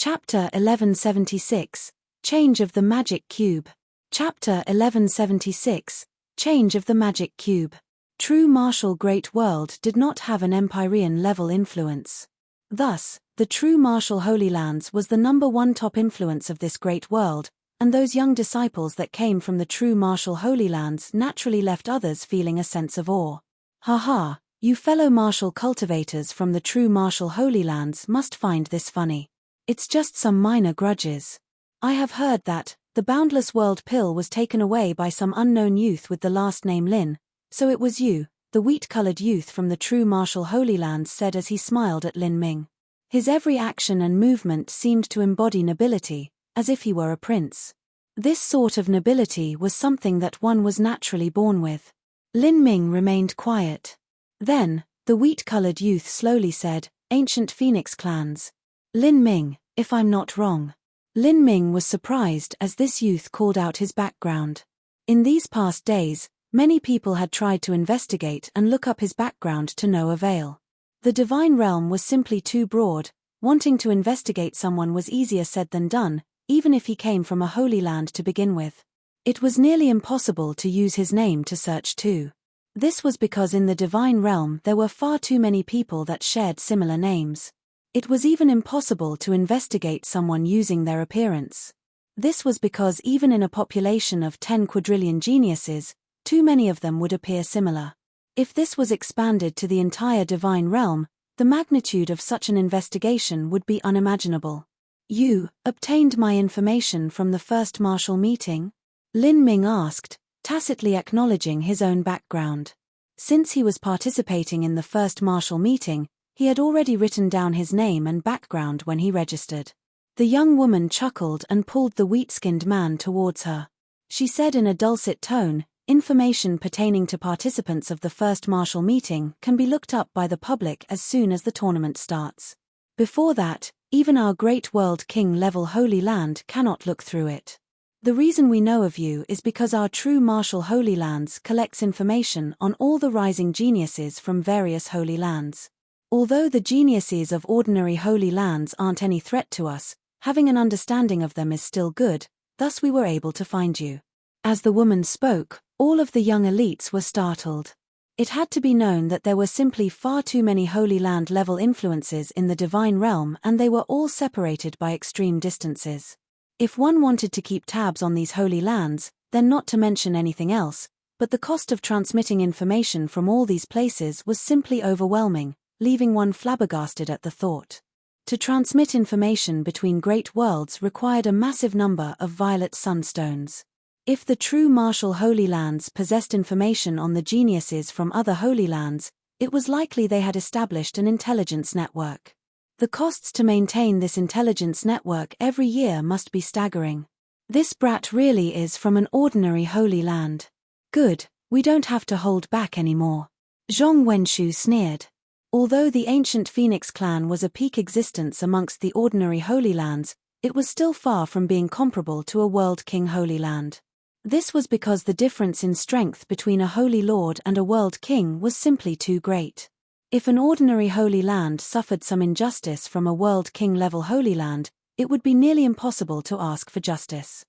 Chapter 1176, Change of the Magic Cube. Chapter 1176, Change of the Magic Cube. True martial Great World did not have an Empyrean-level influence. Thus, the true martial Holy Lands was the number one top influence of this Great World, and those young disciples that came from the true martial Holy Lands naturally left others feeling a sense of awe. Ha, you fellow martial cultivators from the true martial Holy Lands must find this funny. It's just some minor grudges. I have heard that the Boundless World pill was taken away by some unknown youth with the last name Lin, so it was you, the wheat-colored youth from the true martial Holy Lands, said as he smiled at Lin Ming. His every action and movement seemed to embody nobility, as if he were a prince. This sort of nobility was something that one was naturally born with. Lin Ming remained quiet. Then, the wheat-colored youth slowly said, "Ancient Phoenix clans." Lin Ming, if I'm not wrong. Lin Ming was surprised as this youth called out his background. In these past days, many people had tried to investigate and look up his background to no avail. The divine realm was simply too broad. Wanting to investigate someone was easier said than done, even if he came from a holy land to begin with. It was nearly impossible to use his name to search too. This was because in the divine realm there were far too many people that shared similar names. It was even impossible to investigate someone using their appearance. This was because even in a population of 10 quadrillion geniuses, too many of them would appear similar. If this was expanded to the entire divine realm, the magnitude of such an investigation would be unimaginable. You obtained my information from the first martial meeting? Lin Ming asked, tacitly acknowledging his own background. Since he was participating in the first martial meeting, he had already written down his name and background when he registered. The young woman chuckled and pulled the wheat-skinned man towards her. She said in a dulcet tone, "Information pertaining to participants of the first martial meeting can be looked up by the public as soon as the tournament starts. Before that, even our Great World King-level Holy Land cannot look through it. The reason we know of you is because our true martial Holy Lands collects information on all the rising geniuses from various Holy Lands. Although the geniuses of ordinary Holy Lands aren't any threat to us, having an understanding of them is still good, thus we were able to find you." As the woman spoke, all of the young elites were startled. It had to be known that there were simply far too many Holy Land-level influences in the divine realm, and they were all separated by extreme distances. If one wanted to keep tabs on these Holy Lands, then not to mention anything else, but the cost of transmitting information from all these places was simply overwhelming, leaving one flabbergasted at the thought. To transmit information between great worlds required a massive number of violet sunstones. If the true martial Holy Lands possessed information on the geniuses from other Holy Lands, it was likely they had established an intelligence network. The costs to maintain this intelligence network every year must be staggering. This brat really is from an ordinary Holy Land. Good, we don't have to hold back anymore. Zhong Wenshu sneered. Although the ancient Phoenix clan was a peak existence amongst the ordinary Holy Lands, it was still far from being comparable to a World King Holy Land. This was because the difference in strength between a Holy Lord and a World King was simply too great. If an ordinary Holy Land suffered some injustice from a World King-level Holy Land, it would be nearly impossible to ask for justice.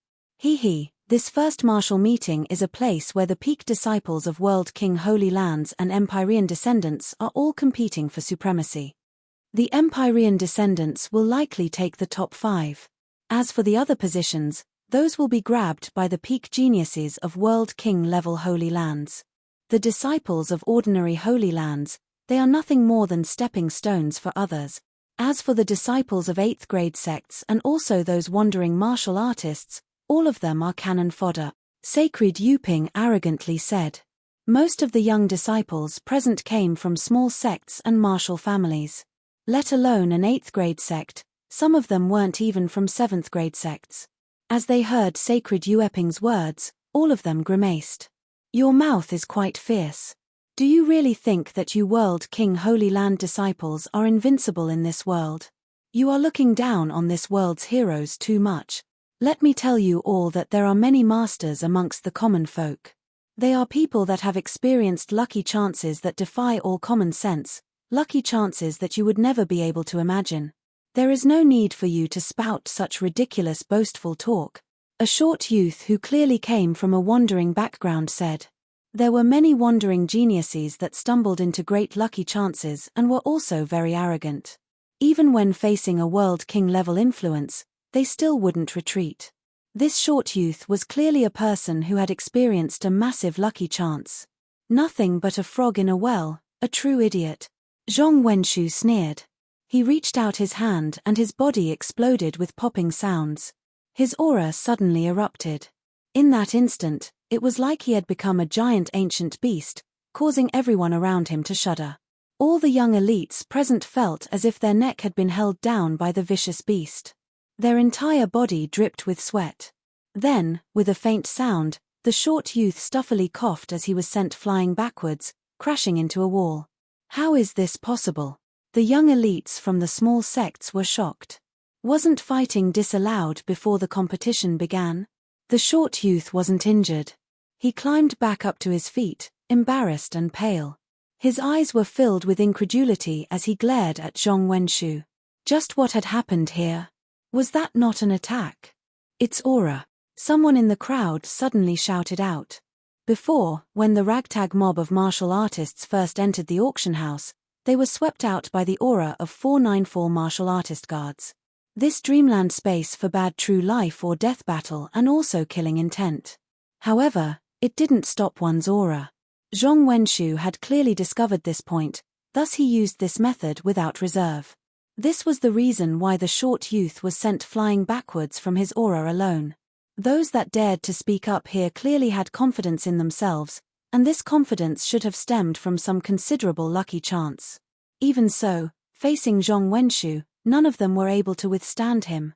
This first martial meeting is a place where the peak disciples of World King Holy Lands and Empyrean descendants are all competing for supremacy. The Empyrean descendants will likely take the top 5. As for the other positions, those will be grabbed by the peak geniuses of World King-level Holy Lands. The disciples of ordinary Holy Lands, they are nothing more than stepping stones for others. As for the disciples of 8th grade sects and also those wandering martial artists, all of them are cannon fodder, Sacred Yuping arrogantly said. Most of the young disciples present came from small sects and martial families. Let alone an 8th grade sect, some of them weren't even from 7th grade sects. As they heard Sacred Yuping's words, all of them grimaced. "Your mouth is quite fierce. Do you really think that you World King Holy Land disciples are invincible in this world? You are looking down on this world's heroes too much. Let me tell you all that there are many masters amongst the common folk. They are people that have experienced lucky chances that defy all common sense, lucky chances that you would never be able to imagine. There is no need for you to spout such ridiculous boastful talk. A short youth who clearly came from a wandering background said. There were many wandering geniuses that stumbled into great lucky chances and were also very arrogant. Even when facing a world king level influence, they still wouldn't retreat. This short youth was clearly a person who had experienced a massive lucky chance. Nothing but a frog in a well, a true idiot. Zhong Wenshu sneered. He reached out his hand and his body exploded with popping sounds. His aura suddenly erupted. In that instant, it was like he had become a giant ancient beast, causing everyone around him to shudder. All the young elites present felt as if their neck had been held down by the vicious beast. Their entire body dripped with sweat. Then, with a faint sound, the short youth stuffily coughed as he was sent flying backwards, crashing into a wall. How is this possible? The young elites from the small sects were shocked. Wasn't fighting disallowed before the competition began? The short youth wasn't injured. He climbed back up to his feet, embarrassed and pale. His eyes were filled with incredulity as he glared at Zhong Wenshu. Just what had happened here? Was that not an attack? It's aura. Someone in the crowd suddenly shouted out. Before, when the ragtag mob of martial artists first entered the auction house, they were swept out by the aura of 494 martial artist guards. This dreamland space forbade true life or death battle and also killing intent. However, it didn't stop one's aura. Zhong Wenshu had clearly discovered this point, thus he used this method without reserve. This was the reason why the short youth was sent flying backwards from his aura alone. Those that dared to speak up here clearly had confidence in themselves, and this confidence should have stemmed from some considerable lucky chance. Even so, facing Zhong Wenshu, none of them were able to withstand him.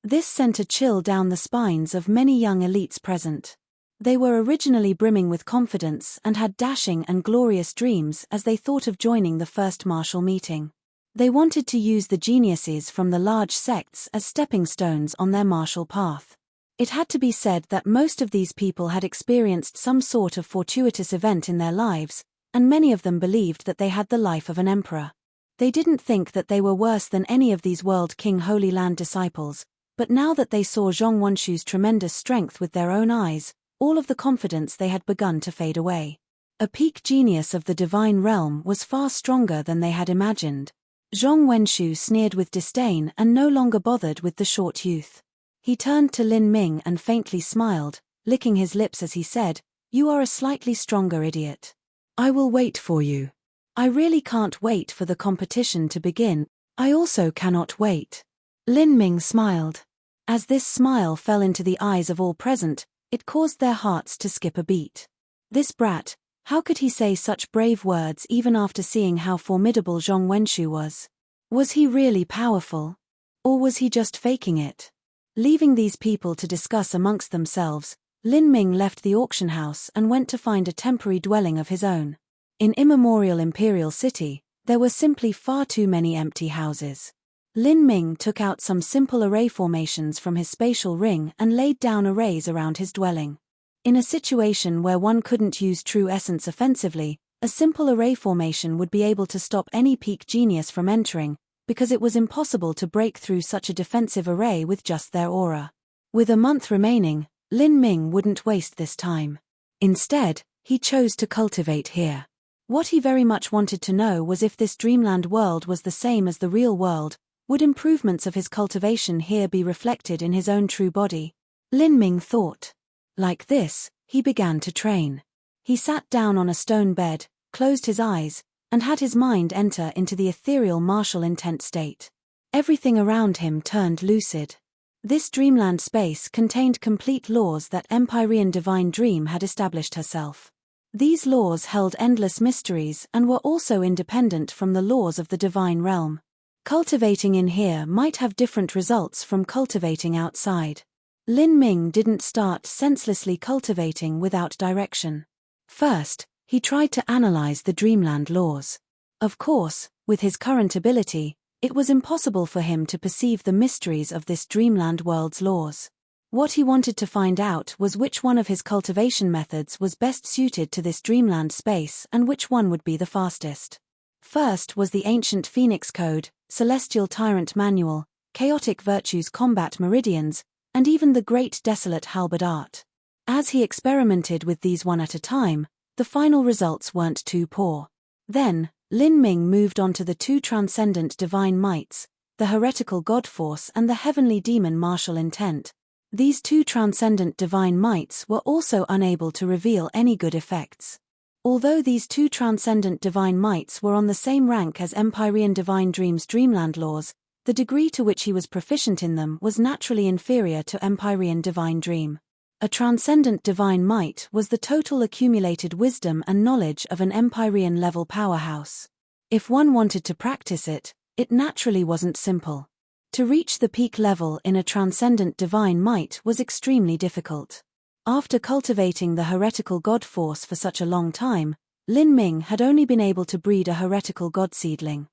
This sent a chill down the spines of many young elites present. They were originally brimming with confidence and had dashing and glorious dreams as they thought of joining the first martial meeting. They wanted to use the geniuses from the large sects as stepping stones on their martial path. It had to be said that most of these people had experienced some sort of fortuitous event in their lives, and many of them believed that they had the life of an emperor. They didn't think that they were worse than any of these World King Holy Land disciples, but now that they saw Zhong Wenshu's tremendous strength with their own eyes, all of the confidence they had begun to fade away. A peak genius of the divine realm was far stronger than they had imagined. Zhong Wenshu sneered with disdain and no longer bothered with the short youth. He turned to Lin Ming and faintly smiled, licking his lips as he said, "You are a slightly stronger idiot. I will wait for you. I really can't wait for the competition to begin. I also cannot wait." Lin Ming smiled. As this smile fell into the eyes of all present, it caused their hearts to skip a beat. This brat, how could he say such brave words even after seeing how formidable Zhong Wenshu was? Was he really powerful? Or was he just faking it? Leaving these people to discuss amongst themselves, Lin Ming left the auction house and went to find a temporary dwelling of his own. In immemorial Imperial City, there were simply far too many empty houses. Lin Ming took out some simple array formations from his spatial ring and laid down arrays around his dwelling. In a situation where one couldn't use true essence offensively, a simple array formation would be able to stop any peak genius from entering, because it was impossible to break through such a defensive array with just their aura. With a month remaining, Lin Ming wouldn't waste this time. Instead, he chose to cultivate here. What he very much wanted to know was if this dreamland world was the same as the real world. Would improvements of his cultivation here be reflected in his own true body? Lin Ming thought. Like this, he began to train. He sat down on a stone bed, closed his eyes, and had his mind enter into the ethereal martial intent state. Everything around him turned lucid. This dreamland space contained complete laws that Empyrean Divine Dream had established herself. These laws held endless mysteries and were also independent from the laws of the divine realm. Cultivating in here might have different results from cultivating outside. Lin Ming didn't start senselessly cultivating without direction. First, he tried to analyze the dreamland laws. Of course, with his current ability, it was impossible for him to perceive the mysteries of this dreamland world's laws. What he wanted to find out was which one of his cultivation methods was best suited to this dreamland space and which one would be the fastest. First was the ancient Phoenix Code, celestial tyrant manual, chaotic virtues combat meridians, and even the great desolate halberd art. As he experimented with these one at a time, the final results weren't too poor. Then, Lin Ming moved on to the two transcendent divine mights, the heretical god force and the heavenly demon martial intent. These two transcendent divine mights were also unable to reveal any good effects. Although these two transcendent divine mights were on the same rank as Empyrean Divine Dream's Dreamland laws, the degree to which he was proficient in them was naturally inferior to Empyrean Divine Dream. A transcendent divine might was the total accumulated wisdom and knowledge of an Empyrean-level powerhouse. If one wanted to practice it, it naturally wasn't simple. To reach the peak level in a transcendent divine might was extremely difficult. After cultivating the heretical god force for such a long time, Lin Ming had only been able to breed a heretical god seedling.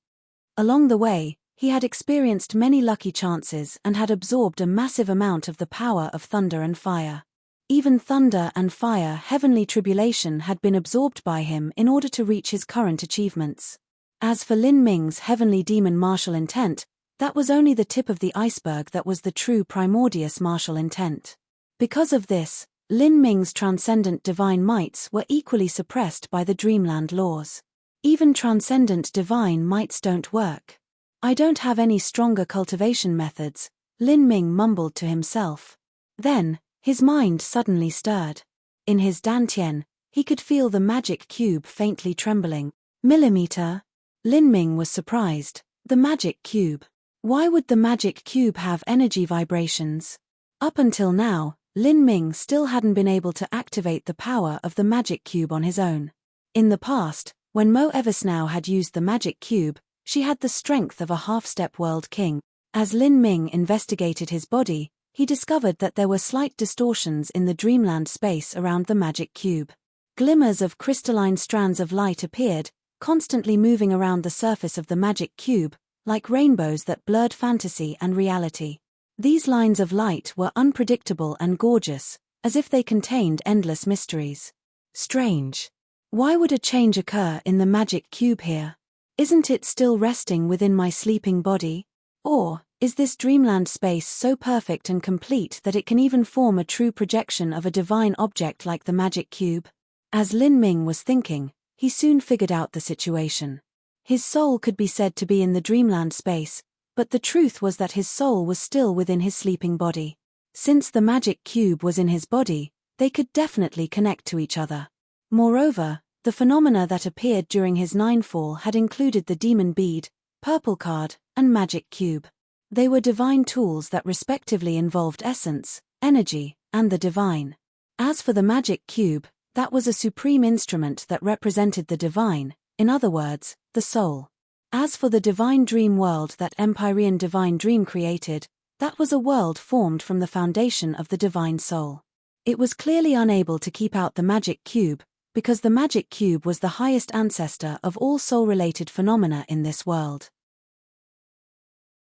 Along the way, he had experienced many lucky chances and had absorbed a massive amount of the power of thunder and fire. Even thunder and fire heavenly tribulation had been absorbed by him in order to reach his current achievements. As for Lin Ming's heavenly demon martial intent, that was only the tip of the iceberg that was the true primordious martial intent. Because of this, Lin Ming's transcendent divine mights were equally suppressed by the Dreamland laws. Even transcendent divine mights don't work. I don't have any stronger cultivation methods, Lin Ming mumbled to himself. Then, his mind suddenly stirred. In his dantian, he could feel the magic cube faintly trembling. Millimeter? Lin Ming was surprised. The magic cube. Why would the magic cube have energy vibrations? Up until now, Lin Ming still hadn't been able to activate the power of the magic cube on his own. In the past, when Mo Eversnow had used the magic cube, she had the strength of a half-step world king. As Lin Ming investigated his body, he discovered that there were slight distortions in the dreamland space around the magic cube. Glimmers of crystalline strands of light appeared, constantly moving around the surface of the magic cube, like rainbows that blurred fantasy and reality. These lines of light were unpredictable and gorgeous, as if they contained endless mysteries. Strange. Why would a change occur in the magic cube here? Isn't it still resting within my sleeping body? Or, is this dreamland space so perfect and complete that it can even form a true projection of a divine object like the magic cube? As Lin Ming was thinking, he soon figured out the situation. His soul could be said to be in the dreamland space, but the truth was that his soul was still within his sleeping body. Since the magic cube was in his body, they could definitely connect to each other. Moreover, the phenomena that appeared during his ninefall had included the demon bead, purple card, and magic cube. They were divine tools that respectively involved essence, energy, and the divine. As for the magic cube, that was a supreme instrument that represented the divine, in other words, the soul. As for the divine dream world that Empyrean Divine Dream created, that was a world formed from the foundation of the divine soul. It was clearly unable to keep out the magic cube, because the magic cube was the highest ancestor of all soul-related phenomena in this world.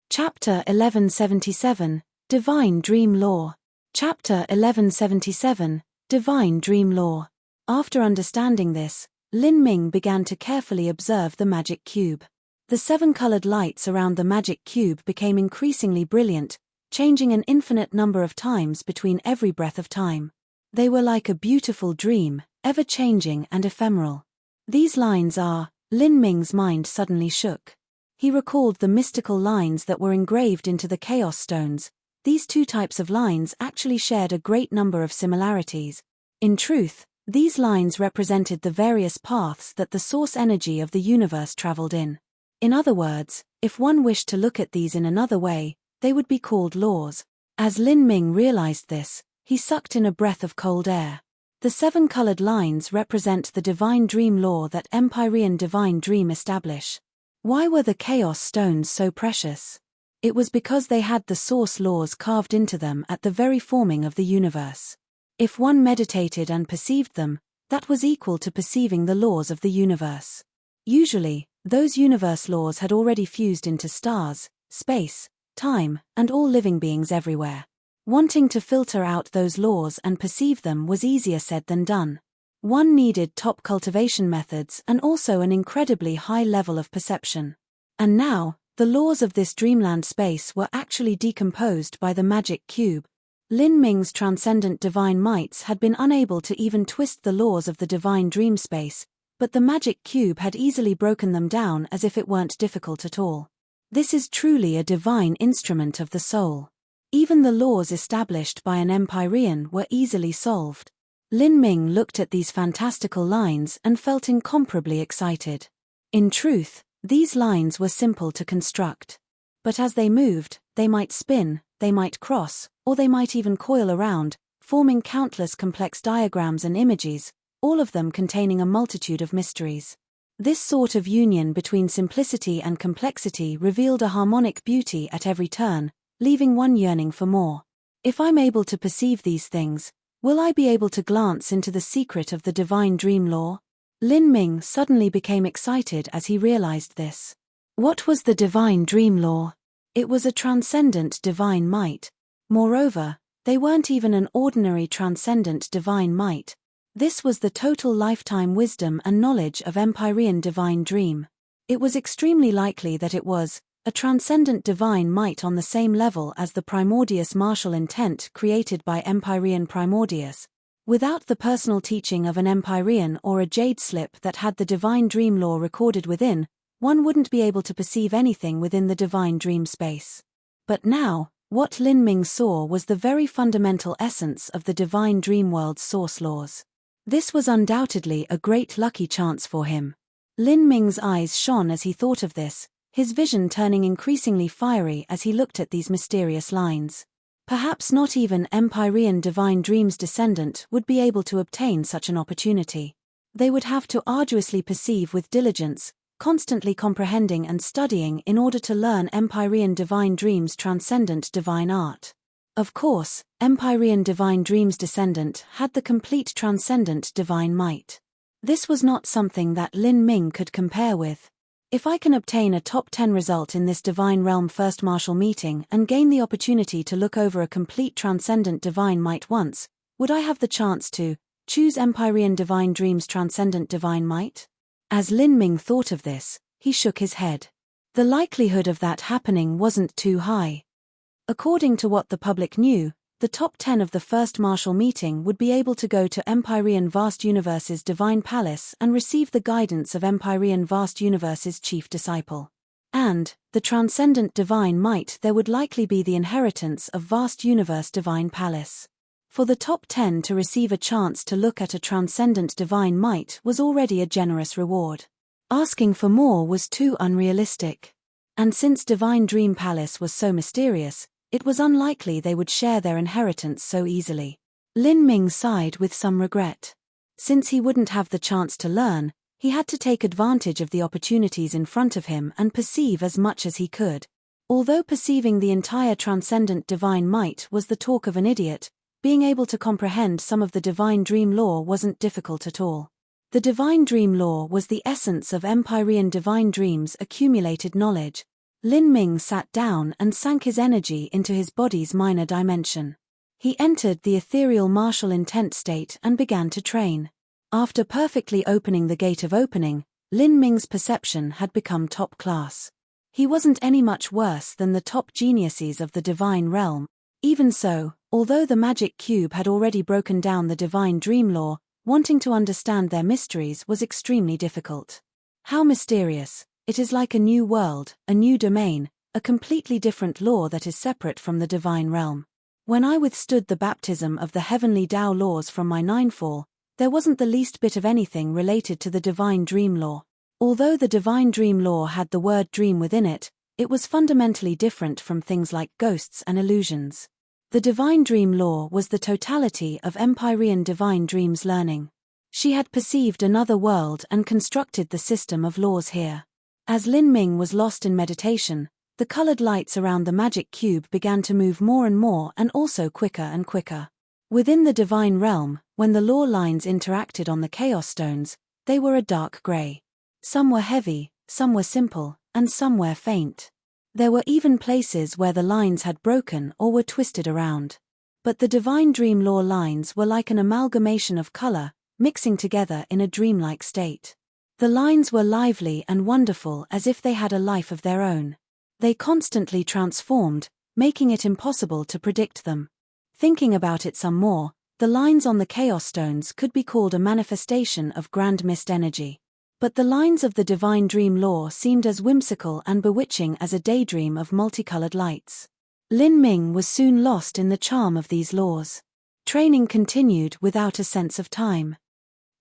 Chapter 1177, Divine Dream Law. Chapter 1177, Divine Dream Law. After understanding this, Lin Ming began to carefully observe the magic cube. The 7 colored lights around the magic cube became increasingly brilliant, changing an infinite number of times between every breath of time. They were like a beautiful dream, ever-changing and ephemeral. These lines are, Lin Ming's mind suddenly shook. He recalled the mystical lines that were engraved into the chaos stones. These two types of lines actually shared a great number of similarities. In truth, these lines represented the various paths that the source energy of the universe traveled in. In other words, if one wished to look at these in another way, they would be called laws. As Lin Ming realized this, he sucked in a breath of cold air. The 7 colored lines represent the divine dream law that Empyrean Divine Dream establish. Why were the chaos stones so precious? It was because they had the source laws carved into them at the very forming of the universe. If one meditated and perceived them, that was equal to perceiving the laws of the universe. Usually, those universe laws had already fused into stars, space, time, and all living beings everywhere. Wanting to filter out those laws and perceive them was easier said than done. One needed top cultivation methods and also an incredibly high level of perception. And now, The laws of this dreamland space were actually decomposed by the magic cube. Lin Ming's transcendent divine mites had been unable to even twist the laws of the divine dream space, but the magic cube had easily broken them down as if it weren't difficult at all. This is truly a divine instrument of the soul. Even the laws established by an Empyrean were easily solved. Lin Ming looked at these fantastical lines and felt incomparably excited. In truth, these lines were simple to construct. But as they moved, they might spin, they might cross, or they might even coil around, forming countless complex diagrams and images, all of them containing a multitude of mysteries. This sort of union between simplicity and complexity revealed a harmonic beauty at every turn, leaving one yearning for more. If I'm able to perceive these things, will I be able to glance into the secret of the divine dream law? Lin Ming suddenly became excited as he realized this. What was the divine dream law? It was a transcendent divine might. Moreover, they weren't even an ordinary transcendent divine might. This was the total lifetime wisdom and knowledge of Empyrean divine dream. It was extremely likely that it was a transcendent divine might on the same level as the primordious martial intent created by Empyrean Primordius. Without the personal teaching of an Empyrean or a jade slip that had the divine dream law recorded within, one wouldn't be able to perceive anything within the divine dream space. But now, what Lin Ming saw was the very fundamental essence of the divine dream world's source laws. This was undoubtedly a great lucky chance for him. Lin Ming's eyes shone as he thought of this, his vision turning increasingly fiery as he looked at these mysterious lines. Perhaps not even Empyrean divine dream's descendant would be able to obtain such an opportunity. They would have to arduously perceive with diligence, constantly comprehending and studying in order to learn Empyrean divine dream's transcendent divine art. Of course, Empyrean divine dream's descendant had the complete transcendent divine might. This was not something that Lin Ming could compare with. If I can obtain a top 10 result in this divine realm first martial meeting and gain the opportunity to look over a complete transcendent divine might once, would I have the chance to choose Empyrean divine dream's transcendent divine might? As Lin Ming thought of this, he shook his head. The likelihood of that happening wasn't too high. According to what the public knew, the top 10 of the first martial meeting would be able to go to Empyrean Vast Universe's Divine Palace and receive the guidance of Empyrean Vast Universe's chief disciple. And, the transcendent divine might there would likely be the inheritance of Vast Universe Divine Palace. For the top 10 to receive a chance to look at a transcendent divine might was already a generous reward. Asking for more was too unrealistic. And since Divine Dream Palace was so mysterious, it was unlikely they would share their inheritance so easily. Lin Ming sighed with some regret. Since he wouldn't have the chance to learn, he had to take advantage of the opportunities in front of him and perceive as much as he could. Although perceiving the entire transcendent divine might was the talk of an idiot, being able to comprehend some of the divine dream law wasn't difficult at all. The divine dream law was the essence of Empyrean divine dreams' accumulated knowledge. Lin Ming sat down and sank his energy into his body's minor dimension. He entered the ethereal martial intent state and began to train. After perfectly opening the gate of opening, Lin Ming's perception had become top class. He wasn't any much worse than the top geniuses of the divine realm. Even so, although the magic cube had already broken down the divine dream law, wanting to understand their mysteries was extremely difficult. How mysterious! It is like a new world, a new domain, a completely different law that is separate from the divine realm. When I withstood the baptism of the heavenly Tao laws from my ninefall, there wasn't the least bit of anything related to the divine dream law. Although the divine dream law had the word dream within it, it was fundamentally different from things like ghosts and illusions. The divine dream law was the totality of Empyrean divine dreams learning. She had perceived another world and constructed the system of laws here. As Lin Ming was lost in meditation, the colored lights around the magic cube began to move more and more and also quicker and quicker. Within the divine realm, when the law lines interacted on the chaos stones, they were a dark gray. Some were heavy, some were simple, and some were faint. There were even places where the lines had broken or were twisted around. But the divine dream law lines were like an amalgamation of color, mixing together in a dreamlike state. The lines were lively and wonderful as if they had a life of their own. They constantly transformed, making it impossible to predict them. Thinking about it some more, the lines on the Chaos Stones could be called a manifestation of grand mist energy. But the lines of the divine dream law seemed as whimsical and bewitching as a daydream of multicolored lights. Lin Ming was soon lost in the charm of these laws. Training continued without a sense of time.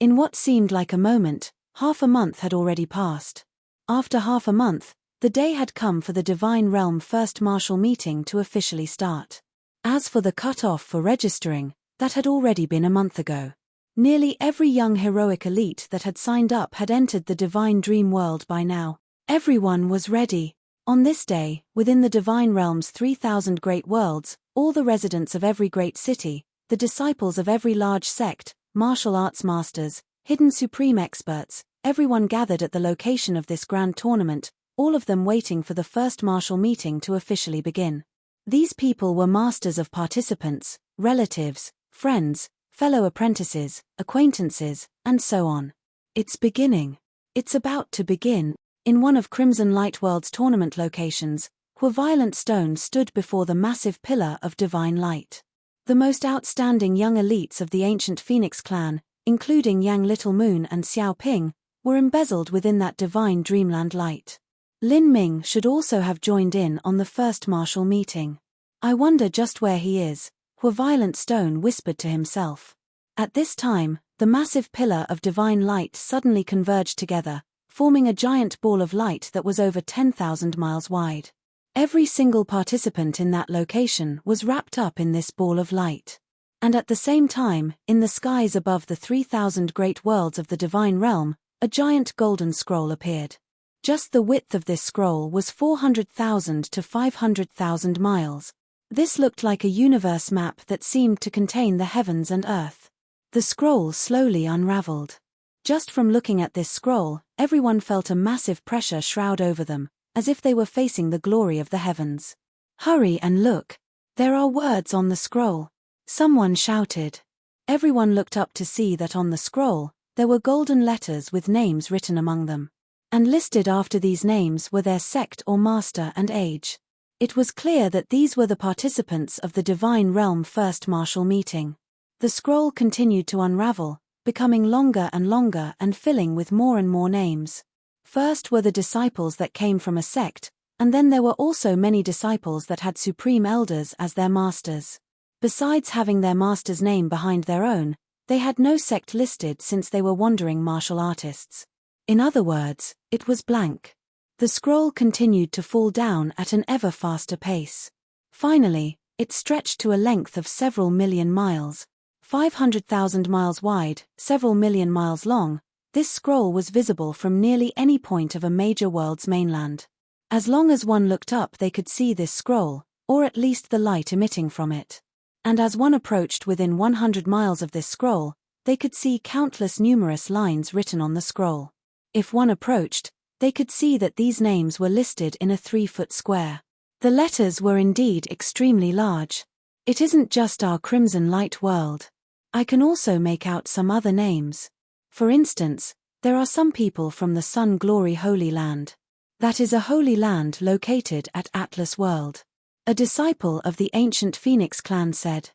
In what seemed like a moment, half a month had already passed. After half a month, the day had come for the Divine Realm First Martial Meeting to officially start. As for the cut-off for registering, that had already been a month ago. Nearly every young heroic elite that had signed up had entered the Divine Dream World by now. Everyone was ready. On this day, within the Divine Realm's 3,000 great worlds, all the residents of every great city, the disciples of every large sect, martial arts masters, hidden supreme experts, everyone gathered at the location of this grand tournament, all of them waiting for the first martial meeting to officially begin. These people were masters of participants, relatives, friends, fellow apprentices, acquaintances, and so on. It's beginning. It's about to begin. In one of Crimson Lightworld's tournament locations, Violent Stone stood before the massive pillar of divine light. The most outstanding young elites of the ancient Phoenix clan, including Yang Little Moon and Xiao Ping, were embezzled within that divine dreamland light. Lin Ming should also have joined in on the first martial meeting. I wonder just where he is, Violent Stone whispered to himself. At this time, the massive pillar of divine light suddenly converged together, forming a giant ball of light that was over 10,000 miles wide. Every single participant in that location was wrapped up in this ball of light. And at the same time, in the skies above the 3,000 great worlds of the divine realm, a giant golden scroll appeared. Just the width of this scroll was 400,000 to 500,000 miles. This looked like a universe map that seemed to contain the heavens and earth. The scroll slowly unraveled. Just from looking at this scroll, everyone felt a massive pressure shroud over them, as if they were facing the glory of the heavens. Hurry and look. There are words on the scroll. Someone shouted. Everyone looked up to see that on the scroll, there were golden letters with names written among them. And listed after these names were their sect or master and age. It was clear that these were the participants of the Divine Realm First Martial Meeting. The scroll continued to unravel, becoming longer and filling with more and more names. First were the disciples that came from a sect, and then there were also many disciples that had supreme elders as their masters. Besides having their master's name behind their own, they had no sect listed since they were wandering martial artists. In other words, it was blank. The scroll continued to fall down at an ever faster pace. Finally, it stretched to a length of several million miles. 500,000 miles wide, several million miles long, this scroll was visible from nearly any point of a major world's mainland. As long as one looked up they could see this scroll, or at least the light emitting from it. And as one approached within 100 miles of this scroll, they could see countless numerous lines written on the scroll. If one approached, they could see that these names were listed in a 3-foot square. The letters were indeed extremely large. It isn't just our Crimson Light world. I can also make out some other names. For instance, there are some people from the Sun Glory Holy Land. That is a holy land located at Atlas World. A disciple of the ancient Phoenix clan said.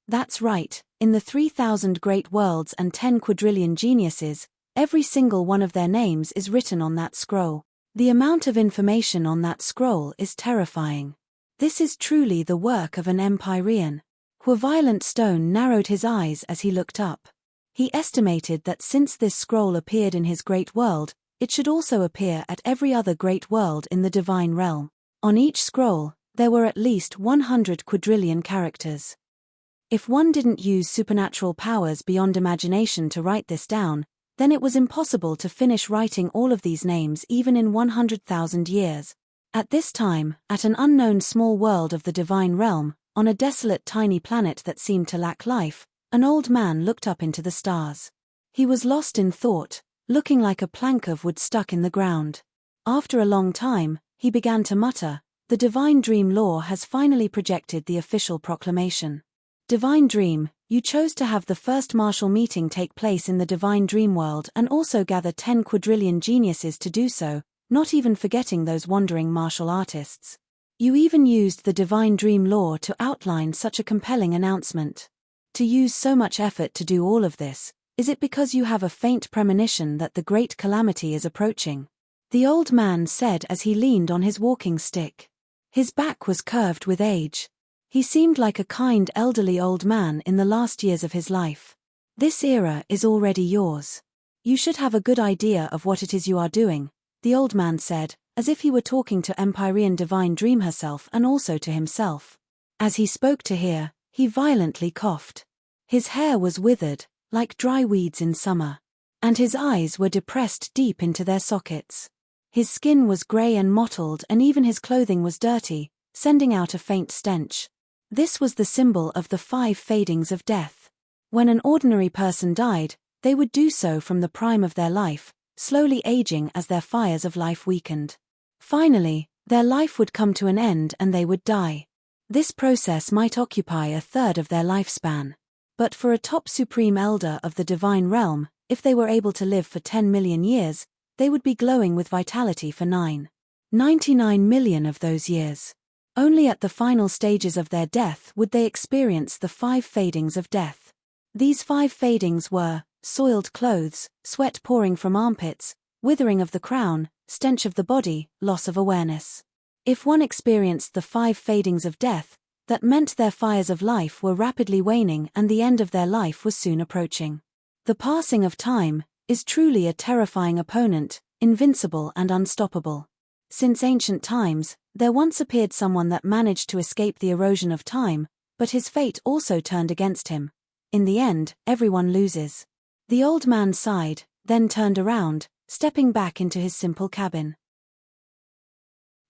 That's right, in the 3,000 great worlds and 10 quadrillion geniuses, every single one of their names is written on that scroll. The amount of information on that scroll is terrifying. This is truly the work of an Empyrean. Violent Stone narrowed his eyes as he looked up. He estimated that since this scroll appeared in his great world, it should also appear at every other great world in the divine realm. On each scroll, there were at least 100 quadrillion characters. If one didn't use supernatural powers beyond imagination to write this down, then it was impossible to finish writing all of these names even in 100,000 years. At this time, at an unknown small world of the divine realm, on a desolate tiny planet that seemed to lack life, an old man looked up into the stars. He was lost in thought, looking like a plank of wood stuck in the ground. After a long time, he began to mutter, "The Divine Dream Law has finally projected the official proclamation. Divine Dream, you chose to have the first martial meeting take place in the Divine Dream World and also gather 10 quadrillion geniuses to do so. not even forgetting those wandering martial artists. You even used the divine dream law to outline such a compelling announcement. To use so much effort to do all of this, is it because you have a faint premonition that the great calamity is approaching? The old man said as he leaned on his walking stick. His back was curved with age. He seemed like a kind elderly old man in the last years of his life. This era is already yours. You should have a good idea of what it is you are doing, the old man said, as if he were talking to Empyrean Divine Dream herself and also to himself. As he spoke to her, he violently coughed. His hair was withered, like dry weeds in summer. And his eyes were depressed deep into their sockets. His skin was grey and mottled, and even his clothing was dirty, sending out a faint stench. This was the symbol of the 5 fadings of death. When an ordinary person died, they would do so from the prime of their life, slowly aging as their fires of life weakened. Finally, their life would come to an end and they would die. This process might occupy a third of their lifespan. But for a top supreme elder of the divine realm, if they were able to live for 10 million years, they would be glowing with vitality for 99 million of those years. Only at the final stages of their death would they experience the 5 fadings of death. These 5 fadings were soiled clothes, sweat pouring from armpits, withering of the crown, stench of the body, loss of awareness. If one experienced the 5 fadings of death, that meant their fires of life were rapidly waning and the end of their life was soon approaching. The passing of time is truly a terrifying opponent, invincible and unstoppable. Since ancient times, there once appeared someone that managed to escape the erosion of time, but his fate also turned against him. In the end, everyone loses. The old man sighed, then turned around, stepping back into his simple cabin.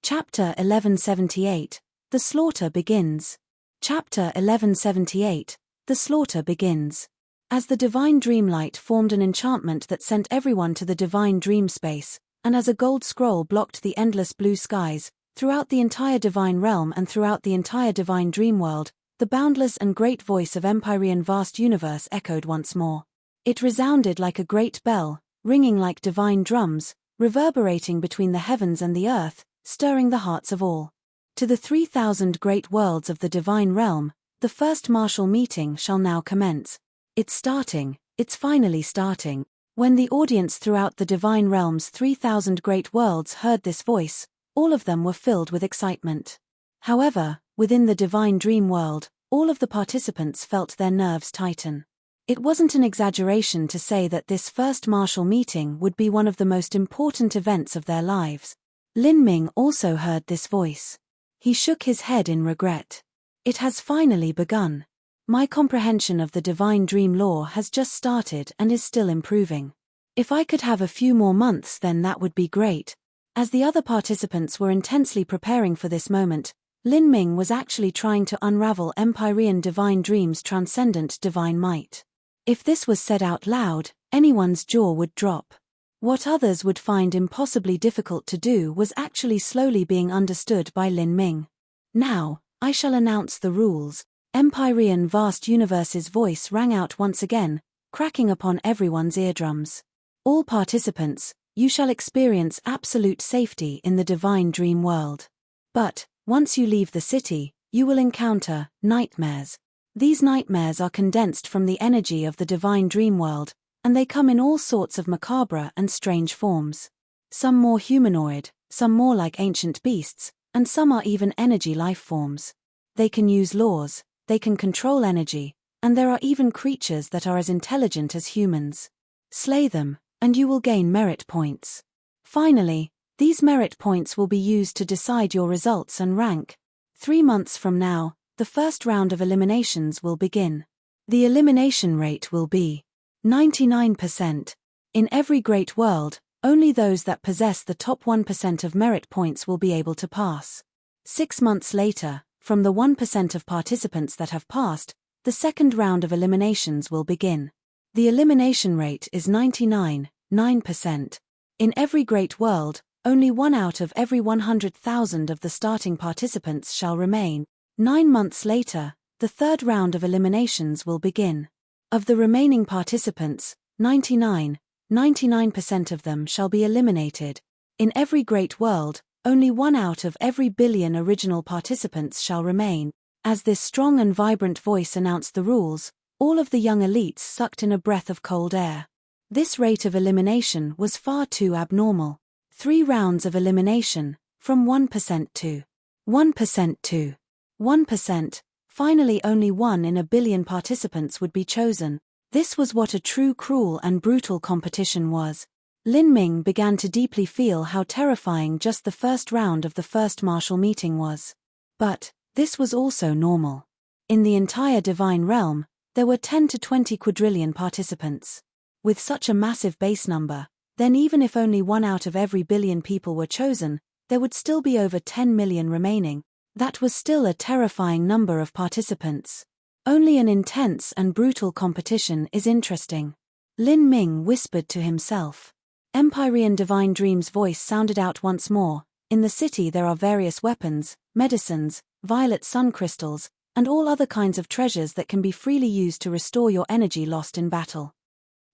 Chapter 1178. The Slaughter Begins. Chapter 1178. The Slaughter Begins. As the divine dreamlight formed an enchantment that sent everyone to the divine dream space, and as a gold scroll blocked the endless blue skies, throughout the entire divine realm and throughout the entire divine dream world, the boundless and great voice of Empyrean vast universe echoed once more. It resounded like a great bell, ringing like divine drums, reverberating between the heavens and the earth, stirring the hearts of all. To the 3,000 great worlds of the divine realm, the first martial meeting shall now commence. It's starting, it's finally starting. When the audience throughout the divine realm's 3,000 great worlds heard this voice, all of them were filled with excitement. However, within the divine dream world, all of the participants felt their nerves tighten. It wasn't an exaggeration to say that this first martial meeting would be one of the most important events of their lives. Lin Ming also heard this voice. He shook his head in regret. It has finally begun. My comprehension of the divine dream law has just started and is still improving. If I could have a few more months, then that would be great. As the other participants were intensely preparing for this moment, Lin Ming was actually trying to unravel Empyrean Divine Dream's transcendent divine might. If this was said out loud, anyone's jaw would drop. What others would find impossibly difficult to do was actually slowly being understood by Lin Ming. Now, I shall announce the rules. Empyrean Vast Universe's voice rang out once again, cracking upon everyone's eardrums. All participants, you shall experience absolute safety in the divine dream world. But, once you leave the city, you will encounter nightmares. These nightmares are condensed from the energy of the divine dream world, and they come in all sorts of macabre and strange forms. Some more humanoid, some more like ancient beasts, and some are even energy life forms. They can use laws, they can control energy, and there are even creatures that are as intelligent as humans. Slay them, and you will gain merit points. Finally, these merit points will be used to decide your results and rank. 3 months from now, the first round of eliminations will begin. The elimination rate will be 99%. In every great world, only those that possess the top 1% of merit points will be able to pass. 6 months later, from the 1% of participants that have passed, the second round of eliminations will begin. The elimination rate is 99.9%. In every great world, only 1 out of every 100,000 of the starting participants shall remain. 9 months later, the third round of eliminations will begin. Of the remaining participants, 99.99% of them shall be eliminated. In every great world, only 1 out of every billion original participants shall remain. As this strong and vibrant voice announced the rules, all of the young elites sucked in a breath of cold air. This rate of elimination was far too abnormal. 3 rounds of elimination, from 1% to 1% to 1%, finally only 1 in a billion participants would be chosen. This was what a true cruel and brutal competition was. Lin Ming began to deeply feel how terrifying just the first round of the first martial meeting was. But this was also normal. In the entire divine realm, there were 10 to 20 quadrillion participants. With such a massive base number, then even if only 1 out of every billion people were chosen, there would still be over 10 million remaining. That was still a terrifying number of participants. Only an intense and brutal competition is interesting. Lin Ming whispered to himself. Empyrean Divine Dream's voice sounded out once more. In the city there are various weapons, medicines, violet sun crystals, and all other kinds of treasures that can be freely used to restore your energy lost in battle.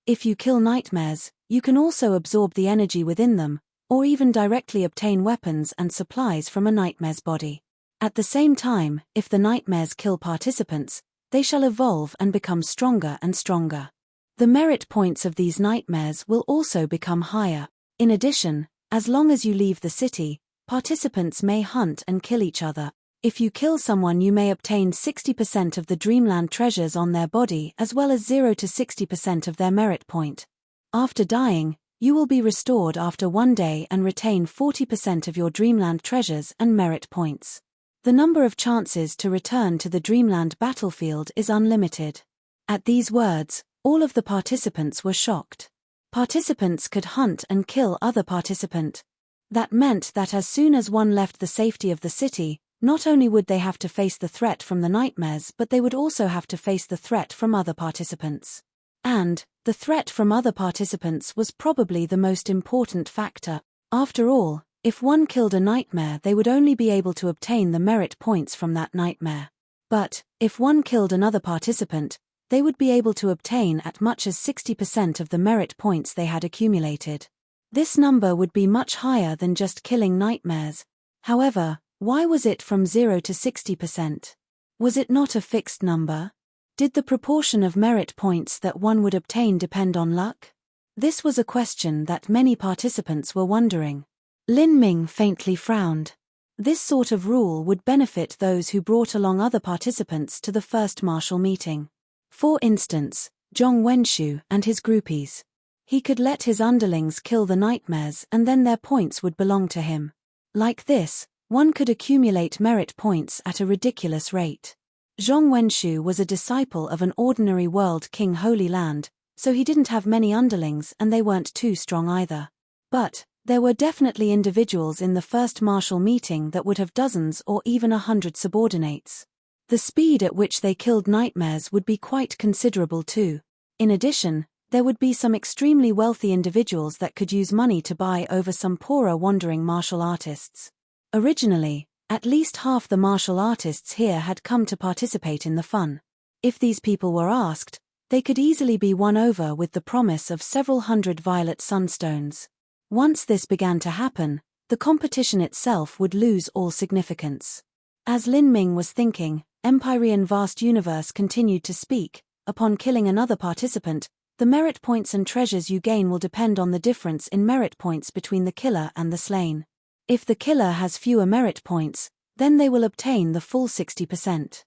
If you kill nightmares, you can also absorb the energy within them, or even directly obtain weapons and supplies from a nightmare's body. At the same time, if the nightmares kill participants, they shall evolve and become stronger and stronger. The merit points of these nightmares will also become higher. In addition, as long as you leave the city, participants may hunt and kill each other. If you kill someone, you may obtain 60% of the dreamland treasures on their body as well as 0 to 60% of their merit point. After dying, you will be restored after 1 day and retain 40% of your dreamland treasures and merit points. The number of chances to return to the dreamland battlefield is unlimited. At these words, all of the participants were shocked. Participants could hunt and kill other participant. That meant that as soon as one left the safety of the city, not only would they have to face the threat from the nightmares, but they would also have to face the threat from other participants. And the threat from other participants was probably the most important factor. After all, if one killed a nightmare, they would only be able to obtain the merit points from that nightmare. But if one killed another participant, they would be able to obtain as much as 60% of the merit points they had accumulated. This number would be much higher than just killing nightmares. However, why was it from 0 to 60%? Was it not a fixed number? Did the proportion of merit points that one would obtain depend on luck? This was a question that many participants were wondering. Lin Ming faintly frowned. This sort of rule would benefit those who brought along other participants to the first martial meeting. For instance, Zhong Wenshu and his groupies. He could let his underlings kill the nightmares and then their points would belong to him. Like this, one could accumulate merit points at a ridiculous rate. Zhong Wenshu was a disciple of an ordinary world king Holy Land, so he didn't have many underlings and they weren't too strong either. But there were definitely individuals in the first martial meeting that would have dozens or even 100 subordinates. The speed at which they killed nightmares would be quite considerable too. In addition, there would be some extremely wealthy individuals that could use money to buy over some poorer wandering martial artists. Originally, at least half the martial artists here had come to participate in the fun. If these people were asked, they could easily be won over with the promise of several hundred violet sunstones. Once this began to happen, the competition itself would lose all significance. As Lin Ming was thinking, Empyrean Vast Universe continued to speak. Upon killing another participant, the merit points and treasures you gain will depend on the difference in merit points between the killer and the slain. If the killer has fewer merit points, then they will obtain the full 60%.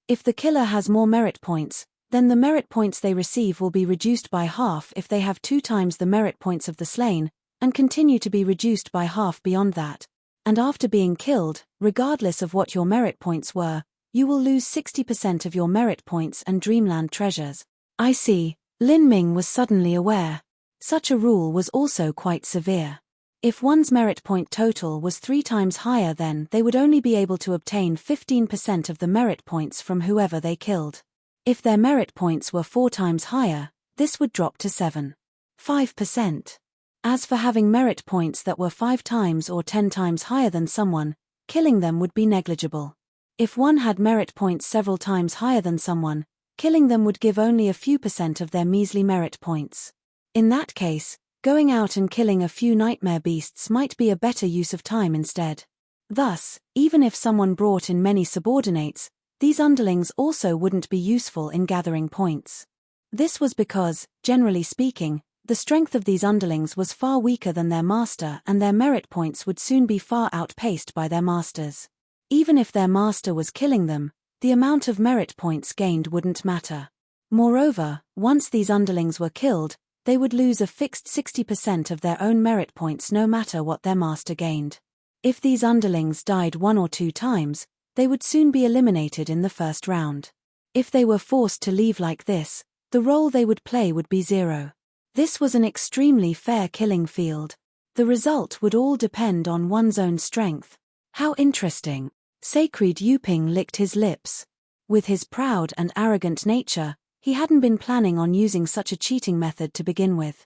If the killer has more merit points, then the merit points they receive will be reduced by half if they have 2 times the merit points of the slain, and continue to be reduced by half beyond that. And after being killed, regardless of what your merit points were, you will lose 60% of your merit points and dreamland treasures. I see, Lin Ming was suddenly aware. Such a rule was also quite severe. If one's merit point total was 3 times higher, then they would only be able to obtain 15% of the merit points from whoever they killed. If their merit points were 4 times higher, this would drop to 7.5%. As for having merit points that were 5 times or 10 times higher than someone, killing them would be negligible. If one had merit points several times higher than someone, killing them would give only a few % of their measly merit points. In that case, Going out and killing a few nightmare beasts might be a better use of time instead. Thus, even if someone brought in many subordinates, these underlings also wouldn't be useful in gathering points. This was because, generally speaking, the strength of these underlings was far weaker than their master, and their merit points would soon be far outpaced by their masters. Even if their master was killing them, the amount of merit points gained wouldn't matter. Moreover, once these underlings were killed, they would lose a fixed 60% of their own merit points no matter what their master gained. If these underlings died 1 or 2 times, they would soon be eliminated in the first round. If they were forced to leave like this, the role they would play would be 0. This was an extremely fair killing field. The result would all depend on one's own strength. How interesting. Sacred Yuping licked his lips. With his proud and arrogant nature, he hadn't been planning on using such a cheating method to begin with.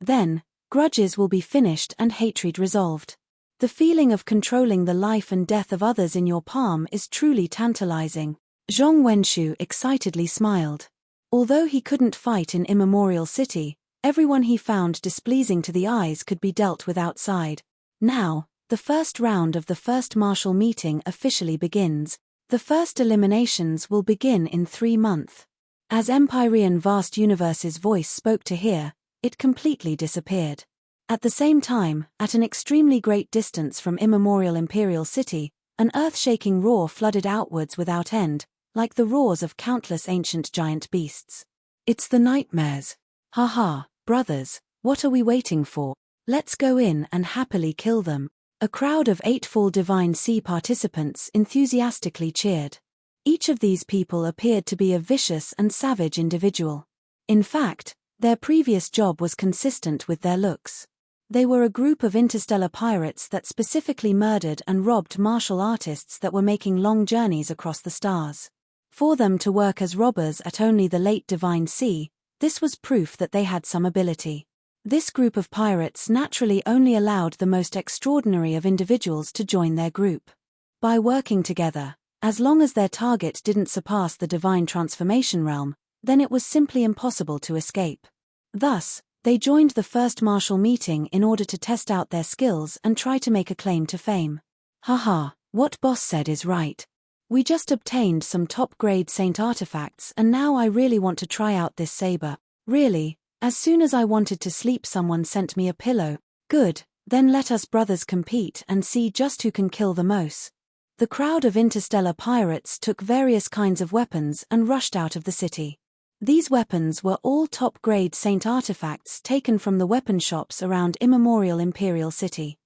Then, grudges will be finished and hatred resolved. The feeling of controlling the life and death of others in your palm is truly tantalizing. Zhong Wenshu excitedly smiled. Although he couldn't fight in Immemorial City, everyone he found displeasing to the eyes could be dealt with outside. Now, the first round of the first martial meeting officially begins. The first eliminations will begin in 3 months. As Empyrean Vast Universe's voice spoke to hear, it completely disappeared. At the same time, at an extremely great distance from Immemorial Imperial City, an earth-shaking roar flooded outwards without end, like the roars of countless ancient giant beasts. It's the nightmares. Haha, brothers, what are we waiting for? Let's go in and happily kill them. A crowd of 8-full Divine Sea participants enthusiastically cheered. Each of these people appeared to be a vicious and savage individual. In fact, their previous job was consistent with their looks. They were a group of interstellar pirates that specifically murdered and robbed martial artists that were making long journeys across the stars. For them to work as robbers at only the late Divine Sea, this was proof that they had some ability. This group of pirates naturally only allowed the most extraordinary of individuals to join their group. By working together, as long as their target didn't surpass the divine transformation realm, then it was simply impossible to escape. Thus, they joined the first martial meeting in order to test out their skills and try to make a claim to fame. Haha, what boss said is right. We just obtained some top-grade saint artifacts and now I really want to try out this saber. Really, as soon as I wanted to sleep someone sent me a pillow. Good, then let us brothers compete and see just who can kill the most. The crowd of interstellar pirates took various kinds of weapons and rushed out of the city. These weapons were all top-grade saint artifacts taken from the weapon shops around Immemorial Imperial City.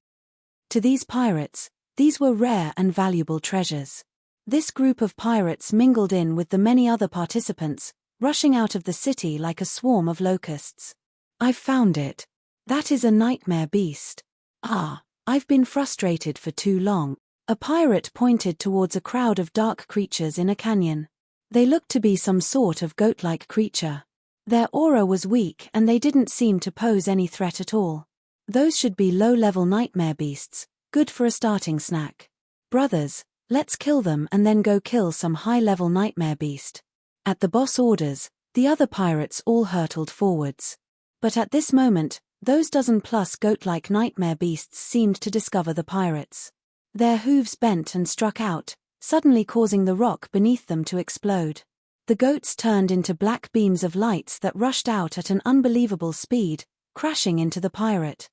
To these pirates, these were rare and valuable treasures. This group of pirates mingled in with the many other participants, rushing out of the city like a swarm of locusts. I've found it. That is a nightmare beast. Ah, I've been frustrated for too long. A pirate pointed towards a crowd of dark creatures in a canyon. They looked to be some sort of goat-like creature. Their aura was weak and they didn't seem to pose any threat at all. Those should be low-level nightmare beasts, good for a starting snack. Brothers, let's kill them and then go kill some high-level nightmare beast. At the boss orders, the other pirates all hurtled forwards. But at this moment, those dozen-plus goat-like nightmare beasts seemed to discover the pirates. Their hooves bent and struck out, suddenly causing the rock beneath them to explode. The goats turned into black beams of lights that rushed out at an unbelievable speed, crashing into the pirate.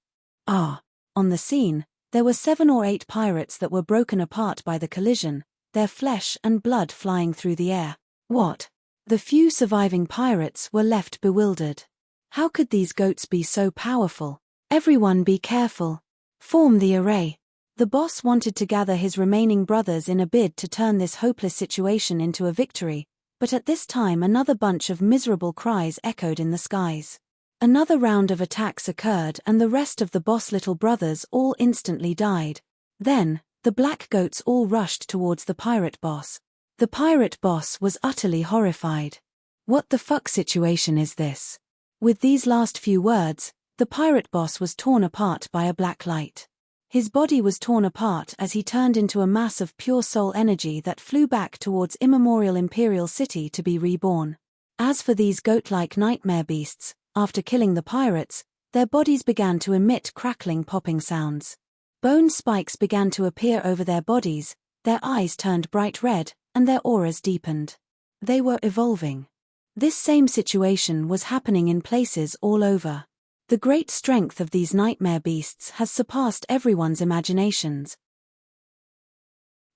On the scene, there were 7 or 8 pirates that were broken apart by the collision, their flesh and blood flying through the air. What? The few surviving pirates were left bewildered. How could these goats be so powerful? Everyone be careful. Form the array. The boss wanted to gather his remaining brothers in a bid to turn this hopeless situation into a victory, but at this time another bunch of miserable cries echoed in the skies. Another round of attacks occurred and the rest of the boss little brothers all instantly died. Then, the black goats all rushed towards the pirate boss. The pirate boss was utterly horrified. What the fuck situation is this? With these last few words, the pirate boss was torn apart by a black light. His body was torn apart as he turned into a mass of pure soul energy that flew back towards Immemorial Imperial City to be reborn. As for these goat-like nightmare beasts, after killing the pirates, Their bodies began to emit crackling popping sounds. Bone spikes began to appear over their bodies, their eyes turned bright red, and their auras deepened. They were evolving. This same situation was happening in places all over. The great strength of these nightmare beasts has surpassed everyone's imaginations.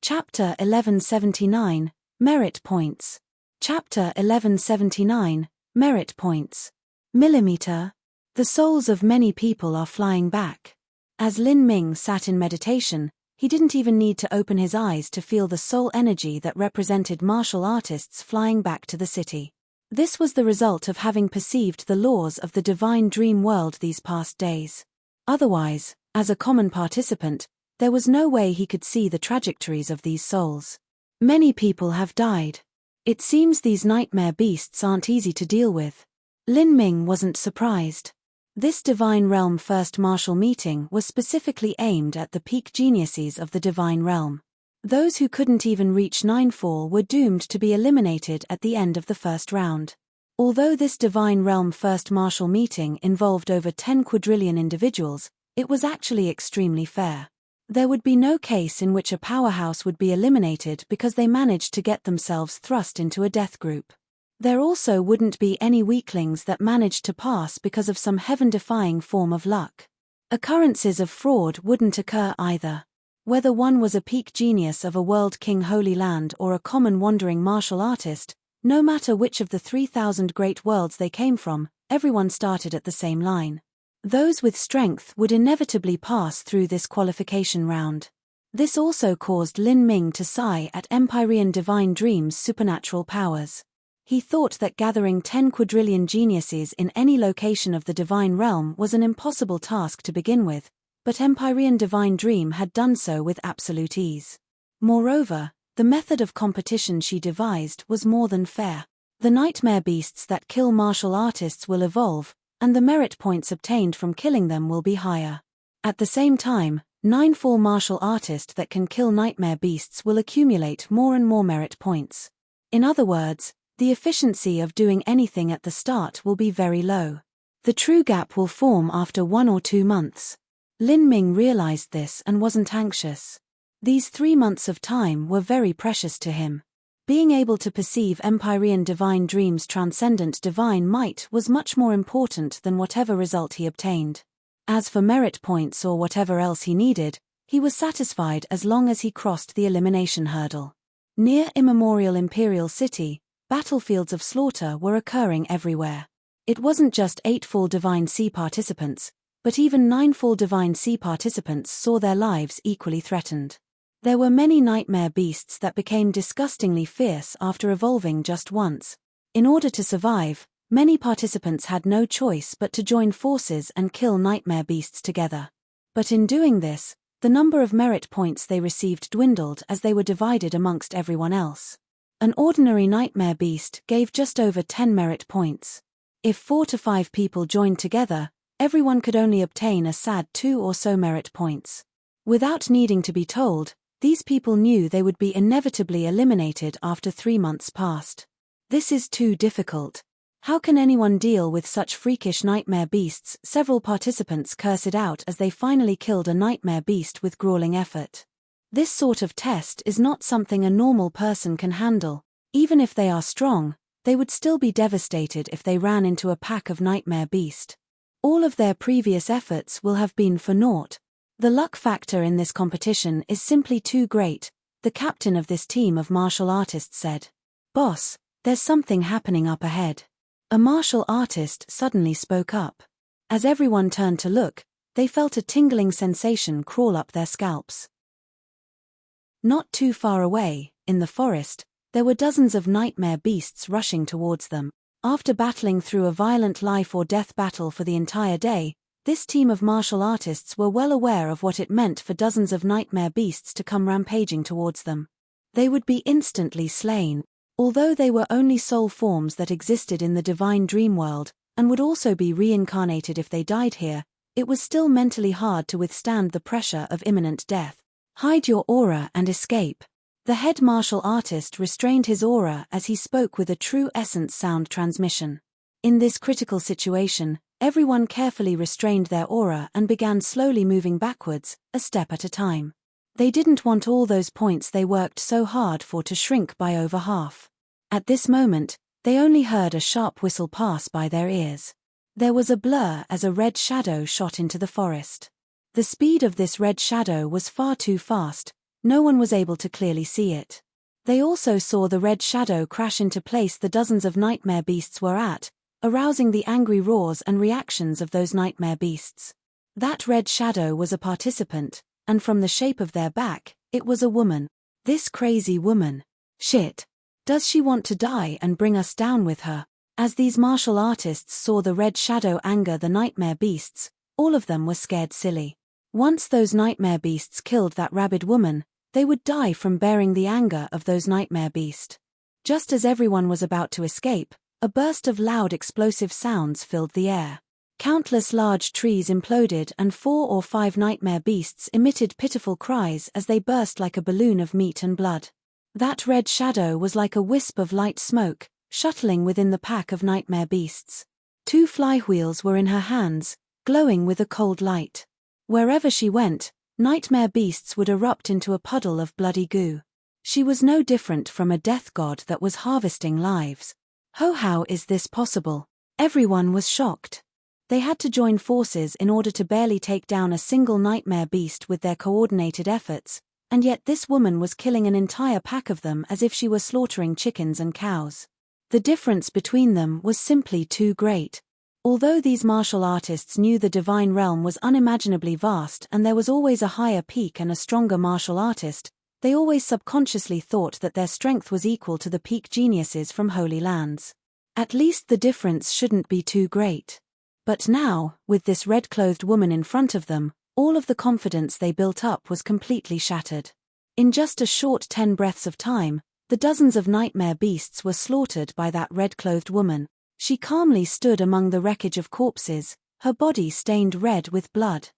Chapter 1179, Merit Points. Chapter 1179, Merit Points. Millimeter. The souls of many people are flying back. As Lin Ming sat in meditation, he didn't even need to open his eyes to feel the soul energy that represented martial artists flying back to the city. This was the result of having perceived the laws of the divine dream world these past days. Otherwise, as a common participant, there was no way he could see the trajectories of these souls. Many people have died. It seems these nightmare beasts aren't easy to deal with. Lin Ming wasn't surprised. This Divine Realm First Martial Meeting was specifically aimed at the peak geniuses of the Divine Realm. Those who couldn't even reach Ninefall were doomed to be eliminated at the end of the first round. Although this Divine Realm First Martial Meeting involved over 10 quadrillion individuals, it was actually extremely fair. There would be no case in which a powerhouse would be eliminated because they managed to get themselves thrust into a death group. There also wouldn't be any weaklings that managed to pass because of some heaven-defying form of luck. Occurrences of fraud wouldn't occur either. Whether one was a peak genius of a World King Holy Land or a common wandering martial artist, no matter which of the 3,000 great worlds they came from, everyone started at the same line. Those with strength would inevitably pass through this qualification round. This also caused Lin Ming to sigh at Empyrean Divine Dream's supernatural powers. He thought that gathering 10 quadrillion geniuses in any location of the Divine Realm was an impossible task to begin with, but Empyrean Divine Dream had done so with absolute ease. Moreover, the method of competition she devised was more than fair. The nightmare beasts that kill martial artists will evolve, and the merit points obtained from killing them will be higher. At the same time, Ninefall martial artist that can kill nightmare beasts will accumulate more and more merit points. In other words, the efficiency of doing anything at the start will be very low. The true gap will form after 1 or 2 months. Lin Ming realized this and wasn't anxious. These 3 months of time were very precious to him. Being able to perceive Empyrean Divine Dream's transcendent divine might was much more important than whatever result he obtained. As for merit points or whatever else he needed, he was satisfied as long as he crossed the elimination hurdle. Near immemorial Imperial City, battlefields of slaughter were occurring everywhere. It wasn't just 8-fall Divine Sea participants, but even 9-fall Divine Sea participants saw their lives equally threatened. There were many nightmare beasts that became disgustingly fierce after evolving just once. In order to survive, many participants had no choice but to join forces and kill nightmare beasts together. But in doing this, the number of merit points they received dwindled as they were divided amongst everyone else. An ordinary nightmare beast gave just over 10 merit points. If 4 to 5 people joined together, everyone could only obtain a sad 2 or so merit points. Without needing to be told, these people knew they would be inevitably eliminated after 3 months passed. This is too difficult. How can anyone deal with such freakish nightmare beasts? Several participants cursed out as they finally killed a nightmare beast with grueling effort. This sort of test is not something a normal person can handle. Even if they are strong, they would still be devastated if they ran into a pack of nightmare beast. All of their previous efforts will have been for naught. The luck factor in this competition is simply too great, the captain of this team of martial artists said. "Boss, there's something happening up ahead." A martial artist suddenly spoke up. As everyone turned to look, they felt a tingling sensation crawl up their scalps. Not too far away, in the forest, there were dozens of nightmare beasts rushing towards them. After battling through a violent life-or-death battle for the entire day, this team of martial artists were well aware of what it meant for dozens of nightmare beasts to come rampaging towards them. They would be instantly slain. Although they were only soul forms that existed in the divine dream world, and would also be reincarnated if they died here, it was still mentally hard to withstand the pressure of imminent death. Hide your aura and escape. The head martial artist restrained his aura as he spoke with a true essence sound transmission. In this critical situation, Everyone carefully restrained their aura and began slowly moving backwards, a step at a time. They didn't want all those points they worked so hard for to shrink by over half. At this moment, they only heard a sharp whistle pass by their ears. There was a blur as a red shadow shot into the forest. The speed of this red shadow was far too fast, no one was able to clearly see it. They also saw the red shadow crash into place the dozens of nightmare beasts were at, arousing the angry roars and reactions of those nightmare beasts. That red shadow was a participant, and from the shape of their back, it was a woman. This crazy woman. Shit. Does she want to die and bring us down with her? As these martial artists saw the red shadow anger the nightmare beasts, all of them were scared silly. Once those nightmare beasts killed that rabid woman, they would die from bearing the anger of those nightmare beasts. Just as everyone was about to escape, a burst of loud explosive sounds filled the air. Countless large trees imploded and 4 or 5 nightmare beasts emitted pitiful cries as they burst like a balloon of meat and blood. That red shadow was like a wisp of light smoke, shuttling within the pack of nightmare beasts. 2 flywheels were in her hands, glowing with a cold light. Wherever she went, nightmare beasts would erupt into a puddle of bloody goo. She was no different from a death god that was harvesting lives. How is this possible? Everyone was shocked. They had to join forces in order to barely take down a single nightmare beast with their coordinated efforts, and yet this woman was killing an entire pack of them as if she were slaughtering chickens and cows. The difference between them was simply too great. Although these martial artists knew the divine realm was unimaginably vast and there was always a higher peak and a stronger martial artist, they always subconsciously thought that their strength was equal to the peak geniuses from Holy Lands. At least the difference shouldn't be too great. But now, with this red-clothed woman in front of them, all of the confidence they built up was completely shattered. In just a short 10 breaths of time, the dozens of nightmare beasts were slaughtered by that red-clothed woman. She calmly stood among the wreckage of corpses, her body stained red with blood.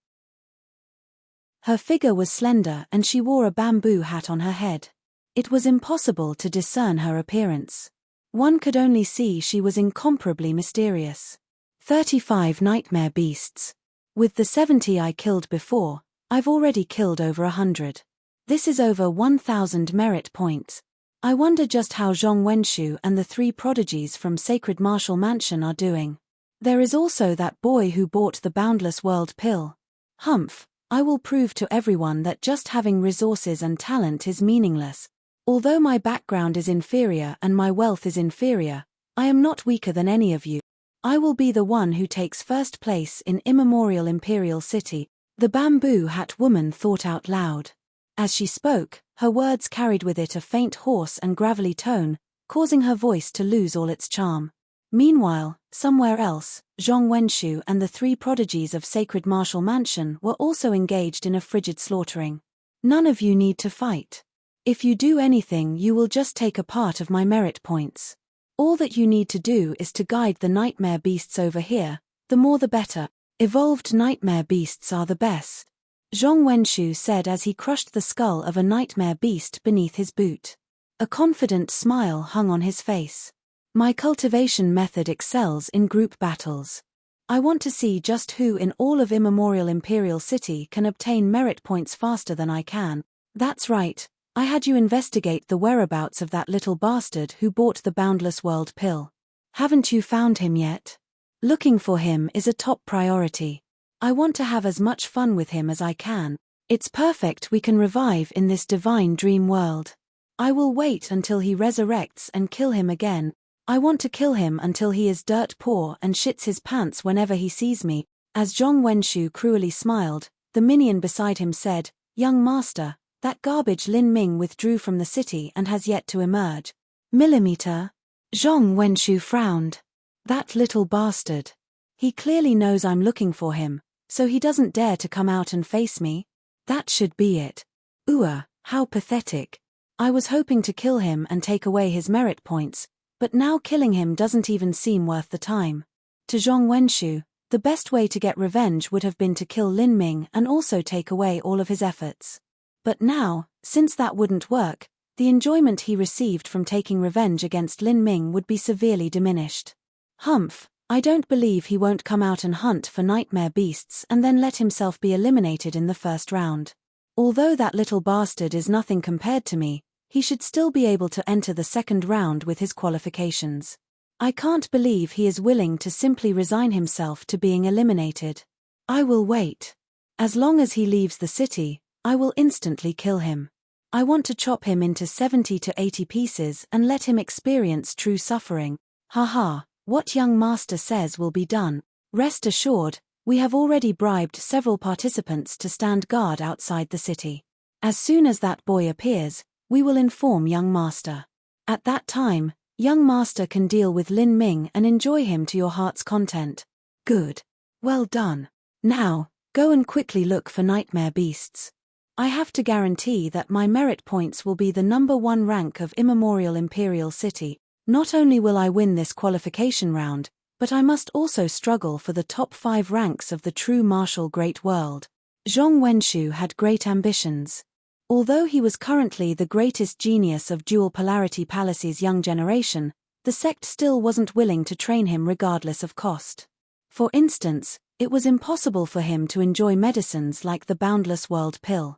Her figure was slender and she wore a bamboo hat on her head. It was impossible to discern her appearance. One could only see she was incomparably mysterious. 35 nightmare beasts. With the 70 I killed before, I've already killed over 100. This is over 1,000 merit points. I wonder just how Zhong Wenshu and the 3 prodigies from Sacred Martial Mansion are doing. There is also that boy who bought the Boundless World pill. Humph, I will prove to everyone that just having resources and talent is meaningless. Although my background is inferior and my wealth is inferior, I am not weaker than any of you. I will be the one who takes first place in immemorial Imperial City, the bamboo hat woman thought out loud. As she spoke, her words carried with it a faint hoarse and gravelly tone, causing her voice to lose all its charm. Meanwhile, somewhere else, Zhong Wenshu and the 3 prodigies of Sacred Martial Mansion were also engaged in a frigid slaughtering. None of you need to fight. If you do anything, you will just take a part of my merit points. All that you need to do is to guide the nightmare beasts over here, the more the better. Evolved nightmare beasts are the best. Zhong Wenshu said as he crushed the skull of a nightmare beast beneath his boot. A confident smile hung on his face. My cultivation method excels in group battles. I want to see just who in all of immemorial Imperial City can obtain merit points faster than I can. That's right. I had you investigate the whereabouts of that little bastard who bought the Boundless World pill. Haven't you found him yet? Looking for him is a top priority. I want to have as much fun with him as I can. It's perfect we can revive in this divine dream world. I will wait until he resurrects and kill him again. I want to kill him until he is dirt poor and shits his pants whenever he sees me. As Zhong Wenshu cruelly smiled, the minion beside him said, "Young master, that garbage Lin Ming withdrew from the city and has yet to emerge." Millimeter? Zhong Wenshu frowned. That little bastard. He clearly knows I'm looking for him, so he doesn't dare to come out and face me. That should be it. How pathetic. I was hoping to kill him and take away his merit points, but now killing him doesn't even seem worth the time. To Zhong Wenshu, the best way to get revenge would have been to kill Lin Ming and also take away all of his efforts. But now, since that wouldn't work, the enjoyment he received from taking revenge against Lin Ming would be severely diminished. Humph, I don't believe he won't come out and hunt for nightmare beasts and then let himself be eliminated in the first round. Although that little bastard is nothing compared to me, he should still be able to enter the second round with his qualifications. I can't believe he is willing to simply resign himself to being eliminated. I will wait. As long as he leaves the city, I will instantly kill him. I want to chop him into 70 to 80 pieces and let him experience true suffering. Haha, what young master says will be done. Rest assured, we have already bribed several participants to stand guard outside the city. As soon as that boy appears, we will inform young master. At that time, young master can deal with Lin Ming and enjoy him to your heart's content. Good. Well done. Now, go and quickly look for nightmare beasts. I have to guarantee that my merit points will be the #1 rank of immemorial Imperial City. Not only will I win this qualification round, but I must also struggle for the top 5 ranks of the true martial great world. Zhong Wenshu had great ambitions. Although he was currently the greatest genius of Dual Polarity Palace's young generation, the sect still wasn't willing to train him regardless of cost. For instance, it was impossible for him to enjoy medicines like the Boundless World Pill.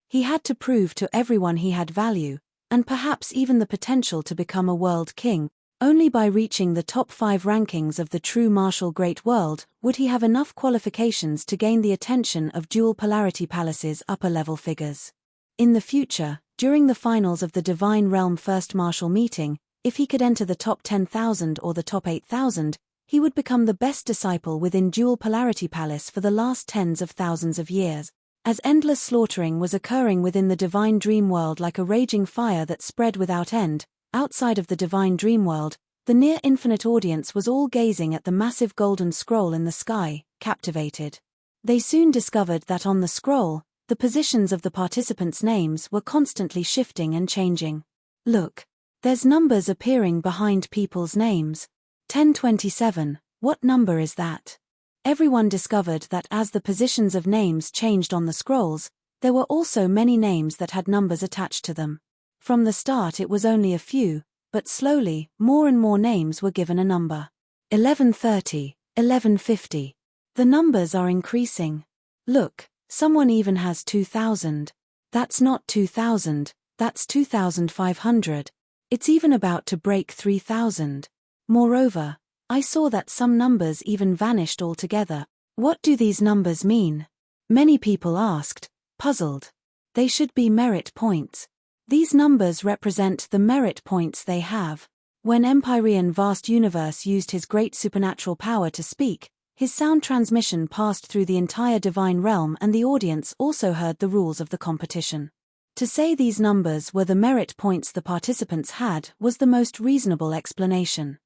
He had to prove to everyone he had value, and perhaps even the potential to become a world king. Only by reaching the top 5 rankings of the true martial great world would he have enough qualifications to gain the attention of Dual Polarity Palace's upper-level figures. In the future, during the finals of the Divine Realm First Martial Meeting, if he could enter the top 10,000 or the top 8,000, he would become the best disciple within Dual Polarity Palace for the last tens of thousands of years. As endless slaughtering was occurring within the Divine Dream World like a raging fire that spread without end, outside of the Divine Dream World, the near-infinite audience was all gazing at the massive golden scroll in the sky, captivated. They soon discovered that on the scroll, the positions of the participants' names were constantly shifting and changing. Look, there's numbers appearing behind people's names. 1027, what number is that? Everyone discovered that as the positions of names changed on the scrolls, there were also many names that had numbers attached to them. From the start it was only a few, but slowly, more and more names were given a number. 1130, 1150. The numbers are increasing. Look, someone even has 2000. That's not 2000, that's 2500. It's even about to break 3000. Moreover, I saw that some numbers even vanished altogether. What do these numbers mean? Many people asked, puzzled. They should be merit points. These numbers represent the merit points they have. When Empyrean Vast Universe used his great supernatural power to speak, his sound transmission passed through the entire divine realm and the audience also heard the rules of the competition. To say these numbers were the merit points the participants had was the most reasonable explanation.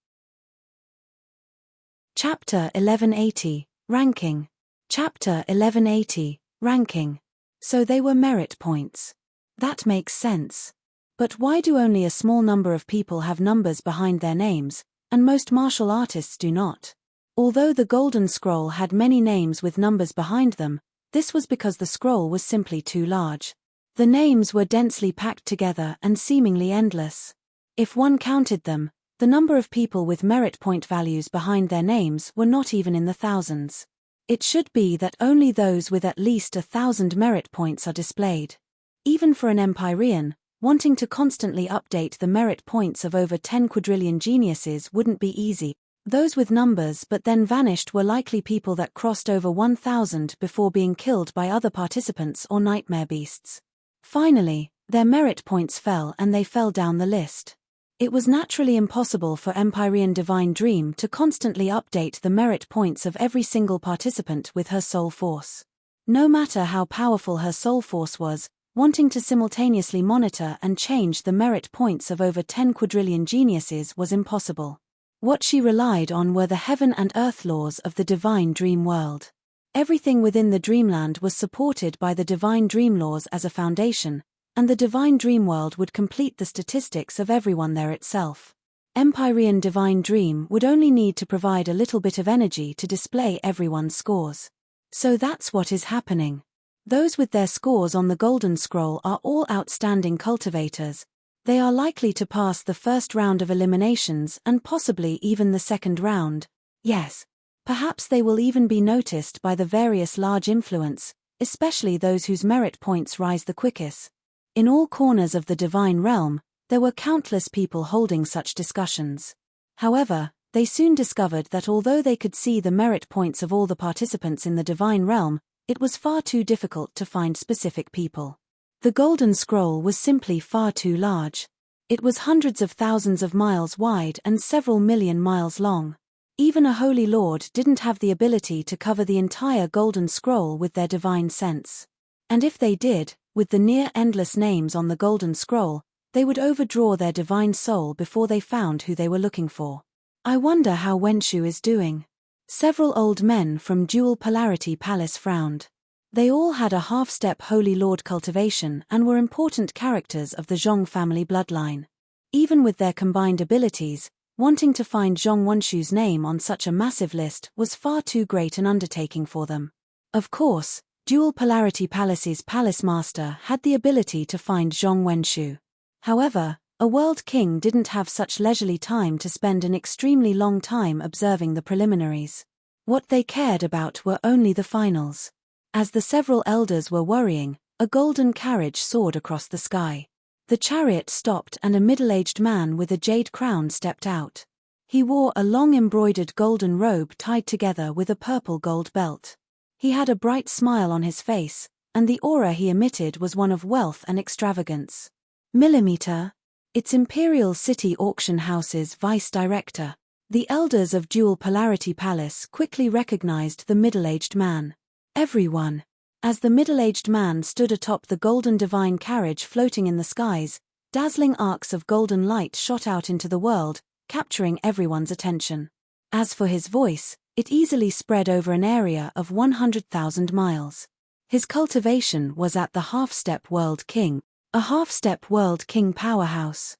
Chapter 1180, Ranking. Chapter 1180, Ranking. So they were merit points. That makes sense. But why do only a small number of people have numbers behind their names, and most martial artists do not? Although the Golden Scroll had many names with numbers behind them, this was because the scroll was simply too large. The names were densely packed together and seemingly endless. If one counted them, the number of people with merit point values behind their names were not even in the thousands. It should be that only those with at least 1,000 merit points are displayed. Even for an Empyrean, wanting to constantly update the merit points of over 10 quadrillion geniuses wouldn't be easy. Those with numbers but then vanished were likely people that crossed over 1,000 before being killed by other participants or nightmare beasts. Finally, their merit points fell and they fell down the list. It was naturally impossible for Empyrean Divine Dream to constantly update the merit points of every single participant with her soul force. No matter how powerful her soul force was, wanting to simultaneously monitor and change the merit points of over 10 quadrillion geniuses was impossible. What she relied on were the heaven and earth laws of the Divine Dream World. Everything within the Dreamland was supported by the Divine Dream laws as a foundation, and the Divine Dream World would complete the statistics of everyone there itself. Empyrean Divine Dream would only need to provide a little bit of energy to display everyone's scores. So that's what is happening. Those with their scores on the Golden Scroll are all outstanding cultivators. They are likely to pass the first round of eliminations and possibly even the second round. Yes. Perhaps they will even be noticed by the various large influence, especially those whose merit points rise the quickest. In all corners of the divine realm, there were countless people holding such discussions. However, they soon discovered that although they could see the merit points of all the participants in the divine realm, it was far too difficult to find specific people. The Golden Scroll was simply far too large. It was hundreds of thousands of miles wide and several million miles long. Even a Holy Lord didn't have the ability to cover the entire Golden Scroll with their divine sense. And if they did, with the near-endless names on the Golden Scroll, they would overdraw their divine soul before they found who they were looking for. I wonder how Wenshu is doing. Several old men from Dual Polarity Palace frowned. They all had a half-step Holy Lord cultivation and were important characters of the Zhong family bloodline. Even with their combined abilities, wanting to find Zhong Wenshu's name on such a massive list was far too great an undertaking for them. Of course, Dual Polarity Palace's palace master had the ability to find Zhong Wenshu. However, a world king didn't have such leisurely time to spend an extremely long time observing the preliminaries. What they cared about were only the finals. As the several elders were worrying, a golden carriage soared across the sky. The chariot stopped and a middle-aged man with a jade crown stepped out. He wore a long embroidered golden robe tied together with a purple gold belt. He had a bright smile on his face, and the aura he emitted was one of wealth and extravagance. Millimeter. Its Imperial City Auction House's vice director. The elders of Dual Polarity Palace quickly recognized the middle-aged man. Everyone. As the middle-aged man stood atop the golden divine carriage floating in the skies, dazzling arcs of golden light shot out into the world, capturing everyone's attention. As for his voice, it easily spread over an area of 100,000 miles. His cultivation was at the Half-Step World King, a Half-Step World King powerhouse.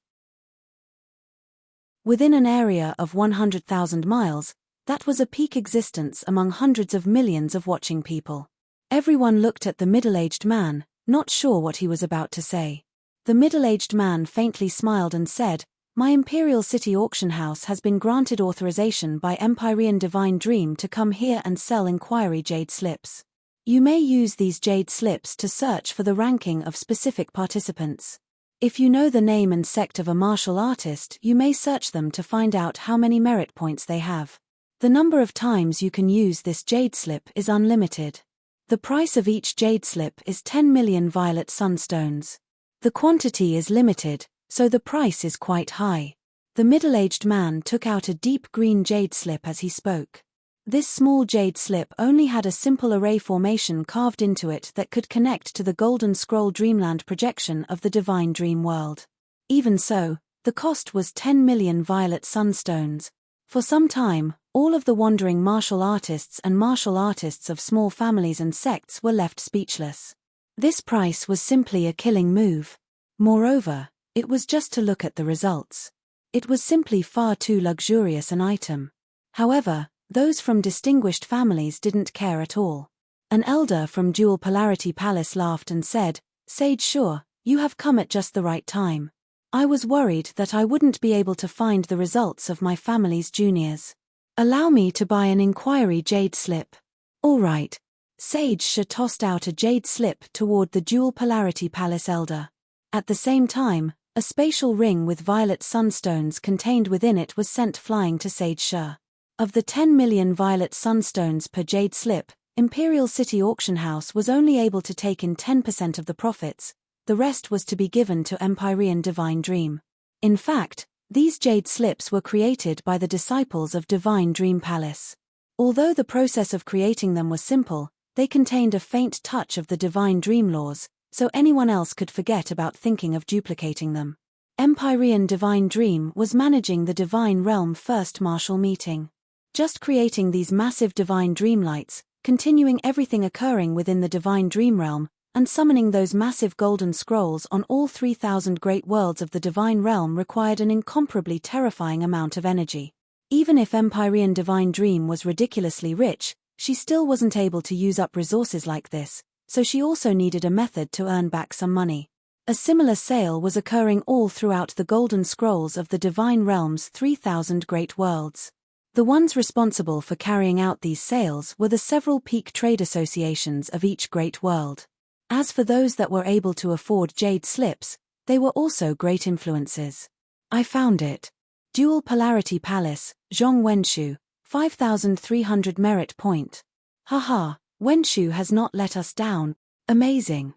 Within an area of 100,000 miles, that was a peak existence among hundreds of millions of watching people. Everyone looked at the middle-aged man, not sure what he was about to say. The middle-aged man faintly smiled and said, "My Imperial City Auction House has been granted authorization by Empyrean Divine Dream to come here and sell inquiry jade slips. You may use these jade slips to search for the ranking of specific participants. If you know the name and sect of a martial artist, you may search them to find out how many merit points they have. The number of times you can use this jade slip is unlimited. The price of each jade slip is 10 million violet sunstones. The quantity is limited, so the price is quite high." The middle-aged man took out a deep green jade slip as he spoke. This small jade slip only had a simple array formation carved into it that could connect to the Golden Scroll Dreamland projection of the Divine Dream World. Even so, the cost was 10 million violet sunstones. For some time, all of the wandering martial artists and martial artists of small families and sects were left speechless. This price was simply a killing move. Moreover, it was just to look at the results. It was simply far too luxurious an item. However, those from distinguished families didn't care at all. An elder from Dual Polarity Palace laughed and said, "Sage Sure, you have come at just the right time. I was worried that I wouldn't be able to find the results of my family's juniors. Allow me to buy an inquiry jade slip." "All right." Sage Sure tossed out a jade slip toward the Dual Polarity Palace elder. At the same time, a spatial ring with violet sunstones contained within it was sent flying to Sage Sure. Of the 10 million violet sunstones per jade slip, Imperial City Auction House was only able to take in 10% of the profits. The rest was to be given to Empyrean Divine Dream. In fact, these jade slips were created by the disciples of Divine Dream Palace. Although the process of creating them was simple, they contained a faint touch of the Divine Dream laws, so anyone else could forget about thinking of duplicating them. Empyrean Divine Dream was managing the Divine Realm First Martial Meeting. Just creating these massive Divine Dream lights, continuing everything occurring within the Divine Dream Realm, and summoning those massive golden scrolls on all 3,000 great worlds of the Divine Realm required an incomparably terrifying amount of energy. Even if Empyrean Divine Dream was ridiculously rich, she still wasn't able to use up resources like this, so she also needed a method to earn back some money. A similar sale was occurring all throughout the golden scrolls of the Divine Realm's 3,000 great worlds. The ones responsible for carrying out these sales were the several peak trade associations of each great world. As for those that were able to afford jade slips, they were also great influences. I found it. Dual Polarity Palace, Zhong Wenshu, 5,300 merit point. Haha, Wenshu has not let us down. Amazing.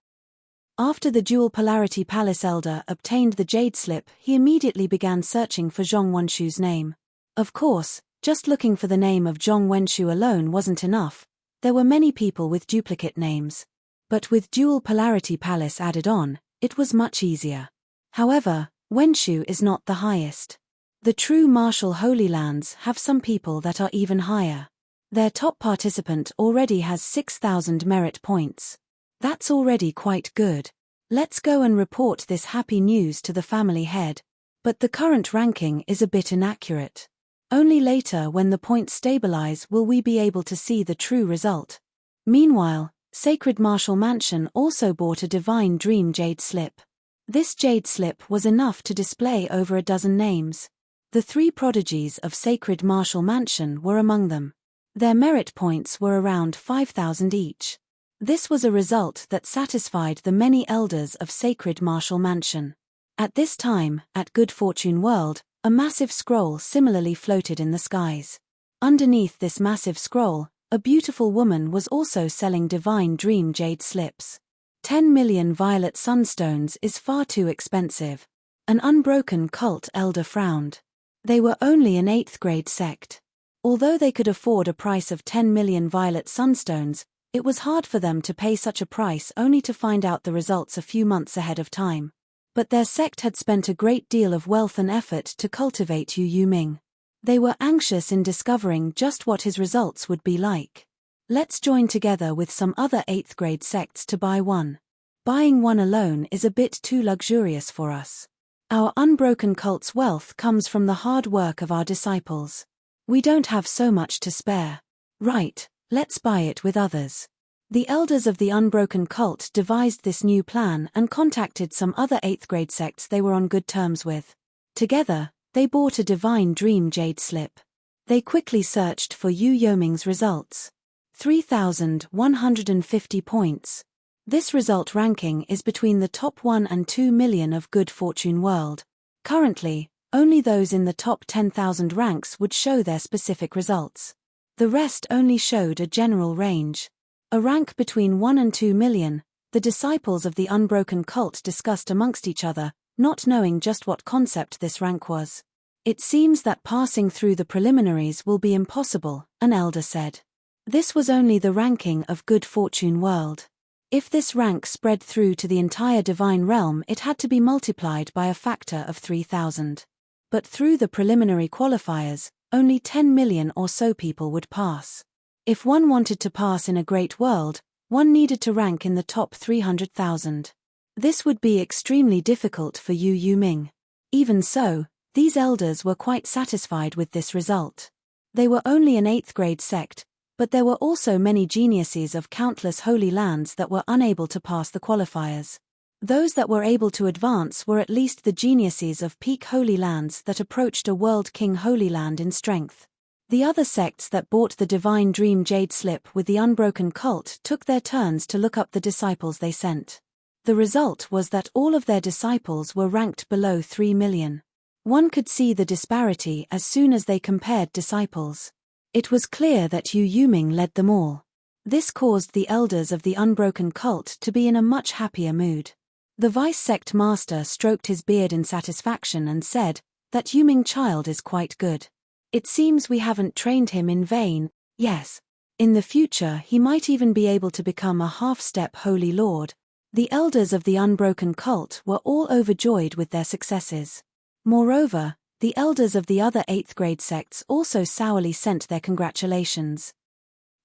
After the Dual Polarity Palace elder obtained the jade slip, he immediately began searching for Zhong Wenshu's name. Of course, just looking for the name of Zhong Wenshu alone wasn't enough. There were many people with duplicate names. But with Dual Polarity Palace added on, it was much easier. However, Wenshu is not the highest. The true martial Holy Lands have some people that are even higher. Their top participant already has 6,000 merit points. That's already quite good. Let's go and report this happy news to the family head. But the current ranking is a bit inaccurate. Only later when the points stabilize will we be able to see the true result. Meanwhile, Sacred Martial Mansion also bought a Divine Dream Jade Slip. This jade slip was enough to display over a dozen names. The 3 prodigies of Sacred Martial Mansion were among them. Their merit points were around 5,000 each. This was a result that satisfied the many elders of Sacred Martial Mansion. At this time, at Good Fortune World, a massive scroll similarly floated in the skies. Underneath this massive scroll, a beautiful woman was also selling Divine Dream Jade Slips. 10 million violet sunstones is far too expensive. An unbroken cult elder frowned. They were only an 8th grade sect. Although they could afford a price of 10 million violet sunstones, it was hard for them to pay such a price only to find out the results a few months ahead of time. But their sect had spent a great deal of wealth and effort to cultivate Yu Yuming. They were anxious in discovering just what his results would be like. Let's join together with some other 8th grade sects to buy one. Buying one alone is a bit too luxurious for us. Our unbroken cult's wealth comes from the hard work of our disciples. We don't have so much to spare. Right, let's buy it with others. The elders of the unbroken cult devised this new plan and contacted some other 8th grade sects they were on good terms with. Together, they bought a Divine Dream Jade Slip. They quickly searched for Yu Yoming's results. 3,150 points. This result ranking is between the top 1 and 2 million of Good Fortune World. Currently, only those in the top 10,000 ranks would show their specific results. The rest only showed a general range. A rank between 1 and 2 million, the disciples of the unbroken cult discussed amongst each other, not knowing just what concept this rank was. It seems that passing through the preliminaries will be impossible, an elder said. This was only the ranking of Good Fortune World. If this rank spread through to the entire divine realm, it had to be multiplied by a factor of 3,000. But through the preliminary qualifiers, only 10 million or so people would pass. If one wanted to pass in a great world, one needed to rank in the top 300,000. This would be extremely difficult for Yu Yuming. Even so, these elders were quite satisfied with this result. They were only an 8th grade sect, but there were also many geniuses of countless holy lands that were unable to pass the qualifiers. Those that were able to advance were at least the geniuses of peak holy lands that approached a world king holy land in strength. The other sects that bought the Divine Dream Jade Slip with the unbroken cult took their turns to look up the disciples they sent. The result was that all of their disciples were ranked below 3 million. One could see the disparity as soon as they compared disciples. It was clear that Yu Yuming led them all. This caused the elders of the unbroken cult to be in a much happier mood. The vice-sect master stroked his beard in satisfaction and said, "That Yuming child is quite good. It seems we haven't trained him in vain. Yes. In the future he might even be able to become a half-step holy lord." The elders of the unbroken cult were all overjoyed with their successes. Moreover, the elders of the other 8th grade sects also sourly sent their congratulations.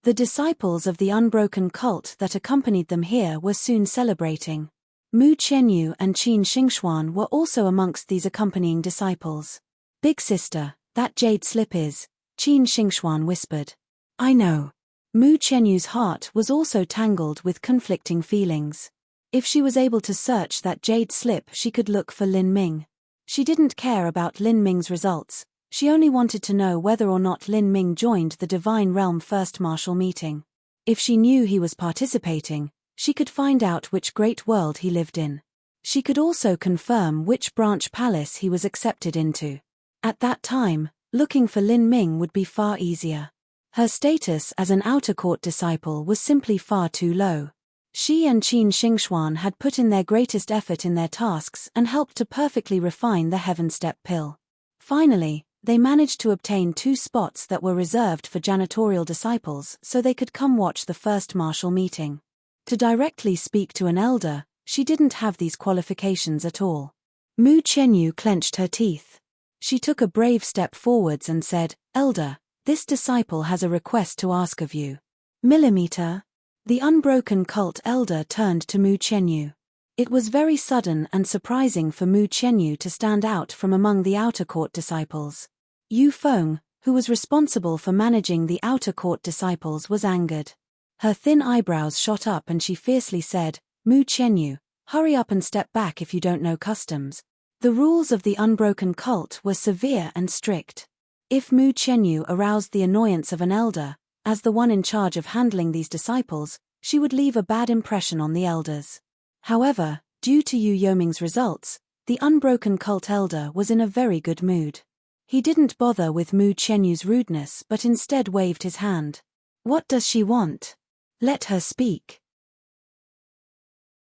The disciples of the unbroken cult that accompanied them here were soon celebrating. Mu Qianyu and Qin Xingxuan were also amongst these accompanying disciples. "Big sister, that jade slip is," Qin Xingxuan whispered. "I know." Mu Qianyu's heart was also tangled with conflicting feelings. If she was able to search that jade slip, she could look for Lin Ming. She didn't care about Lin Ming's results, She only wanted to know whether or not Lin Ming joined the Divine Realm First Martial Meeting. If she knew he was participating, she could find out which great world he lived in. She could also confirm which branch palace he was accepted into. At that time, looking for Lin Ming would be far easier. Her status as an outer court disciple was simply far too low. She and Qin Xingxuan had put in their greatest effort in their tasks and helped to perfectly refine the Heaven Step pill. Finally, they managed to obtain 2 spots that were reserved for janitorial disciples so they could come watch the first martial meeting. To directly speak to an elder, she didn't have these qualifications at all. Mu Chenyu clenched her teeth. She took a brave step forwards and said, "Elder, this disciple has a request to ask of you." Millimeter. The unbroken cult elder turned to Mu Chenyu. It was very sudden and surprising for Mu Chenyu to stand out from among the outer court disciples. Yu Feng, who was responsible for managing the outer court disciples, was angered. Her thin eyebrows shot up and she fiercely said, "Mu Chenyu, hurry up and step back if you don't know customs." The rules of the unbroken cult were severe and strict. If Mu Chenyu aroused the annoyance of an elder, as the one in charge of handling these disciples, she would leave a bad impression on the elders. However, due to Yu Yoming's results, the unbroken cult elder was in a very good mood. He didn't bother with Mu Chenyu's rudeness but instead waved his hand. What does she want? Let her speak.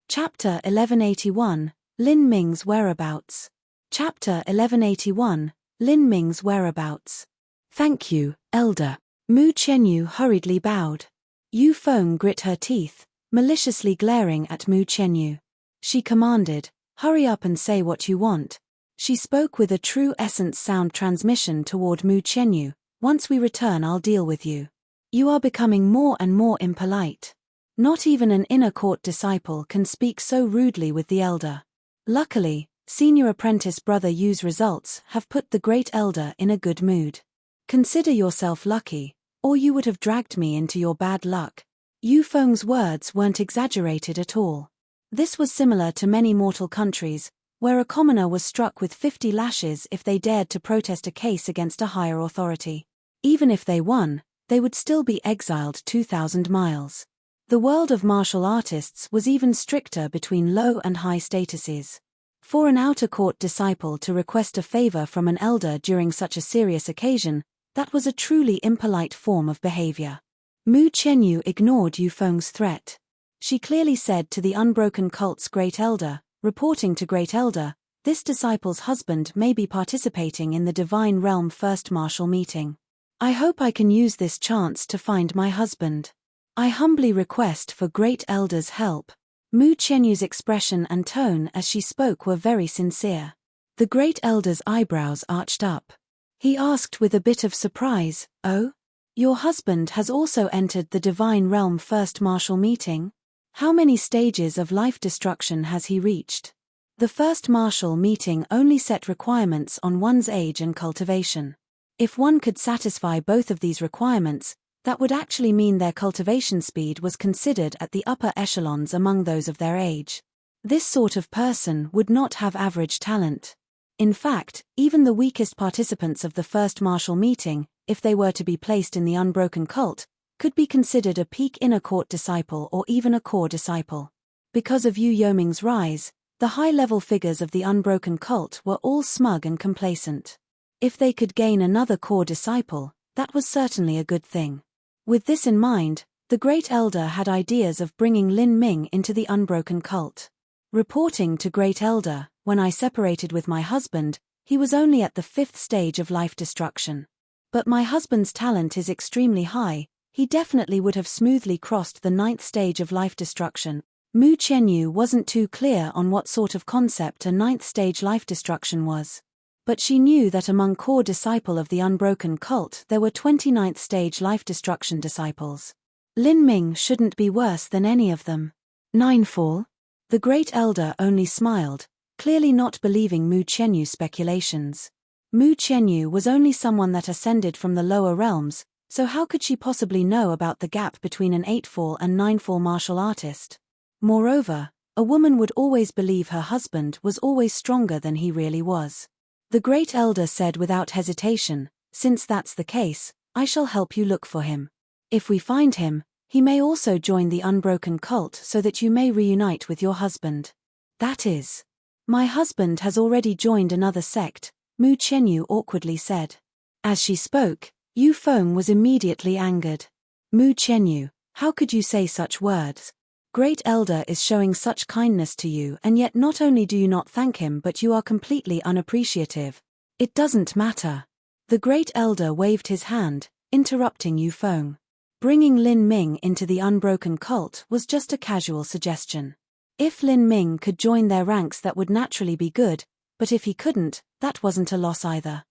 Chapter 1181, Lin Ming's Whereabouts. Chapter 1181, Lin Ming's Whereabouts. Thank you, Elder. Mu Chenyu hurriedly bowed. Yu Feng grit her teeth, maliciously glaring at Mu Chenyu. She commanded, "Hurry up and say what you want." She spoke with a true essence sound transmission toward Mu Chenyu. "Once we return, I'll deal with you. You are becoming more and more impolite. Not even an inner court disciple can speak so rudely with the elder." Luckily, senior apprentice brother Yu's results have put the great elder in a good mood. "Consider yourself lucky, or you would have dragged me into your bad luck." Yu Feng's words weren't exaggerated at all. This was similar to many mortal countries, where a commoner was struck with 50 lashes if they dared to protest a case against a higher authority. Even if they won, they would still be exiled 2,000 miles. The world of martial artists was even stricter between low and high statuses. For an outer court disciple to request a favor from an elder during such a serious occasion, that was a truly impolite form of behavior. Mu Chenyu ignored Yu Feng's threat. She clearly said to the unbroken cult's great elder, reporting to great elder, "This disciple's husband may be participating in the Divine Realm First Martial Meeting. I hope I can use this chance to find my husband. I humbly request for great elder's help." Mu Chenyu's expression and tone as she spoke were very sincere. The great elder's eyebrows arched up. He asked with a bit of surprise, "Oh? Your husband has also entered the Divine Realm First Martial Meeting? How many stages of life destruction has he reached?" The First Martial Meeting only set requirements on one's age and cultivation. If one could satisfy both of these requirements, that would actually mean their cultivation speed was considered at the upper echelons among those of their age. This sort of person would not have average talent. In fact, even the weakest participants of the First Martial Meeting, if they were to be placed in the unbroken cult, could be considered a peak inner court disciple or even a core disciple. Because of Yu Yoming's rise, the high-level figures of the unbroken cult were all smug and complacent. If they could gain another core disciple, that was certainly a good thing. With this in mind, the great elder had ideas of bringing Lin Ming into the unbroken cult. Reporting to great elder, "When I separated with my husband, he was only at the 5th stage of life destruction. But my husband's talent is extremely high, he definitely would have smoothly crossed the 9th stage of life destruction." Mu Chenyu wasn't too clear on what sort of concept a 9th stage life destruction was. But she knew that among core disciple of the unbroken cult there were 29th stage life destruction disciples. Lin Ming shouldn't be worse than any of them. Ninefall? The great elder only smiled, clearly not believing Mu Chenyu's speculations. Mu Chenyu was only someone that ascended from the lower realms, so how could she possibly know about the gap between an 8-fall and 9-fall martial artist? Moreover, a woman would always believe her husband was always stronger than he really was. The great elder said without hesitation, "Since that's the case, I shall help you look for him. If we find him, he may also join the unbroken cult so that you may reunite with your husband." "That is." "My husband has already joined another sect," Mu Chenyu awkwardly said. As she spoke, Yu Feng was immediately angered. "Mu Chenyu, how could you say such words? Great elder is showing such kindness to you, and yet not only do you not thank him but you are completely unappreciative. It doesn't matter." The great elder waved his hand, interrupting Yu Feng. Bringing Lin Ming into the unbroken cult was just a casual suggestion. If Lin Ming could join their ranks, that would naturally be good, but if he couldn't, that wasn't a loss either.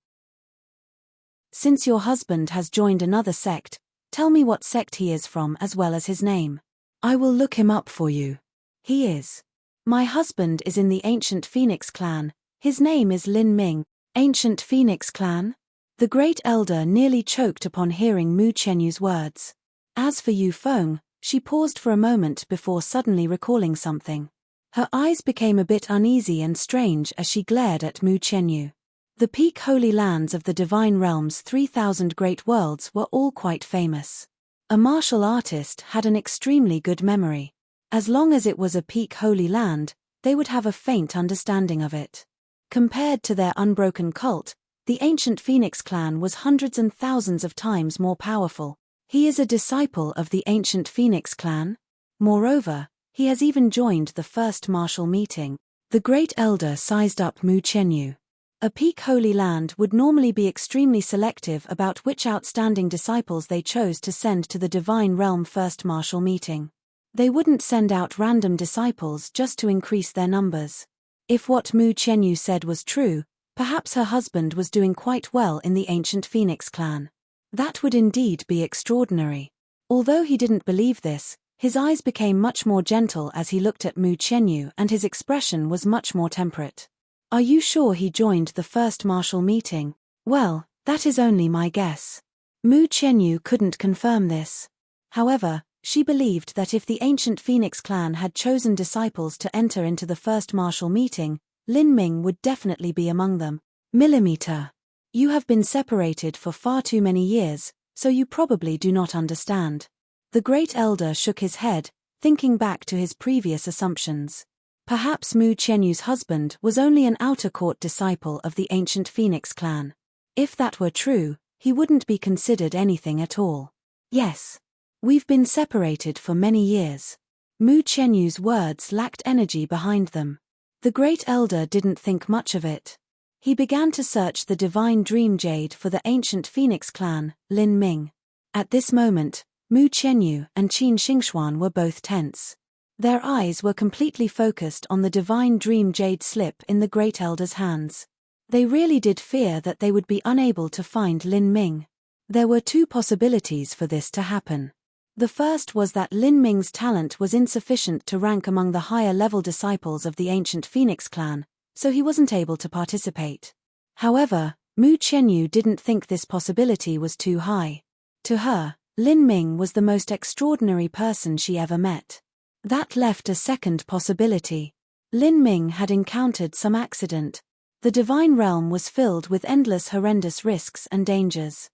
"Since your husband has joined another sect, tell me what sect he is from as well as his name. I will look him up for you." "He is. My husband is in the Ancient Phoenix clan. His name is Lin Ming." "Ancient Phoenix clan?" The great elder nearly choked upon hearing Mu Chenyu's words. As for Yu Feng, she paused for a moment before suddenly recalling something. Her eyes became a bit uneasy and strange as she glared at Mu Chenyu. The peak holy lands of the Divine Realm's 3,000 great worlds were all quite famous. A martial artist had an extremely good memory. As long as it was a peak holy land, they would have a faint understanding of it. Compared to their unbroken cult, the Ancient Phoenix clan was hundreds and thousands of times more powerful. He is a disciple of the Ancient Phoenix clan. Moreover, he has even joined the first martial meeting. The great elder sized up Mu Chenyu. A peak holy land would normally be extremely selective about which outstanding disciples they chose to send to the Divine Realm first martial meeting. They wouldn't send out random disciples just to increase their numbers. If what Mu Chenyu said was true, perhaps her husband was doing quite well in the Ancient Phoenix clan. That would indeed be extraordinary. Although he didn't believe this, his eyes became much more gentle as he looked at Mu Chenyu, and his expression was much more temperate. "Are you sure he joined the first martial meeting?" "Well, that is only my guess." Mu Chenyu couldn't confirm this. However, she believed that if the Ancient Phoenix clan had chosen disciples to enter into the first martial meeting, Lin Ming would definitely be among them. "Millimeter. You have been separated for far too many years, so you probably do not understand." The great elder shook his head, thinking back to his previous assumptions. Perhaps Mu Chenyu's husband was only an outer court disciple of the Ancient Phoenix clan. If that were true, he wouldn't be considered anything at all. "Yes. We've been separated for many years." Mu Chenyu's words lacked energy behind them. The great elder didn't think much of it. He began to search the divine dream jade for the Ancient Phoenix clan, Lin Ming. At this moment, Mu Chenyu and Qin Xingxuan were both tense. Their eyes were completely focused on the divine dream jade slip in the great elder's hands. They really did fear that they would be unable to find Lin Ming. There were two possibilities for this to happen. The first was that Lin Ming's talent was insufficient to rank among the higher-level disciples of the Ancient Phoenix clan, so he wasn't able to participate. However, Mu Chenyu didn't think this possibility was too high. To her, Lin Ming was the most extraordinary person she ever met. That left a second possibility. Lin Ming had encountered some accident. The Divine Realm was filled with endless horrendous risks and dangers.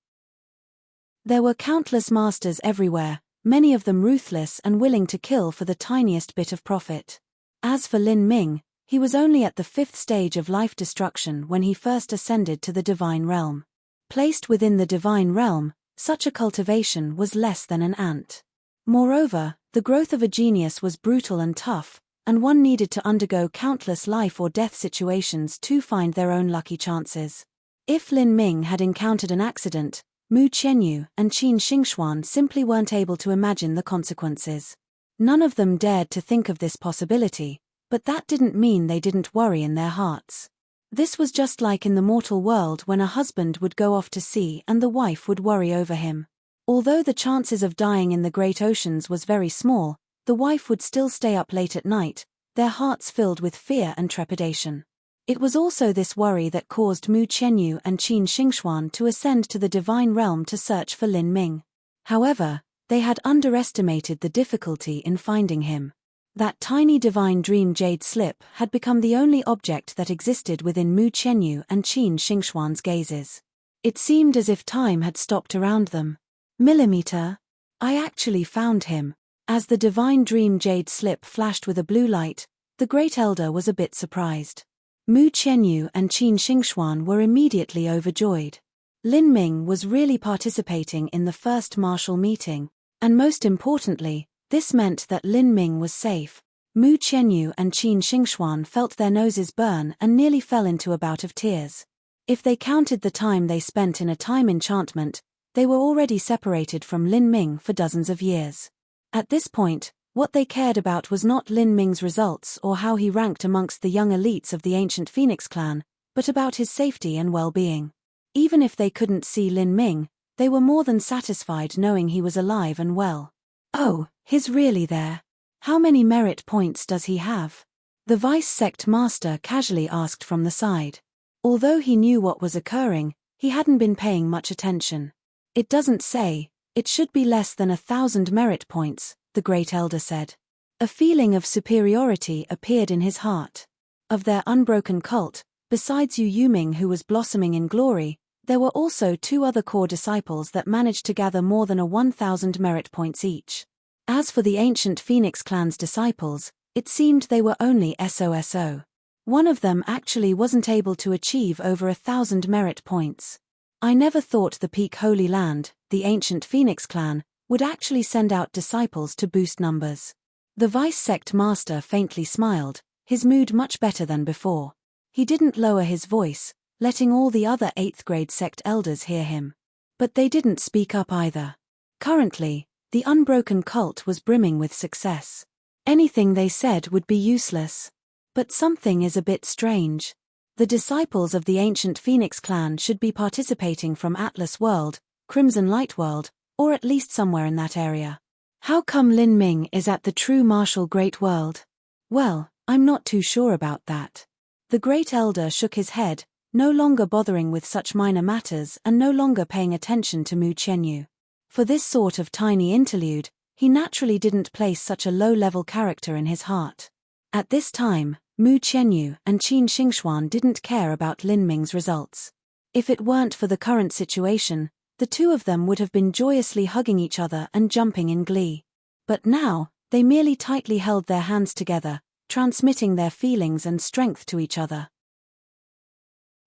There were countless masters everywhere, many of them ruthless and willing to kill for the tiniest bit of profit. As for Lin Ming, he was only at the 5th stage of life destruction when he first ascended to the Divine Realm. Placed within the Divine Realm, such a cultivation was less than an ant. Moreover, the growth of a genius was brutal and tough, and one needed to undergo countless life or death situations to find their own lucky chances. If Lin Ming had encountered an accident, Mu Chenyu and Qin Xingxuan simply weren't able to imagine the consequences. None of them dared to think of this possibility, but that didn't mean they didn't worry in their hearts. This was just like in the mortal world when a husband would go off to sea and the wife would worry over him. Although the chances of dying in the great oceans was very small, the wife would still stay up late at night, their hearts filled with fear and trepidation. It was also this worry that caused Mu Chenyu and Qin Xingxuan to ascend to the Divine Realm to search for Lin Ming. However, they had underestimated the difficulty in finding him. That tiny divine dream jade slip had become the only object that existed within Mu Qianyu and Qin Xingxuan's gazes. It seemed as if time had stopped around them. Millimeter? I actually found him. As the divine dream jade slip flashed with a blue light, the Great Elder was a bit surprised. Mu Qianyu and Qin Xingxuan were immediately overjoyed. Lin Ming was really participating in the first martial meeting, and most importantly, this meant that Lin Ming was safe. Mu Qianyu and Qin Xingxuan felt their noses burn and nearly fell into a bout of tears. If they counted the time they spent in a time enchantment, they were already separated from Lin Ming for dozens of years. At this point, what they cared about was not Lin Ming's results or how he ranked amongst the young elites of the ancient Phoenix clan, but about his safety and well-being. Even if they couldn't see Lin Ming, they were more than satisfied knowing he was alive and well. Oh, he's really there. How many merit points does he have? The vice sect master casually asked from the side. Although he knew what was occurring, he hadn't been paying much attention. It doesn't say. It should be less than 1,000 merit points, the Great Elder said. A feeling of superiority appeared in his heart. Of their unbroken cult, besides Yu Yuming who was blossoming in glory, there were also 2 other core disciples that managed to gather more than 1,000 merit points each. As for the ancient Phoenix clan's disciples, it seemed they were only SOSO. One of them actually wasn't able to achieve over 1,000 merit points. I never thought the Peak Holy Land, the ancient Phoenix clan, would actually send out disciples to boost numbers. The vice sect master faintly smiled, his mood much better than before. He didn't lower his voice, letting all the other 8th grade sect elders hear him. But they didn't speak up either. Currently, the unbroken cult was brimming with success. Anything they said would be useless. But something is a bit strange. The disciples of the ancient Phoenix clan should be participating from Atlas World, Crimson Light World, or at least somewhere in that area. How come Lin Ming is at the true martial Great World? Well, I'm not too sure about that. The Great Elder shook his head, no longer bothering with such minor matters and no longer paying attention to Mu Qianyu. For this sort of tiny interlude, he naturally didn't place such a low-level character in his heart. At this time, Mu Qianyu and Qin Xingxuan didn't care about Lin Ming's results. If it weren't for the current situation, the 2 of them would have been joyously hugging each other and jumping in glee. But now, they merely tightly held their hands together, transmitting their feelings and strength to each other.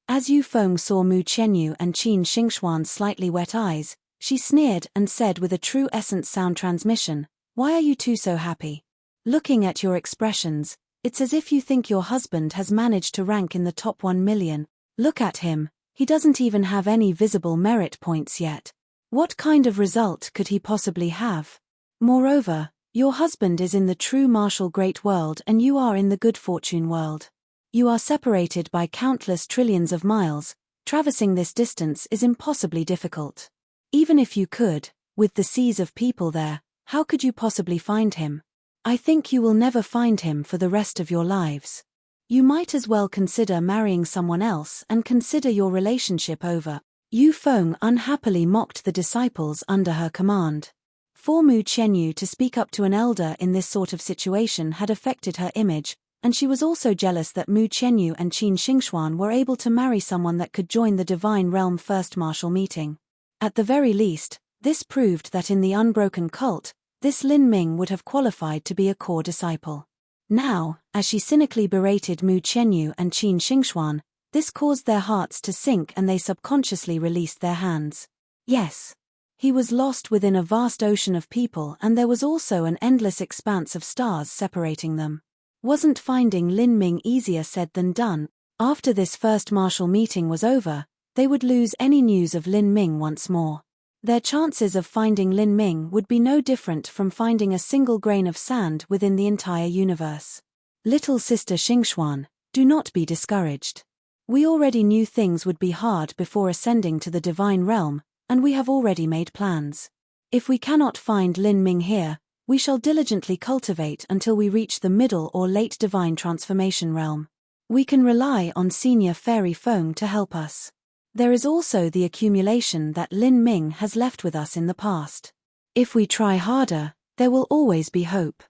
As Yu Feng saw Mu Qianyu and Qin Xingxuan's slightly wet eyes, she sneered and said with a true essence sound transmission, "Why are you 2 so happy? Looking at your expressions, it's as if you think your husband has managed to rank in the top 1 million. Look at him, he doesn't even have any visible merit points yet. What kind of result could he possibly have? Moreover, your husband is in the true martial Great World and you are in the good fortune world. You are separated by countless trillions of miles. Traversing this distance is impossibly difficult. Even if you could, with the seas of people there, how could you possibly find him? I think you will never find him for the rest of your lives. You might as well consider marrying someone else and consider your relationship over." Yu Feng unhappily mocked the disciples under her command. For Mu Qianyu to speak up to an elder in this sort of situation had affected her image, and she was also jealous that Mu Qianyu and Qin Xingxuan were able to marry someone that could join the Divine Realm first martial meeting. At the very least, this proved that in the unbroken cult, this Lin Ming would have qualified to be a core disciple. Now, as she cynically berated Mu Qianyu and Qin Xingxuan, this caused their hearts to sink and they subconsciously released their hands. Yes. He was lost within a vast ocean of people and there was also an endless expanse of stars separating them. Wasn't finding Lin Ming easier said than done? After this first martial meeting was over, they would lose any news of Lin Ming once more. Their chances of finding Lin Ming would be no different from finding a single grain of sand within the entire universe. Little sister Xingxuan, do not be discouraged. We already knew things would be hard before ascending to the divine realm, and we have already made plans. If we cannot find Lin Ming here, we shall diligently cultivate until we reach the middle or late divine transformation realm. We can rely on Senior Fairy Feng to help us. There is also the accumulation that Lin Ming has left with us in the past. If we try harder, there will always be hope.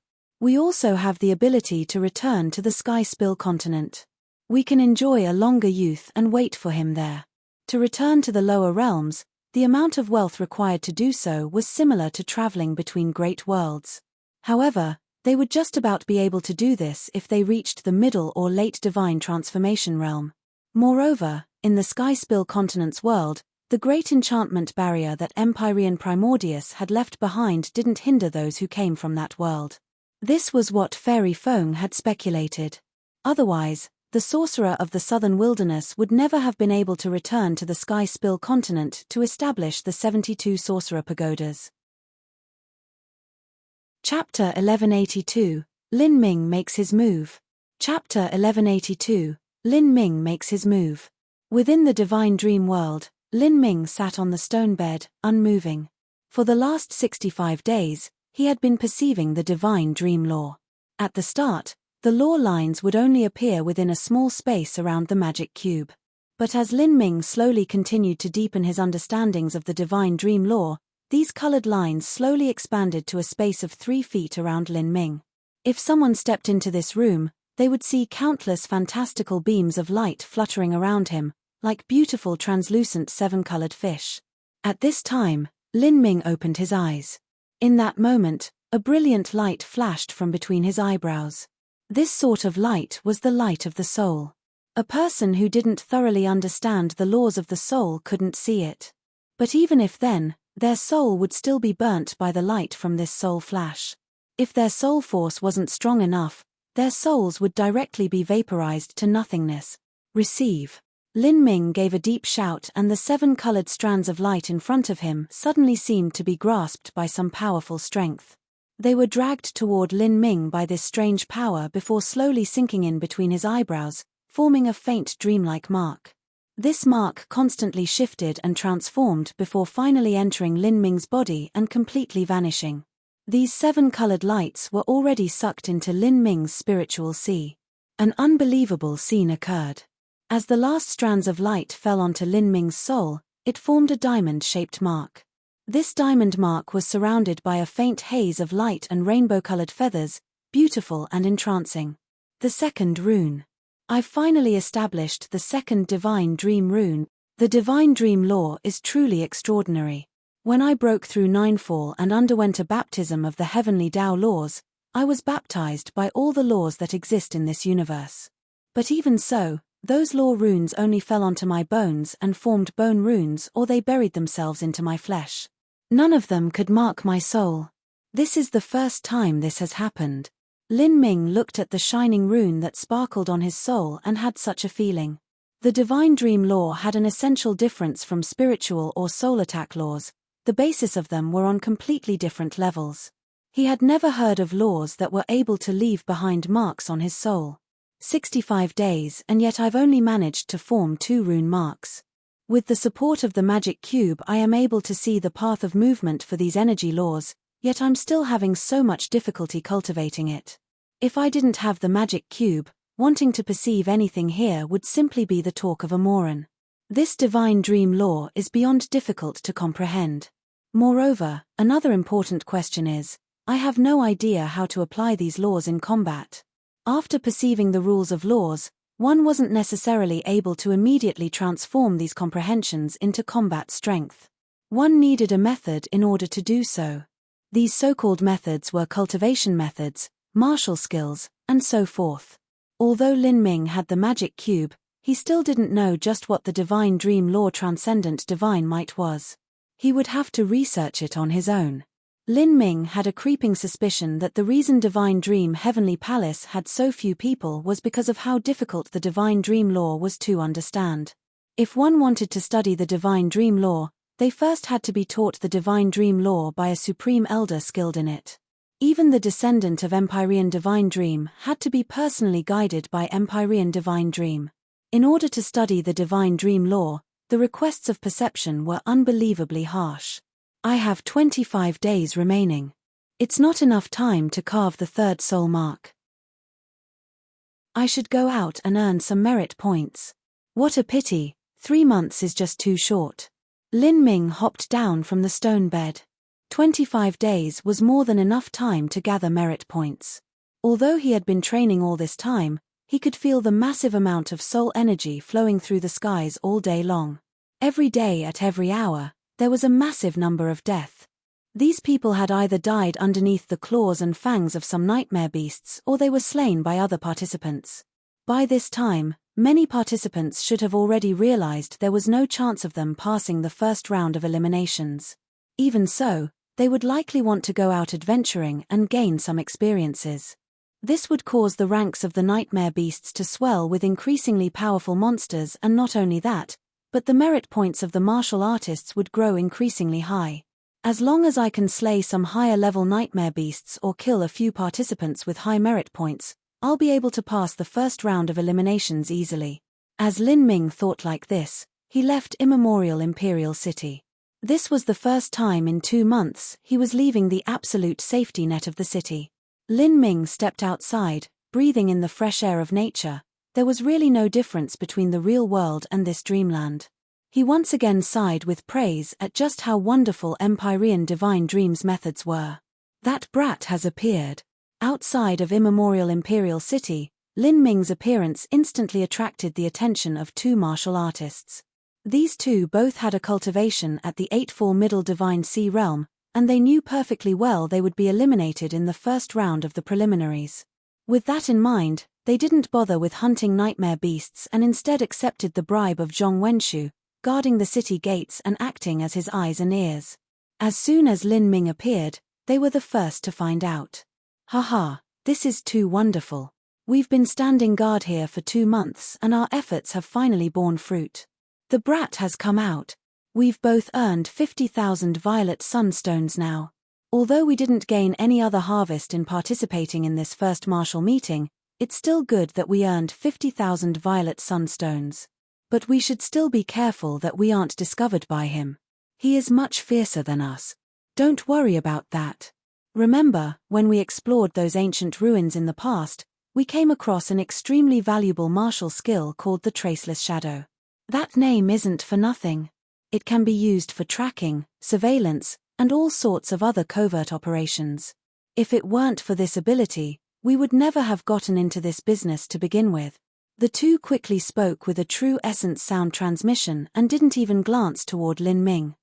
We also have the ability to return to the Sky Spill continent. We can enjoy a longer youth and wait for him there. To return to the lower realms, the amount of wealth required to do so was similar to traveling between great worlds. However, they would just about be able to do this if they reached the middle or late divine transformation realm. Moreover, in the Sky Spill continent's world, the great enchantment barrier that Empyrean Primordius had left behind didn't hinder those who came from that world. This was what Fairy Fong had speculated. Otherwise, the sorcerer of the southern wilderness would never have been able to return to the Sky Spill continent to establish the 72 sorcerer pagodas. Chapter 1182, Lin Ming makes his move. Chapter 1182, Lin Ming makes his move. Within the divine dream world, Lin Ming sat on the stone bed, unmoving. For the last 65 days, he had been perceiving the divine dream law. At the start, the law lines would only appear within a small space around the magic cube. But as Lin Ming slowly continued to deepen his understandings of the divine dream law, these colored lines slowly expanded to a space of 3 feet around Lin Ming. If someone stepped into this room, they would see countless fantastical beams of light fluttering around him, like beautiful translucent 7-colored fish. At this time, Lin Ming opened his eyes. In that moment, a brilliant light flashed from between his eyebrows. This sort of light was the light of the soul. A person who didn't thoroughly understand the laws of the soul couldn't see it. But even if then, their soul would still be burnt by the light from this soul flash. If their soul force wasn't strong enough, their souls would directly be vaporized to nothingness. Receive. Lin Ming gave a deep shout, and the 7-colored strands of light in front of him suddenly seemed to be grasped by some powerful strength. They were dragged toward Lin Ming by this strange power before slowly sinking in between his eyebrows, forming a faint dreamlike mark. This mark constantly shifted and transformed before finally entering Lin Ming's body and completely vanishing. These 7-colored lights were already sucked into Lin Ming's spiritual sea. An unbelievable scene occurred. As the last strands of light fell onto Lin Ming's soul, it formed a diamond-shaped mark. This diamond mark was surrounded by a faint haze of light and rainbow-colored feathers, beautiful and entrancing. The second rune. I've finally established the second divine dream rune. The divine dream law is truly extraordinary. When I broke through Ninefall and underwent a baptism of the heavenly Tao laws, I was baptized by all the laws that exist in this universe. But even so, those law runes only fell onto my bones and formed bone runes, or they buried themselves into my flesh. None of them could mark my soul. This is the first time this has happened. Lin Ming looked at the shining rune that sparkled on his soul and had such a feeling. The divine dream law had an essential difference from spiritual or soul attack laws. The basis of them were on completely different levels. He had never heard of laws that were able to leave behind marks on his soul. 65 days, and yet I've only managed to form 2 rune marks. With the support of the magic cube, I am able to see the path of movement for these energy laws, yet I'm still having so much difficulty cultivating it. If I didn't have the magic cube, wanting to perceive anything here would simply be the talk of a moron. This divine dream law is beyond difficult to comprehend. Moreover, another important question is, I have no idea how to apply these laws in combat. After perceiving the rules of laws, one wasn't necessarily able to immediately transform these comprehensions into combat strength. One needed a method in order to do so. These so-called methods were cultivation methods, martial skills, and so forth. Although Lin Ming had the magic cube, he still didn't know just what the divine dream law transcendent divine might was. He would have to research it on his own. Lin Ming had a creeping suspicion that the reason Divine Dream Heavenly Palace had so few people was because of how difficult the Divine Dream Law was to understand. If one wanted to study the Divine Dream Law, they first had to be taught the Divine Dream Law by a supreme elder skilled in it. Even the descendant of Empyrean Divine Dream had to be personally guided by Empyrean Divine Dream. In order to study the Divine Dream Law, the requests of perception were unbelievably harsh. I have 25 days remaining. It's not enough time to carve the 3rd soul mark. I should go out and earn some merit points. What a pity, 3 months is just too short. Lin Ming hopped down from the stone bed. 25 days was more than enough time to gather merit points. Although he had been training all this time, he could feel the massive amount of soul energy flowing through the skies all day long. Every day at every hour, there was a massive number of death. These people had either died underneath the claws and fangs of some nightmare beasts or they were slain by other participants. By this time, many participants should have already realized there was no chance of them passing the first round of eliminations. Even so, they would likely want to go out adventuring and gain some experiences. This would cause the ranks of the nightmare beasts to swell with increasingly powerful monsters, and not only that, but the merit points of the martial artists would grow increasingly high. As long as I can slay some higher level nightmare beasts or kill a few participants with high merit points, I'll be able to pass the first round of eliminations easily. As Lin Ming thought like this, he left Immemorial Imperial City. This was the first time in 2 months he was leaving the absolute safety net of the city. Lin Ming stepped outside, breathing in the fresh air of nature. There was really no difference between the real world and this dreamland. He once again sighed with praise at just how wonderful Empyrean divine dreams methods were. That brat has appeared. Outside of Immemorial Imperial City, Lin Ming's appearance instantly attracted the attention of 2 martial artists. These 2 both had a cultivation at the 8th Middle Divine Sea Realm, and they knew perfectly well they would be eliminated in the first round of the preliminaries. With that in mind, they didn't bother with hunting nightmare beasts and instead accepted the bribe of Zhong Wenshu, guarding the city gates and acting as his eyes and ears. As soon as Lin Ming appeared, they were the first to find out. Haha, this is too wonderful. We've been standing guard here for 2 months and our efforts have finally borne fruit. The brat has come out. We've both earned 50,000 violet sunstones now. Although we didn't gain any other harvest in participating in this first martial meeting, it's still good that we earned 50,000 violet sunstones. But we should still be careful that we aren't discovered by him. He is much fiercer than us. Don't worry about that. Remember, when we explored those ancient ruins in the past, we came across an extremely valuable martial skill called the Traceless Shadow. That name isn't for nothing. It can be used for tracking, surveillance, and all sorts of other covert operations. If it weren't for this ability, we would never have gotten into this business to begin with. The 2 quickly spoke with a true essence sound transmission and didn't even glance toward Lin Ming.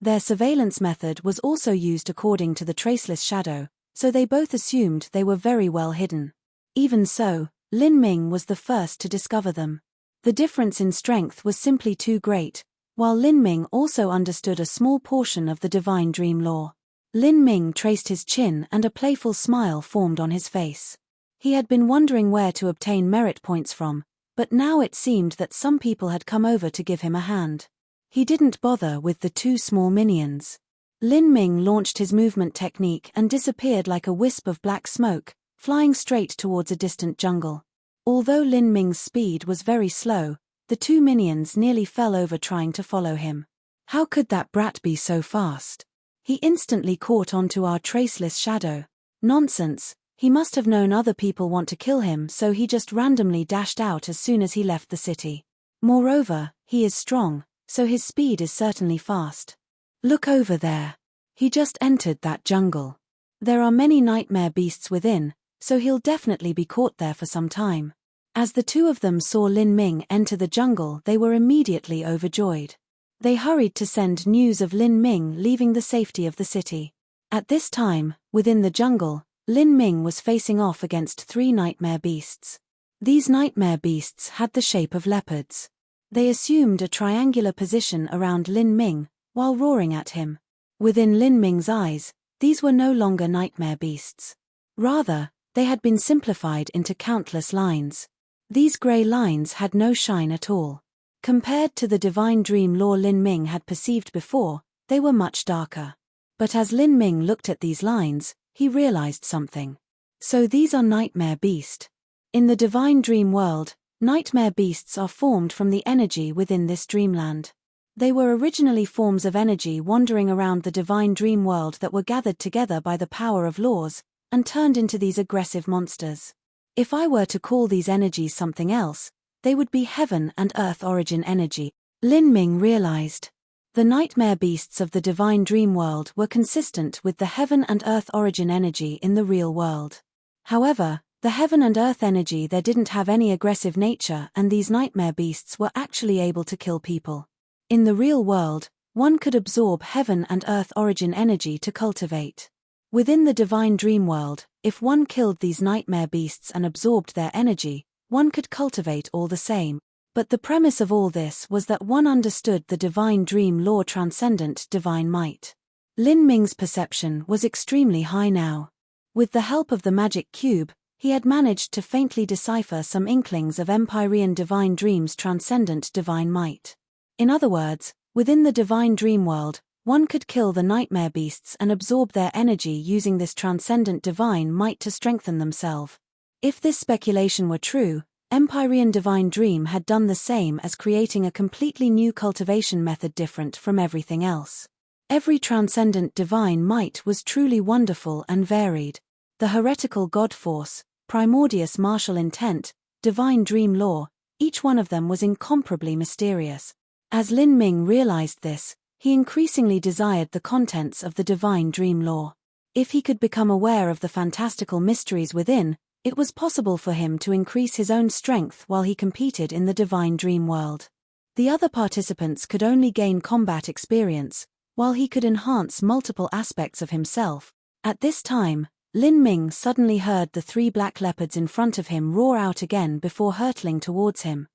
Their surveillance method was also used according to the Traceless Shadow, so they both assumed they were very well hidden. Even so, Lin Ming was the first to discover them. The difference in strength was simply too great, while Lin Ming also understood a small portion of the divine dream lore. Lin Ming traced his chin and a playful smile formed on his face. He had been wondering where to obtain merit points from, but now it seemed that some people had come over to give him a hand. He didn't bother with the 2 small minions. Lin Ming launched his movement technique and disappeared like a wisp of black smoke, flying straight towards a distant jungle. Although Lin Ming's speed was very slow, the 2 minions nearly fell over trying to follow him. How could that brat be so fast? He instantly caught onto our Traceless Shadow. Nonsense, he must have known other people want to kill him, so he just randomly dashed out as soon as he left the city. Moreover, he is strong, so his speed is certainly fast. Look over there. He just entered that jungle. There are many nightmare beasts within, so he'll definitely be caught there for some time. As the 2 of them saw Lin Ming enter the jungle, they were immediately overjoyed. They hurried to send news of Lin Ming leaving the safety of the city. At this time, within the jungle, Lin Ming was facing off against 3 nightmare beasts. These nightmare beasts had the shape of leopards. They assumed a triangular position around Lin Ming, while roaring at him. Within Lin Ming's eyes, these were no longer nightmare beasts. Rather, they had been simplified into countless lines. These grey lines had no shine at all. Compared to the divine dream lore Lin Ming had perceived before, they were much darker. But as Lin Ming looked at these lines, he realized something. So these are nightmare beast. In the divine dream world, nightmare beasts are formed from the energy within this dreamland. They were originally forms of energy wandering around the divine dream world that were gathered together by the power of laws, and turned into these aggressive monsters. If I were to call these energies something else, they would be heaven and earth origin energy. Lin Ming realized. The nightmare beasts of the divine dream world were consistent with the heaven and earth origin energy in the real world. However, the heaven and earth energy there didn't have any aggressive nature, and these nightmare beasts were actually able to kill people. In the real world, one could absorb heaven and earth origin energy to cultivate. Within the divine dream world, if one killed these nightmare beasts and absorbed their energy, one could cultivate all the same. But the premise of all this was that one understood the divine dream law transcendent divine might. Lin Ming's perception was extremely high now. With the help of the magic cube, he had managed to faintly decipher some inklings of Empyrean divine dream's transcendent divine might. In other words, within the divine dream world, one could kill the nightmare beasts and absorb their energy using this transcendent divine might to strengthen themselves. If this speculation were true, Empyrean divine dream had done the same as creating a completely new cultivation method different from everything else. Every transcendent divine might was truly wonderful and varied. The heretical God force, primordious martial intent, divine dream law, each one of them was incomparably mysterious. As Lin Ming realized this, he increasingly desired the contents of the divine dream law. If he could become aware of the fantastical mysteries within, it was possible for him to increase his own strength while he competed in the divine dream world. The other participants could only gain combat experience, while he could enhance multiple aspects of himself. At this time, Lin Ming suddenly heard the 3 black leopards in front of him roar out again before hurtling towards him.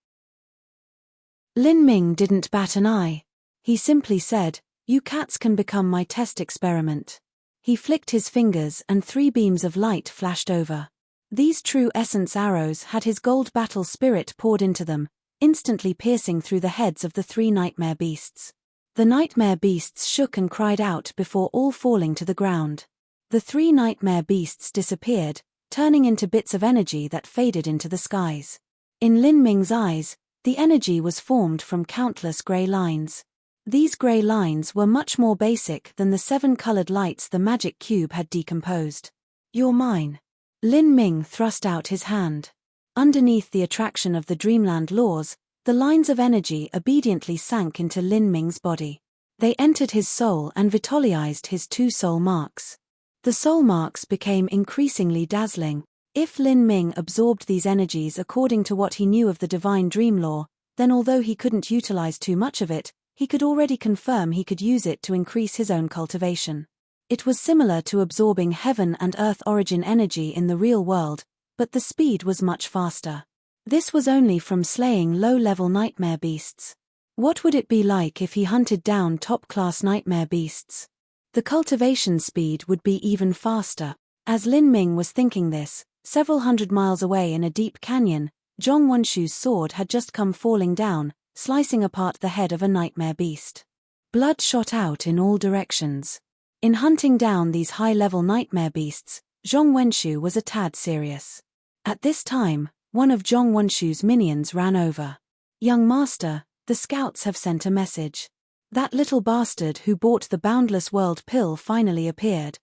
Lin Ming didn't bat an eye. He simply said, "You cats can become my test experiment." He flicked his fingers and 3 beams of light flashed over. These true essence arrows had his gold battle spirit poured into them, instantly piercing through the heads of the 3 nightmare beasts. The nightmare beasts shook and cried out before all falling to the ground. The 3 nightmare beasts disappeared, turning into bits of energy that faded into the skies. In Lin Ming's eyes, the energy was formed from countless grey lines. These grey lines were much more basic than the 7 colored lights the magic cube had decomposed. "You're mine." Lin Ming thrust out his hand. Underneath the attraction of the dreamland laws, the lines of energy obediently sank into Lin Ming's body. They entered his soul and vitalized his 2 soul marks. The soul marks became increasingly dazzling. If Lin Ming absorbed these energies according to what he knew of the divine dream law, then although he couldn't utilize too much of it, he could already confirm he could use it to increase his own cultivation. It was similar to absorbing heaven and earth origin energy in the real world, but the speed was much faster. This was only from slaying low-level nightmare beasts. What would it be like if he hunted down top-class nightmare beasts? The cultivation speed would be even faster. As Lin Ming was thinking this, several hundred miles away in a deep canyon, Zhong Wenshu's sword had just come falling down, slicing apart the head of a nightmare beast. Blood shot out in all directions. In hunting down these high-level nightmare beasts, Zhong Wenshu was a tad serious. At this time, one of Zhong Wenshu's minions ran over. "Young master, the scouts have sent a message. That little bastard who bought the Boundless World pill finally appeared."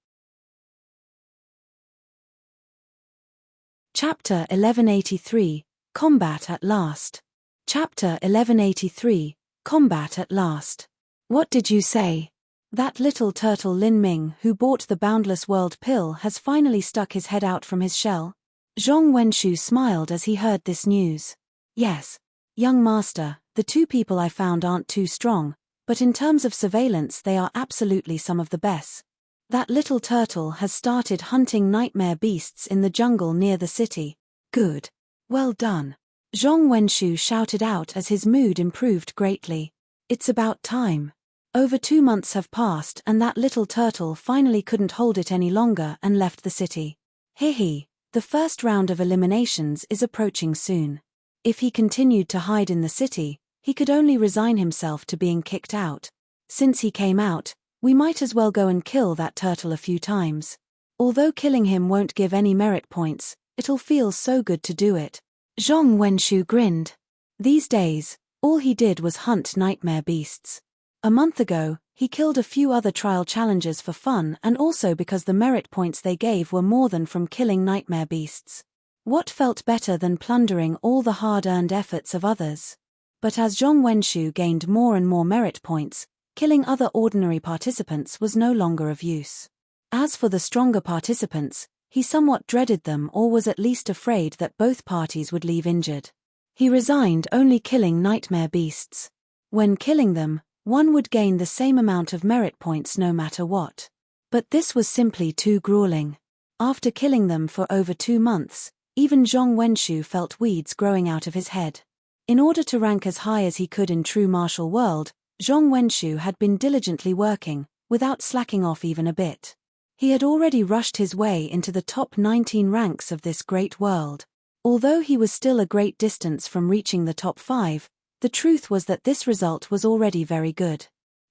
Chapter 1183, Combat at Last. Chapter 1183, Combat at Last. "What did you say?" "That little turtle Lin Ming who bought the Boundless World pill has finally stuck his head out from his shell." Zhong Wenshu smiled as he heard this news. "Yes, young master, the 2 people I found aren't too strong, but in terms of surveillance they are absolutely some of the best. That little turtle has started hunting nightmare beasts in the jungle near the city." "Good. Well done." Zhong Wenshu shouted out as his mood improved greatly. "It's about time. Over 2 months have passed and that little turtle finally couldn't hold it any longer and left the city. Hehe, the first round of eliminations is approaching soon. If he continued to hide in the city, he could only resign himself to being kicked out. Since he came out, we might as well go and kill that turtle a few times. Although killing him won't give any merit points, it'll feel so good to do it." Zhong Wenshu grinned. These days, all he did was hunt nightmare beasts. A month ago, he killed a few other trial challengers for fun and also because the merit points they gave were more than from killing nightmare beasts. What felt better than plundering all the hard-earned efforts of others? But as Zhong Wenshu gained more and more merit points, Killing other ordinary participants was no longer of use. As for the stronger participants, he somewhat dreaded them or was at least afraid that both parties would leave injured. He resigned only killing nightmare beasts. When killing them, one would gain the same amount of merit points no matter what. But this was simply too grueling. After killing them for over 2 months, even Zhong Wenshu felt weeds growing out of his head. In order to rank as high as he could in true martial world, Zhong Wenshu had been diligently working, without slacking off even a bit. He had already rushed his way into the top 19 ranks of this great world. Although he was still a great distance from reaching the top 5, the truth was that this result was already very good.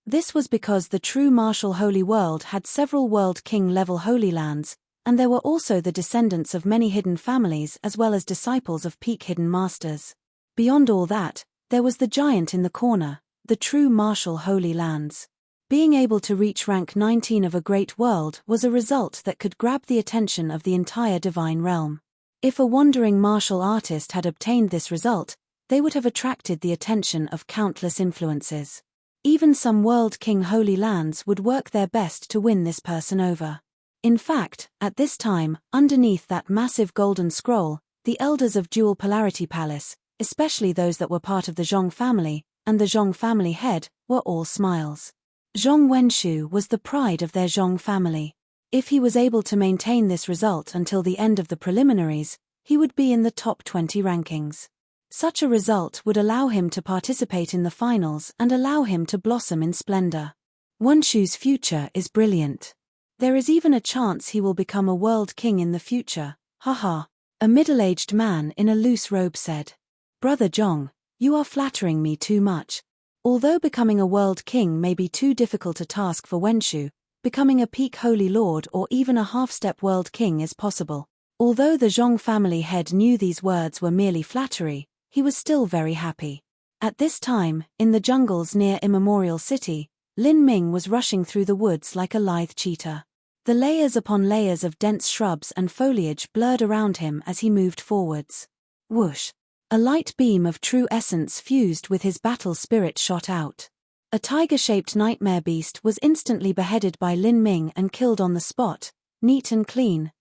This was because the true martial holy world had several world king level holy lands, and there were also the descendants of many hidden families as well as disciples of peak hidden masters. Beyond all that, there was the giant in the corner, the true martial holy lands. Being able to reach rank 19 of a great world was a result that could grab the attention of the entire divine realm. If a wandering martial artist had obtained this result, they would have attracted the attention of countless influences. Even some world king holy lands would work their best to win this person over. In fact, at this time, underneath that massive golden scroll, the elders of Dual Polarity Palace, especially those that were part of the Zhong family, and the Zhong family head, were all smiles. Zhong Wenshu was the pride of their Zhong family. If he was able to maintain this result until the end of the preliminaries, he would be in the top 20 rankings. Such a result would allow him to participate in the finals and allow him to blossom in splendor. Wenshu's future is brilliant. There is even a chance he will become a world king in the future, haha. A middle-aged man in a loose robe said. Brother Zhong, you are flattering me too much. Although becoming a world king may be too difficult a task for Wenshu, becoming a peak holy lord or even a half-step world king is possible. Although the Zhong family head knew these words were merely flattery, he was still very happy. At this time, in the jungles near Immemorial City, Lin Ming was rushing through the woods like a lithe cheetah. The layers upon layers of dense shrubs and foliage blurred around him as he moved forwards. Whoosh! A light beam of true essence fused with his battle spirit shot out. A tiger-shaped nightmare beast was instantly beheaded by Lin Ming and killed on the spot, neat and clean.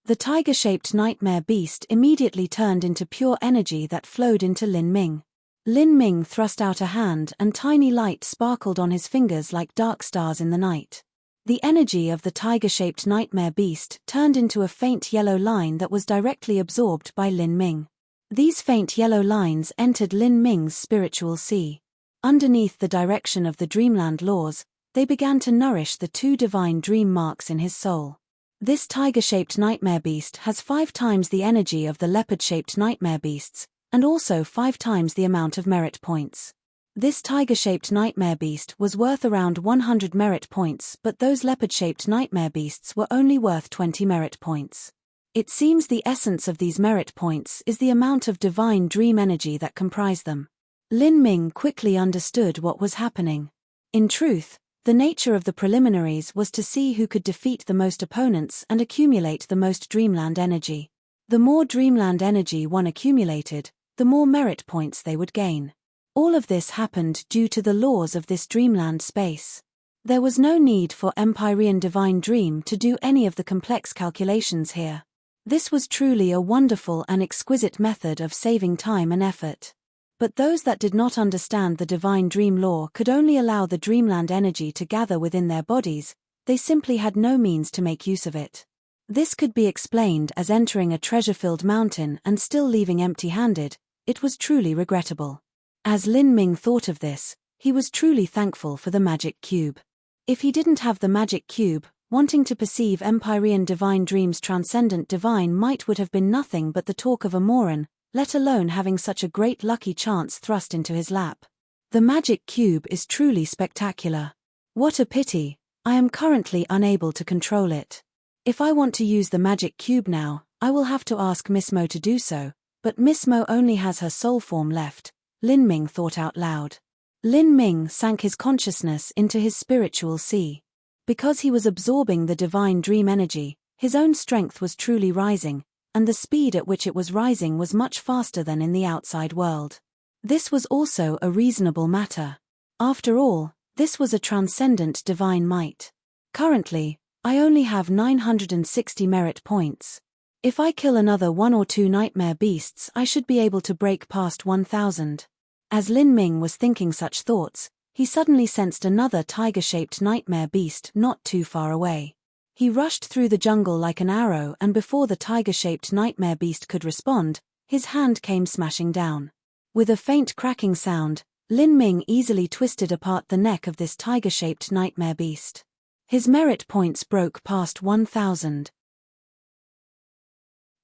The tiger-shaped nightmare beast immediately turned into pure energy that flowed into Lin Ming. Lin Ming thrust out a hand and tiny light sparkled on his fingers like dark stars in the night. The energy of the tiger-shaped nightmare beast turned into a faint yellow line that was directly absorbed by Lin Ming. These faint yellow lines entered Lin Ming's spiritual sea. Underneath the direction of the dreamland laws, they began to nourish the 2 divine dream marks in his soul. This tiger-shaped nightmare beast has 5 times the energy of the leopard-shaped nightmare beasts, and also 5 times the amount of merit points. This tiger-shaped nightmare beast was worth around 100 merit points, but those leopard-shaped nightmare beasts were only worth 20 merit points. It seems the essence of these merit points is the amount of divine dream energy that comprise them. Lin Ming quickly understood what was happening. In truth, the nature of the preliminaries was to see who could defeat the most opponents and accumulate the most dreamland energy. The more dreamland energy one accumulated, the more merit points they would gain. All of this happened due to the laws of this dreamland space. There was no need for Empyrean Divine Dream to do any of the complex calculations here. This was truly a wonderful and exquisite method of saving time and effort. But those that did not understand the Divine Dream law could only allow the dreamland energy to gather within their bodies, they simply had no means to make use of it. This could be explained as entering a treasure-filled mountain and still leaving empty-handed. It was truly regrettable. As Lin Ming thought of this, he was truly thankful for the magic cube. If he didn't have the magic cube, wanting to perceive Empyrean Divine Dream's transcendent divine might would have been nothing but the talk of a moron, let alone having such a great lucky chance thrust into his lap. The magic cube is truly spectacular. What a pity, I am currently unable to control it. If I want to use the magic cube now, I will have to ask Miss Mo to do so, but Miss Mo only has her soul form left, Lin Ming thought out loud. Lin Ming sank his consciousness into his spiritual sea. Because he was absorbing the divine dream energy, his own strength was truly rising, and the speed at which it was rising was much faster than in the outside world. This was also a reasonable matter. After all, this was a transcendent divine might. Currently, I only have 960 merit points. If I kill another 1 or 2 nightmare beasts, I should be able to break past 1000. As Lin Ming was thinking such thoughts, he suddenly sensed another tiger-shaped nightmare beast not too far away. He rushed through the jungle like an arrow, and before the tiger-shaped nightmare beast could respond, his hand came smashing down. With a faint cracking sound, Lin Ming easily twisted apart the neck of this tiger-shaped nightmare beast. His merit points broke past 1000.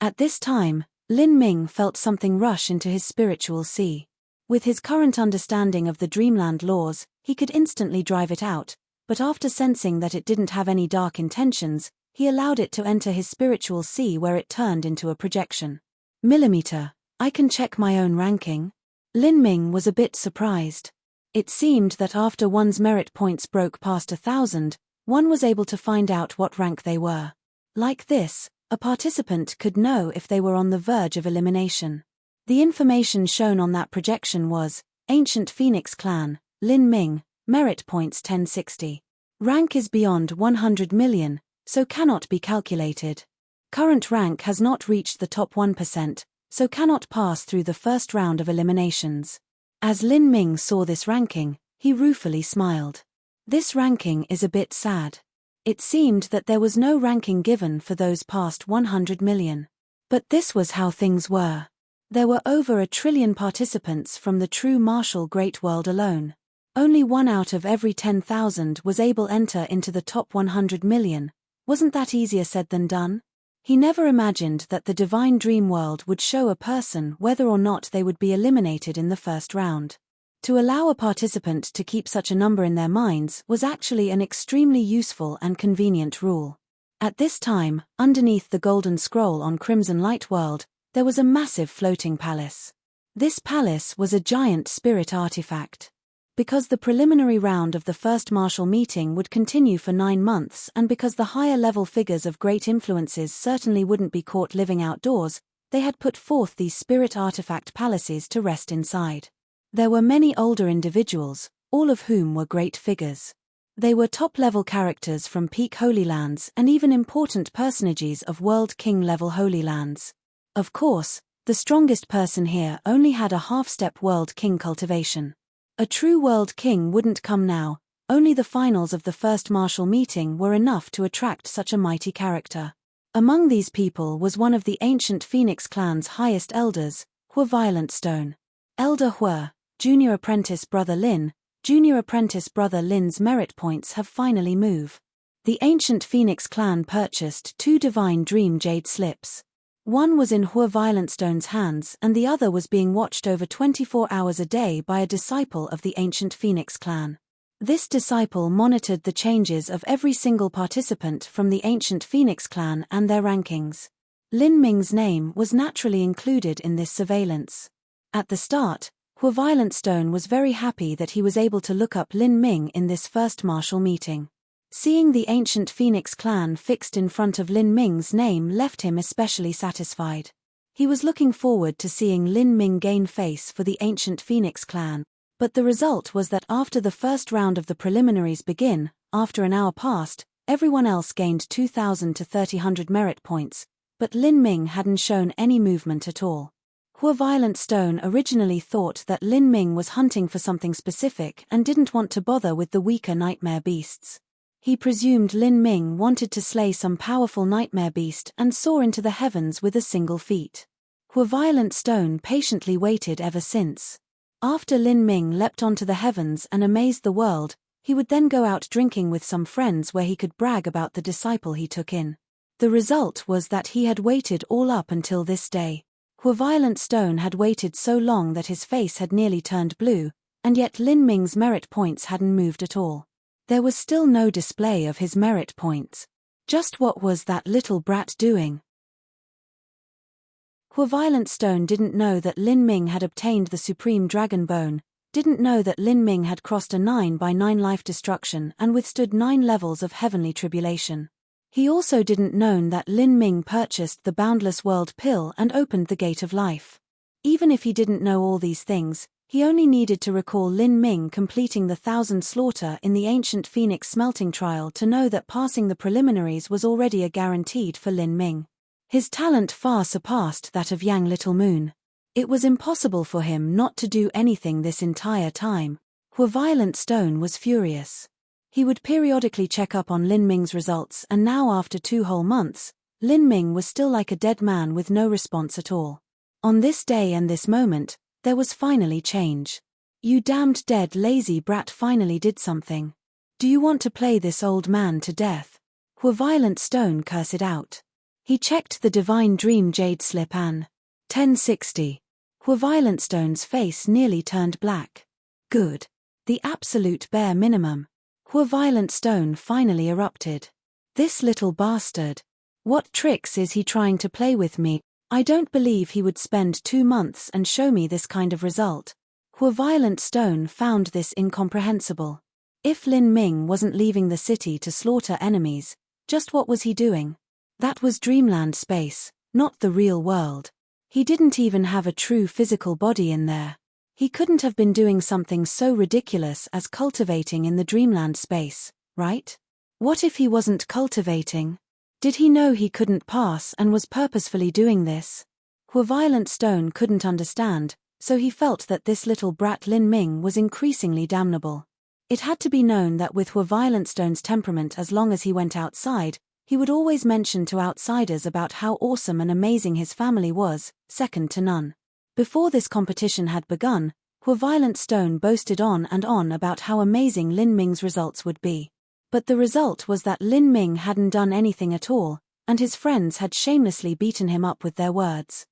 At this time, Lin Ming felt something rush into his spiritual sea. With his current understanding of the dreamland laws, he could instantly drive it out, but after sensing that it didn't have any dark intentions, he allowed it to enter his spiritual sea, where it turned into a projection. Millimeter, I can check my own ranking. Lin Ming was a bit surprised. It seemed that after one's merit points broke past 1000, one was able to find out what rank they were. Like this, a participant could know if they were on the verge of elimination. The information shown on that projection was, Ancient Phoenix Clan, Lin Ming, merit points 1060. Rank is beyond 100 million, so cannot be calculated. Current rank has not reached the top 1%, so cannot pass through the first round of eliminations. As Lin Ming saw this ranking, he ruefully smiled. This ranking is a bit sad. It seemed that there was no ranking given for those past 100 million. But this was how things were. There were over 1 trillion participants from the true martial great world alone. Only 1 out of every 10,000 was able to enter into the top 100 million. Wasn't that easier said than done? He never imagined that the divine dream world would show a person whether or not they would be eliminated in the first round. To allow a participant to keep such a number in their minds was actually an extremely useful and convenient rule. At this time, underneath the golden scroll on Crimson Light World, there was a massive floating palace. This palace was a giant spirit artifact. Because the preliminary round of the first martial meeting would continue for 9 months, and because the higher level figures of great influences certainly wouldn't be caught living outdoors, they had put forth these spirit artifact palaces to rest inside. There were many older individuals, all of whom were great figures. They were top-level characters from peak Holy Lands and even important personages of World King-level Holy Lands. Of course, the strongest person here only had a half-step World King cultivation. A true World King wouldn't come now, only the finals of the first martial meeting were enough to attract such a mighty character. Among these people was one of the ancient Phoenix clan's highest elders, Hua Violent Stone. Elder Hua, Junior Apprentice Brother Lin. Junior Apprentice Brother Lin's merit points have finally moved. The ancient Phoenix clan purchased 2 divine dream jade slips. One was in Hua Violent Stone's hands and the other was being watched over 24 hours a day by a disciple of the ancient Phoenix clan. This disciple monitored the changes of every single participant from the ancient Phoenix clan and their rankings. Lin Ming's name was naturally included in this surveillance. At the start, Hua Violent Stone was very happy that he was able to look up Lin Ming in this first martial meeting. Seeing the ancient Phoenix clan fixed in front of Lin Ming's name left him especially satisfied. He was looking forward to seeing Lin Ming gain face for the ancient Phoenix clan, but the result was that after the first round of the preliminaries begin, after an hour passed, everyone else gained 2,000 to 3,000 merit points, but Lin Ming hadn't shown any movement at all. Hua Violent Stone originally thought that Lin Ming was hunting for something specific and didn't want to bother with the weaker nightmare beasts. He presumed Lin Ming wanted to slay some powerful nightmare beast and soar into the heavens with a single feat. Hua Violent Stone patiently waited ever since. After Lin Ming leapt onto the heavens and amazed the world, he would then go out drinking with some friends where he could brag about the disciple he took in. The result was that he had waited all up until this day. Hua Violent Stone had waited so long that his face had nearly turned blue, and yet Lin Ming's merit points hadn't moved at all. There was still no display of his merit points. Just what was that little brat doing? Hua Violent Stone didn't know that Lin Ming had obtained the Supreme Dragon Bone, didn't know that Lin Ming had crossed a 9x9 life destruction and withstood 9 levels of heavenly tribulation. He also didn't know that Lin Ming purchased the Boundless World Pill and opened the Gate of Life. Even if he didn't know all these things, He only needed to recall Lin Ming completing the 1,000 slaughter in the ancient Phoenix smelting trial to know that passing the preliminaries was already a guaranteed for Lin Ming. His talent far surpassed that of Yang Little Moon. It was impossible for him not to do anything this entire time. Violent Stone was furious. He would periodically check up on Lin Ming's results, and now after 2 whole months, Lin Ming was still like a dead man with no response at all. On this day and this moment, there was finally change. You damned dead lazy brat finally did something. Do you want to play this old man to death? Violent Stone cursed out. He checked the Divine Dream Jade slip and 1060. Violent Stone's face nearly turned black. Good. The absolute bare minimum. Violent Stone finally erupted. This little bastard. What tricks is he trying to play with me? I don't believe he would spend 2 months and show me this kind of result. Violent Stone found this incomprehensible. If Lin Ming wasn't leaving the city to slaughter enemies, just what was he doing? That was dreamland space, not the real world. He didn't even have a true physical body in there. He couldn't have been doing something so ridiculous as cultivating in the dreamland space, right? What if he wasn't cultivating? Did he know he couldn't pass and was purposefully doing this? Violent Stone couldn't understand, so he felt that this little brat Lin Ming was increasingly damnable. It had to be known that with Violent Stone's temperament, as long as he went outside, he would always mention to outsiders about how awesome and amazing his family was, second to none. Before this competition had begun, Violent Stone boasted on and on about how amazing Lin Ming's results would be. But the result was that Lin Ming hadn't done anything at all, and his friends had shamelessly beaten him up with their words.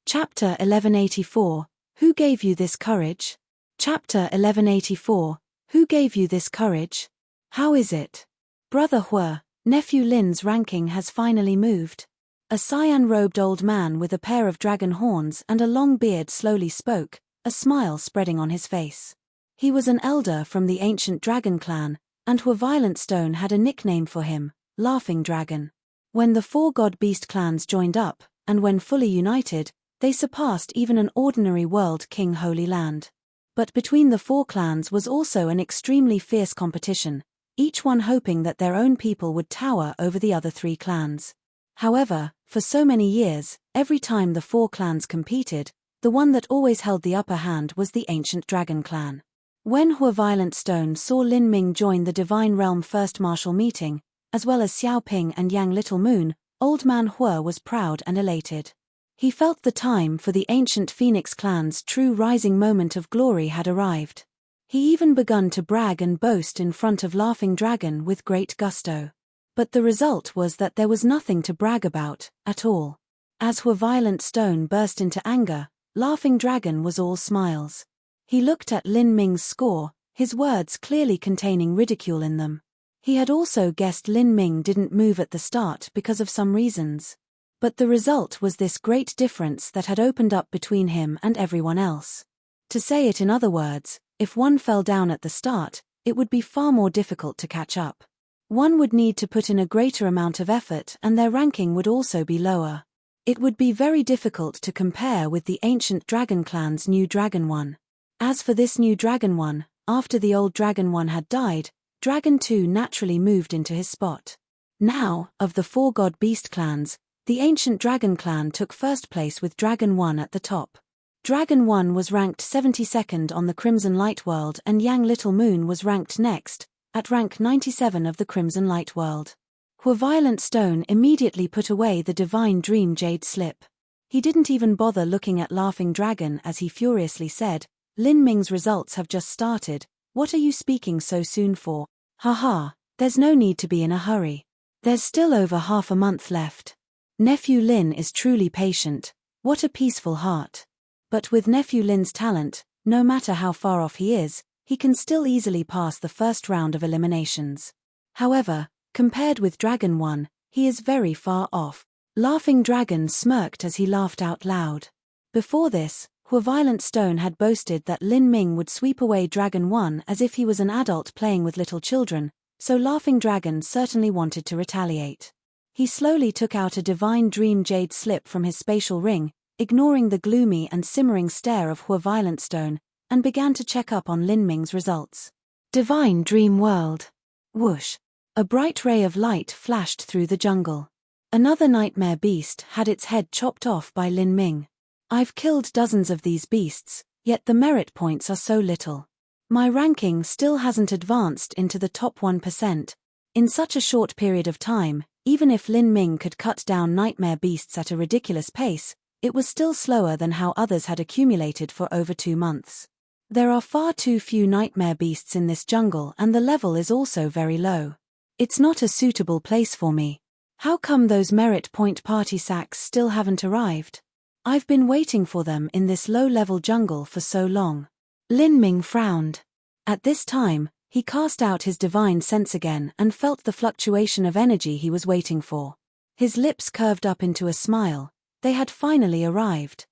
Chapter 1184. Who gave you this courage? Chapter 1184. Who gave you this courage? How is it? Brother Hua, nephew Lin's ranking has finally moved. A cyan-robed old man with a pair of dragon horns and a long beard slowly spoke, a smile spreading on his face. He was an elder from the ancient dragon clan, and Violent Stone had a nickname for him, Laughing Dragon. When the 4 god-beast clans joined up, and when fully united, they surpassed even an ordinary world king Holy Land. But between the 4 clans was also an extremely fierce competition, each one hoping that their own people would tower over the other 3 clans. However, for so many years, every time the 4 clans competed, the one that always held the upper hand was the ancient dragon clan. When Violent Stone saw Lin Ming join the Divine Realm First Martial Meeting, as well as Xiao Ping and Yang Little Moon, Old Man Hua was proud and elated. He felt the time for the ancient Phoenix clan's true rising moment of glory had arrived. He even begun to brag and boast in front of Laughing Dragon with great gusto. But the result was that there was nothing to brag about, at all. As Violent Stone burst into anger, Laughing Dragon was all smiles. He looked at Lin Ming's score, his words clearly containing ridicule in them. He had also guessed Lin Ming didn't move at the start because of some reasons. But the result was this great difference that had opened up between him and everyone else. To say it in other words, if one fell down at the start, it would be far more difficult to catch up. One would need to put in a greater amount of effort and their ranking would also be lower. It would be very difficult to compare with the ancient dragon clan's new Dragon One. As for this new Dragon One, after the old Dragon One had died, Dragon 2 naturally moved into his spot. Now, of the 4 god beast clans, the ancient dragon clan took first place with Dragon 1 at the top. Dragon 1 was ranked 72nd on the Crimson Light World and Yang Little Moon was ranked next, at rank 97 of the Crimson Light World. Violent Stone immediately put away the Divine Dream Jade slip. He didn't even bother looking at Laughing Dragon as he furiously said, Lin Ming's results have just started, what are you speaking so soon for? Haha, there's no need to be in a hurry. There's still over half a month left. Nephew Lin is truly patient, what a peaceful heart. But with Nephew Lin's talent, no matter how far off he is, he can still easily pass the first round of eliminations. However, compared with Dragon 1, he is very far off. Laughing Dragon smirked as he laughed out loud. Before this, Violent Stone had boasted that Lin Ming would sweep away Dragon 1 as if he was an adult playing with little children, so Laughing Dragon certainly wanted to retaliate. He slowly took out a Divine Dream Jade slip from his spatial ring, ignoring the gloomy and simmering stare of Hua Violent Stone, and began to check up on Lin Ming's results. Divine Dream World. Whoosh. A bright ray of light flashed through the jungle. Another nightmare beast had its head chopped off by Lin Ming. I've killed dozens of these beasts, yet the merit points are so little. My ranking still hasn't advanced into the top 1%. In such a short period of time, even if Lin Ming could cut down nightmare beasts at a ridiculous pace, it was still slower than how others had accumulated for over 2 months. There are far too few nightmare beasts in this jungle, and the level is also very low. It's not a suitable place for me. How come those merit point party sacks still haven't arrived? I've been waiting for them in this low-level jungle for so long. Lin Ming frowned. At this time, he cast out his divine sense again and felt the fluctuation of energy he was waiting for. His lips curved up into a smile. They had finally arrived.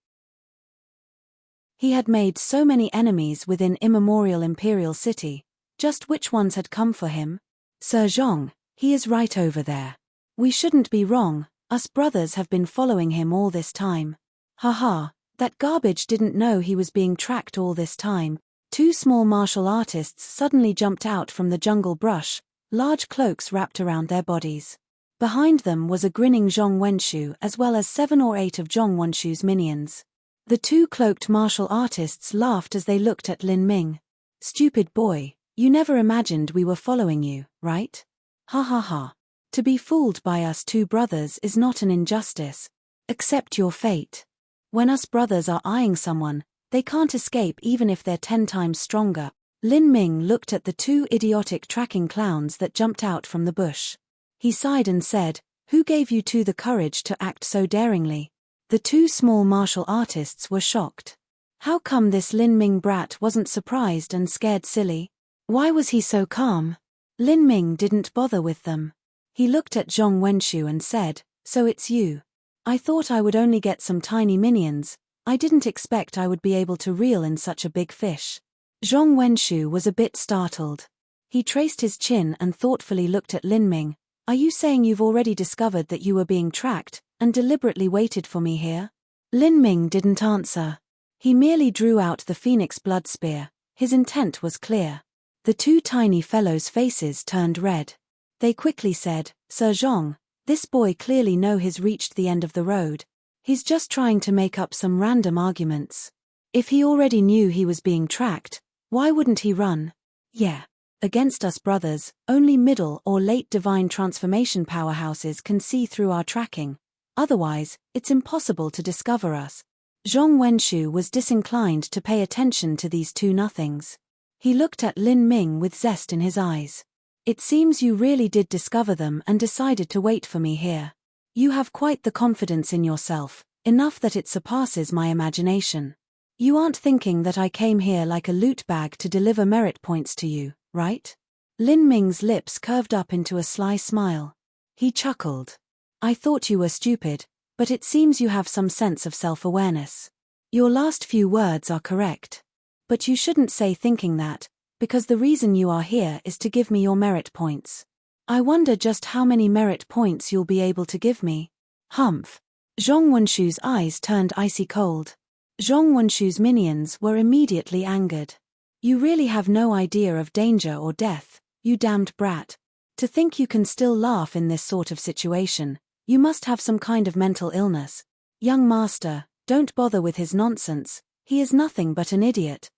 He had made so many enemies within immemorial Imperial City. Just which ones had come for him? Sir Zhong, he is right over there. We shouldn't be wrong, us brothers have been following him all this time. Haha, that garbage didn't know he was being tracked all this time. 2 small martial artists suddenly jumped out from the jungle brush, large cloaks wrapped around their bodies. Behind them was a grinning Zhong Wenshu as well as 7 or 8 of Zhong Wenshu's minions. The 2 cloaked martial artists laughed as they looked at Lin Ming. Stupid boy, you never imagined we were following you, right? Ha ha ha. To be fooled by us 2 brothers is not an injustice. Accept your fate. When us brothers are eyeing someone, they can't escape even if they're 10 times stronger. Lin Ming looked at the 2 idiotic tracking clowns that jumped out from the bush. He sighed and said, "Who gave you 2 the courage to act so daringly?" The 2 small martial artists were shocked. How come this Lin Ming brat wasn't surprised and scared silly? Why was he so calm? Lin Ming didn't bother with them. He looked at Zhong Wenshu and said, "So it's you. I thought I would only get some tiny minions. I didn't expect I would be able to reel in such a big fish." Zhong Wenshu was a bit startled. He traced his chin and thoughtfully looked at Lin Ming. "Are you saying you've already discovered that you were being tracked, and deliberately waited for me here?" Lin Ming didn't answer. He merely drew out the Phoenix Blood Spear. His intent was clear. The 2 tiny fellows' faces turned red. They quickly said, "Sir Zhong, this boy clearly he's reached the end of the road. He's just trying to make up some random arguments. If he already knew he was being tracked, why wouldn't he run? Yeah. Against us brothers, only middle or late divine transformation powerhouses can see through our tracking. Otherwise, it's impossible to discover us." Zhong Wenshu was disinclined to pay attention to these 2 nothings. He looked at Lin Ming with zest in his eyes. "It seems you really did discover them and decided to wait for me here. You have quite the confidence in yourself, enough that it surpasses my imagination. You aren't thinking that I came here like a loot bag to deliver merit points to you, right?" Lin Ming's lips curved up into a sly smile. He chuckled. "I thought you were stupid, but it seems you have some sense of self-awareness. Your last few words are correct. But you shouldn't say thinking that, because the reason you are here is to give me your merit points. I wonder just how many merit points you'll be able to give me." Humph. Zhong Wenshu's eyes turned icy cold. Zhong Wenshu's minions were immediately angered. "You really have no idea of danger or death, you damned brat. To think you can still laugh in this sort of situation, you must have some kind of mental illness. Young master, don't bother with his nonsense, he is nothing but an idiot.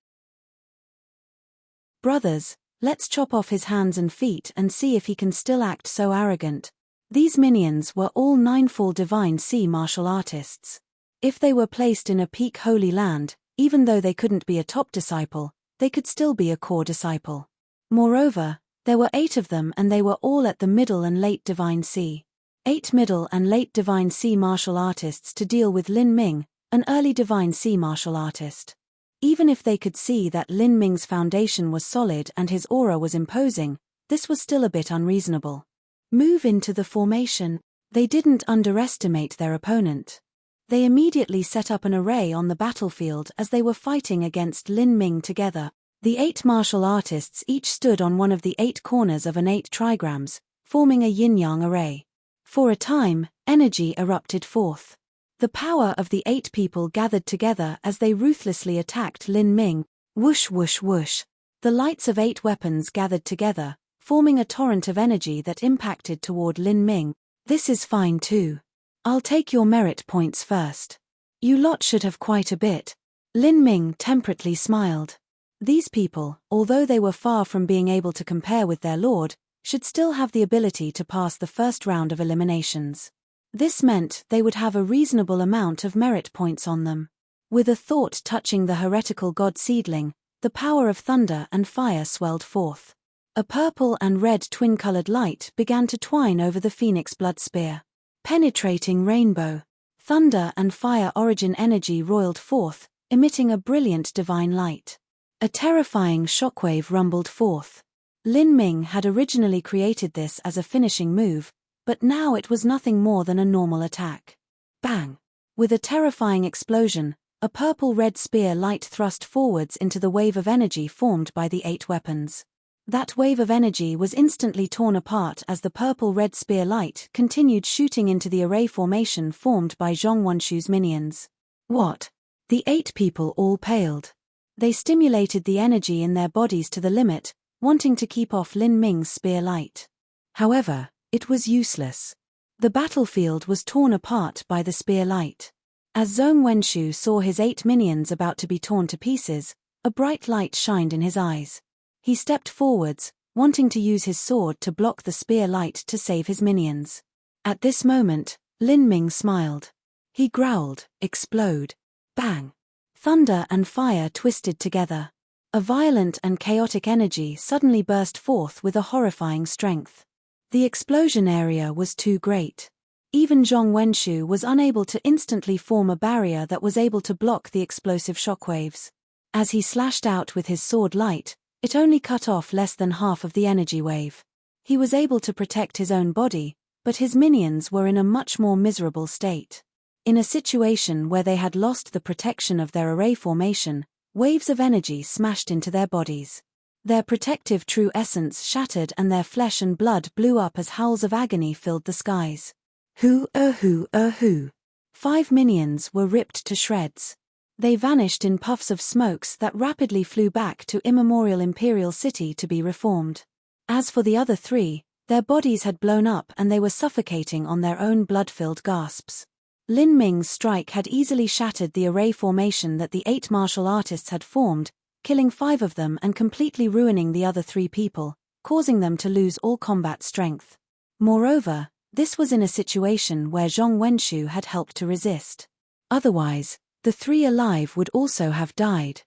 Brothers, let's chop off his hands and feet and see if he can still act so arrogant." These minions were all 9 full divine sea martial artists. If they were placed in a peak holy land, even though they couldn't be a top disciple, they could still be a core disciple. Moreover, there were 8 of them and they were all at the middle and late divine sea. 8 middle and late divine sea martial artists to deal with Lin Ming, an early divine sea martial artist. Even if they could see that Lin Ming's foundation was solid and his aura was imposing, this was still a bit unreasonable. Move into the formation. They didn't underestimate their opponent. They immediately set up an array on the battlefield as they were fighting against Lin Ming together. The 8 martial artists each stood on one of the 8 corners of an 8 trigrams, forming a yin-yang array. For a time, energy erupted forth. The power of the 8 people gathered together as they ruthlessly attacked Lin Ming. Whoosh whoosh whoosh. The lights of 8 weapons gathered together, forming a torrent of energy that impacted toward Lin Ming. This is fine too. I'll take your merit points first. You lot should have quite a bit. Lin Ming temperately smiled. These people, although they were far from being able to compare with their lord, should still have the ability to pass the first round of eliminations. This meant they would have a reasonable amount of merit points on them. With a thought touching the heretical god seedling, the power of thunder and fire swelled forth. A purple and red twin-colored light began to twine over the phoenix blood spear. Penetrating rainbow. Thunder and fire origin energy roiled forth, emitting a brilliant divine light. A terrifying shockwave rumbled forth. Lin Ming had originally created this as a finishing move, but now it was nothing more than a normal attack. Bang! With a terrifying explosion, a purple-red spear light thrust forwards into the wave of energy formed by the 8 weapons. That wave of energy was instantly torn apart as the purple-red spear light continued shooting into the array formation formed by Zhong Wenshu's minions. What? The 8 people all paled. They stimulated the energy in their bodies to the limit, wanting to keep off Lin Ming's spear light. However, it was useless. The battlefield was torn apart by the spear light. As Zhong Wenshu saw his 8 minions about to be torn to pieces, a bright light shined in his eyes. He stepped forwards, wanting to use his sword to block the spear light to save his minions. At this moment, Lin Ming smiled. He growled, "Explode." Bang! Thunder and fire twisted together. A violent and chaotic energy suddenly burst forth with a horrifying strength. The explosion area was too great. Even Zhong Wenshu was unable to instantly form a barrier that was able to block the explosive shockwaves. As he slashed out with his sword light, it only cut off less than half of the energy wave. He was able to protect his own body, but his minions were in a much more miserable state. In a situation where they had lost the protection of their array formation, waves of energy smashed into their bodies. Their protective true essence shattered and their flesh and blood blew up as howls of agony filled the skies. Hoo. 5 minions were ripped to shreds. They vanished in puffs of smokes that rapidly flew back to immemorial Imperial City to be reformed. As for the other 3, their bodies had blown up and they were suffocating on their own blood-filled gasps. Lin Ming's strike had easily shattered the array formation that the 8 martial artists had formed, killing 5 of them and completely ruining the other 3 people, causing them to lose all combat strength. Moreover, this was in a situation where Zhong Wenshu had helped to resist. Otherwise, the 3 alive would also have died.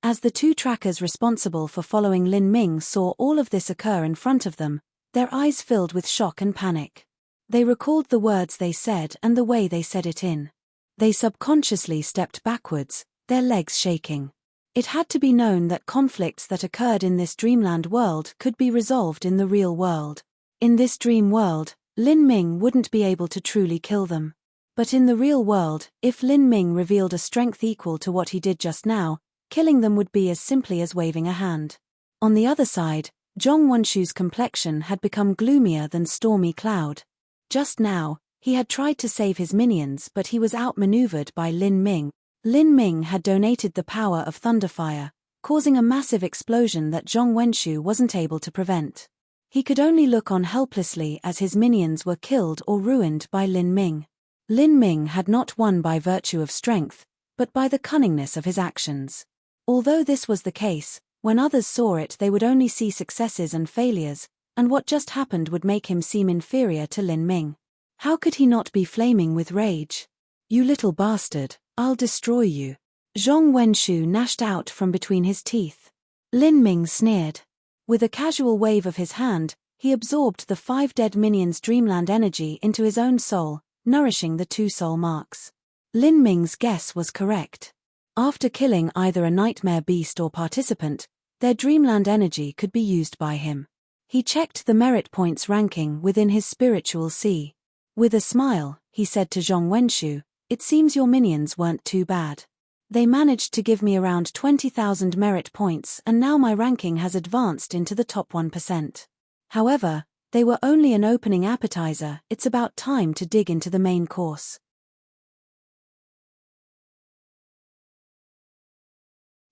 As the 2 trackers responsible for following Lin Ming saw all of this occur in front of them, their eyes filled with shock and panic. They recalled the words they said and the way they said it in. They subconsciously stepped backwards, their legs shaking. It had to be known that conflicts that occurred in this dreamland world could be resolved in the real world. In this dream world, Lin Ming wouldn't be able to truly kill them. But in the real world, if Lin Ming revealed a strength equal to what he did just now, killing them would be as simply as waving a hand. On the other side, Zhong Wenshu's complexion had become gloomier than stormy cloud. Just now, he had tried to save his minions but he was outmaneuvered by Lin Ming. Lin Ming had donated the power of thunderfire, causing a massive explosion that Zhong Wenshu wasn't able to prevent. He could only look on helplessly as his minions were killed or ruined by Lin Ming. Lin Ming had not won by virtue of strength, but by the cunningness of his actions. Although this was the case, when others saw it they would only see successes and failures, and what just happened would make him seem inferior to Lin Ming. How could he not be flaming with rage? "You little bastard, I'll destroy you." Zhong Wenshu gnashed out from between his teeth. Lin Ming sneered. With a casual wave of his hand, he absorbed the 5 dead minions' dreamland energy into his own soul, nourishing the 2 soul marks. Lin Ming's guess was correct. After killing either a nightmare beast or participant, their dreamland energy could be used by him. He checked the merit points ranking within his spiritual sea. With a smile, he said to Zhong Wenshu, "It seems your minions weren't too bad. They managed to give me around 20,000 merit points and now my ranking has advanced into the top 1%. However, They were only an opening appetizer, it's about time to dig into the main course.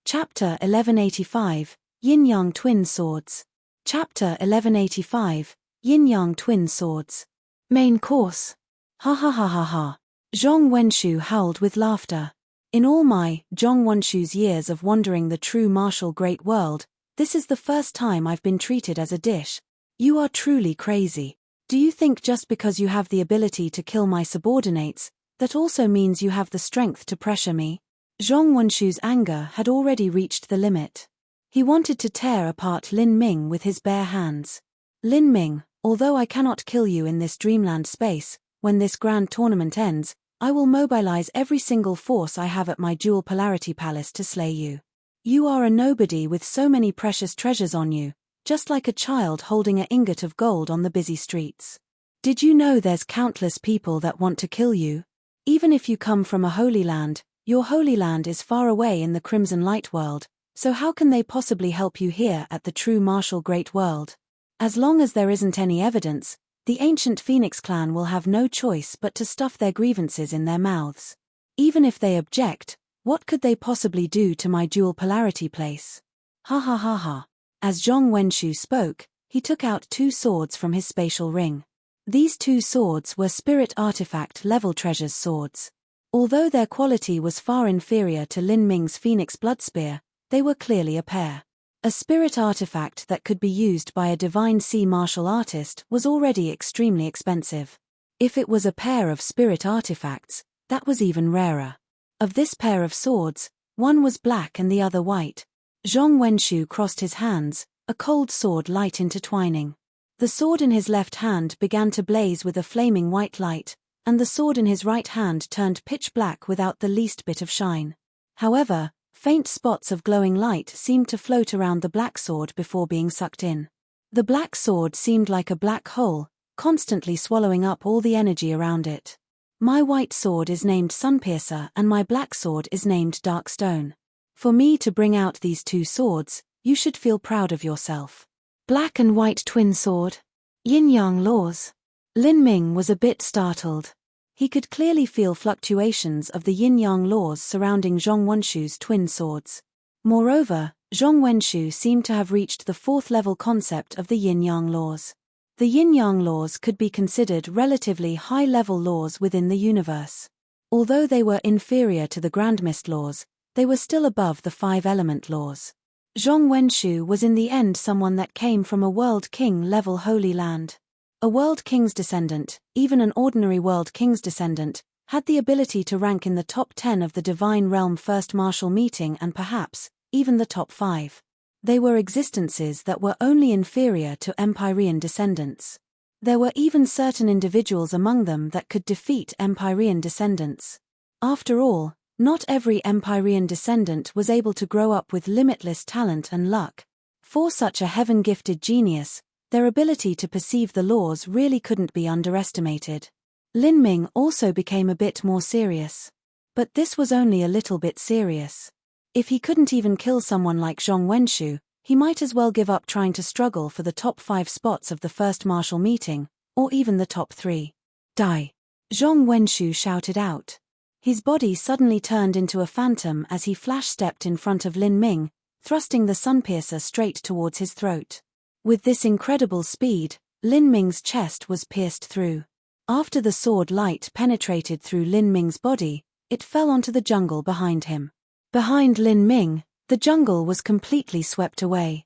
Chapter 1185, Yin-Yang Twin Swords. Chapter 1185, Yin-Yang Twin Swords. Main course. Ha ha ha ha ha. Zhong Wenshu howled with laughter. In all my, Zhong Wenshu's years of wandering the true martial great world, this is the first time I've been treated as a dish. You are truly crazy. Do you think just because you have the ability to kill my subordinates, that also means you have the strength to pressure me? Zhong Wenshu's anger had already reached the limit. He wanted to tear apart Lin Ming with his bare hands. Lin Ming, although I cannot kill you in this dreamland space, when this grand tournament ends, I will mobilize every single force I have at my dual polarity palace to slay you. You are a nobody with so many precious treasures on you, just like a child holding an ingot of gold on the busy streets. Did you know there's countless people that want to kill you? Even if you come from a holy land, your holy land is far away in the Crimson Light world, so how can they possibly help you here at the true martial great world? As long as there isn't any evidence, the ancient Phoenix clan will have no choice but to stuff their grievances in their mouths. Even if they object, what could they possibly do to my dual polarity place? Ha ha ha ha. As Zhong Wenshu spoke, he took out 2 swords from his spatial ring. These 2 swords were spirit artifact level treasures swords. Although their quality was far inferior to Lin Ming's Phoenix Blood Spear, they were clearly a pair. A spirit artifact that could be used by a divine sea martial artist was already extremely expensive. If it was a pair of spirit artifacts, that was even rarer. Of this pair of swords, one was black and the other white. Zhong Wenshu crossed his hands, a cold sword light intertwining. The sword in his left hand began to blaze with a flaming white light, and the sword in his right hand turned pitch black without the least bit of shine. However, faint spots of glowing light seemed to float around the black sword before being sucked in. The black sword seemed like a black hole, constantly swallowing up all the energy around it. My white sword is named Sunpiercer and my black sword is named Darkstone. For me to bring out these 2 swords, you should feel proud of yourself. Black and white twin sword. Yin-Yang laws. Lin Ming was a bit startled. He could clearly feel fluctuations of the yin-yang laws surrounding Zhong Wenshu's twin swords. Moreover, Zhong Wenshu seemed to have reached the 4th level concept of the yin-yang laws. The yin-yang laws could be considered relatively high-level laws within the universe. Although they were inferior to the Grand Mist laws, they were still above the 5-element laws. Zhong Wenshu was in the end someone that came from a World King-level holy land. A World King's descendant, even an ordinary World King's descendant, had the ability to rank in the top 10 of the Divine Realm First Martial Meeting and perhaps, even the top 5. They were existences that were only inferior to Empyrean descendants. There were even certain individuals among them that could defeat Empyrean descendants. After all, not every Empyrean descendant was able to grow up with limitless talent and luck. For such a heaven-gifted genius, their ability to perceive the laws really couldn't be underestimated. Lin Ming also became a bit more serious. But this was only a little bit serious. If he couldn't even kill someone like Zhong Wenshu, he might as well give up trying to struggle for the top 5 spots of the first martial meeting, or even the top 3. Die! Zhong Wenshu shouted out. His body suddenly turned into a phantom as he flash-stepped in front of Lin Ming, thrusting the Sunpiercer straight towards his throat. With this incredible speed, Lin Ming's chest was pierced through. After the sword light penetrated through Lin Ming's body, it fell onto the jungle behind him. Behind Lin Ming, the jungle was completely swept away.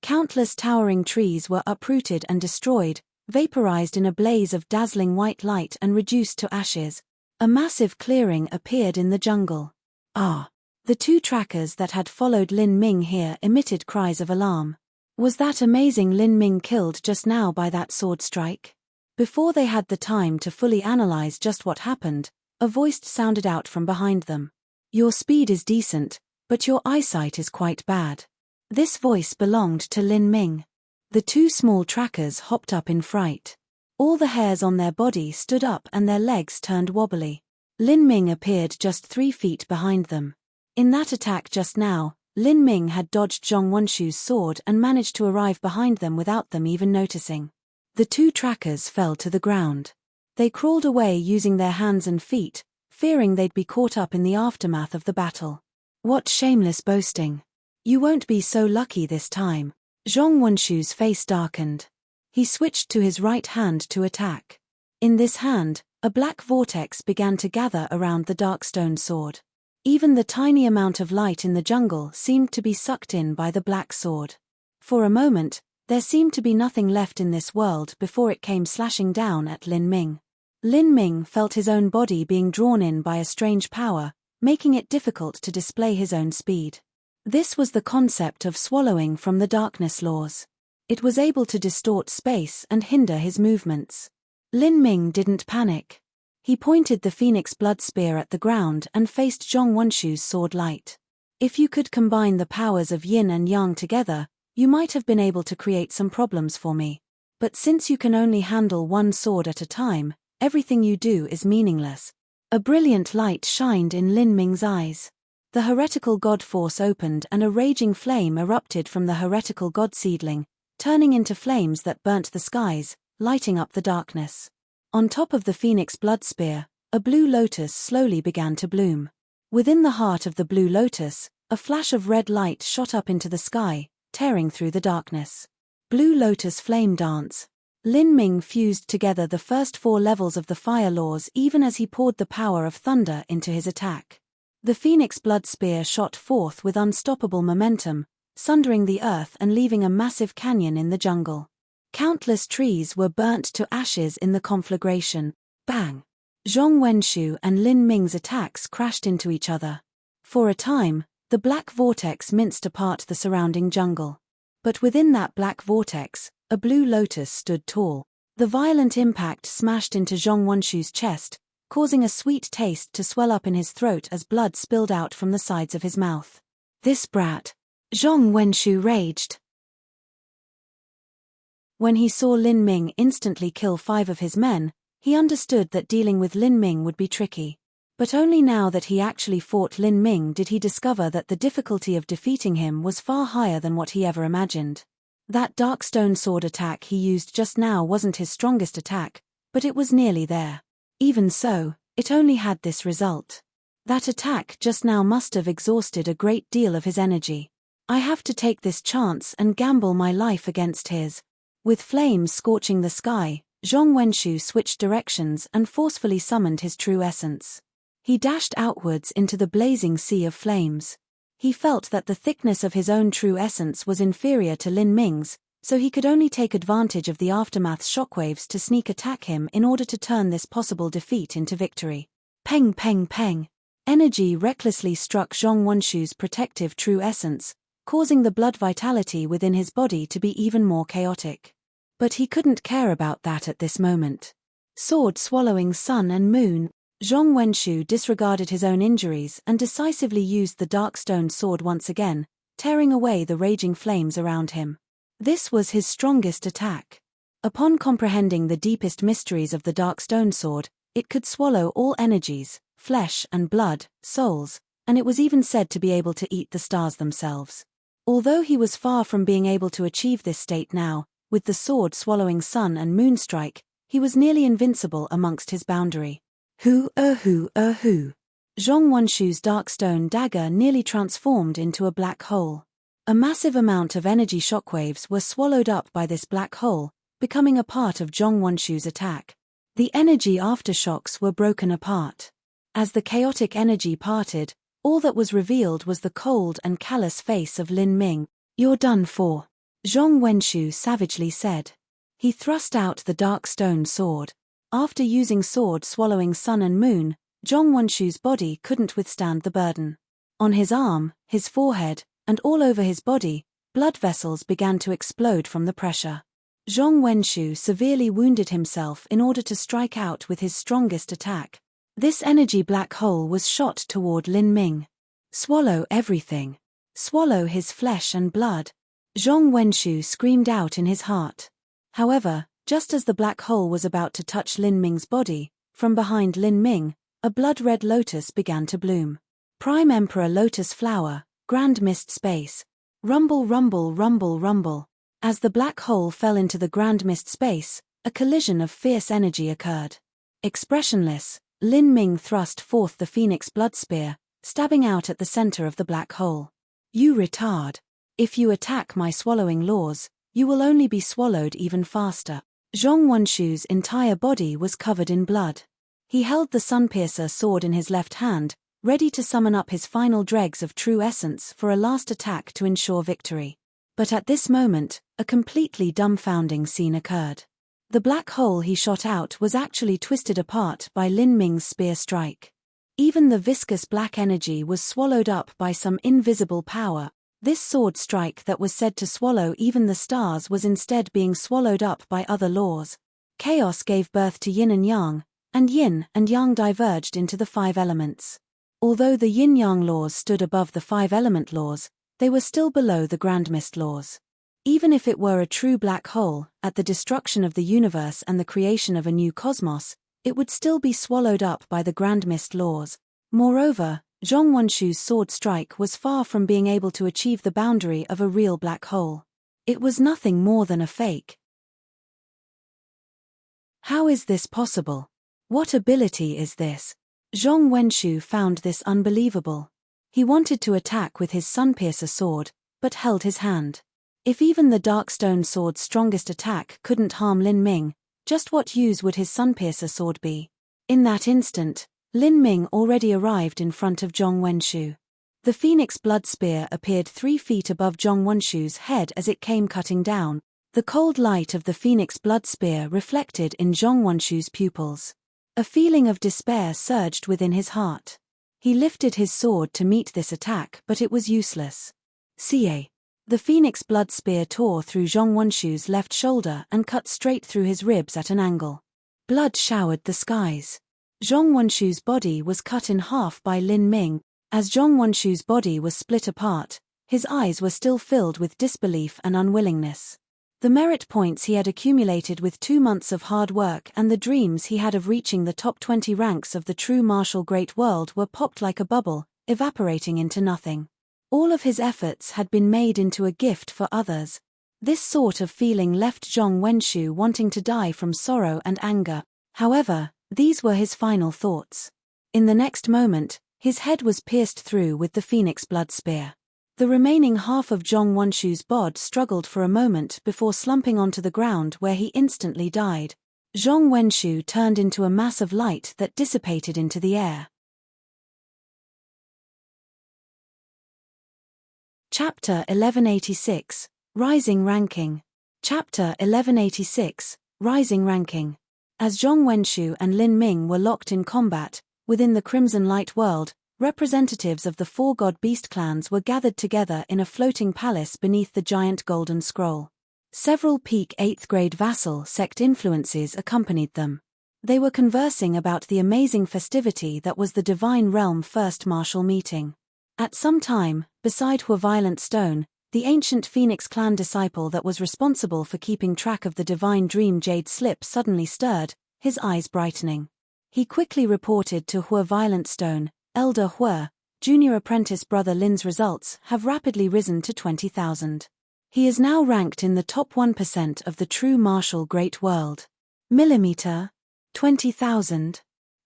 Countless towering trees were uprooted and destroyed, vaporized in a blaze of dazzling white light and reduced to ashes. A massive clearing appeared in the jungle. Ah! The 2 trackers that had followed Lin Ming here emitted cries of alarm. Was that amazing Lin Ming killed just now by that sword strike? Before they had the time to fully analyze just what happened, a voice sounded out from behind them. Your speed is decent, but your eyesight is quite bad. This voice belonged to Lin Ming. The 2 small trackers hopped up in fright. All the hairs on their body stood up and their legs turned wobbly. Lin Ming appeared just 3 feet behind them. In that attack just now, Lin Ming had dodged Zhong Wenshu's sword and managed to arrive behind them without them even noticing. The two trackers fell to the ground. They crawled away using their hands and feet, fearing they'd be caught up in the aftermath of the battle. What shameless boasting. You won't be so lucky this time. Zhong Wenshu's face darkened. He switched to his right hand to attack. In this hand, a black vortex began to gather around the dark stone sword. Even the tiny amount of light in the jungle seemed to be sucked in by the black sword. For a moment, there seemed to be nothing left in this world before it came slashing down at Lin Ming. Lin Ming felt his own body being drawn in by a strange power, making it difficult to display his own speed. This was the concept of swallowing from the darkness laws. It was able to distort space and hinder his movements. Lin Ming didn't panic. He pointed the phoenix blood spear at the ground and faced Zhong Wenshu's sword light. If you could combine the powers of yin and yang together, you might have been able to create some problems for me. But since you can only handle one sword at a time, everything you do is meaningless. A brilliant light shined in Lin Ming's eyes. The heretical god force opened and a raging flame erupted from the heretical god seedling, turning into flames that burnt the skies, lighting up the darkness. On top of the phoenix blood spear, a blue lotus slowly began to bloom. Within the heart of the blue lotus, a flash of red light shot up into the sky, tearing through the darkness. Blue lotus flame dance. Lin Ming fused together the first 4 levels of the fire laws even as he poured the power of thunder into his attack. The phoenix blood spear shot forth with unstoppable momentum, sundering the earth and leaving a massive canyon in the jungle. Countless trees were burnt to ashes in the conflagration. Bang! Zhong Wenshu and Lin Ming's attacks crashed into each other. For a time, the black vortex minced apart the surrounding jungle. But within that black vortex, a blue lotus stood tall. The violent impact smashed into Zhong Wenshu's chest, causing a sweet taste to swell up in his throat as blood spilled out from the sides of his mouth. This brat! Zhong Wenshu raged. When he saw Lin Ming instantly kill 5 of his men, he understood that dealing with Lin Ming would be tricky. But only now that he actually fought Lin Ming did he discover that the difficulty of defeating him was far higher than what he ever imagined. That dark stone sword attack he used just now wasn't his strongest attack, but it was nearly there. Even so, it only had this result. That attack just now must have exhausted a great deal of his energy. I have to take this chance and gamble my life against his. With flames scorching the sky, Zhong Wenshu switched directions and forcefully summoned his true essence. He dashed outwards into the blazing sea of flames. He felt that the thickness of his own true essence was inferior to Lin Ming's, so he could only take advantage of the aftermath's shockwaves to sneak attack him in order to turn this possible defeat into victory. Peng peng peng. Energy recklessly struck Zhong Wenshu's protective true essence, causing the blood vitality within his body to be even more chaotic. But he couldn't care about that at this moment. Sword swallowing sun and moon, Zhong Wenshu disregarded his own injuries and decisively used the dark stone sword once again, tearing away the raging flames around him. This was his strongest attack. Upon comprehending the deepest mysteries of the dark stone sword, it could swallow all energies, flesh and blood, souls, and it was even said to be able to eat the stars themselves. Although he was far from being able to achieve this state now, with the sword swallowing sun and moon strike, he was nearly invincible amongst his boundary. Zhong Wenshu's dark stone dagger nearly transformed into a black hole. A massive amount of energy shockwaves were swallowed up by this black hole, becoming a part of Zhong Wenshu's attack. The energy aftershocks were broken apart. As the chaotic energy parted, all that was revealed was the cold and callous face of Lin Ming. "You're done for," Zhong Wenshu savagely said. He thrust out the dark stone sword. After using sword swallowing sun and moon, Zhong Wenshu's body couldn't withstand the burden. On his arm, his forehead, and all over his body, blood vessels began to explode from the pressure. Zhong Wenshu severely wounded himself in order to strike out with his strongest attack. This energy black hole was shot toward Lin Ming. Swallow everything. Swallow his flesh and blood. Zhong Wenshu screamed out in his heart. However, just as the black hole was about to touch Lin Ming's body, from behind Lin Ming, a blood-red lotus began to bloom. Prime Emperor Lotus Flower, grand mist space. Rumble, rumble, rumble, rumble. As the black hole fell into the grand mist space, a collision of fierce energy occurred. Expressionless, Lin Ming thrust forth the phoenix blood spear, stabbing out at the center of the black hole. You retard. If you attack my swallowing laws, you will only be swallowed even faster. Zhong Wenshu's entire body was covered in blood. He held the Sunpiercer sword in his left hand, ready to summon up his final dregs of true essence for a last attack to ensure victory. But at this moment, a completely dumbfounding scene occurred. The black hole he shot out was actually twisted apart by Lin Ming's spear strike. Even the viscous black energy was swallowed up by some invisible power. This sword strike that was said to swallow even the stars was instead being swallowed up by other laws. Chaos gave birth to yin and yang diverged into the 5 elements. Although the yin-yang laws stood above the 5-element laws, they were still below the grand mist laws. Even if it were a true black hole, at the destruction of the universe and the creation of a new cosmos, it would still be swallowed up by the grand mist laws. Moreover, Zhong Wenshu's sword strike was far from being able to achieve the boundary of a real black hole. It was nothing more than a fake. How is this possible? What ability is this? Zhong Wenshu found this unbelievable. He wanted to attack with his Sunpiercer sword, but held his hand. If even the Darkstone sword's strongest attack couldn't harm Lin Ming, just what use would his Sunpiercer sword be? In that instant, Lin Ming already arrived in front of Zhong Wenshu. The Phoenix Blood Spear appeared 3 feet above Zhong Wenshu's head as it came cutting down. The cold light of the Phoenix Blood Spear reflected in Zhong Wenshu's pupils. A feeling of despair surged within his heart. He lifted his sword to meet this attack, but it was useless. Ca. The Phoenix Blood Spear tore through Zhong Wenshu's left shoulder and cut straight through his ribs at an angle. Blood showered the skies. Zhong Wenshu's body was cut in half by Lin Ming. As Zhong Wenshu's body was split apart, his eyes were still filled with disbelief and unwillingness. The merit points he had accumulated with 2 months of hard work and the dreams he had of reaching the top 20 ranks of the true martial great world were popped like a bubble, evaporating into nothing. All of his efforts had been made into a gift for others. This sort of feeling left Zhong Wenshu wanting to die from sorrow and anger. However, these were his final thoughts. In the next moment, his head was pierced through with the Phoenix Blood Spear. The remaining half of Zhong Wenshu's bod struggled for a moment before slumping onto the ground where he instantly died. Zhong Wenshu turned into a mass of light that dissipated into the air. Chapter 1186, Rising Ranking. Chapter 1186, Rising Ranking. As Zhong Wenshu and Lin Ming were locked in combat, within the Crimson Light world, representatives of the 4 god beast clans were gathered together in a floating palace beneath the giant golden scroll. Several peak 8th grade vassal sect influences accompanied them. They were conversing about the amazing festivity that was the Divine Realm first martial meeting. At some time, beside Violent Stone, the ancient Phoenix clan disciple that was responsible for keeping track of the divine dream Jade Slip suddenly stirred, his eyes brightening. He quickly reported to Violent Stone, Elder Hue, junior apprentice brother Lin's results have rapidly risen to 20,000. He is now ranked in the top 1% of the true martial great world. Millimeter? 20,000?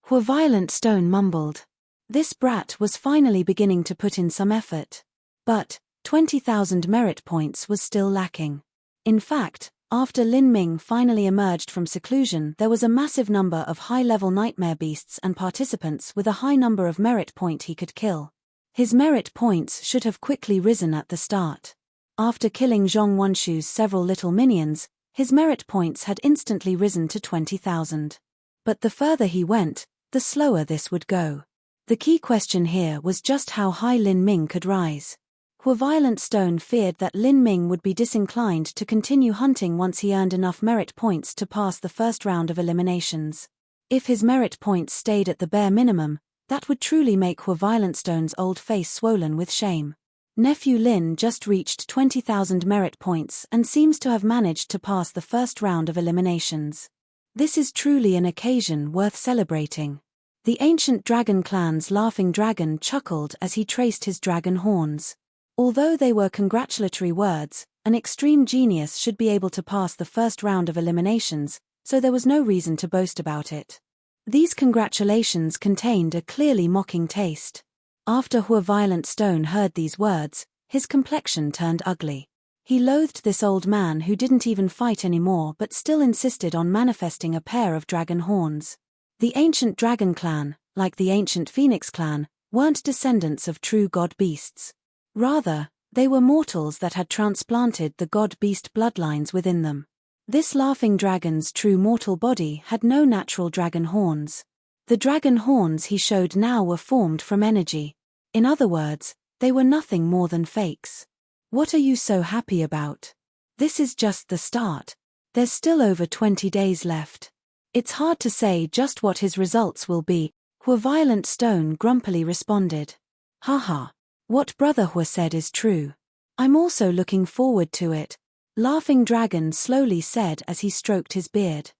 Violent Stone mumbled. This brat was finally beginning to put in some effort. But 20,000 merit points was still lacking. In fact, after Lin Ming finally emerged from seclusion, there was a massive number of high-level nightmare beasts and participants with a high number of merit point he could kill. His merit points should have quickly risen at the start. After killing Zhong Wenshu's several little minions, his merit points had instantly risen to 20,000. But the further he went, the slower this would go. The key question here was just how high Lin Ming could rise. Violent Stone feared that Lin Ming would be disinclined to continue hunting once he earned enough merit points to pass the first round of eliminations. If his merit points stayed at the bare minimum, that would truly make Violent Stone's old face swollen with shame. Nephew Lin just reached 20,000 merit points and seems to have managed to pass the first round of eliminations. This is truly an occasion worth celebrating. The ancient dragon clan's laughing dragon chuckled as he traced his dragon horns. Although they were congratulatory words, an extreme genius should be able to pass the first round of eliminations, so there was no reason to boast about it. These congratulations contained a clearly mocking taste. After Violent Stone heard these words, his complexion turned ugly. He loathed this old man who didn't even fight anymore but still insisted on manifesting a pair of dragon horns. The ancient dragon clan, like the ancient phoenix clan, weren't descendants of true god-beasts. Rather, they were mortals that had transplanted the god-beast bloodlines within them. This laughing dragon's true mortal body had no natural dragon horns. The dragon horns he showed now were formed from energy. In other words, they were nothing more than fakes. What are you so happy about? This is just the start. There's still over 20 days left. It's hard to say just what his results will be, Violent Stone grumpily responded. Haha. What Brother Hua said is true. I'm also looking forward to it, Laughing Dragon slowly said as he stroked his beard.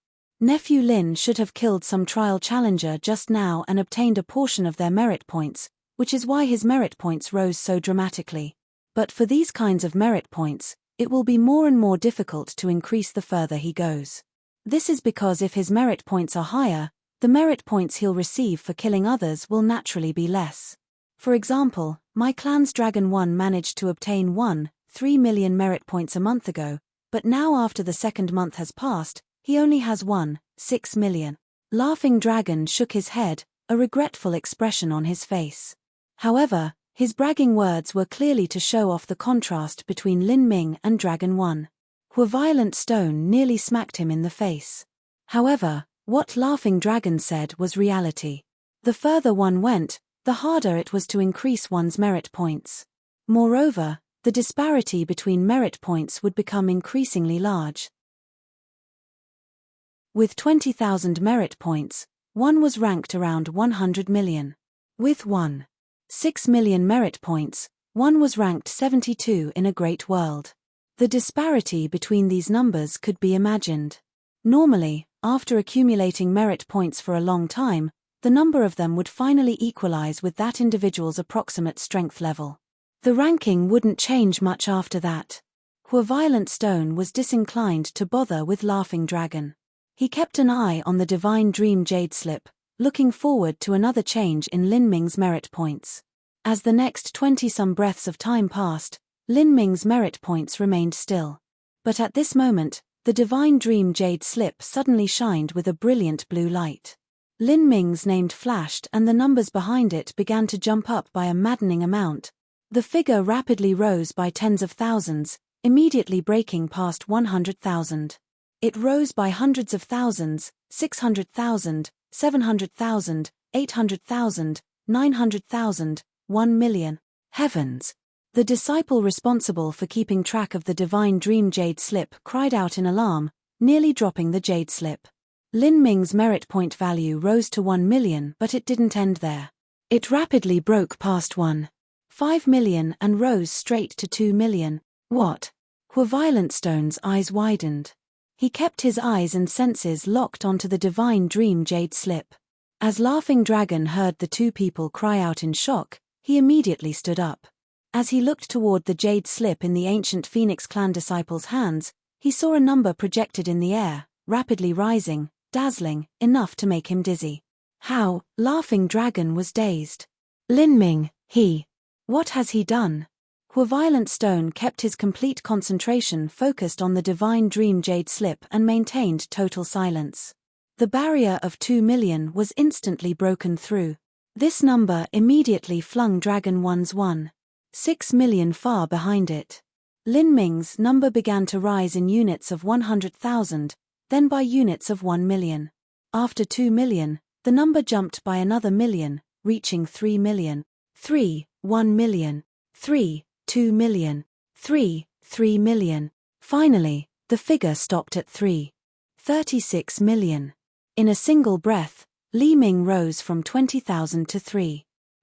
Nephew Lin should have killed some trial challenger just now and obtained a portion of their merit points, which is why his merit points rose so dramatically. But for these kinds of merit points, it will be more and more difficult to increase the further he goes. This is because if his merit points are higher, the merit points he'll receive for killing others will naturally be less. For example, my clan's Dragon 1 managed to obtain 3 million merit points a month ago, but now after the second month has passed, he only has 6 million. Laughing Dragon shook his head, a regretful expression on his face. However, his bragging words were clearly to show off the contrast between Lin Ming and Dragon 1. Violent Stone nearly smacked him in the face. However, what Laughing Dragon said was reality. The further one went, the harder it was to increase one's merit points. Moreover, the disparity between merit points would become increasingly large. With 20,000 merit points, one was ranked around 100 million. With 6 million merit points, one was ranked 72 in a great world. The disparity between these numbers could be imagined. Normally, after accumulating merit points for a long time, the number of them would finally equalize with that individual's approximate strength level. The ranking wouldn't change much after that. Violent Stone was disinclined to bother with Laughing Dragon. He kept an eye on the Divine Dream Jade Slip, looking forward to another change in Lin Ming's merit points. As the next 20-some breaths of time passed, Lin Ming's merit points remained still. But at this moment, the Divine Dream Jade Slip suddenly shined with a brilliant blue light. Lin Ming's name flashed and the numbers behind it began to jump up by a maddening amount. The figure rapidly rose by tens of thousands, immediately breaking past 100,000. It rose by hundreds of thousands, 600,000, 700,000, 800,000, 900,000, 1 million. Heavens! The disciple responsible for keeping track of the Divine Dream Jade Slip cried out in alarm, nearly dropping the Jade Slip. Lin Ming's merit point value rose to 1 million, but it didn't end there. It rapidly broke past 1.5 million and rose straight to 2 million. What? Violent Stone's eyes widened. He kept his eyes and senses locked onto the Divine Dream Jade Slip. As Laughing Dragon heard the two people cry out in shock, he immediately stood up. As he looked toward the Jade Slip in the ancient Phoenix clan disciple's hands, he saw a number projected in the air, rapidly rising, dazzling, enough to make him dizzy. How? Laughing Dragon was dazed. Lin Ming, what has he done? Violent Stone kept his complete concentration focused on the Divine Dream Jade Slip and maintained total silence. The barrier of 2 million was instantly broken through. This number immediately flung Dragon 1's 1.6 million far behind it. Lin Ming's number began to rise in units of 100,000, then by units of 1 million. After 2 million, the number jumped by another million, reaching 3 million. 1 million. 2 million. 3 million. Finally, the figure stopped at 36 million. In a single breath, Li Ming rose from 20,000 to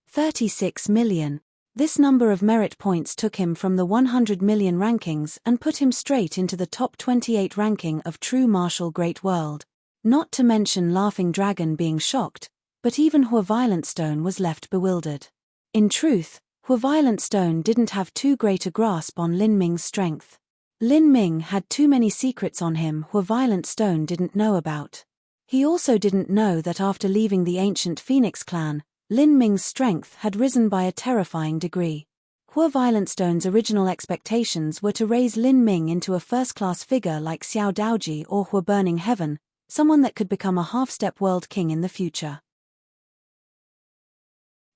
36 million. This number of merit points took him from the 100 million rankings and put him straight into the top 28 ranking of true martial great world. Not to mention Laughing Dragon being shocked, but even Violent Stone was left bewildered. In truth, Hua Violent Stone didn't have too great a grasp on Lin Ming's strength. Lin Ming had too many secrets on him Hua Violent Stone didn't know about. He also didn't know that after leaving the ancient Phoenix clan, Lin Ming's strength had risen by a terrifying degree. Hua Violent Stone's original expectations were to raise Lin Ming into a first-class figure like Xiao Daoji or Hua Burning Heaven, someone that could become a half-step world king in the future.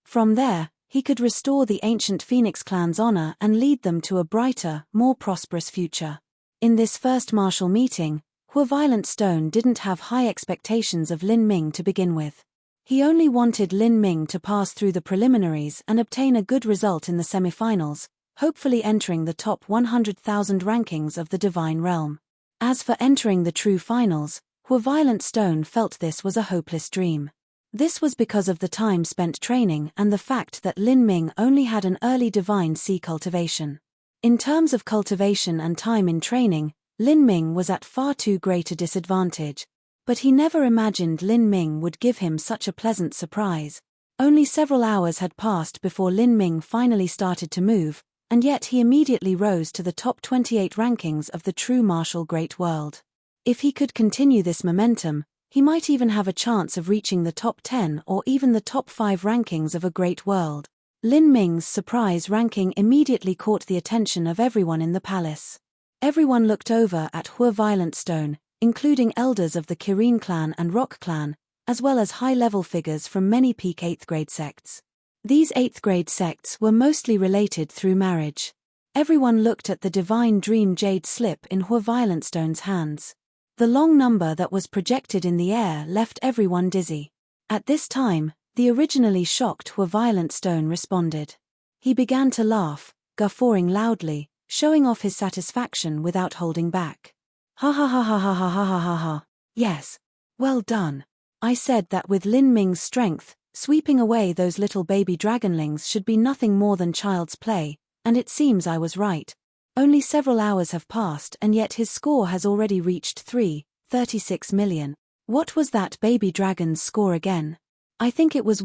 From there, he could restore the ancient Phoenix clan's honor and lead them to a brighter, more prosperous future. In this first martial meeting, Hua Violent Stone didn't have high expectations of Lin Ming to begin with. He only wanted Lin Ming to pass through the preliminaries and obtain a good result in the semifinals, hopefully entering the top 100,000 rankings of the Divine Realm. As for entering the true finals, Hua Violent Stone felt this was a hopeless dream. This was because of the time spent training and the fact that Lin Ming only had an early Divine Sea cultivation. In terms of cultivation and time in training, Lin Ming was at far too great a disadvantage. But he never imagined Lin Ming would give him such a pleasant surprise. Only several hours had passed before Lin Ming finally started to move, and yet he immediately rose to the top 28 rankings of the true martial great world. If he could continue this momentum, he might even have a chance of reaching the top 10 or even the top 5 rankings of a great world. Lin Ming's surprise ranking immediately caught the attention of everyone in the palace. Everyone looked over at Hua Violent Stone, including elders of the Kirin clan and Rock clan, as well as high-level figures from many peak 8th grade sects. These 8th grade sects were mostly related through marriage. Everyone looked at the divine dream jade slip in Hua Violent Stone's hands. The long number that was projected in the air left everyone dizzy. At this time, the originally shocked Hua Violent Stone responded. He began to laugh, guffawing loudly, showing off his satisfaction without holding back. Ha ha ha ha ha ha ha ha ha ha. Yes. Well done. I said that with Lin Ming's strength, sweeping away those little baby dragonlings should be nothing more than child's play, and it seems I was right. Only several hours have passed and yet his score has already reached 36 million. What was that baby dragon's score again? I think it was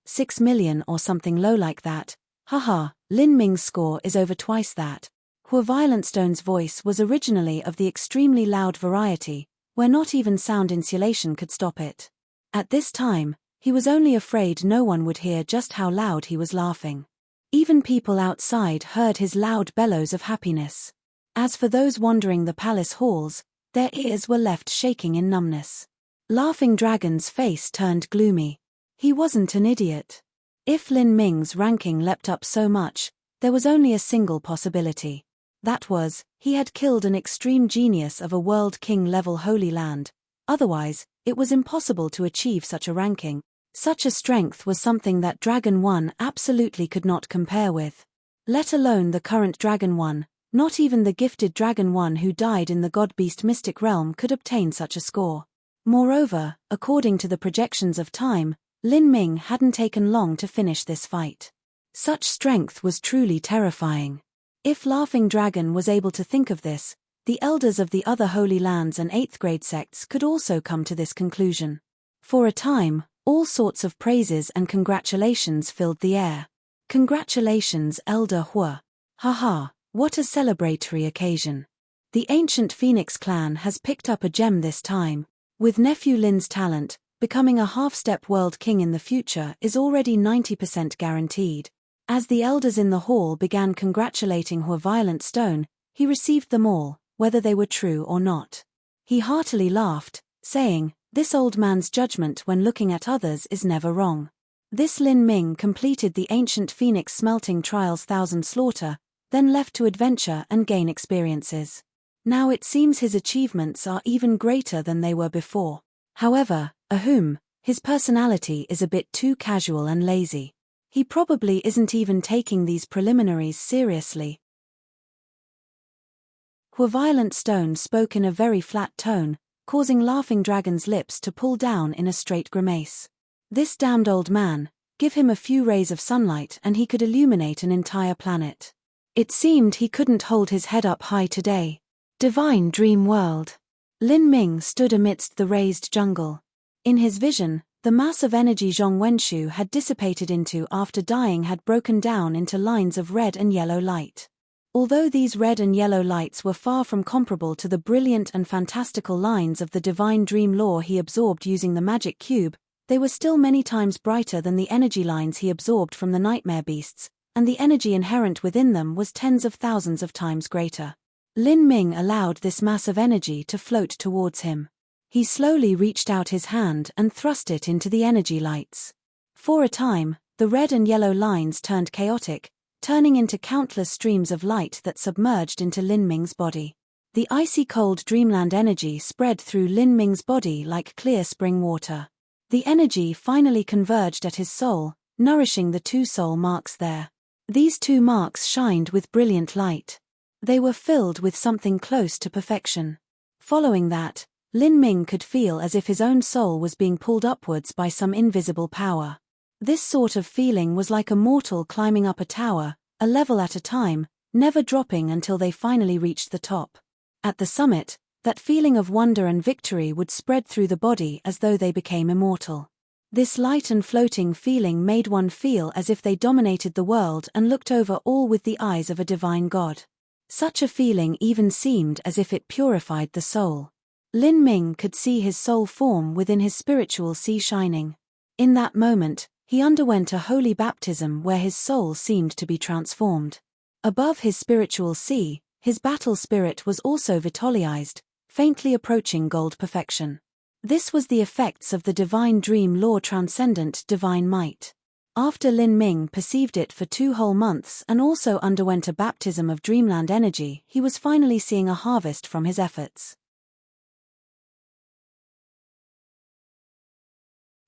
6 million or something low like that. Haha, Lin Ming's score is over twice that. Hua Violent Stone's voice was originally of the extremely loud variety, where not even sound insulation could stop it. At this time, he was only afraid no one would hear just how loud he was laughing. Even people outside heard his loud bellows of happiness. As for those wandering the palace halls, their ears were left shaking in numbness. Laughing Dragon's face turned gloomy. He wasn't an idiot. If Lin Ming's ranking leapt up so much, there was only a single possibility. That was, he had killed an extreme genius of a world king-level Holy Land. Otherwise, it was impossible to achieve such a ranking. Such a strength was something that Dragon 1 absolutely could not compare with. Let alone the current Dragon 1, not even the gifted Dragon 1 who died in the God-Beast Mystic Realm could obtain such a score. Moreover, according to the projections of time, Lin Ming hadn't taken long to finish this fight. Such strength was truly terrifying. If Laughing Dragon was able to think of this, the elders of the other Holy Lands and 8th grade sects could also come to this conclusion. For a time, all sorts of praises and congratulations filled the air. Congratulations, Elder Hua. Haha, what a celebratory occasion. The ancient Phoenix clan has picked up a gem this time. With nephew Lin's talent, becoming a half-step world king in the future is already 90% guaranteed. As the elders in the hall began congratulating Hua Violent Stone, he received them all, whether they were true or not. He heartily laughed, saying, "This old man's judgment when looking at others is never wrong." This Lin Ming completed the ancient Phoenix smelting trial's 1,000 slaughter, then left to adventure and gain experiences. Now it seems his achievements are even greater than they were before. However, his personality is a bit too casual and lazy. He probably isn't even taking these preliminaries seriously. Hua Violent Stone spoke in a very flat tone, causing Laughing Dragon's lips to pull down in a straight grimace. This damned old man, give him a few rays of sunlight and he could illuminate an entire planet. It seemed he couldn't hold his head up high today. Divine Dream World. Lin Ming stood amidst the raised jungle. In his vision, The mass of energy Zhong Wenshu had dissipated into after dying had broken down into lines of red and yellow light. Although these red and yellow lights were far from comparable to the brilliant and fantastical lines of the divine dream lore he absorbed using the magic cube, they were still many times brighter than the energy lines he absorbed from the nightmare beasts, and the energy inherent within them was tens of thousands of times greater. Lin Ming allowed this mass of energy to float towards him. He slowly reached out his hand and thrust it into the energy lights. For a time, the red and yellow lines turned chaotic, turning into countless streams of light that submerged into Lin Ming's body. The icy cold dreamland energy spread through Lin Ming's body like clear spring water. The energy finally converged at his soul, nourishing the 2 soul marks there. These 2 marks shined with brilliant light. They were filled with something close to perfection. Following that, Lin Ming could feel as if his own soul was being pulled upwards by some invisible power. This sort of feeling was like a mortal climbing up a tower, a level at a time, never dropping until they finally reached the top. At the summit, that feeling of wonder and victory would spread through the body as though they became immortal. This light and floating feeling made one feel as if they dominated the world and looked over all with the eyes of a divine god. Such a feeling even seemed as if it purified the soul. Lin Ming could see his soul form within his spiritual sea shining. In that moment, he underwent a holy baptism where his soul seemed to be transformed. Above his spiritual sea, his battle spirit was also vitalized, faintly approaching gold perfection. This was the effects of the divine dream lore transcendent divine might. After Lin Ming perceived it for 2 whole months and also underwent a baptism of dreamland energy, he was finally seeing a harvest from his efforts.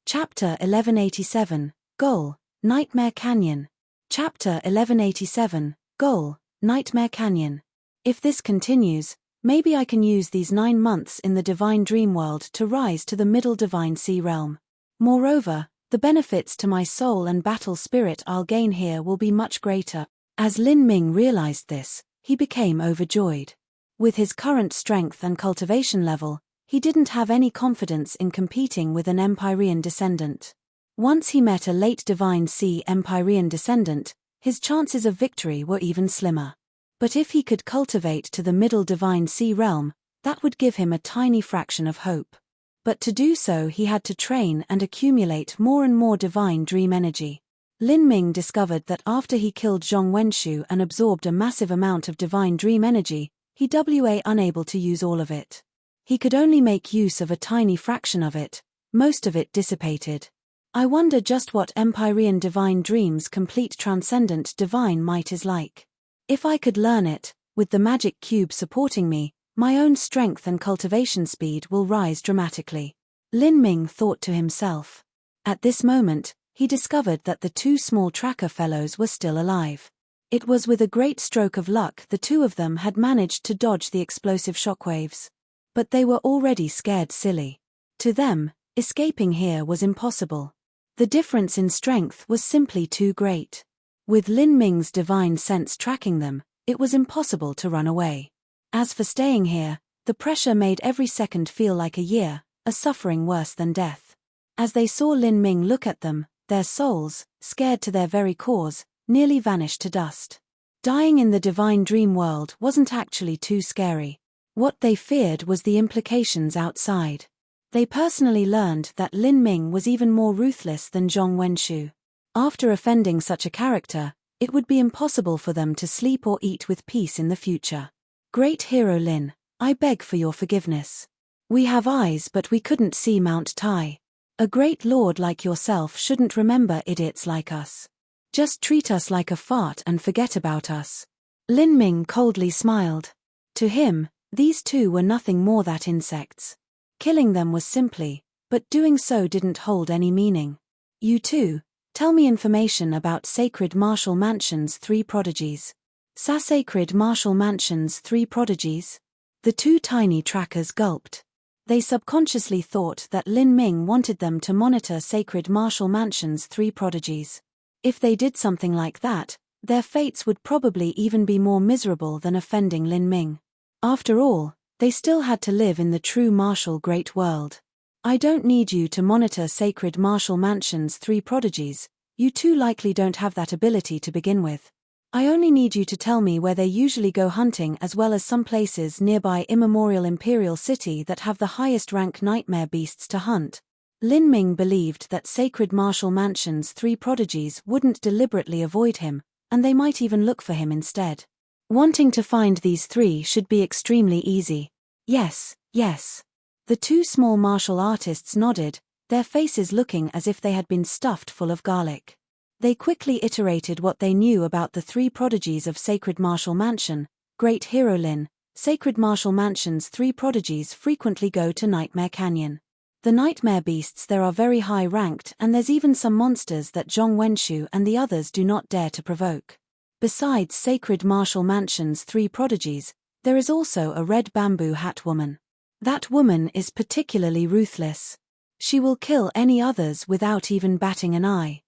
Chapter 1187, Goal, Nightmare Canyon. Chapter 1187, Goal, Nightmare Canyon. If this continues, maybe I can use these 9 months in the divine dream world to rise to the middle divine sea realm. Moreover, the benefits to my soul and battle spirit I'll gain here will be much greater. As Lin Ming realized this, he became overjoyed. With his current strength and cultivation level, he didn't have any confidence in competing with an Empyrean descendant. Once he met a late divine sea Empyrean descendant, his chances of victory were even slimmer. But if he could cultivate to the middle divine sea realm, that would give him a tiny fraction of hope. But to do so he had to train and accumulate more and more divine dream energy. Lin Ming discovered that after he killed Zhong Wenshu and absorbed a massive amount of divine dream energy, he was unable to use all of it. He could only make use of a tiny fraction of it, most of it dissipated. I wonder just what Empyrean divine dreams complete transcendent divine might is like. If I could learn it, with the magic cube supporting me, my own strength and cultivation speed will rise dramatically. Lin Ming thought to himself. At this moment, he discovered that the 2 small tracker fellows were still alive. It was with a great stroke of luck the 2 of them had managed to dodge the explosive shockwaves. But they were already scared silly. To them, escaping here was impossible. The difference in strength was simply too great. With Lin Ming's divine sense tracking them, it was impossible to run away. As for staying here, the pressure made every second feel like a year, a suffering worse than death. As they saw Lin Ming look at them, their souls, scared to their very cores, nearly vanished to dust. Dying in the divine dream world wasn't actually too scary. What they feared was the implications outside. They personally learned that Lin Ming was even more ruthless than Zhong Wenshu. After offending such a character, it would be impossible for them to sleep or eat with peace in the future. Great hero Lin, I beg for your forgiveness. We have eyes but we couldn't see Mount Tai. A great lord like yourself shouldn't remember idiots like us. Just treat us like a fart and forget about us. Lin Ming coldly smiled. To him, these 2 were nothing more than insects. Killing them was simply, but doing so didn't hold any meaning. You 2, tell me information about Sacred Martial Mansion's 3 prodigies. Sacred Martial Mansion's 3 prodigies? The 2 tiny trackers gulped. They subconsciously thought that Lin Ming wanted them to monitor Sacred Martial Mansion's 3 prodigies. If they did something like that, their fates would probably even be more miserable than offending Lin Ming. After all, they still had to live in the true martial great world. I don't need you to monitor Sacred Martial Mansion's 3 prodigies, you too likely don't have that ability to begin with. I only need you to tell me where they usually go hunting as well as some places nearby Immemorial Imperial City that have the highest rank nightmare beasts to hunt. Lin Ming believed that Sacred Martial Mansion's 3 prodigies wouldn't deliberately avoid him, and they might even look for him instead. Wanting to find these 3 should be extremely easy. Yes, yes. The 2 small martial artists nodded, their faces looking as if they had been stuffed full of garlic. They quickly iterated what they knew about the 3 prodigies of Sacred Martial Mansion. Great Hero Lin, Sacred Martial Mansion's 3 prodigies frequently go to Nightmare Canyon. The nightmare beasts there are very high ranked, and there's even some monsters that Zhong Wenshu and the others do not dare to provoke. Besides Sacred Martial Mansion's 3 prodigies, there is also a red bamboo hat woman. That woman is particularly ruthless. She will kill any others without even batting an eye.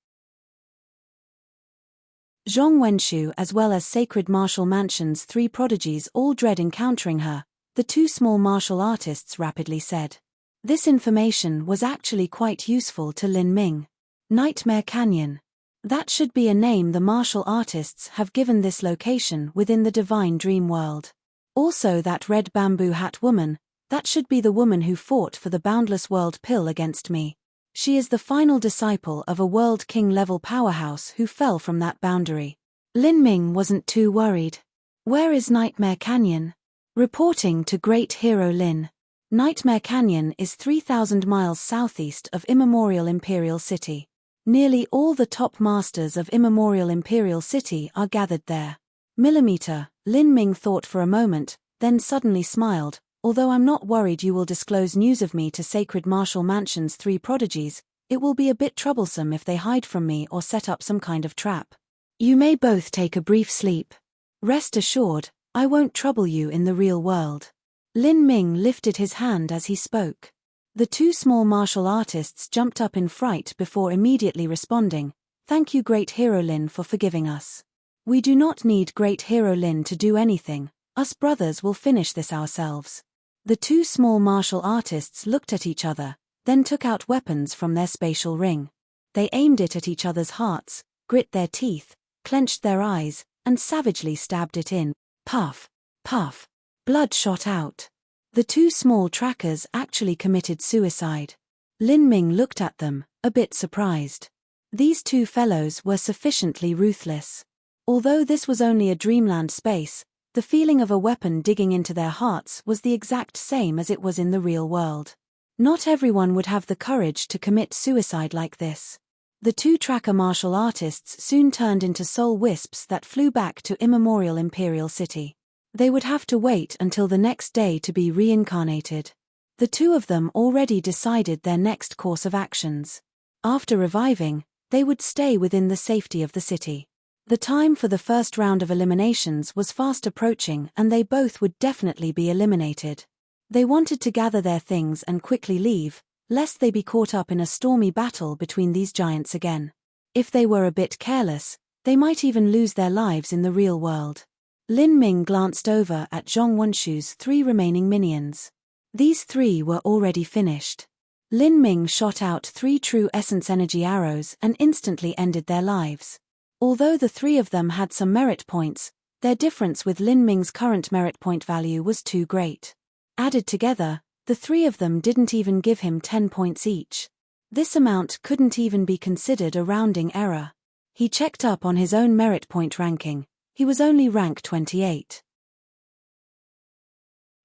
Zhong Wenshu as well as Sacred Martial Mansion's 3 prodigies all dread encountering her, the 2 small martial artists rapidly said. This information was actually quite useful to Lin Ming. Nightmare Canyon. That should be a name the martial artists have given this location within the divine dream world. Also that red bamboo hat woman, that should be the woman who fought for the Boundless World Pill against me. She is the final disciple of a World King level powerhouse who fell from that boundary. Lin Ming wasn't too worried. Where is Nightmare Canyon? Reporting to Great Hero Lin. Nightmare Canyon is 3,000 miles southeast of Immemorial Imperial City. Nearly all the top masters of Immemorial Imperial City are gathered there. Millimeter, Lin Ming thought for a moment, then suddenly smiled. Although I'm not worried you will disclose news of me to Sacred Martial Mansion's 3 prodigies, it will be a bit troublesome if they hide from me or set up some kind of trap. You may both take a brief sleep. Rest assured, I won't trouble you in the real world. Lin Ming lifted his hand as he spoke. The 2 small martial artists jumped up in fright before immediately responding, "Thank you Great Hero Lin for forgiving us. We do not need Great Hero Lin to do anything, us brothers will finish this ourselves." The 2 small martial artists looked at each other, then took out weapons from their spatial ring. They aimed it at each other's hearts, grit their teeth, clenched their eyes, and savagely stabbed it in. Puff, puff. Blood shot out. The 2 small trackers actually committed suicide. Lin Ming looked at them, a bit surprised. These 2 fellows were sufficiently ruthless. Although this was only a dreamland space, the feeling of a weapon digging into their hearts was the exact same as it was in the real world. Not everyone would have the courage to commit suicide like this. The 2 tracker martial artists soon turned into soul wisps that flew back to Immemorial Imperial City. They would have to wait until the next day to be reincarnated. The 2 of them already decided their next course of actions. After reviving, they would stay within the safety of the city. The time for the first round of eliminations was fast approaching and they both would definitely be eliminated. They wanted to gather their things and quickly leave, lest they be caught up in a stormy battle between these giants again. If they were a bit careless, they might even lose their lives in the real world. Lin Ming glanced over at Zhong Wenshu's 3 remaining minions. These 3 were already finished. Lin Ming shot out 3 true essence energy arrows and instantly ended their lives. Although the 3 of them had some merit points, their difference with Lin Ming's current merit point value was too great. Added together, the 3 of them didn't even give him 10 points each. This amount couldn't even be considered a rounding error. He checked up on his own merit point ranking. He was only rank 28.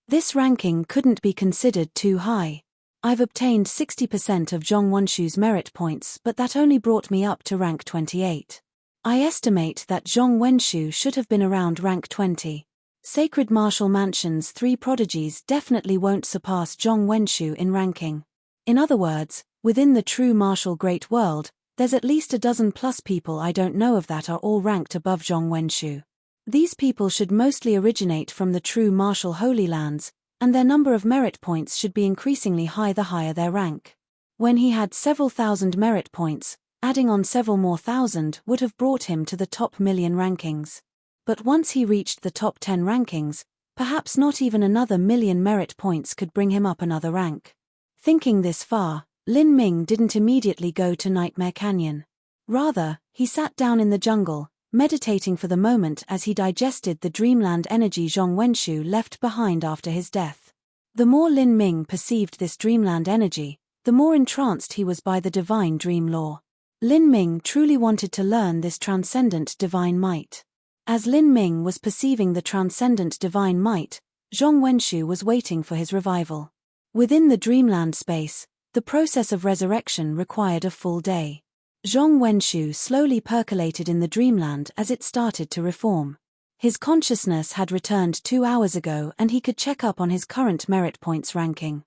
This ranking couldn't be considered too high. I've obtained 60% of Zhong Wenshu's merit points, but that only brought me up to rank 28. I estimate that Zhong Wenshu should have been around rank 20. Sacred Martial Mansion's 3 prodigies definitely won't surpass Zhong Wenshu in ranking. In other words, within the true martial great world, there's at least a dozen plus people I don't know of that are all ranked above Zhong Wenshu. These people should mostly originate from the true martial Holy Lands, and their number of merit points should be increasingly high the higher their rank. When he had several thousand merit points, adding on several more thousand would have brought him to the top million rankings. But once he reached the top 10 rankings, perhaps not even another million merit points could bring him up another rank. Thinking this far, Lin Ming didn't immediately go to Nightmare Canyon. Rather, he sat down in the jungle, meditating for the moment as he digested the dreamland energy Zhong Wenshu left behind after his death. The more Lin Ming perceived this dreamland energy, the more entranced he was by the divine dream lore. Lin Ming truly wanted to learn this transcendent divine might. As Lin Ming was perceiving the transcendent divine might, Zhong Wenshu was waiting for his revival. Within the dreamland space, the process of resurrection required a full day. Zhong Wenshu slowly percolated in the dreamland as it started to reform. His consciousness had returned 2 hours ago and he could check up on his current merit points ranking.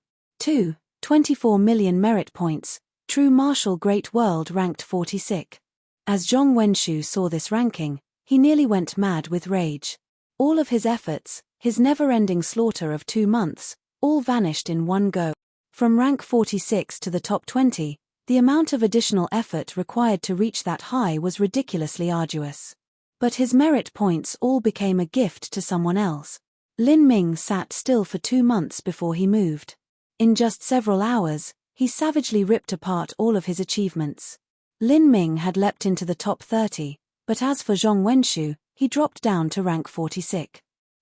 24 million merit points, True Martial Great World ranked 46. As Zhong Wenshu saw this ranking, he nearly went mad with rage. All of his efforts, his never-ending slaughter of 2 months, all vanished in one go. From rank 46 to the top 20, the amount of additional effort required to reach that high was ridiculously arduous. But his merit points all became a gift to someone else. Lin Ming sat still for 2 months before he moved. In just several hours, he savagely ripped apart all of his achievements. Lin Ming had leapt into the top 30, but as for Zhong Wenshu, he dropped down to rank 46.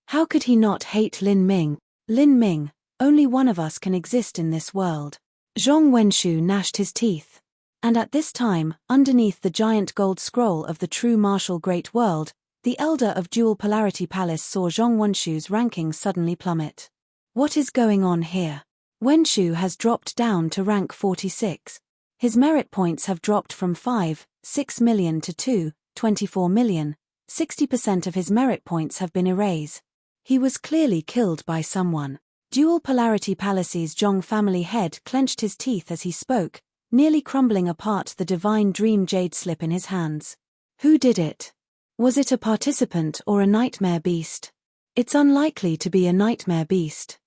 How could he not hate Lin Ming? Lin Ming, only one of us can exist in this world. Zhong Wenshu gnashed his teeth. And at this time, underneath the giant gold scroll of the True Martial Great World, the Elder of Dual Polarity Palace saw Zhong Wenshu's ranking suddenly plummet. What is going on here? Wenshu has dropped down to rank 46. His merit points have dropped from 6 million to 24 million. 60% of his merit points have been erased. He was clearly killed by someone. Dual Polarity Palace's Zhong family head clenched his teeth as he spoke, nearly crumbling apart the divine dream jade slip in his hands. Who did it? Was it a participant or a nightmare beast? It's unlikely to be a nightmare beast.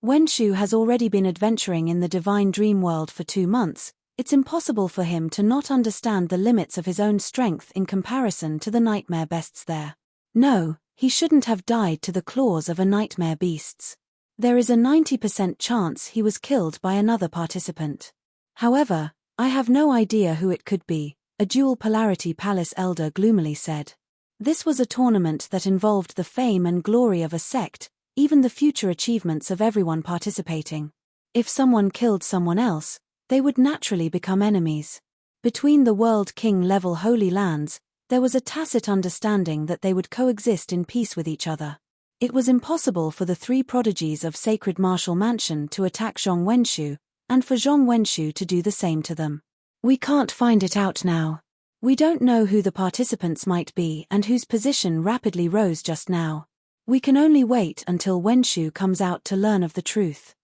Wenshu has already been adventuring in the divine dream world for 2 months. It's impossible for him to not understand the limits of his own strength in comparison to the nightmare beasts there. No, he shouldn't have died to the claws of a nightmare beasts. There is a 90% chance he was killed by another participant. However, I have no idea who it could be, a Dual Polarity Palace elder gloomily said. This was a tournament that involved the fame and glory of a sect, even the future achievements of everyone participating. If someone killed someone else, they would naturally become enemies. Between the World King-level Holy Lands, there was a tacit understanding that they would coexist in peace with each other. It was impossible for the 3 prodigies of Sacred Martial Mansion to attack Zhong Wenshu, and for Zhong Wenshu to do the same to them. We can't find it out now. We don't know who the participants might be and whose position rapidly rose just now. We can only wait until Wenshu comes out to learn of the truth.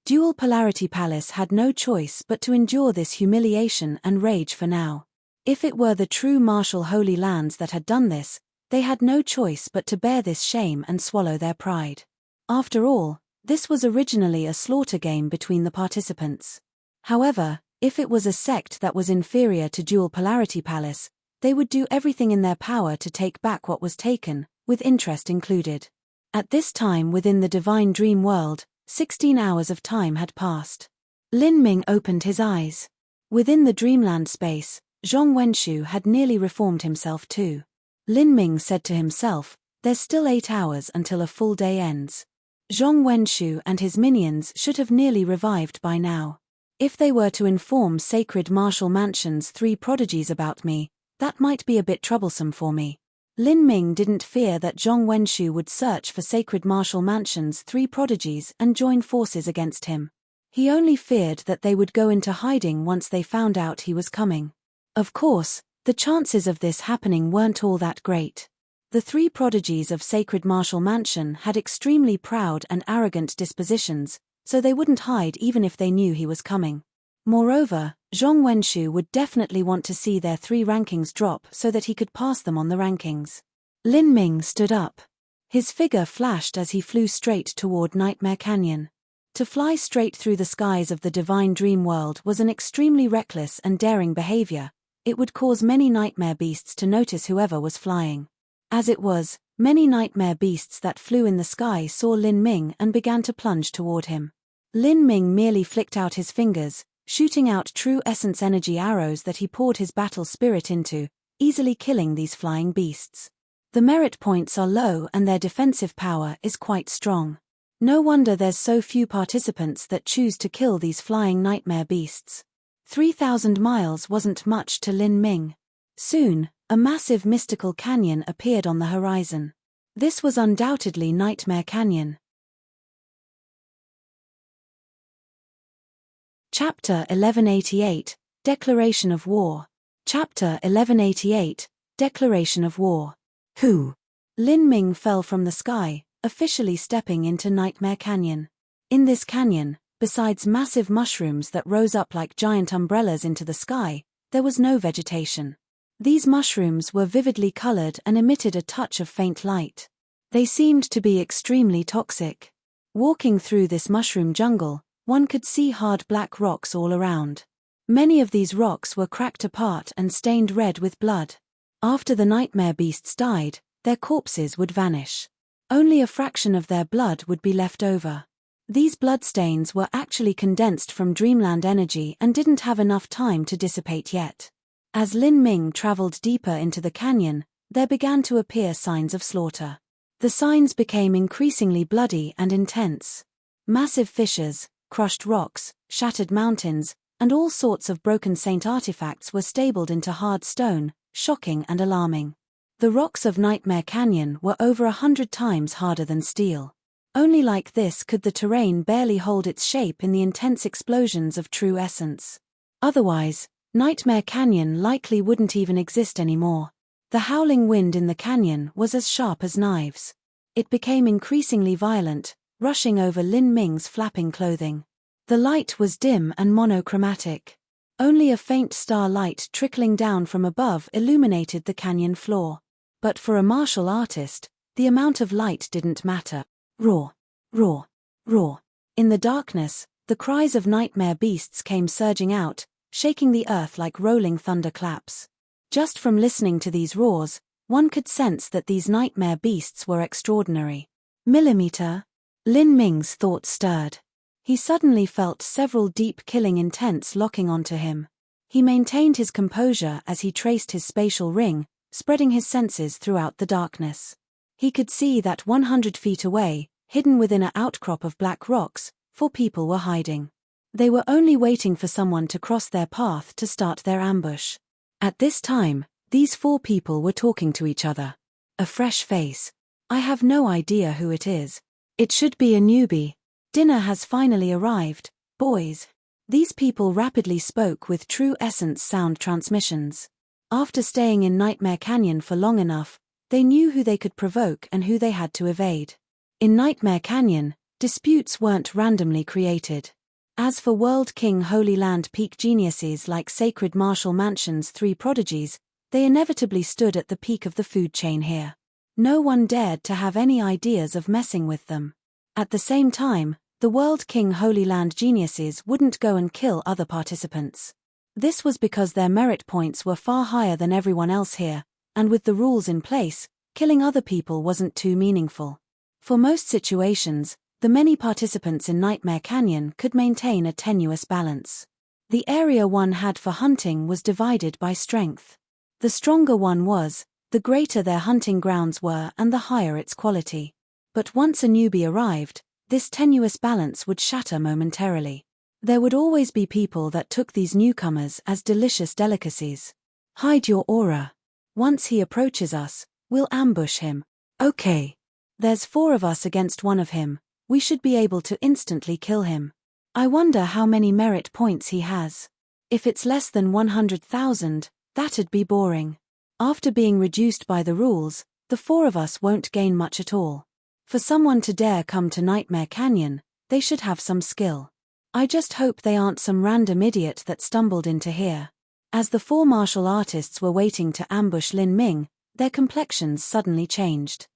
Dual Polarity Palace had no choice but to endure this humiliation and rage for now. If it were the true martial Holy Lands that had done this, they had no choice but to bear this shame and swallow their pride. After all, this was originally a slaughter game between the participants. However, if it was a sect that was inferior to Dual Polarity Palace, they would do everything in their power to take back what was taken, with interest included. At this time within the divine dream world, 16 hours of time had passed. Lin Ming opened his eyes. Within the dreamland space, Zhong Wenshu had nearly reformed himself too. Lin Ming said to himself, there's still 8 hours until a full day ends. Zhong Wenshu and his minions should have nearly revived by now. If they were to inform Sacred Martial Mansion's 3 prodigies about me, that might be a bit troublesome for me. Lin Ming didn't fear that Zhong Wenshu would search for Sacred Martial Mansion's 3 prodigies and join forces against him. He only feared that they would go into hiding once they found out he was coming. Of course, the chances of this happening weren't all that great. The 3 prodigies of Sacred Martial Mansion had extremely proud and arrogant dispositions, so they wouldn't hide even if they knew he was coming. Moreover, Zhong Wenshu would definitely want to see their 3 rankings drop so that he could pass them on the rankings. Lin Ming stood up. His figure flashed as he flew straight toward Nightmare Canyon. To fly straight through the skies of the divine dream world was an extremely reckless and daring behavior. It would cause many nightmare beasts to notice whoever was flying. As it was, many nightmare beasts that flew in the sky saw Lin Ming and began to plunge toward him. Lin Ming merely flicked out his fingers, shooting out true essence energy arrows that he poured his battle spirit into, easily killing these flying beasts. The merit points are low and their defensive power is quite strong. No wonder there's so few participants that choose to kill these flying nightmare beasts. 3,000 miles wasn't much to Lin Ming. Soon, a massive mystical canyon appeared on the horizon. This was undoubtedly Nightmare Canyon. Chapter 1188, Declaration of War. Chapter 1188, Declaration of War. Who? Lin Ming fell from the sky, officially stepping into Nightmare Canyon. In this canyon, besides massive mushrooms that rose up like giant umbrellas into the sky, there was no vegetation. These mushrooms were vividly colored and emitted a touch of faint light. They seemed to be extremely toxic. Walking through this mushroom jungle, one could see hard black rocks all around. Many of these rocks were cracked apart and stained red with blood. After the nightmare beasts died, their corpses would vanish. Only a fraction of their blood would be left over. These bloodstains were actually condensed from dreamland energy and didn't have enough time to dissipate yet. As Lin Ming traveled deeper into the canyon, there began to appear signs of slaughter. The signs became increasingly bloody and intense. Massive fissures, crushed rocks, shattered mountains, and all sorts of broken saint artifacts were stabled into hard stone, shocking and alarming. The rocks of Nightmare Canyon were over 100 times harder than steel. Only like this could the terrain barely hold its shape in the intense explosions of true essence. Otherwise, Nightmare Canyon likely wouldn't even exist anymore. The howling wind in the canyon was as sharp as knives. It became increasingly violent, rushing over Lin Ming's flapping clothing. The light was dim and monochromatic. Only a faint star light trickling down from above illuminated the canyon floor. But for a martial artist, the amount of light didn't matter. Roar, roar, roar. In the darkness, the cries of nightmare beasts came surging out, shaking the earth like rolling thunderclaps. Just from listening to these roars, one could sense that these nightmare beasts were extraordinary. Millimeter? Lin Ming's thoughts stirred. He suddenly felt several deep killing intents locking onto him. He maintained his composure as he traced his spatial ring, spreading his senses throughout the darkness. He could see that 100 feet away, hidden within an outcrop of black rocks, 4 people were hiding. They were only waiting for someone to cross their path to start their ambush. At this time, these 4 people were talking to each other. A fresh face. I have no idea who it is. It should be a newbie. Dinner has finally arrived, boys. These people rapidly spoke with true essence sound transmissions. After staying in Nightmare Canyon for long enough, they knew who they could provoke and who they had to evade. In Nightmare Canyon, disputes weren't randomly created. As for World King Holy Land peak geniuses like Sacred Martial Mansion's 3 prodigies, they inevitably stood at the peak of the food chain here. No one dared to have any ideas of messing with them. At the same time, the World King Holy Land geniuses wouldn't go and kill other participants. This was because their merit points were far higher than everyone else here, and with the rules in place, killing other people wasn't too meaningful. For most situations, the many participants in Nightmare Canyon could maintain a tenuous balance. The area one had for hunting was divided by strength. The stronger one was, the greater their hunting grounds were and the higher its quality. But once a newbie arrived, this tenuous balance would shatter momentarily. There would always be people that took these newcomers as delicious delicacies. Hide your aura. Once he approaches us, we'll ambush him. Okay. There's 4 of us against 1 of him. We should be able to instantly kill him. I wonder how many merit points he has. If it's less than 100,000, that'd be boring. After being reduced by the rules, the 4 of us won't gain much at all. For someone to dare come to Nightmare Canyon, they should have some skill. I just hope they aren't some random idiot that stumbled into here. As the 4 martial artists were waiting to ambush Lin Ming, their complexions suddenly changed.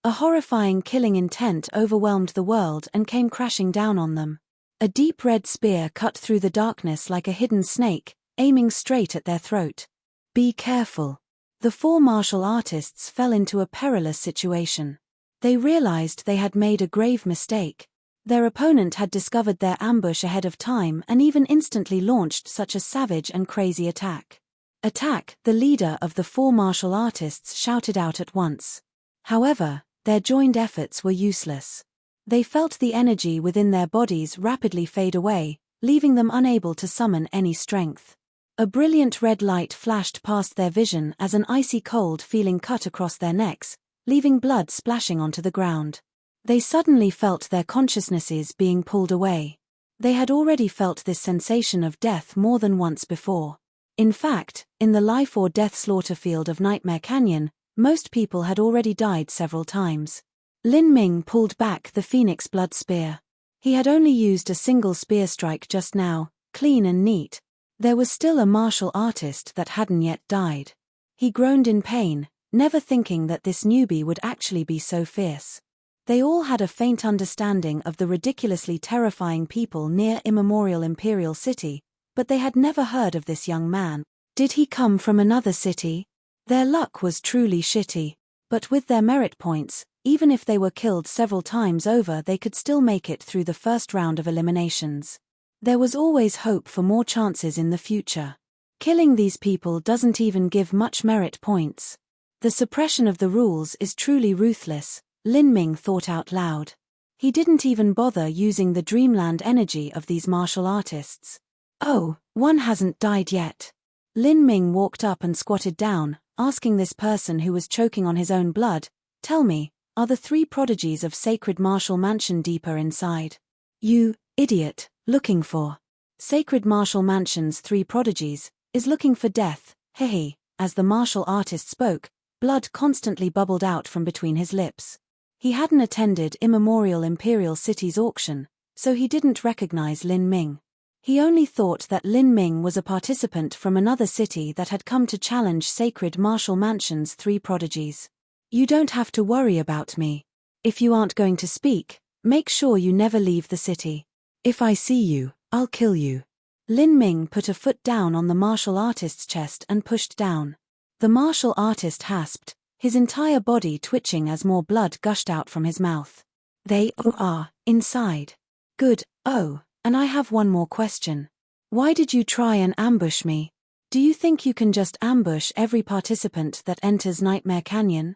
A horrifying killing intent overwhelmed the world and came crashing down on them. A deep red spear cut through the darkness like a hidden snake, aiming straight at their throat. Be careful. The 4 martial artists fell into a perilous situation. They realized they had made a grave mistake. Their opponent had discovered their ambush ahead of time and even instantly launched such a savage and crazy attack. "Attack!" the leader of the four martial artists shouted out at once. However, their joined efforts were useless. They felt the energy within their bodies rapidly fade away, leaving them unable to summon any strength. A brilliant red light flashed past their vision as an icy cold feeling cut across their necks, leaving blood splashing onto the ground. They suddenly felt their consciousnesses being pulled away. They had already felt this sensation of death more than once before. In fact, in the life or death slaughter field of Nightmare Canyon, most people had already died several times. Lin Ming pulled back the Phoenix Blood Spear. He had only used a single spear strike just now, clean and neat. There was still a martial artist that hadn't yet died. He groaned in pain, never thinking that this newbie would actually be so fierce. They all had a faint understanding of the ridiculously terrifying people near Immemorial Imperial City, but they had never heard of this young man. Did he come from another city? Their luck was truly shitty, but with their merit points, even if they were killed several times over, they could still make it through the first round of eliminations. There was always hope for more chances in the future. Killing these people doesn't even give much merit points. The suppression of the rules is truly ruthless, Lin Ming thought out loud. He didn't even bother using the dreamland energy of these martial artists. "Oh, one hasn't died yet." Lin Ming walked up and squatted down, asking this person who was choking on his own blood, "Tell me, are the three prodigies of Sacred Martial Mansion deeper inside?" "You, idiot, looking for Sacred Martial Mansion's three prodigies, is looking for death, hehe." As the martial artist spoke, blood constantly bubbled out from between his lips. He hadn't attended Immemorial Imperial City's auction, so he didn't recognize Lin Ming. He only thought that Lin Ming was a participant from another city that had come to challenge Sacred Martial Mansion's three prodigies. "You don't have to worry about me. If you aren't going to speak, make sure you never leave the city. If I see you, I'll kill you." Lin Ming put a foot down on the martial artist's chest and pushed down. The martial artist hasped, his entire body twitching as more blood gushed out from his mouth. "They are inside. Good. Oh, and I have one more question. Why did you try and ambush me? Do you think you can just ambush every participant that enters Nightmare Canyon?"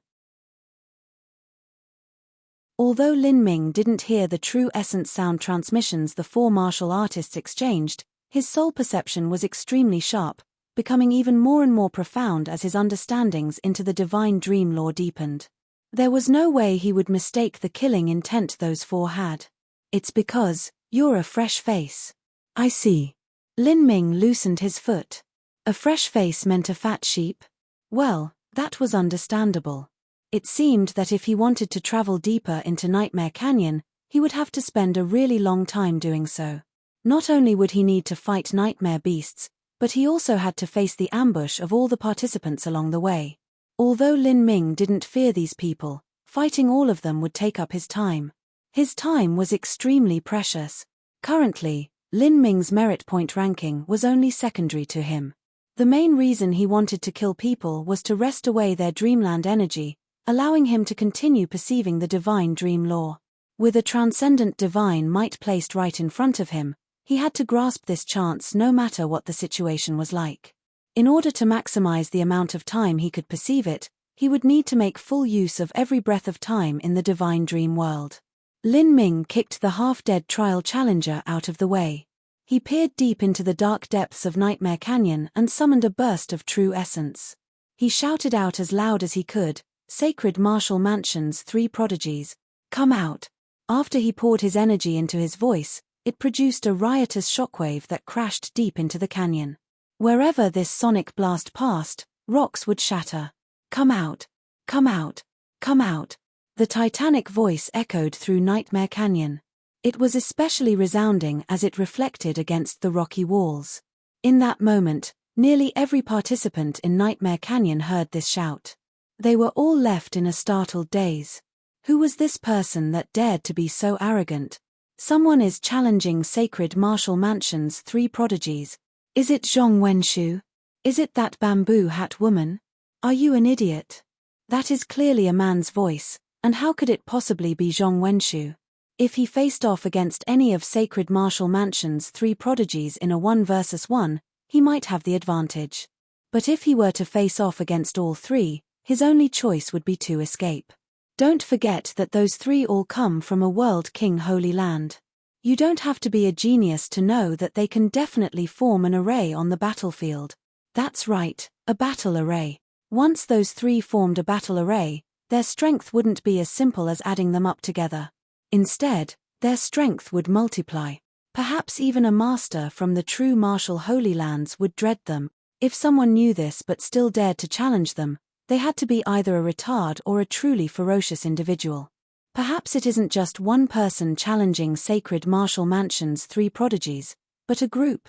Although Lin Ming didn't hear the true essence sound transmissions the four martial artists exchanged, his soul perception was extremely sharp, becoming even more and more profound as his understandings into the divine dream lore deepened. There was no way he would mistake the killing intent those four had. "It's because you're a fresh face." "I see." Lin Ming loosened his foot. A fresh face meant a fat sheep? Well, that was understandable. It seemed that if he wanted to travel deeper into Nightmare Canyon, he would have to spend a really long time doing so. Not only would he need to fight nightmare beasts, but he also had to face the ambush of all the participants along the way. Although Lin Ming didn't fear these people, fighting all of them would take up his time. His time was extremely precious. Currently, Lin Ming's merit point ranking was only secondary to him. The main reason he wanted to kill people was to wrest away their dreamland energy, allowing him to continue perceiving the divine dream lore. With a transcendent divine might placed right in front of him, he had to grasp this chance no matter what the situation was like. In order to maximize the amount of time he could perceive it, he would need to make full use of every breath of time in the divine dream world. Lin Ming kicked the half-dead trial challenger out of the way. He peered deep into the dark depths of Nightmare Canyon and summoned a burst of true essence. He shouted out as loud as he could, "Sacred Martial Mansion's three prodigies, come out." After he poured his energy into his voice, it produced a riotous shockwave that crashed deep into the canyon. Wherever this sonic blast passed, rocks would shatter. "Come out! Come out! Come out!" The titanic voice echoed through Nightmare Canyon. It was especially resounding as it reflected against the rocky walls. In that moment, nearly every participant in Nightmare Canyon heard this shout. They were all left in a startled daze. Who was this person that dared to be so arrogant? Someone is challenging Sacred Martial Mansion's three prodigies. Is it Zhong Wenshu? Is it that bamboo hat woman? Are you an idiot? That is clearly a man's voice, and how could it possibly be Zhong Wenshu? If he faced off against any of Sacred Martial Mansion's 3 prodigies in a 1 versus 1, he might have the advantage. But if he were to face off against all 3, his only choice would be to escape. Don't forget that those 3 all come from a World King Holy Land. You don't have to be a genius to know that they can definitely form an array on the battlefield. That's right, a battle array. Once those 3 formed a battle array, their strength wouldn't be as simple as adding them up together. Instead, their strength would multiply. Perhaps even a master from the true martial Holy Lands would dread them. If someone knew this but still dared to challenge them, they had to be either a retard or a truly ferocious individual. Perhaps it isn't just one person challenging Sacred Martial Mansion's 3 prodigies, but a group.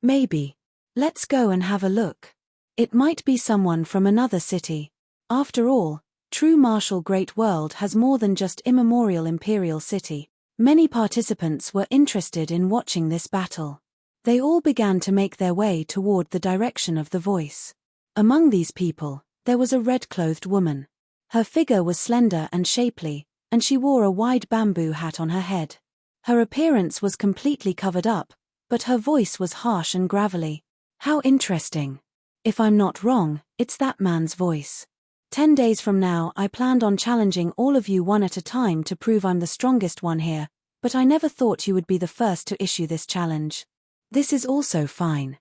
Maybe. Let's go and have a look. It might be someone from another city. After all, true martial Great World has more than just immemorial Imperial City. Many participants were interested in watching this battle. They all began to make their way toward the direction of the voice. Among these people, there was a red-clothed woman. Her figure was slender and shapely, and she wore a wide bamboo hat on her head. Her appearance was completely covered up, but her voice was harsh and gravelly. How interesting. If I'm not wrong, it's that man's voice. 10 days from now I planned on challenging all of you one at a time to prove I'm the strongest one here, but I never thought you would be the first to issue this challenge. This is also fine.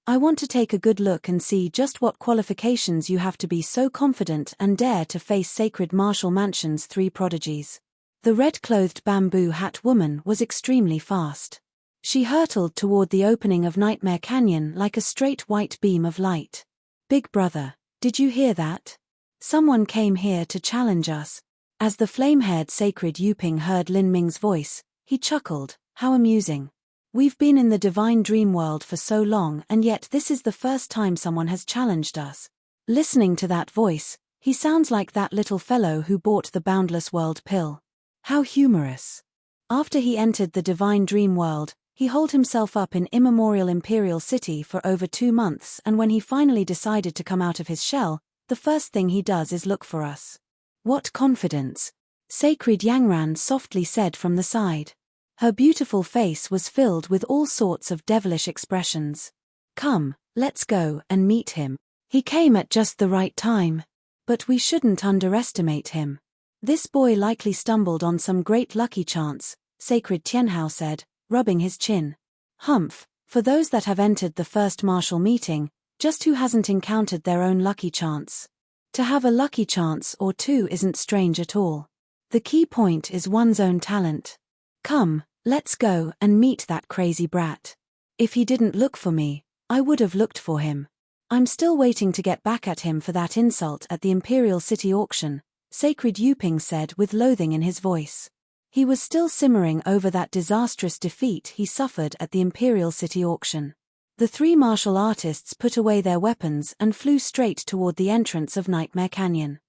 I want to take a good look and see just what qualifications you have to be so confident and dare to face Sacred Martial Mansion's 3 prodigies. The red-clothed bamboo hat woman was extremely fast. She hurtled toward the opening of Nightmare Canyon like a straight white beam of light. Big brother, did you hear that? Someone came here to challenge us. As the flame-haired Sacred Yuping heard Lin Ming's voice, he chuckled. How amusing. We've been in the divine dream world for so long and yet this is the first time someone has challenged us. Listening to that voice, he sounds like that little fellow who bought the Boundless World pill. How humorous. After he entered the divine dream world, he holed himself up in immemorial Imperial City for over 2 months, and when he finally decided to come out of his shell, the first thing he does is look for us. What confidence. Sacred Yangran softly said from the side. Her beautiful face was filled with all sorts of devilish expressions. Come, let's go and meet him. He came at just the right time. But we shouldn't underestimate him. This boy likely stumbled on some great lucky chance, Sacred Tianhao said, rubbing his chin. Humph, for those that have entered the first martial meeting, just who hasn't encountered their own lucky chance? To have a lucky chance or 2 isn't strange at all. The key point is one's own talent. Come, let's go and meet that crazy brat. If he didn't look for me, I would have looked for him. I'm still waiting to get back at him for that insult at the Imperial City auction, Sacred Yuping said with loathing in his voice. He was still simmering over that disastrous defeat he suffered at the Imperial City auction. The 3 martial artists put away their weapons and flew straight toward the entrance of Nightmare Canyon.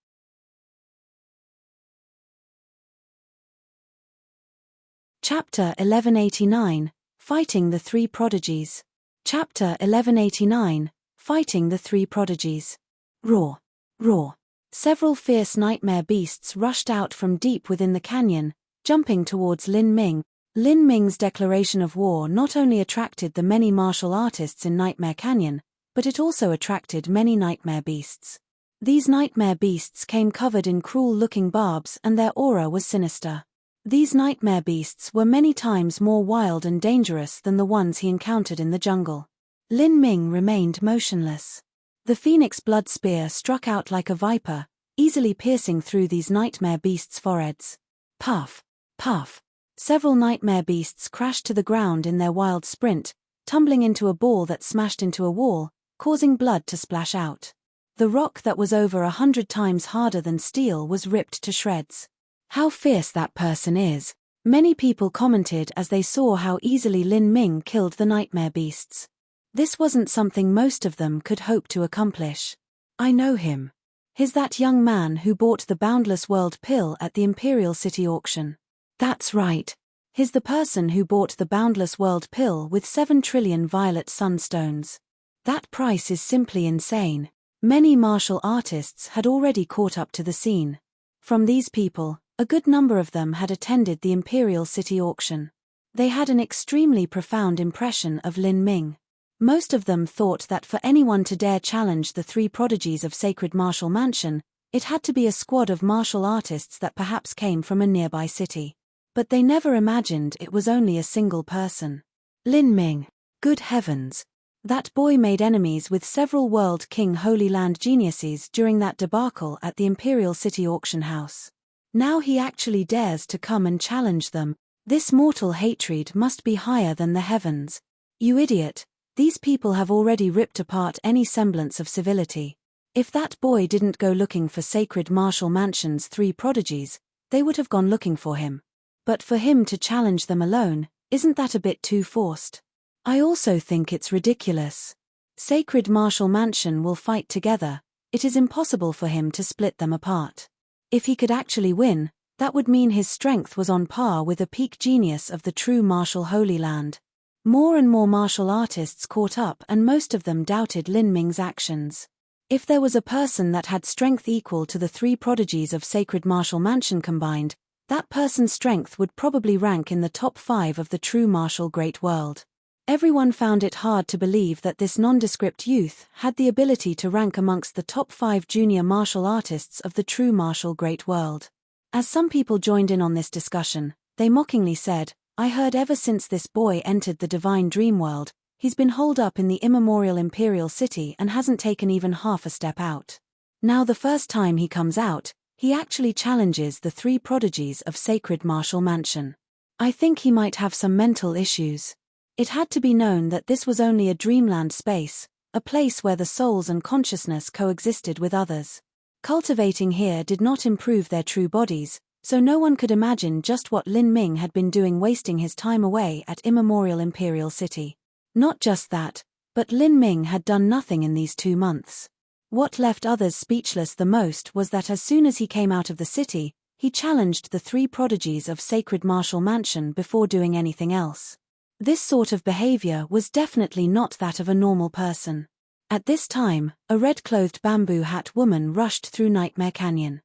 Chapter 1189, Fighting the 3 Prodigies. Chapter 1189, Fighting the 3 Prodigies. Roar. Roar. Several fierce nightmare beasts rushed out from deep within the canyon, jumping towards Lin Ming. Lin Ming's declaration of war not only attracted the many martial artists in Nightmare Canyon, but it also attracted many nightmare beasts. These nightmare beasts came covered in cruel-looking barbs and their aura was sinister. These nightmare beasts were many times more wild and dangerous than the ones he encountered in the jungle. Lin Ming remained motionless. The phoenix blood spear struck out like a viper, easily piercing through these nightmare beasts' foreheads. Puff, puff. Several nightmare beasts crashed to the ground in their wild sprint, tumbling into a ball that smashed into a wall, causing blood to splash out. The rock that was over 100 times harder than steel was ripped to shreds. How fierce that person is. Many people commented as they saw how easily Lin Ming killed the nightmare beasts. This wasn't something most of them could hope to accomplish. I know him. He's that young man who bought the Boundless World pill at the Imperial City auction. That's right. He's the person who bought the Boundless World pill with 7 trillion violet sunstones. That price is simply insane. Many martial artists had already caught up to the scene. From these people, A good number of them had attended the Imperial City auction. They had an extremely profound impression of Lin Ming. Most of them thought that for anyone to dare challenge the three prodigies of Sacred Martial Mansion, it had to be a squad of martial artists that perhaps came from a nearby city. But they never imagined it was only a single person. Lin Ming. Good heavens. That boy made enemies with several World King Holy Land geniuses during that debacle at the Imperial City auction house. Now he actually dares to come and challenge them. This mortal hatred must be higher than the heavens. You idiot, these people have already ripped apart any semblance of civility. If that boy didn't go looking for Sacred Martial Mansion's three prodigies, they would have gone looking for him. But for him to challenge them alone, isn't that a bit too forced? I also think it's ridiculous. Sacred Martial Mansion will fight together, it is impossible for him to split them apart. If he could actually win, that would mean his strength was on par with a peak genius of the true martial Holy Land. More and more martial artists caught up and most of them doubted Lin Ming's actions. If there was a person that had strength equal to the three prodigies of Sacred Martial Mansion combined, that person's strength would probably rank in the top 5 of the true martial great world. Everyone found it hard to believe that this nondescript youth had the ability to rank amongst the top 5 junior martial artists of the true martial great world. As some people joined in on this discussion, they mockingly said, "I heard ever since this boy entered the divine dream world, he's been holed up in the immemorial Imperial City and hasn't taken even half a step out. Now the first time he comes out, he actually challenges the three prodigies of Sacred Martial Mansion. I think he might have some mental issues." It had to be known that this was only a dreamland space, a place where the souls and consciousness coexisted with others. Cultivating here did not improve their true bodies, so no one could imagine just what Lin Ming had been doing wasting his time away at immemorial Imperial City. Not just that, but Lin Ming had done nothing in these 2 months. What left others speechless the most was that as soon as he came out of the city, he challenged the three prodigies of Sacred Martial Mansion before doing anything else. This sort of behavior was definitely not that of a normal person. At this time, a red-clothed bamboo hat woman rushed through Nightmare Canyon.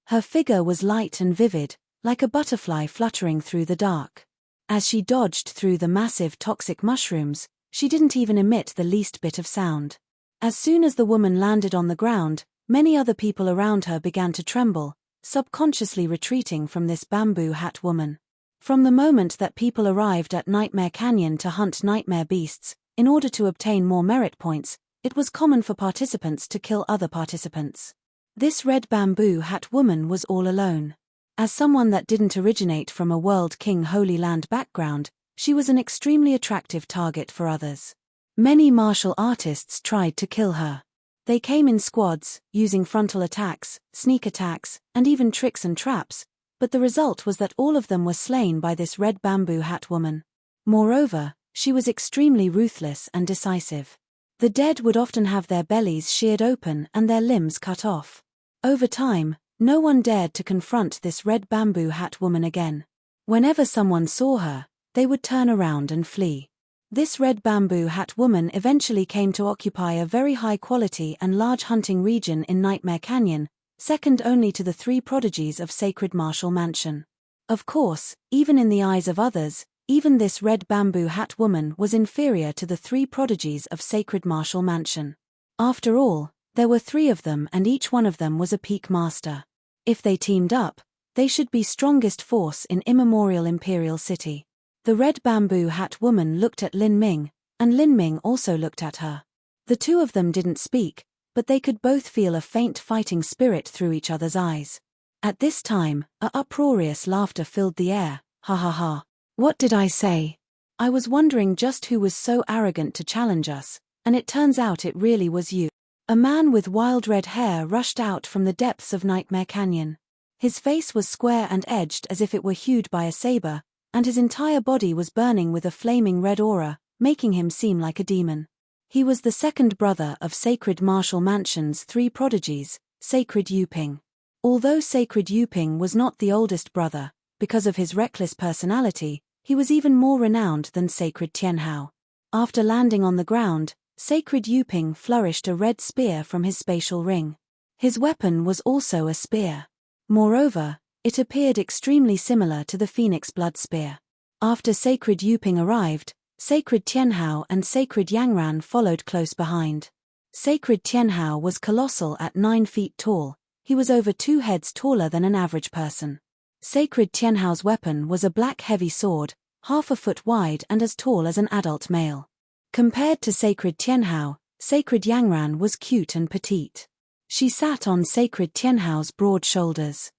Her figure was light and vivid, like a butterfly fluttering through the dark. As she dodged through the massive toxic mushrooms, she didn't even emit the least bit of sound. As soon as the woman landed on the ground, many other people around her began to tremble, subconsciously retreating from this bamboo hat woman. From the moment that people arrived at Nightmare Canyon to hunt nightmare beasts, in order to obtain more merit points, it was common for participants to kill other participants. This red bamboo hat woman was all alone. As someone that didn't originate from a World King Holy Land background, she was an extremely attractive target for others. Many martial artists tried to kill her. They came in squads, using frontal attacks, sneak attacks, and even tricks and traps, but the result was that all of them were slain by this red bamboo hat woman. Moreover, she was extremely ruthless and decisive. The dead would often have their bellies sheared open and their limbs cut off. Over time, no one dared to confront this red bamboo hat woman again. Whenever someone saw her, they would turn around and flee. This red bamboo hat woman eventually came to occupy a very high quality and large hunting region in Nightmare Canyon, second only to the three prodigies of Sacred Martial Mansion. Of course, even in the eyes of others, even this red bamboo hat woman was inferior to the three prodigies of Sacred Martial Mansion. After all, there were 3 of them and each one of them was a peak master. If they teamed up, they should be strongest force in immemorial Imperial City. The red bamboo hat woman looked at Lin Ming, and Lin Ming also looked at her. The 2 of them didn't speak, but they could both feel a faint fighting spirit through each other's eyes. At this time, a uproarious laughter filled the air. Ha ha ha. What did I say? I was wondering just who was so arrogant to challenge us, and it turns out it really was you. A man with wild red hair rushed out from the depths of Nightmare Canyon. His face was square and edged as if it were hewed by a saber, and his entire body was burning with a flaming red aura, making him seem like a demon. He was the second brother of Sacred Martial Mansion's 3 prodigies, Sacred Yuping. Although Sacred Yuping was not the oldest brother, because of his reckless personality, he was even more renowned than Sacred Tianhao. After landing on the ground, Sacred Yuping flourished a red spear from his spatial ring. His weapon was also a spear. Moreover, it appeared extremely similar to the phoenix blood spear. After Sacred Yuping arrived, Sacred Tianhao and Sacred Yangran followed close behind. Sacred Tianhao was colossal at 9 feet tall. He was over 2 heads taller than an average person. Sacred Tianhao's weapon was a black heavy sword, half a foot wide and as tall as an adult male. Compared to Sacred Tianhao, Sacred Yangran was cute and petite. She sat on Sacred Tianhao's broad shoulders.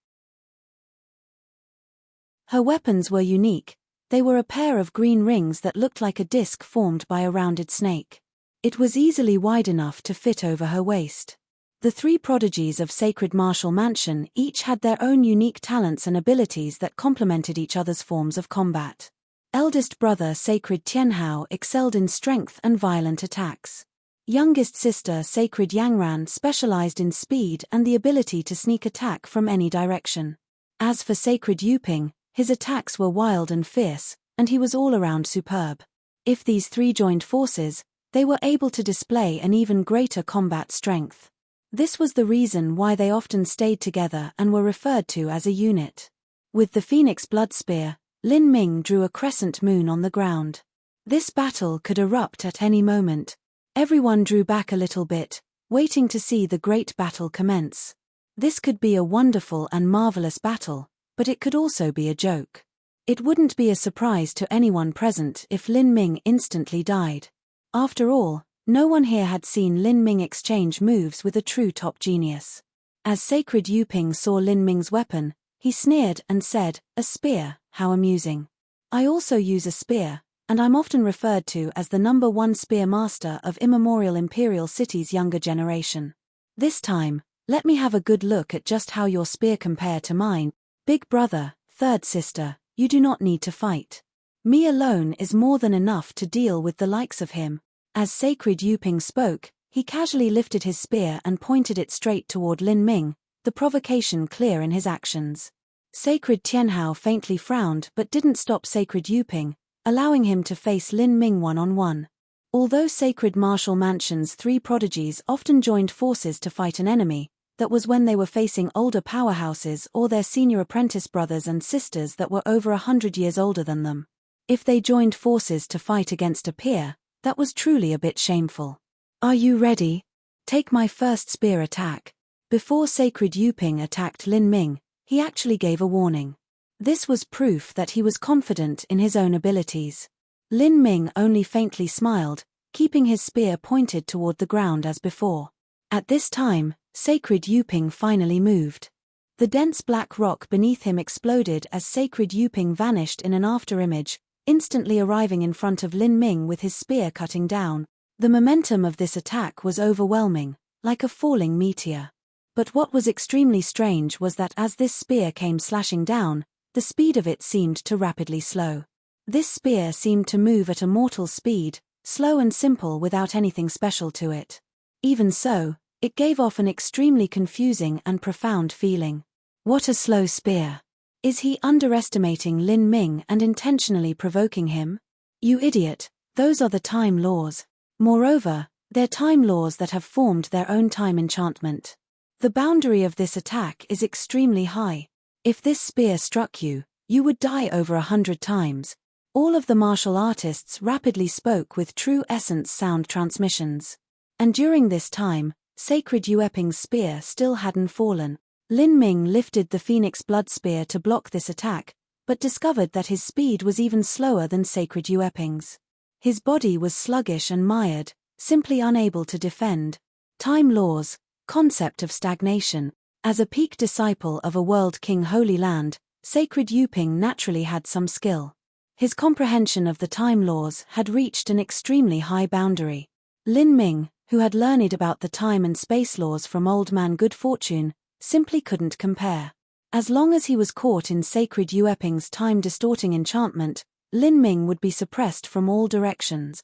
Her weapons were unique. They were a pair of green rings that looked like a disc formed by a rounded snake. It was easily wide enough to fit over her waist. The 3 prodigies of Sacred Martial Mansion each had their own unique talents and abilities that complemented each other's forms of combat. Eldest brother Sacred Tianhao excelled in strength and violent attacks. Youngest sister Sacred Yangran specialized in speed and the ability to sneak attack from any direction. As for Sacred Yuping, his attacks were wild and fierce, and he was all around superb. If these 3 joined forces, they were able to display an even greater combat strength. This was the reason why they often stayed together and were referred to as a unit. With the Phoenix Blood Spear, Lin Ming drew a crescent moon on the ground. This battle could erupt at any moment. Everyone drew back a little bit, waiting to see the great battle commence. This could be a wonderful and marvelous battle, but it could also be a joke. It wouldn't be a surprise to anyone present if Lin Ming instantly died. After all, no one here had seen Lin Ming exchange moves with a true top genius. As Sacred Yuping saw Lin Ming's weapon, he sneered and said, "A spear, how amusing. I also use a spear, and I'm often referred to as the #1 spear master of immemorial imperial city's younger generation. This time, let me have a good look at just how your spear compare to mine. Big brother, third sister, you do not need to fight. Me alone is more than enough to deal with the likes of him." As Sacred Yuping spoke, he casually lifted his spear and pointed it straight toward Lin Ming, the provocation clear in his actions. Sacred Tianhao faintly frowned but didn't stop Sacred Yuping, allowing him to face Lin Ming one-on-one. Although Sacred Martial Mansion's 3 prodigies often joined forces to fight an enemy, that was when they were facing older powerhouses or their senior apprentice brothers and sisters that were over 100 years older than them. If they joined forces to fight against a peer, that was truly a bit shameful. "Are you ready? Take my first spear attack." Before Sacred Yuping attacked Lin Ming, he actually gave a warning. This was proof that he was confident in his own abilities. Lin Ming only faintly smiled, keeping his spear pointed toward the ground as before. At this time, Sacred Yuping finally moved. The dense black rock beneath him exploded as Sacred Yuping vanished in an afterimage, instantly arriving in front of Lin Ming with his spear cutting down. The momentum of this attack was overwhelming, like a falling meteor. But what was extremely strange was that as this spear came slashing down, the speed of it seemed to rapidly slow. This spear seemed to move at a mortal speed, slow and simple without anything special to it. Even so, it gave off an extremely confusing and profound feeling. What a slow spear! Is he underestimating Lin Ming and intentionally provoking him? You idiot, those are the time laws. Moreover, they're time laws that have formed their own time enchantment. The boundary of this attack is extremely high. If this spear struck you, you would die over 100 times. All of the martial artists rapidly spoke with true essence sound transmissions. And during this time, Sacred Yuping's spear still hadn't fallen. Lin Ming lifted the Phoenix Blood Spear to block this attack, but discovered that his speed was even slower than Sacred Yuping's. His body was sluggish and mired, simply unable to defend. Time laws, concept of stagnation. As a peak disciple of a world king Holy Land, Sacred Yuping naturally had some skill. His comprehension of the time laws had reached an extremely high boundary. Lin Ming, who had learned about the time and space laws from Old Man Good Fortune, simply couldn't compare. As long as he was caught in Sacred Yuping's time-distorting enchantment, Lin Ming would be suppressed from all directions.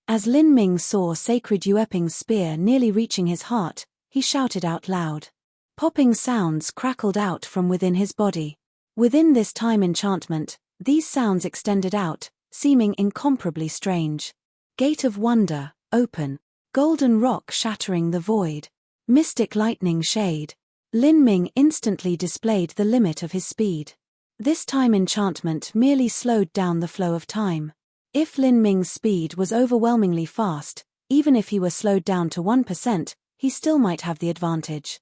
As Lin Ming saw Sacred Yuping's spear nearly reaching his heart, he shouted out loud. Popping sounds crackled out from within his body. Within this time enchantment, these sounds extended out, seeming incomparably strange. Gate of Wonder, open. Golden rock shattering the void. Mystic lightning shade. Lin Ming instantly displayed the limit of his speed. This time enchantment merely slowed down the flow of time. If Lin Ming's speed was overwhelmingly fast, even if he were slowed down to 1%, he still might have the advantage.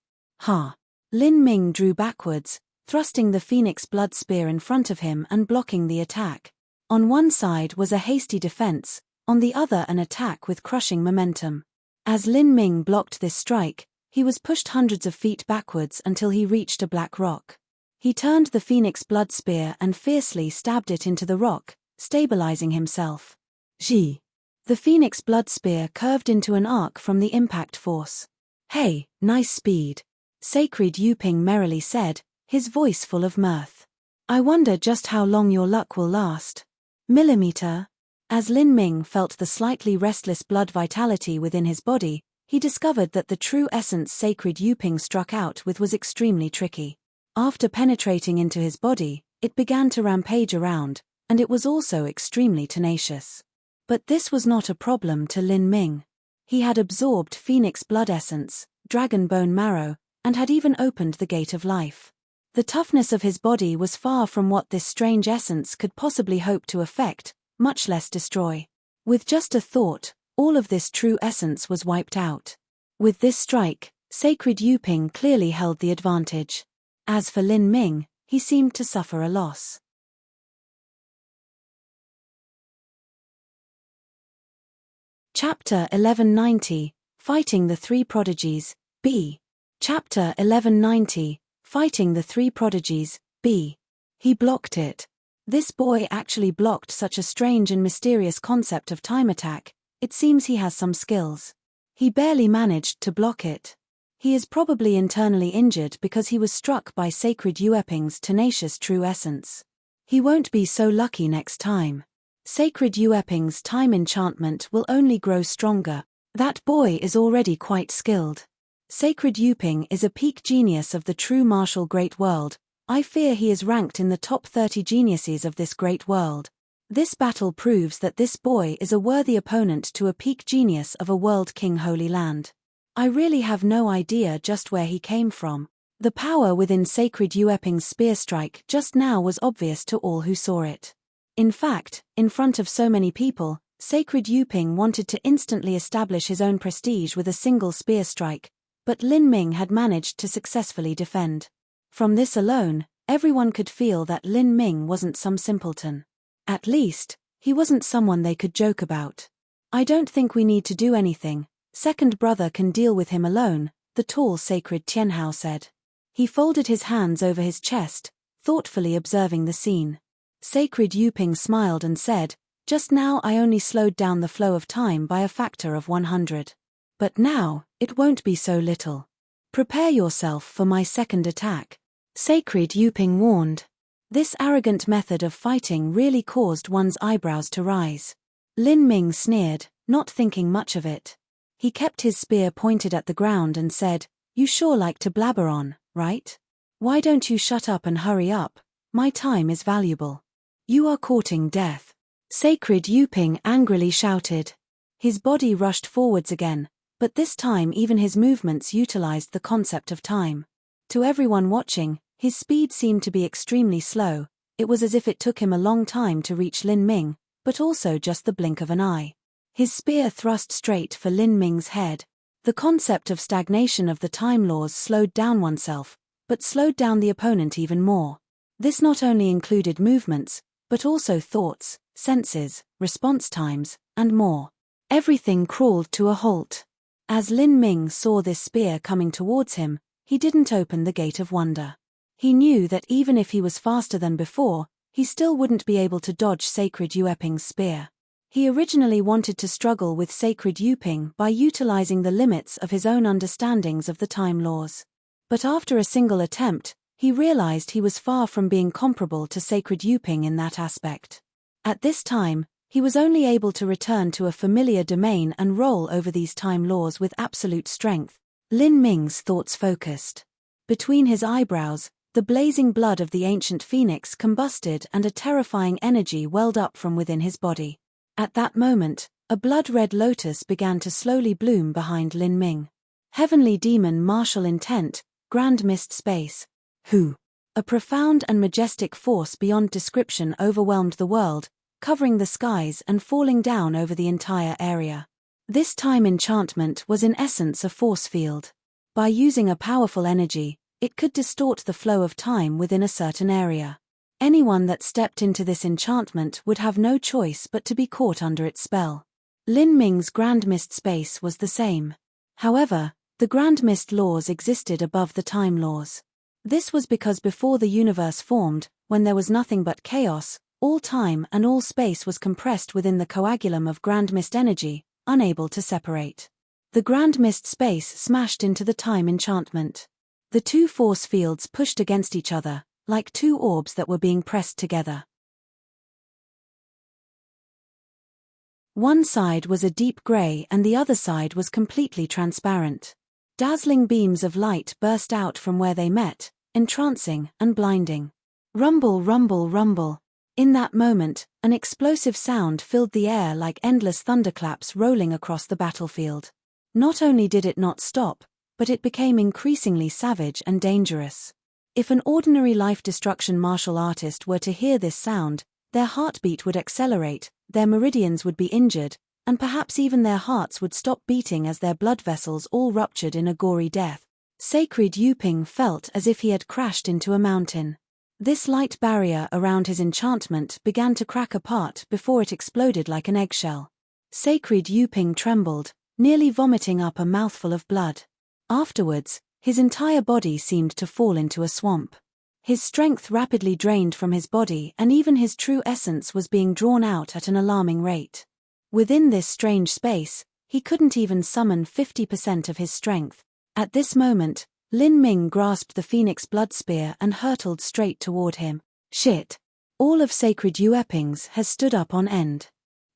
Lin Ming drew backwards, thrusting the Phoenix Blood Spear in front of him and blocking the attack. On one side was a hasty defense, on the other an attack with crushing momentum. As Lin Ming blocked this strike, he was pushed hundreds of feet backwards until he reached a black rock. He turned the Phoenix Blood Spear and fiercely stabbed it into the rock, stabilizing himself. The Phoenix Blood Spear curved into an arc from the impact force. "Hey, nice speed," Sacred Yuping merrily said, his voice full of mirth. "I wonder just how long your luck will last." Millimeter. As Lin Ming felt the slightly restless blood vitality within his body, he discovered that the true essence Sacred Yuping struck out with was extremely tricky. After penetrating into his body, it began to rampage around, and it was also extremely tenacious. But this was not a problem to Lin Ming. He had absorbed Phoenix blood essence, dragon bone marrow, and had even opened the gate of life. The toughness of his body was far from what this strange essence could possibly hope to affect, much less destroy. With just a thought, all of this true essence was wiped out. With this strike, Sacred Yuping clearly held the advantage. As for Lin Ming, he seemed to suffer a loss. Chapter 1190, Fighting the Three Prodigies, B. Chapter 1190, Fighting the Three Prodigies, B. He blocked it. This boy actually blocked such a strange and mysterious concept of time attack. It seems he has some skills. He barely managed to block it. He is probably internally injured because he was struck by Sacred Yuping's tenacious true essence. He won't be so lucky next time. Sacred Yuping's time enchantment will only grow stronger. That boy is already quite skilled. Sacred Yuping is a peak genius of the true martial great world. I fear he is ranked in the top 30 geniuses of this great world. This battle proves that this boy is a worthy opponent to a peak genius of a world king Holy Land. I really have no idea just where he came from. The power within Sacred Yuping's spear strike just now was obvious to all who saw it. In fact, in front of so many people, Sacred Yuping wanted to instantly establish his own prestige with a single spear strike, but Lin Ming had managed to successfully defend. From this alone, everyone could feel that Lin Ming wasn't some simpleton. At least, he wasn't someone they could joke about. "I don't think we need to do anything. Second brother can deal with him alone," the tall Sacred Tianhao said. He folded his hands over his chest, thoughtfully observing the scene. Sacred Yuping smiled and said, "Just now I only slowed down the flow of time by a factor of 100. But now, it won't be so little. Prepare yourself for my second attack," Sacred Yuping warned. This arrogant method of fighting really caused one's eyebrows to rise. Lin Ming sneered, not thinking much of it. He kept his spear pointed at the ground and said, "You sure like to blabber on, right? Why don't you shut up and hurry up? My time is valuable." "You are courting death," Sacred Yuping angrily shouted. His body rushed forwards again, but this time even his movements utilized the concept of time. To everyone watching, his speed seemed to be extremely slow. It was as if it took him a long time to reach Lin Ming, but also just the blink of an eye. His spear thrust straight for Lin Ming's head. The concept of stagnation of the time laws slowed down oneself, but slowed down the opponent even more. This not only included movements, but also thoughts, senses, response times, and more. Everything crawled to a halt. As Lin Ming saw this spear coming towards him, he didn't open the gate of wonder. He knew that even if he was faster than before, he still wouldn't be able to dodge Sacred Yuping's spear. He originally wanted to struggle with Sacred Yuping by utilizing the limits of his own understandings of the time laws. But after a single attempt, he realized he was far from being comparable to Sacred Yuping in that aspect. At this time, he was only able to return to a familiar domain and roll over these time laws with absolute strength. Lin Ming's thoughts focused. Between his eyebrows, the blazing blood of the ancient phoenix combusted and a terrifying energy welled up from within his body. At that moment, A blood-red lotus began to slowly bloom behind Lin Ming. Heavenly demon martial intent, grand mist space. Who? A profound and majestic force beyond description overwhelmed the world, covering the skies and falling down over the entire area. This time enchantment was in essence a force field. By using a powerful energy, it could distort the flow of time within a certain area. Anyone that stepped into this enchantment would have no choice but to be caught under its spell. Lin Ming's grand mist space was the same. However, the grand mist laws existed above the time laws. This was because before the universe formed, when there was nothing but chaos, all time and all space was compressed within the coagulum of grand mist energy, unable to separate. The grand mist space smashed into the time enchantment. The two force fields pushed against each other, like two orbs that were being pressed together. One side was a deep gray and the other side was completely transparent. Dazzling beams of light burst out from where they met, entrancing and blinding. Rumble, rumble, rumble. In that moment, an explosive sound filled the air like endless thunderclaps rolling across the battlefield. Not only did it not stop, but it became increasingly savage and dangerous. If an ordinary life-destruction martial artist were to hear this sound, their heartbeat would accelerate, their meridians would be injured, and perhaps even their hearts would stop beating as their blood vessels all ruptured in a gory death. Sacred Yuping felt as if he had crashed into a mountain. This light barrier around his enchantment began to crack apart before it exploded like an eggshell. Sacred Yuping trembled, nearly vomiting up a mouthful of blood. Afterwards, his entire body seemed to fall into a swamp. His strength rapidly drained from his body and even his true essence was being drawn out at an alarming rate. Within this strange space, he couldn't even summon 50% of his strength. At this moment, Lin Ming grasped the Phoenix Blood Spear and hurtled straight toward him. Shit! All of Sacred Yuping's has stood up on end.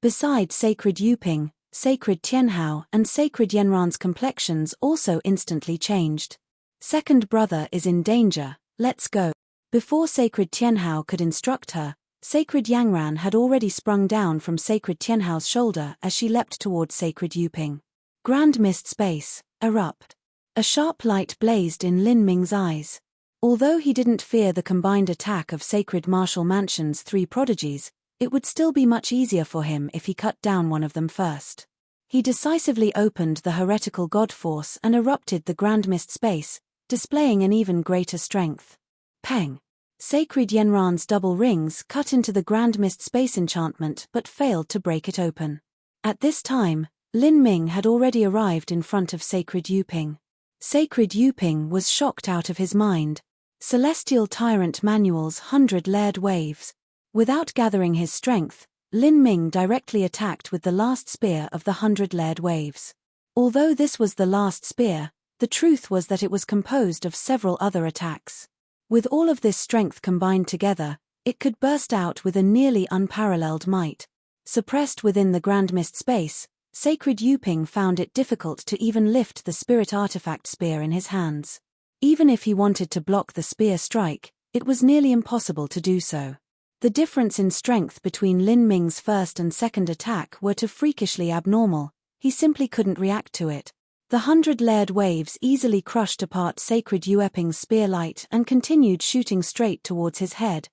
Besides Sacred Yuping, Sacred Tianhao and Sacred Yanran's complexions also instantly changed. Second brother is in danger, let's go. Before Sacred Tianhao could instruct her, Sacred Yanran had already sprung down from Sacred Tianhao's shoulder as she leapt toward Sacred Yuping. Grand mist space, erupt. A sharp light blazed in Lin Ming's eyes. Although he didn't fear the combined attack of Sacred Martial Mansion's three prodigies, it would still be much easier for him if he cut down one of them first. He decisively opened the heretical god force and erupted the grand mist space, displaying an even greater strength. Pang! Sacred Yanran's double rings cut into the grand mist space enchantment but failed to break it open. At this time, Lin Ming had already arrived in front of Sacred Yuping. Sacred Yuping was shocked out of his mind. Celestial Tyrant Manual's 100-layered waves. Without gathering his strength, Lin Ming directly attacked with the last spear of the 100-layered waves. Although this was the last spear, the truth was that it was composed of several other attacks. With all of this strength combined together, it could burst out with a nearly unparalleled might. Suppressed within the grand mist space, Sacred Yuping found it difficult to even lift the spirit artifact spear in his hands. Even if he wanted to block the spear strike, it was nearly impossible to do so. The difference in strength between Lin Ming's first and second attack were too freakishly abnormal, he simply couldn't react to it. The 100-layered waves easily crushed apart Sacred Yuping's spear light and continued shooting straight towards his head.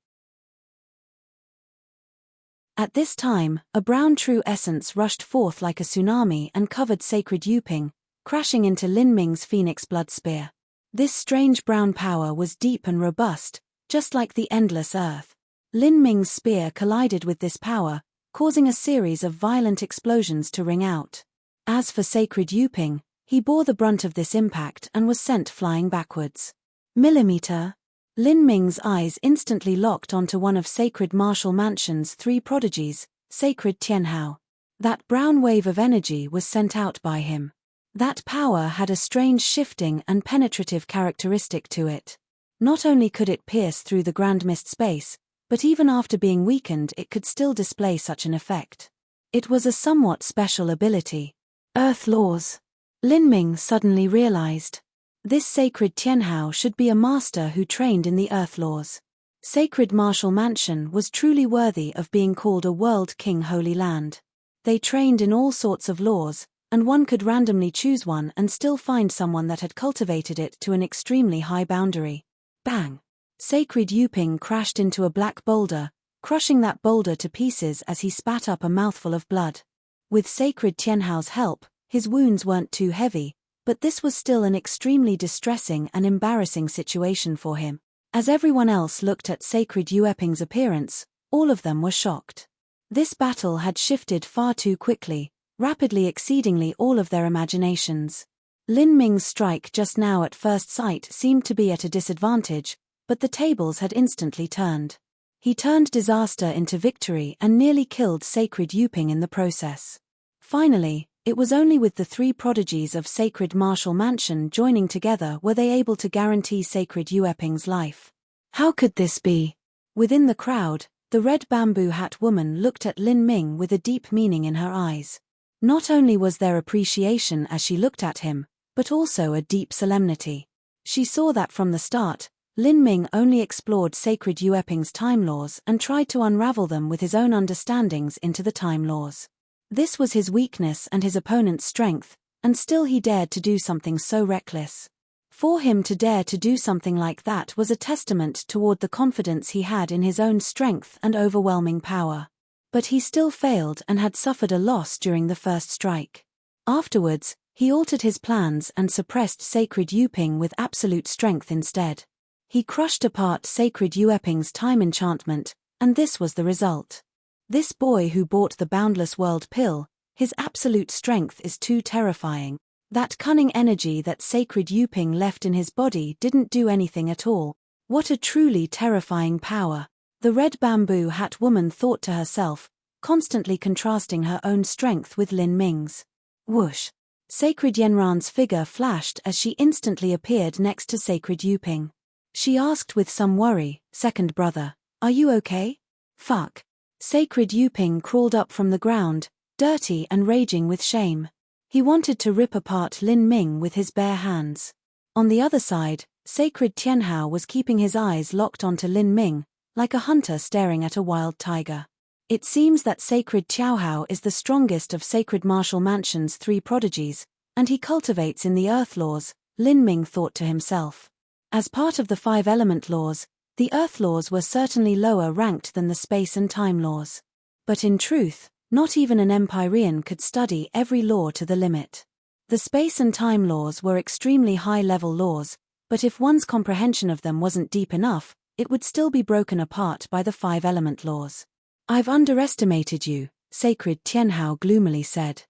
At this time, a brown true essence rushed forth like a tsunami and covered Sacred Yuping, crashing into Lin Ming's Phoenix Blood Spear. This strange brown power was deep and robust, just like the endless earth. Lin Ming's spear collided with this power, causing a series of violent explosions to ring out. As for Sacred Yuping, he bore the brunt of this impact and was sent flying backwards. Millimeter. Lin Ming's eyes instantly locked onto one of Sacred Martial Mansion's three prodigies, Sacred Tianhao. That brown wave of energy was sent out by him. That power had a strange shifting and penetrative characteristic to it. Not only could it pierce through the grand mist space, but even after being weakened it could still display such an effect. It was a somewhat special ability. Earth laws. Lin Ming suddenly realized. This Sacred Tianhao should be a master who trained in the earth laws. Sacred Martial Mansion was truly worthy of being called a world king holy land. They trained in all sorts of laws, and one could randomly choose one and still find someone that had cultivated it to an extremely high boundary. Bang! Sacred Yuping crashed into a black boulder, crushing that boulder to pieces as he spat up a mouthful of blood. With Sacred Tianhao's help, his wounds weren't too heavy, but this was still an extremely distressing and embarrassing situation for him. As everyone else looked at Sacred Yueping's appearance, all of them were shocked. This battle had shifted far too quickly, rapidly exceedingly all of their imaginations. Lin Ming's strike just now at first sight seemed to be at a disadvantage, but the tables had instantly turned. He turned disaster into victory and nearly killed Sacred Yuping in the process. Finally, it was only with the three prodigies of Sacred Martial Mansion joining together were they able to guarantee Sacred Yueping's life. How could this be? Within the crowd, the red bamboo hat woman looked at Lin Ming with a deep meaning in her eyes. Not only was there appreciation as she looked at him, but also a deep solemnity. She saw that from the start, Lin Ming only explored Sacred Yueping's time laws and tried to unravel them with his own understandings into the time laws. This was his weakness and his opponent's strength, and still he dared to do something so reckless. For him to dare to do something like that was a testament toward the confidence he had in his own strength and overwhelming power. But he still failed and had suffered a loss during the first strike. Afterwards, he altered his plans and suppressed Sacred Yuping with absolute strength instead. He crushed apart Sacred Yueping's time enchantment, and this was the result. This boy who bought the Boundless World pill, his absolute strength is too terrifying. That cunning energy that Sacred Yuping left in his body didn't do anything at all. What a truly terrifying power. The red bamboo hat woman thought to herself, constantly contrasting her own strength with Lin Ming's. Whoosh! Sacred Yenran's figure flashed as she instantly appeared next to Sacred Yuping. She asked with some worry, "Second brother, are you okay?" Fuck. Sacred Yuping crawled up from the ground, dirty and raging with shame. He wanted to rip apart Lin Ming with his bare hands. On the other side, Sacred Tianhao was keeping his eyes locked onto Lin Ming, like a hunter staring at a wild tiger. It seems that Sacred Tiaohao is the strongest of Sacred Martial Mansion's three prodigies, and he cultivates in the earth laws, Lin Ming thought to himself. As part of the five element laws, the earth laws were certainly lower ranked than the space and time laws. But in truth, not even an Empyrean could study every law to the limit. The space and time laws were extremely high-level laws, but if one's comprehension of them wasn't deep enough, it would still be broken apart by the five element laws. "I've underestimated you," Sacred Tianhao gloomily said.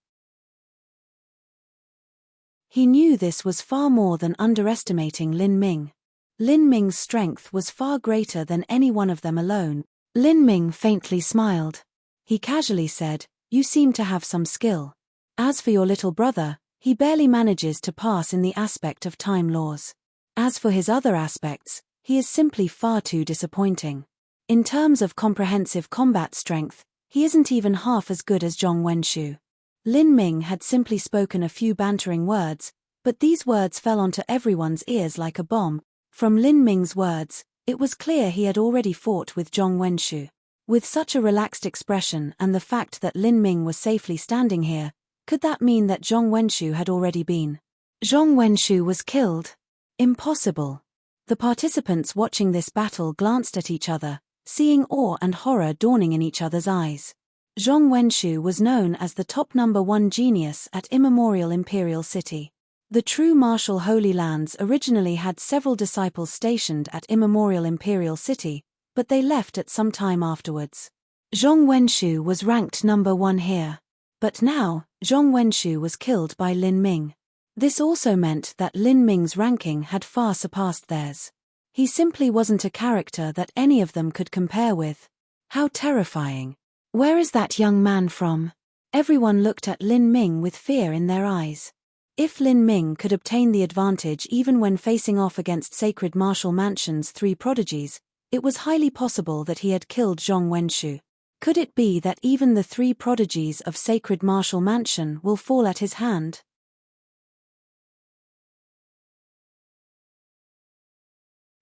He knew this was far more than underestimating Lin Ming. Lin Ming's strength was far greater than any one of them alone. Lin Ming faintly smiled. He casually said, "You seem to have some skill. As for your little brother, he barely manages to pass in the aspect of time laws. As for his other aspects, he is simply far too disappointing. In terms of comprehensive combat strength, he isn't even half as good as Zhong Wenshu." Lin Ming had simply spoken a few bantering words, but these words fell onto everyone's ears like a bomb. From Lin Ming's words, it was clear he had already fought with Zhong Wenshu. With such a relaxed expression and the fact that Lin Ming was safely standing here, could that mean that Zhong Wenshu had already been? Zhong Wenshu was killed. Impossible. The participants watching this battle glanced at each other, seeing awe and horror dawning in each other's eyes. Zhong Wenshu was known as the top #1 genius at Immemorial Imperial City. The true martial Holy Lands originally had several disciples stationed at Immemorial Imperial City, but they left at some time afterwards. Zhong Wenshu was ranked #1 here. But now, Zhong Wenshu was killed by Lin Ming. This also meant that Lin Ming's ranking had far surpassed theirs. He simply wasn't a character that any of them could compare with. How terrifying. Where is that young man from? Everyone looked at Lin Ming with fear in their eyes. If Lin Ming could obtain the advantage even when facing off against Sacred Martial Mansion's three prodigies, it was highly possible that he had killed Zhong Wenshu. Could it be that even the three prodigies of Sacred Martial Mansion will fall at his hand?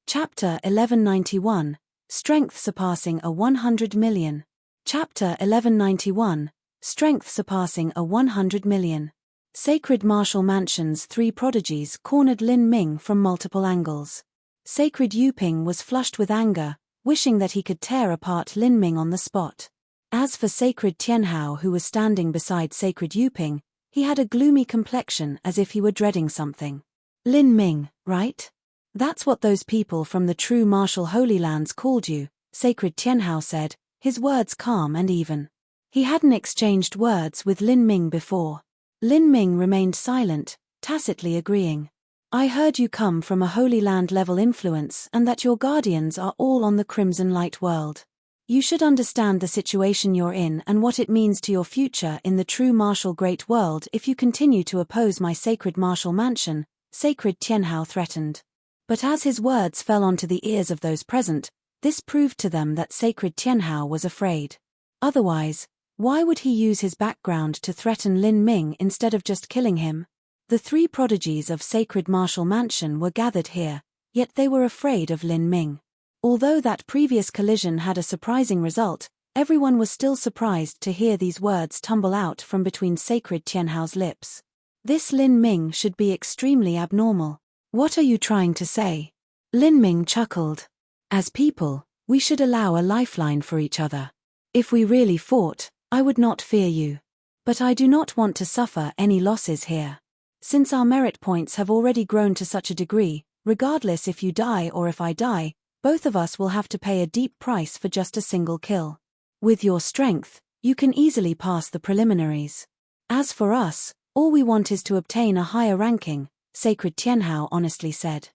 Chapter 1191, Strength Surpassing a 100 Million. Chapter 1191, strength surpassing 100 million. Sacred Martial Mansion's three prodigies cornered Lin Ming from multiple angles. Sacred Yuping was flushed with anger, wishing that he could tear apart Lin Ming on the spot. As for Sacred Tianhao, who was standing beside Sacred Yuping, he had a gloomy complexion as if he were dreading something. Lin Ming, right? That's what those people from the true martial Holy Lands called you, Sacred Tianhao said, his words calm and even. He hadn't exchanged words with Lin Ming before. Lin Ming remained silent, tacitly agreeing. I heard you come from a Holy Land level influence and that your guardians are all on the Crimson Light world. You should understand the situation you're in and what it means to your future in the true martial great world if you continue to oppose my sacred martial mansion, Sacred Tianhao threatened. But as his words fell onto the ears of those present, this proved to them that Sacred Tianhao was afraid. Otherwise, why would he use his background to threaten Lin Ming instead of just killing him? The three prodigies of Sacred Martial Mansion were gathered here, yet they were afraid of Lin Ming. Although that previous collision had a surprising result, everyone was still surprised to hear these words tumble out from between Sacred Tianhao's lips. This Lin Ming should be extremely abnormal. What are you trying to say? Lin Ming chuckled. As people, we should allow a lifeline for each other. If we really fought, I would not fear you. But I do not want to suffer any losses here. Since our merit points have already grown to such a degree, regardless if you die or if I die, both of us will have to pay a deep price for just a single kill. With your strength, you can easily pass the preliminaries. As for us, all we want is to obtain a higher ranking, Sacred Tianhao honestly said.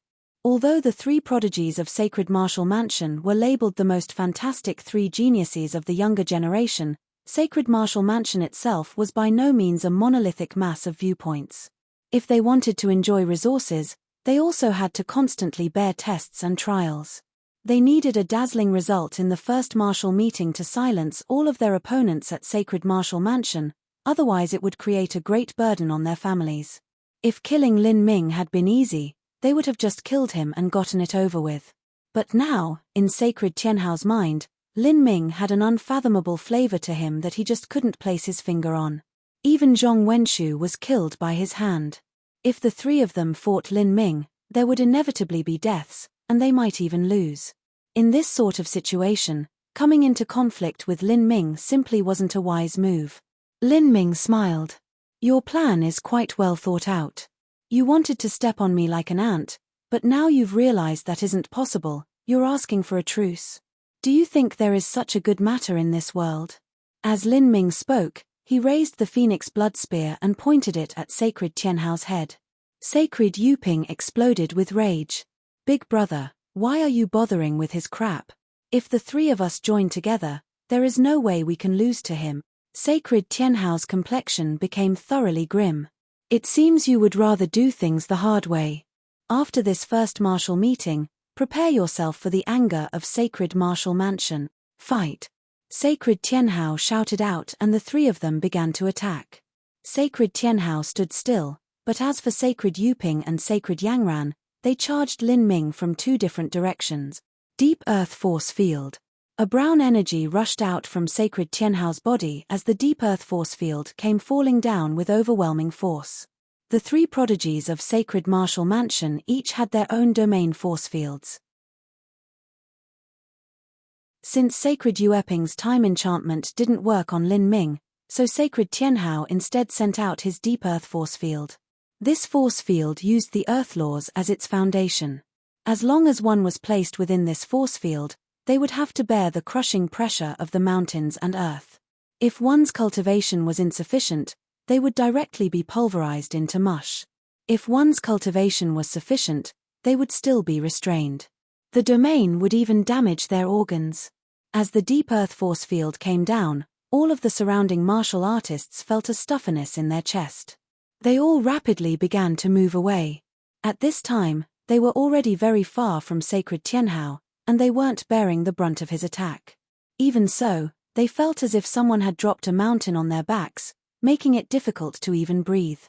Although the three prodigies of Sacred Martial Mansion were labeled the most fantastic three geniuses of the younger generation, Sacred Martial Mansion itself was by no means a monolithic mass of viewpoints. If they wanted to enjoy resources, they also had to constantly bear tests and trials. They needed a dazzling result in the first martial meeting to silence all of their opponents at Sacred Martial Mansion, otherwise it would create a great burden on their families. If killing Lin Ming had been easy, they would have just killed him and gotten it over with. But now, in Sacred Tianhao's mind, Lin Ming had an unfathomable flavor to him that he just couldn't place his finger on. Even Zhong Wenshu was killed by his hand. If the three of them fought Lin Ming, there would inevitably be deaths, and they might even lose. In this sort of situation, coming into conflict with Lin Ming simply wasn't a wise move. Lin Ming smiled. Your plan is quite well thought out. You wanted to step on me like an ant, but now you've realized that isn't possible, you're asking for a truce. Do you think there is such a good matter in this world? As Lin Ming spoke, he raised the Phoenix Blood Spear and pointed it at Sacred Tianhao's head. Sacred Yuping exploded with rage. Big brother, why are you bothering with his crap? If the three of us join together, there is no way we can lose to him. Sacred Tianhao's complexion became thoroughly grim. It seems you would rather do things the hard way. After this first martial meeting, prepare yourself for the anger of Sacred Martial Mansion. Fight! Sacred Tianhao shouted out and the three of them began to attack. Sacred Tianhao stood still, but as for Sacred Yuping and Sacred Yangran, they charged Lin Ming from two different directions. Deep Earth Force Field. A brown energy rushed out from Sacred Tianhao's body as the Deep Earth Force Field came falling down with overwhelming force. The three prodigies of Sacred Martial Mansion each had their own domain force fields. Since Sacred Yueping's time enchantment didn't work on Lin Ming, so Sacred Tianhao instead sent out his Deep Earth Force Field. This force field used the Earth laws as its foundation. As long as one was placed within this force field, they would have to bear the crushing pressure of the mountains and earth. If one's cultivation was insufficient, they would directly be pulverized into mush. If one's cultivation was sufficient, they would still be restrained. The domain would even damage their organs. As the Deep Earth Force Field came down, all of the surrounding martial artists felt a stuffiness in their chest. They all rapidly began to move away. At this time, they were already very far from Sacred Tianhao, and they weren't bearing the brunt of his attack. Even so, they felt as if someone had dropped a mountain on their backs, making it difficult to even breathe.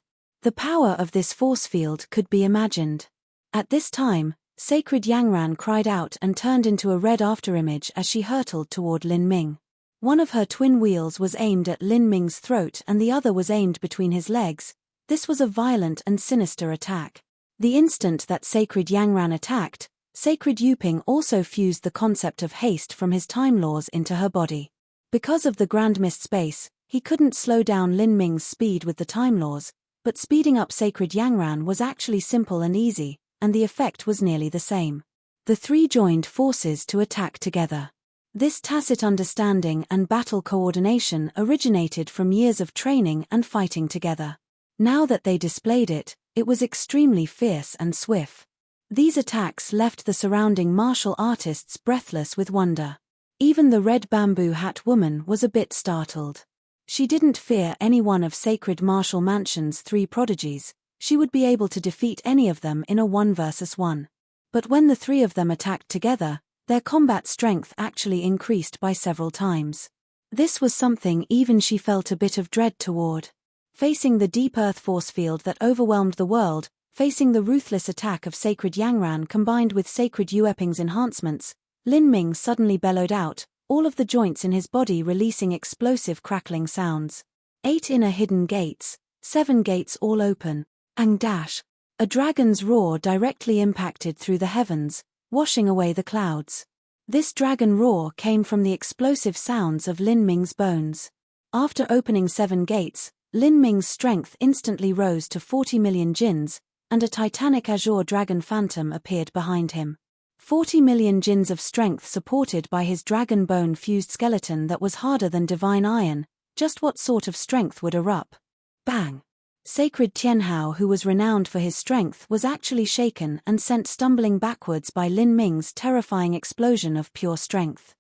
The power of this force field could be imagined. At this time, Sacred Yangran cried out and turned into a red afterimage as she hurtled toward Lin Ming. One of her twin wheels was aimed at Lin Ming's throat and the other was aimed between his legs. This was a violent and sinister attack. The instant that Sacred Yangran attacked, Sacred Yuping also fused the concept of haste from his time laws into her body. Because of the Grand Mist space, he couldn't slow down Lin Ming's speed with the time laws, but speeding up Sacred Yangran was actually simple and easy, and the effect was nearly the same. The three joined forces to attack together. This tacit understanding and battle coordination originated from years of training and fighting together. Now that they displayed it, it was extremely fierce and swift. These attacks left the surrounding martial artists breathless with wonder. Even the red bamboo hat woman was a bit startled. She didn't fear any one of Sacred Martial Mansion's three prodigies. She would be able to defeat any of them in a 1-versus-1. But when the three of them attacked together, their combat strength actually increased by several times. This was something even she felt a bit of dread toward. Facing the deep earth force field that overwhelmed the world, facing the ruthless attack of Sacred Yangran combined with Sacred Yueping's enhancements, Lin Ming suddenly bellowed out, all of the joints in his body releasing explosive crackling sounds. 8 inner hidden gates, 7 gates all open, and dash. A dragon's roar directly impacted through the heavens, washing away the clouds. This dragon roar came from the explosive sounds of Lin Ming's bones. After opening 7 gates, Lin Ming's strength instantly rose to 40 million jins, and a titanic azure dragon phantom appeared behind him. 40 million jins of strength supported by his dragon bone-fused skeleton that was harder than divine iron. Just what sort of strength would erupt? Bang! Sacred Tianhao, who was renowned for his strength, was actually shaken and sent stumbling backwards by Lin Ming's terrifying explosion of pure strength.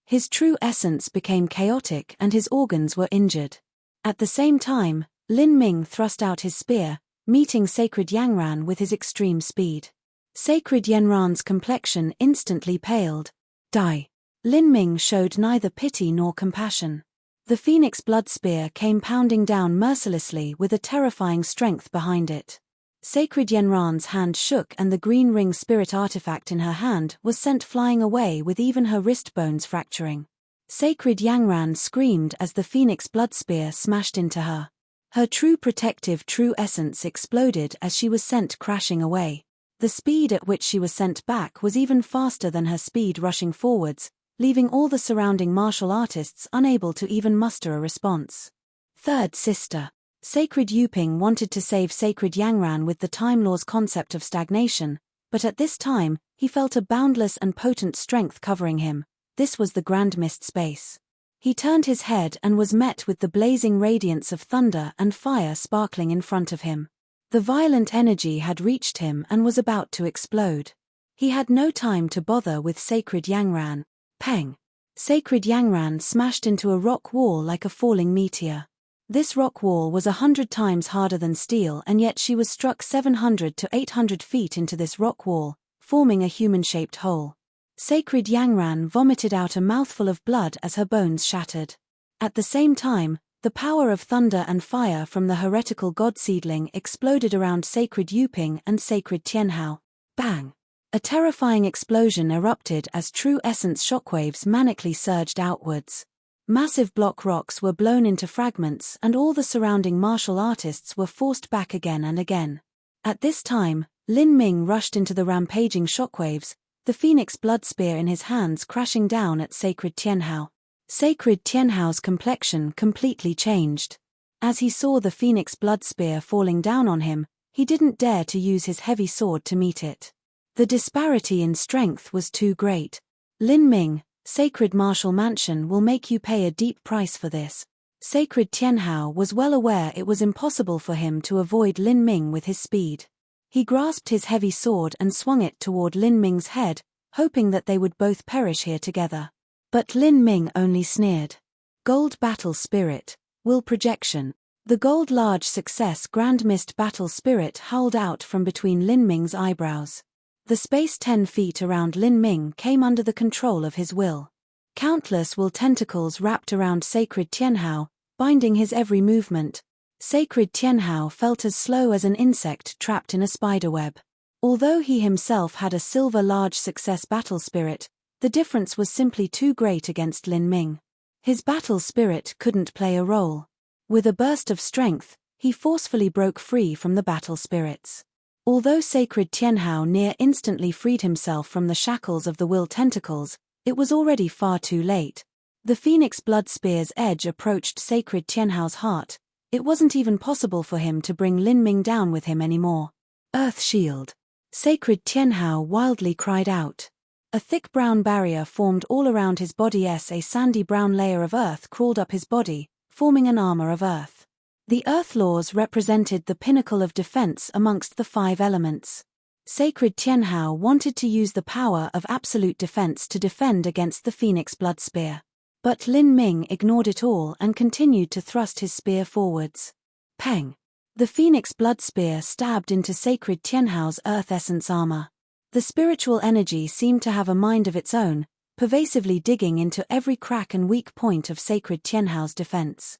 His true essence became chaotic and his organs were injured. At the same time, Lin Ming thrust out his spear, meeting Sacred Yangran with his extreme speed. Sacred Yanran's complexion instantly paled. Die. Lin Ming showed neither pity nor compassion. The Phoenix Blood Spear came pounding down mercilessly with a terrifying strength behind it. Sacred Yanran's hand shook and the green ring spirit artifact in her hand was sent flying away with even her wrist bones fracturing. Sacred Yangran screamed as the Phoenix Blood Spear smashed into her. Her true protective true essence exploded as she was sent crashing away. The speed at which she was sent back was even faster than her speed rushing forwards, leaving all the surrounding martial artists unable to even muster a response. Third sister. Sacred Yuping wanted to save Sacred Yangran with the Time Law's concept of stagnation, but at this time, he felt a boundless and potent strength covering him. This was the Grand Mist space. He turned his head and was met with the blazing radiance of thunder and fire sparkling in front of him. The violent energy had reached him and was about to explode. He had no time to bother with Sacred Yangran. Peng! Sacred Yangran smashed into a rock wall like a falling meteor. This rock wall was 100 times harder than steel, and yet she was struck 700 to 800 feet into this rock wall, forming a human-shaped hole. Sacred Yangran vomited out a mouthful of blood as her bones shattered. At the same time, the power of thunder and fire from the heretical god seedling exploded around Sacred Yuping and Sacred Tianhao. Bang! A terrifying explosion erupted as true essence shockwaves manically surged outwards. Massive block rocks were blown into fragments and all the surrounding martial artists were forced back again and again. At this time, Lin Ming rushed into the rampaging shockwaves, the Phoenix Blood Spear in his hands crashing down at Sacred Tianhao. Sacred Tianhao's complexion completely changed. As he saw the Phoenix Blood Spear falling down on him, he didn't dare to use his heavy sword to meet it. The disparity in strength was too great. Lin Ming, Sacred Martial Mansion will make you pay a deep price for this. Sacred Tianhao was well aware it was impossible for him to avoid Lin Ming with his speed. He grasped his heavy sword and swung it toward Lin Ming's head, hoping that they would both perish here together. But Lin Ming only sneered. Gold Battle Spirit, Will Projection. The gold large success Grand Mist Battle Spirit howled out from between Lin Ming's eyebrows. The space 10 feet around Lin Ming came under the control of his will. Countless will tentacles wrapped around Sacred Tianhao, binding his every movement. Sacred Tianhao felt as slow as an insect trapped in a spiderweb. Although he himself had a silver large success battle spirit, The difference was simply too great against Lin Ming. His battle spirit couldn't play a role. With a burst of strength, he forcefully broke free from the battle spirits. Although sacred Tianhao near instantly freed himself from the shackles of the will tentacles, it was already far too late. The phoenix blood spear's edge approached sacred Tianhao's heart. It wasn't even possible for him to bring Lin Ming down with him anymore. Earth shield. Sacred Tianhao wildly cried out. A thick brown barrier formed all around his body. A sandy brown layer of earth crawled up his body, forming an armor of earth. The earth laws represented the pinnacle of defense amongst the 5 elements. Sacred Tianhao wanted to use the power of absolute defense to defend against the phoenix blood spear. But Lin Ming ignored it all and continued to thrust his spear forwards. Peng! The phoenix blood spear stabbed into sacred Tianhao's earth essence armor. The spiritual energy seemed to have a mind of its own, pervasively digging into every crack and weak point of sacred Tianhao's defense.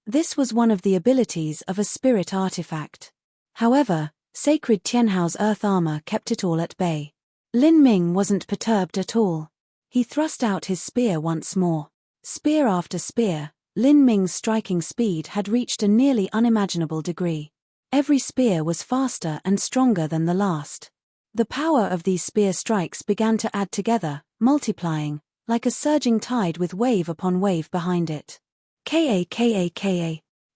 This was one of the abilities of a spirit artifact. However, sacred Tianhao's earth armor kept it all at bay. Lin Ming wasn't perturbed at all. He thrust out his spear once more. Spear after spear, Lin Ming's striking speed had reached a nearly unimaginable degree. Every spear was faster and stronger than the last. The power of these spear strikes began to add together, multiplying, like a surging tide with wave upon wave behind it. Ka.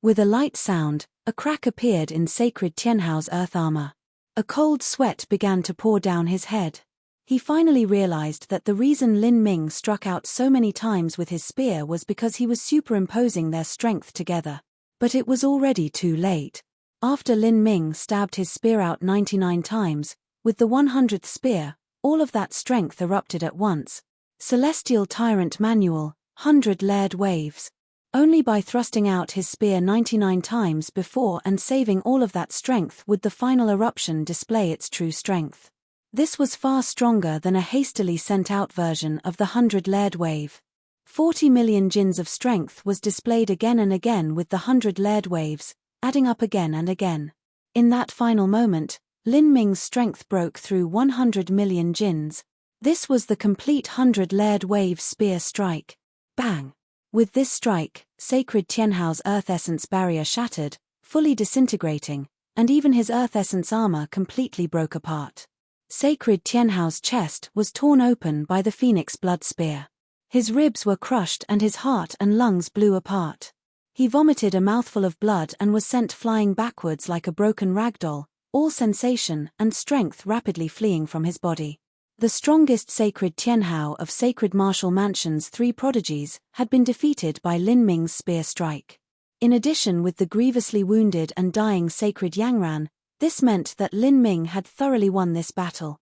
With a light sound, a crack appeared in sacred Tianhao's earth armor. A cold sweat began to pour down his head. He finally realized that the reason Lin Ming struck out so many times with his spear was because he was superimposing their strength together. But it was already too late. After Lin Ming stabbed his spear out 99 times, with the 100th spear, all of that strength erupted at once. Celestial Tyrant Manual, 100-layered waves. Only by thrusting out his spear 99 times before and saving all of that strength would the final eruption display its true strength. This was far stronger than a hastily sent-out version of the 100-layered wave. 40 million jins of strength was displayed again and again with the 100-layered waves, adding up again and again. In that final moment, Lin Ming's strength broke through 100 million jins. This was the complete 100-layered wave spear strike. Bang! With this strike, sacred Tianhao's earth essence barrier shattered, fully disintegrating, and even his earth essence armor completely broke apart. Sacred Tianhao's chest was torn open by the phoenix blood spear. His ribs were crushed and his heart and lungs blew apart. He vomited a mouthful of blood and was sent flying backwards like a broken ragdoll, all sensation and strength rapidly fleeing from his body. The strongest sacred Tianhao of Sacred Martial Mansion's 3 prodigies had been defeated by Lin Ming's spear strike. In addition, with the grievously wounded and dying sacred Yangran, this meant that Lin Ming had thoroughly won this battle.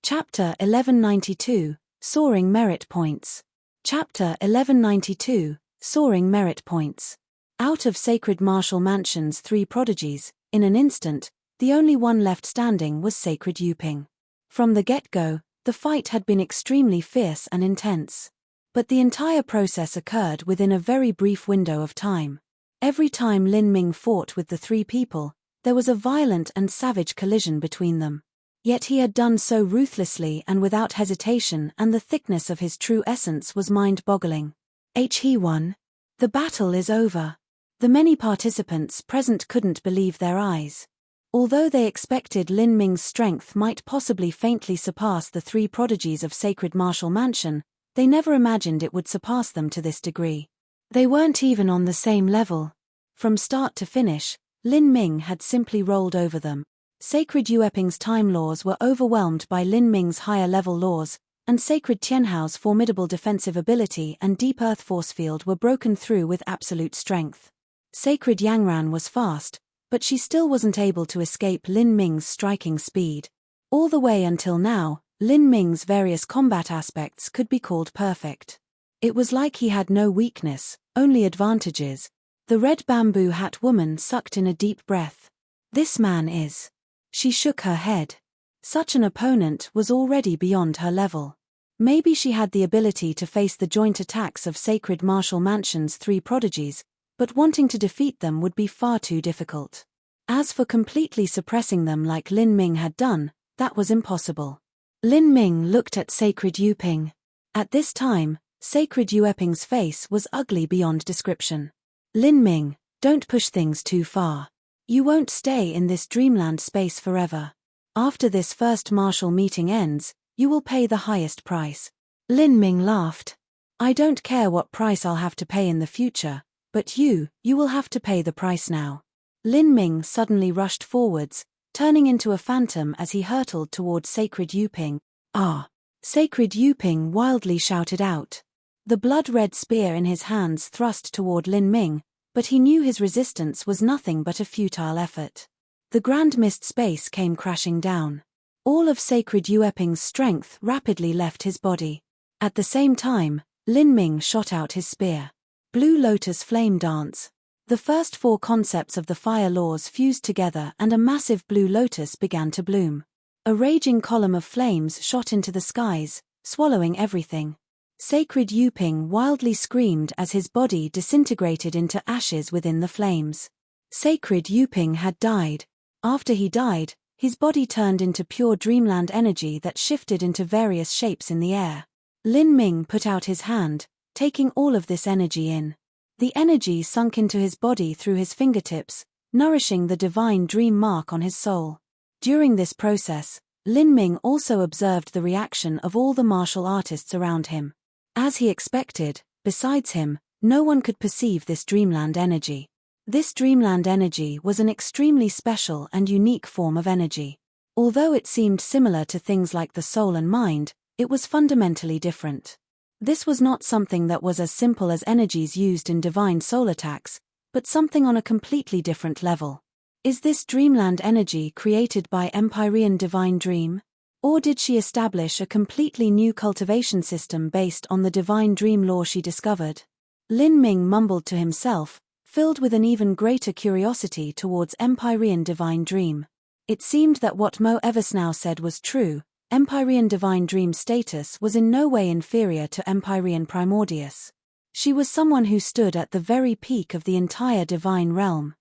Chapter 1192, Soaring Merit Points. Chapter 1192, Soaring Merit Points. Out of Sacred Martial Mansion's 3 prodigies, in an instant, the only one left standing was sacred Yuping. From the get-go, the fight had been extremely fierce and intense. But the entire process occurred within a very brief window of time. Every time Lin Ming fought with the 3 people, there was a violent and savage collision between them. Yet he had done so ruthlessly and without hesitation, and the thickness of his true essence was mind-boggling. He won. The battle is over. The many participants present couldn't believe their eyes. Although they expected Lin Ming's strength might possibly faintly surpass the 3 prodigies of Sacred Martial Mansion, they never imagined it would surpass them to this degree. They weren't even on the same level. From start to finish, Lin Ming had simply rolled over them. Sacred Yueping's time laws were overwhelmed by Lin Ming's higher-level laws, and Sacred Tianhao's formidable defensive ability and deep earth force field were broken through with absolute strength. Sacred Yangran was fast, but she still wasn't able to escape Lin Ming's striking speed. All the way until now, Lin Ming's various combat aspects could be called perfect. It was like he had no weakness, only advantages. The red bamboo hat woman sucked in a deep breath. This man is. She shook her head. Such an opponent was already beyond her level. Maybe she had the ability to face the joint attacks of Sacred Martial Mansion's 3 prodigies, but wanting to defeat them would be far too difficult. As for completely suppressing them like Lin Ming had done, that was impossible. Lin Ming looked at Sacred Yuping. At this time, Sacred Yuping's face was ugly beyond description. Lin Ming, don't push things too far. You won't stay in this dreamland space forever. After this first martial meeting ends, you will pay the highest price. Lin Ming laughed. I don't care what price I'll have to pay in the future, but you will have to pay the price now. Lin Ming suddenly rushed forwards, turning into a phantom as he hurtled toward Sacred Yuping. Ah! Sacred Yuping wildly shouted out. The blood-red spear in his hands thrust toward Lin Ming, but he knew his resistance was nothing but a futile effort. The grand mist space came crashing down. All of Sacred Yuping's strength rapidly left his body. At the same time, Lin Ming shot out his spear. Blue Lotus Flame Dance. The first 4 concepts of the fire laws fused together and a massive blue lotus began to bloom. A raging column of flames shot into the skies, swallowing everything. Sacred Yuping wildly screamed as his body disintegrated into ashes within the flames. Sacred Yuping had died. After he died, his body turned into pure dreamland energy that shifted into various shapes in the air. Lin Ming put out his hand, taking all of this energy in. The energy sunk into his body through his fingertips, nourishing the divine dream mark on his soul. During this process, Lin Ming also observed the reaction of all the martial artists around him. As he expected, besides him, no one could perceive this dreamland energy. This dreamland energy was an extremely special and unique form of energy. Although it seemed similar to things like the soul and mind, it was fundamentally different. This was not something that was as simple as energies used in divine soul attacks, but something on a completely different level. Is this dreamland energy created by Empyrean Divine Dream? Or did she establish a completely new cultivation system based on the divine dream law she discovered? Lin Ming mumbled to himself, filled with an even greater curiosity towards Empyrean Divine Dream. It seemed that what Mo Eversnow said was true. Empyrean Divine Dream status was in no way inferior to Empyrean Primordius. She was someone who stood at the very peak of the entire divine realm.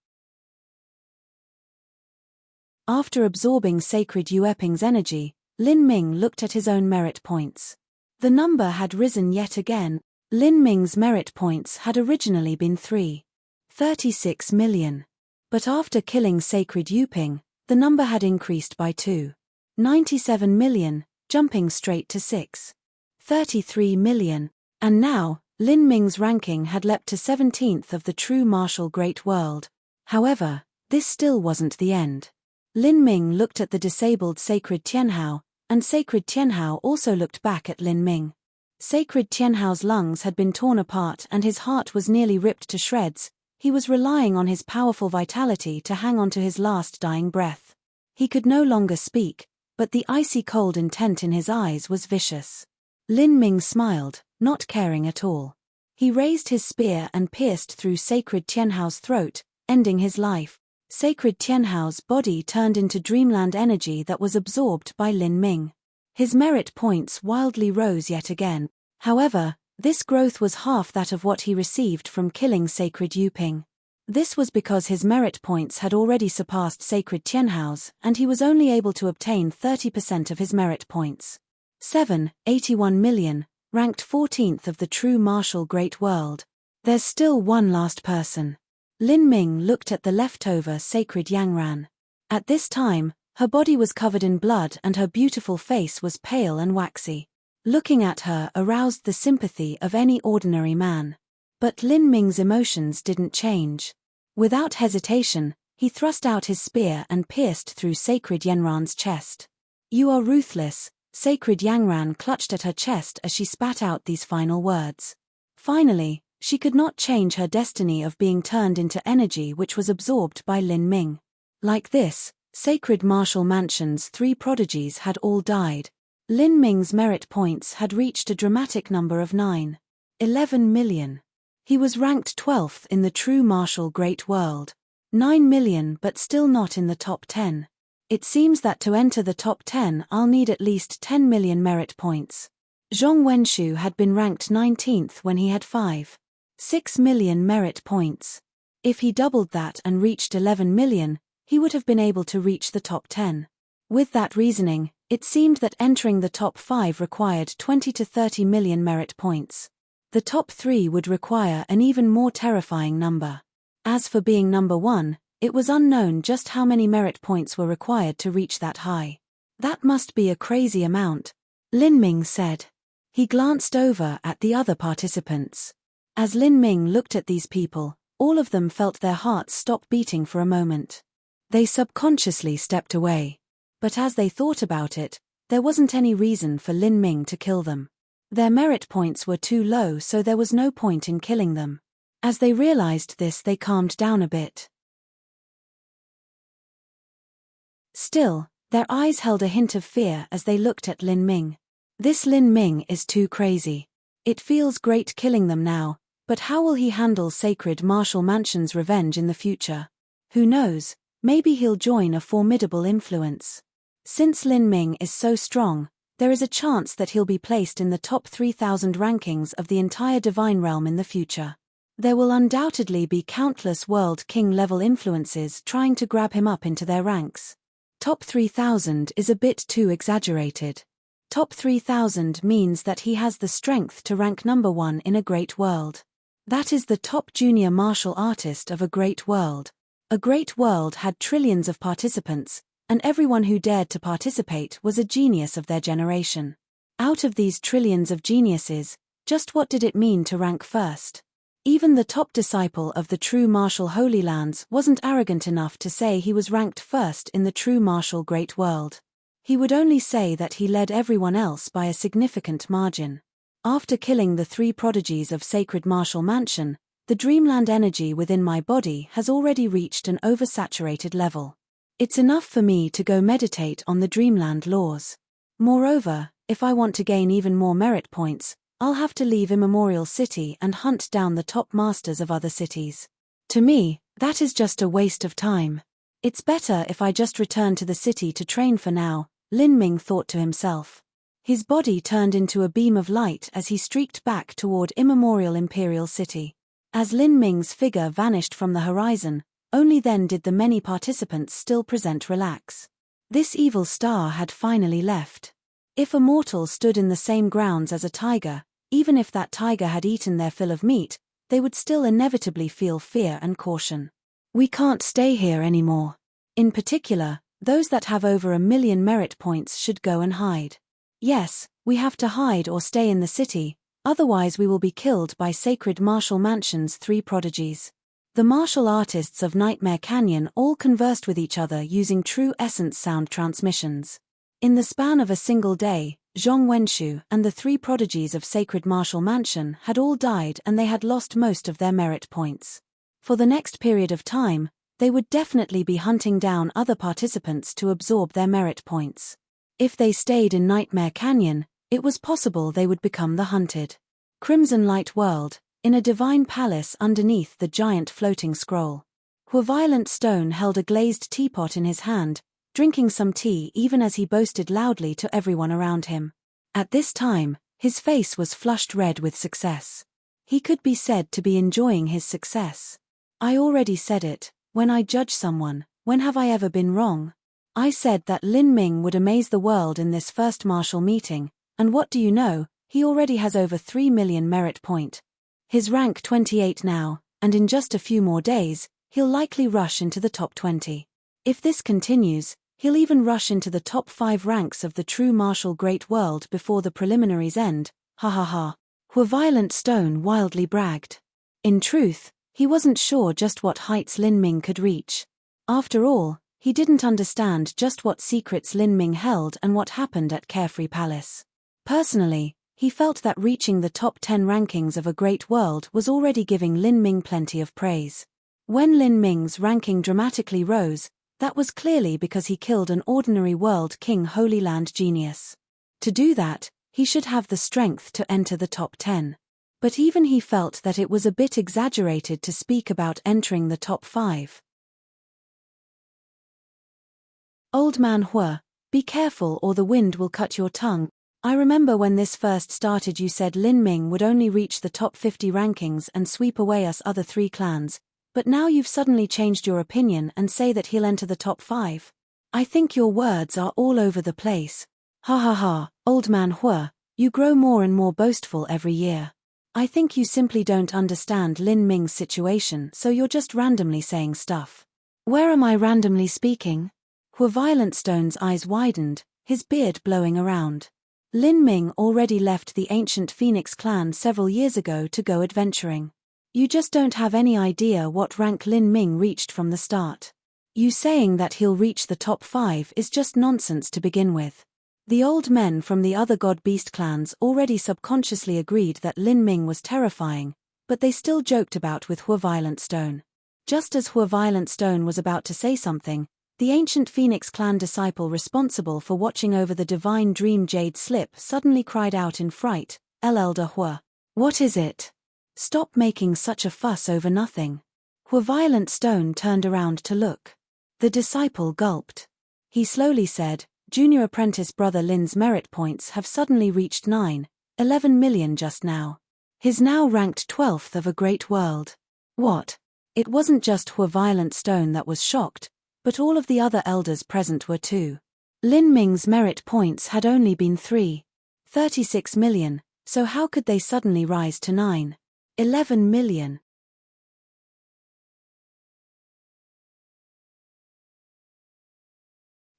After absorbing Sacred Yuping's energy, Lin Ming looked at his own merit points. The number had risen yet again. Lin Ming's merit points had originally been 36 million. But after killing Sacred Yuping, the number had increased by 97 million, jumping straight to 33 million. And now, Lin Ming's ranking had leapt to 17th of the true martial great world. However, this still wasn't the end. Lin Ming looked at the disabled Sacred Tianhao, and Sacred Tianhao also looked back at Lin Ming. Sacred Tianhao's lungs had been torn apart and his heart was nearly ripped to shreds. He was relying on his powerful vitality to hang on to his last dying breath. He could no longer speak, but the icy cold intent in his eyes was vicious. Lin Ming smiled, not caring at all. He raised his spear and pierced through Sacred Tianhao's throat, ending his life. Sacred Tianhao's body turned into dreamland energy that was absorbed by Lin Ming. His merit points wildly rose yet again. However, this growth was half that of what he received from killing Sacred Yuping. This was because his merit points had already surpassed Sacred Tianhao's, and he was only able to obtain 30% of his merit points. 81 million, ranked 14th of the true martial great world. There's still one last person. Lin Ming looked at the leftover Sacred Yangran. At this time, her body was covered in blood and her beautiful face was pale and waxy. Looking at her aroused the sympathy of any ordinary man. But Lin Ming's emotions didn't change. Without hesitation, he thrust out his spear and pierced through Sacred Yanran's chest. You are ruthless, Sacred Yangran clutched at her chest as she spat out these final words. Finally, she could not change her destiny of being turned into energy which was absorbed by Lin Ming. Like this, Sacred Martial Mansion's 3 prodigies had all died. Lin Ming's merit points had reached a dramatic number of 11 million. He was ranked 12th in the true martial great world. 9 million but still not in the top 10. It seems that to enter the top 10 I'll need at least 10 million merit points. Zhong Wenshu had been ranked 19th when he had 6 million merit points. If he doubled that and reached 11 million, he would have been able to reach the top 10. With that reasoning, it seemed that entering the top 5 required 20 to 30 million merit points. The top 3 would require an even more terrifying number. As for being number 1, it was unknown just how many merit points were required to reach that high. That must be a crazy amount, Lin Ming said. He glanced over at the other participants. As Lin Ming looked at these people, all of them felt their hearts stop beating for a moment. They subconsciously stepped away. But as they thought about it, there wasn't any reason for Lin Ming to kill them. Their merit points were too low, so there was no point in killing them. As they realized this, they calmed down a bit. Still, their eyes held a hint of fear as they looked at Lin Ming. This Lin Ming is too crazy. It feels great killing them now, but how will he handle Sacred Martial Mansion's revenge in the future? Who knows, maybe he'll join a formidable influence. Since Lin Ming is so strong, there is a chance that he'll be placed in the top 3,000 rankings of the entire Divine Realm in the future. There will undoubtedly be countless World King-level influences trying to grab him up into their ranks. Top 3,000 is a bit too exaggerated. Top 3,000 means that he has the strength to rank number 1 in a great world. That is the top junior martial artist of a great world. A great world had trillions of participants, and everyone who dared to participate was a genius of their generation. Out of these trillions of geniuses, just what did it mean to rank first? Even the top disciple of the true martial Holy Lands wasn't arrogant enough to say he was ranked first in the true martial great world. He would only say that he led everyone else by a significant margin. After killing the 3 prodigies of Sacred Martial Mansion, the dreamland energy within my body has already reached an oversaturated level. It's enough for me to go meditate on the dreamland laws. Moreover, if I want to gain even more merit points, I'll have to leave Immemorial City and hunt down the top masters of other cities. To me, that is just a waste of time. It's better if I just return to the city to train for now, Lin Ming thought to himself. His body turned into a beam of light as he streaked back toward Immemorial Imperial City. As Lin Ming's figure vanished from the horizon, only then did the many participants still present relax. This evil star had finally left. If a mortal stood in the same grounds as a tiger, even if that tiger had eaten their fill of meat, they would still inevitably feel fear and caution. We can't stay here anymore. In particular, those that have over 1 million merit points should go and hide. Yes, we have to hide or stay in the city, otherwise we will be killed by Sacred Martial Mansion's 3 prodigies. The martial artists of Nightmare Canyon all conversed with each other using true essence sound transmissions. In the span of a single day, Zhong Wenshu and the 3 prodigies of Sacred Martial Mansion had all died and they had lost most of their merit points. For the next period of time, they would definitely be hunting down other participants to absorb their merit points. If they stayed in Nightmare Canyon, it was possible they would become the hunted. Crimson Light World, in a divine palace underneath the giant floating scroll. Violent Stone held a glazed teapot in his hand, drinking some tea even as he boasted loudly to everyone around him. At this time, his face was flushed red with success. He could be said to be enjoying his success. I already said it, when I judge someone, when have I ever been wrong? I said that Lin Ming would amaze the world in this first martial meeting, and what do you know, he already has over 3 million merit point. His rank 28 now, and in just a few more days, he'll likely rush into the top 20. If this continues, he'll even rush into the top 5 ranks of the true martial great world before the preliminaries end, ha ha ha. Violent Stone wildly bragged. In truth, he wasn't sure just what heights Lin Ming could reach. After all, he didn't understand just what secrets Lin Ming held and what happened at Carefree Palace. Personally, he felt that reaching the top 10 rankings of a great world was already giving Lin Ming plenty of praise. When Lin Ming's ranking dramatically rose, that was clearly because he killed an ordinary World King Holy Land genius. To do that, he should have the strength to enter the top 10. But even he felt that it was a bit exaggerated to speak about entering the top 5. Old Man Hua, be careful or the wind will cut your tongue. I remember when this first started you said Lin Ming would only reach the top 50 rankings and sweep away us other 3 clans. But now you've suddenly changed your opinion and say that he'll enter the top 5. I think your words are all over the place. Ha ha ha, old man Hua, you grow more and more boastful every year. I think you simply don't understand Lin Ming's situation, so you're just randomly saying stuff. Where am I randomly speaking? Hua Violent Stone's eyes widened, his beard blowing around. Lin Ming already left the ancient Phoenix clan several years ago to go adventuring. You just don't have any idea what rank Lin Ming reached from the start. You saying that he'll reach the top 5 is just nonsense to begin with. The old men from the other God-Beast clans already subconsciously agreed that Lin Ming was terrifying, but they still joked about with Hua Violent Stone. Just as Hua Violent Stone was about to say something, the ancient Phoenix clan disciple responsible for watching over the divine dream Jade Slip suddenly cried out in fright, Elder Hua. What is it? Stop making such a fuss over nothing. Hua Violent Stone turned around to look. The disciple gulped. He slowly said, Junior apprentice brother Lin's merit points have suddenly reached 9.11 million just now. He's now ranked 12th of a great world. What? It wasn't just Hua Violent Stone that was shocked, but all of the other elders present were too. Lin Ming's merit points had only been 3.36 million, so how could they suddenly rise to 9.11 million?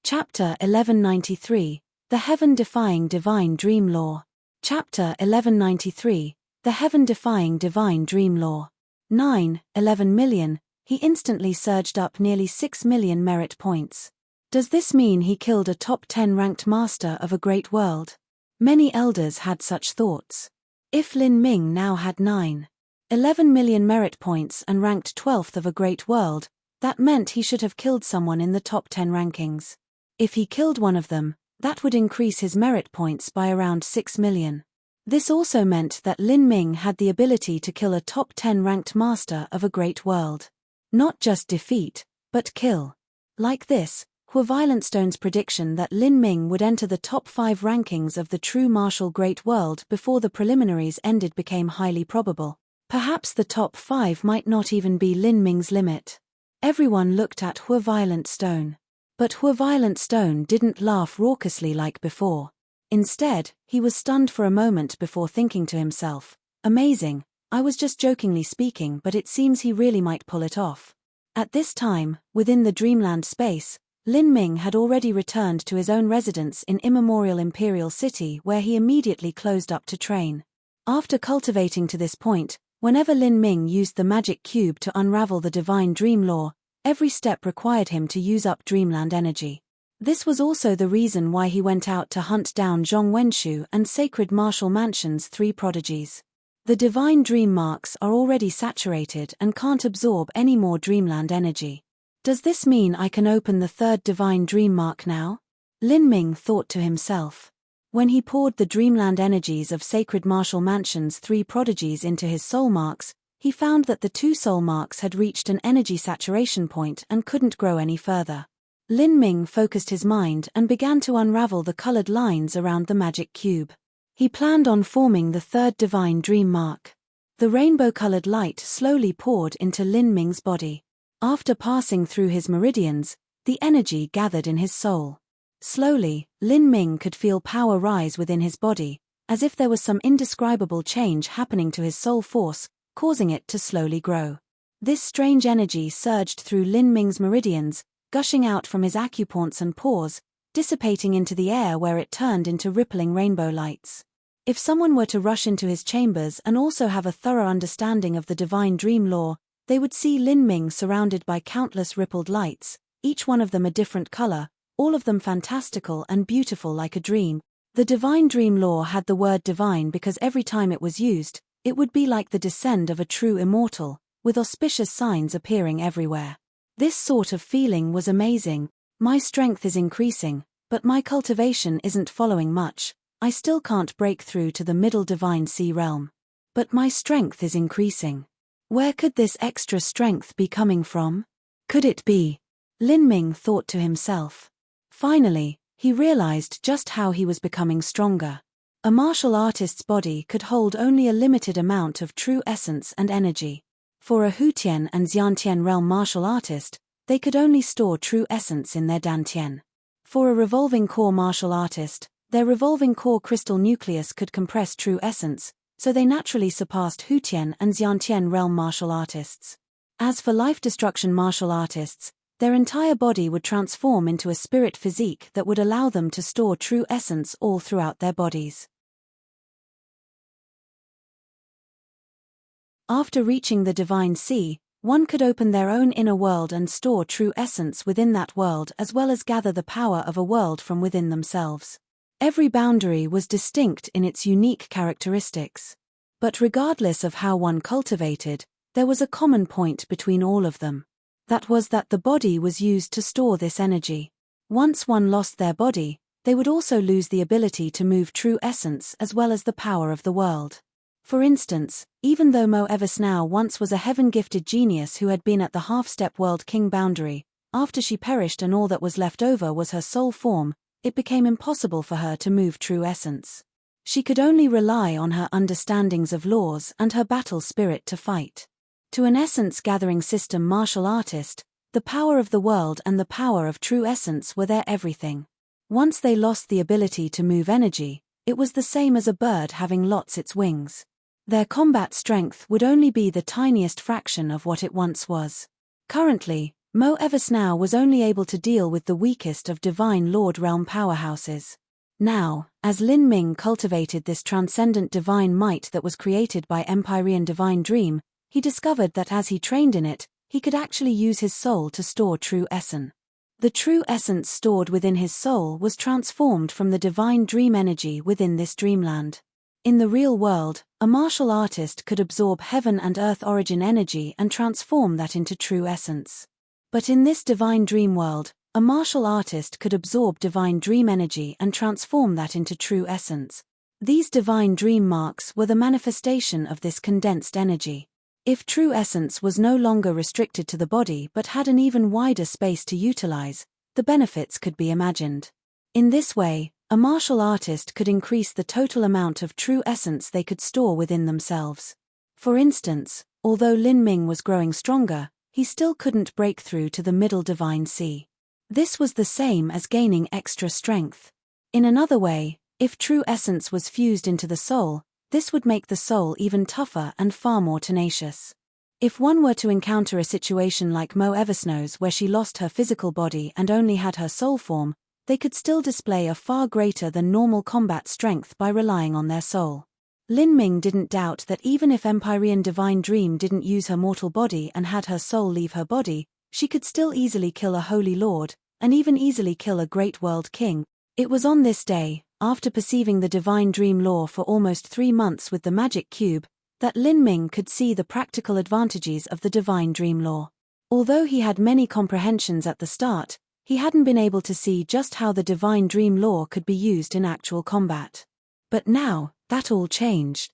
Chapter 1193, The Heaven-Defying Divine Dream Law. Chapter 1193, The Heaven-Defying Divine Dream Law. 9.11 million, he instantly surged up nearly 6 million merit points. Does this mean he killed a top 10 ranked master of a great world? Many elders had such thoughts. If Lin Ming now had 9.11 million merit points and ranked 12th of a great world, that meant he should have killed someone in the top 10 rankings. If he killed one of them, that would increase his merit points by around 6 million. This also meant that Lin Ming had the ability to kill a top 10 ranked master of a great world. Not just defeat, but kill. Like this, Hua Violent Stone's prediction that Lin Ming would enter the top 5 rankings of the true martial great world before the preliminaries ended became highly probable. Perhaps the top 5 might not even be Lin Ming's limit. Everyone looked at Hua Violent Stone. But Hua Violent Stone didn't laugh raucously like before. Instead, he was stunned for a moment before thinking to himself, amazing, I was just jokingly speaking, but it seems he really might pull it off. At this time, within the Dreamland space, Lin Ming had already returned to his own residence in immemorial Imperial City where he immediately closed up to train. After cultivating to this point, whenever Lin Ming used the magic cube to unravel the divine dream law, every step required him to use up Dreamland energy. This was also the reason why he went out to hunt down Zhong Wenshu and Sacred Martial Mansion's 3 prodigies. The divine dream marks are already saturated and can't absorb any more Dreamland energy. Does this mean I can open the 3rd divine dream mark now? Lin Ming thought to himself. When he poured the Dreamland energies of Sacred Martial Mansion's 3 prodigies into his soul marks, he found that the 2 soul marks had reached an energy saturation point and couldn't grow any further. Lin Ming focused his mind and began to unravel the colored lines around the magic cube. He planned on forming the 3rd divine dream mark. The rainbow-colored light slowly poured into Lin Ming's body. After passing through his meridians, the energy gathered in his soul. Slowly, Lin Ming could feel power rise within his body, as if there was some indescribable change happening to his soul force, causing it to slowly grow. This strange energy surged through Lin Ming's meridians, gushing out from his acupoints and pores, dissipating into the air where it turned into rippling rainbow lights. If someone were to rush into his chambers and also have a thorough understanding of the divine dream law, they would see Lin Ming surrounded by countless rippled lights, each one of them a different color, all of them fantastical and beautiful like a dream. The divine dream law had the word divine because every time it was used, it would be like the descent of a true immortal, with auspicious signs appearing everywhere. This sort of feeling was amazing. My strength is increasing, but my cultivation isn't following much. I still can't break through to the middle divine sea realm. But my strength is increasing. Where could this extra strength be coming from? Could it be? Lin Ming thought to himself. Finally, he realized just how he was becoming stronger. A martial artist's body could hold only a limited amount of true essence and energy. For a Hutian and Xiantian realm martial artist, they could only store true essence in their Dantian. For a revolving core martial artist, their revolving core crystal nucleus could compress true essence, so they naturally surpassed Hutian and Xiantian realm martial artists. As for life destruction martial artists, their entire body would transform into a spirit physique that would allow them to store true essence all throughout their bodies. After reaching the divine sea, one could open their own inner world and store true essence within that world, as well as gather the power of a world from within themselves. Every boundary was distinct in its unique characteristics. But regardless of how one cultivated, there was a common point between all of them. That was that the body was used to store this energy. Once one lost their body, they would also lose the ability to move true essence as well as the power of the world. For instance, even though Mo Eversnow once was a heaven-gifted genius who had been at the half-step world king boundary, after she perished and all that was left over was her soul form, it became impossible for her to move true essence. She could only rely on her understandings of laws and her battle spirit to fight. To an essence-gathering system martial artist, the power of the world and the power of true essence were their everything. Once they lost the ability to move energy, it was the same as a bird having lost its wings. Their combat strength would only be the tiniest fraction of what it once was. Currently, Mo Eversnow was only able to deal with the weakest of Divine Lord realm powerhouses. Now, as Lin Ming cultivated this transcendent divine might that was created by Empyrean Divine Dream, he discovered that as he trained in it, he could actually use his soul to store true essence. The true essence stored within his soul was transformed from the divine dream energy within this dreamland. In the real world, a martial artist could absorb heaven and earth origin energy and transform that into true essence. But in this divine dream world, a martial artist could absorb divine dream energy and transform that into true essence. These divine dream marks were the manifestation of this condensed energy. If true essence was no longer restricted to the body but had an even wider space to utilize, the benefits could be imagined. In this way, a martial artist could increase the total amount of true essence they could store within themselves. For instance, although Lin Ming was growing stronger, he still couldn't break through to the middle divine sea. This was the same as gaining extra strength. In another way, if true essence was fused into the soul, this would make the soul even tougher and far more tenacious. If one were to encounter a situation like Mo Eversnow's where she lost her physical body and only had her soul form, they could still display a far greater than normal combat strength by relying on their soul. Lin Ming didn't doubt that even if Empyrean Divine Dream didn't use her mortal body and had her soul leave her body, she could still easily kill a holy lord, and even easily kill a great world king. It was on this day, after perceiving the divine dream law for almost 3 months with the magic cube, that Lin Ming could see the practical advantages of the divine dream law. Although he had many comprehensions at the start, he hadn't been able to see just how the divine dream law could be used in actual combat. But now, that all changed.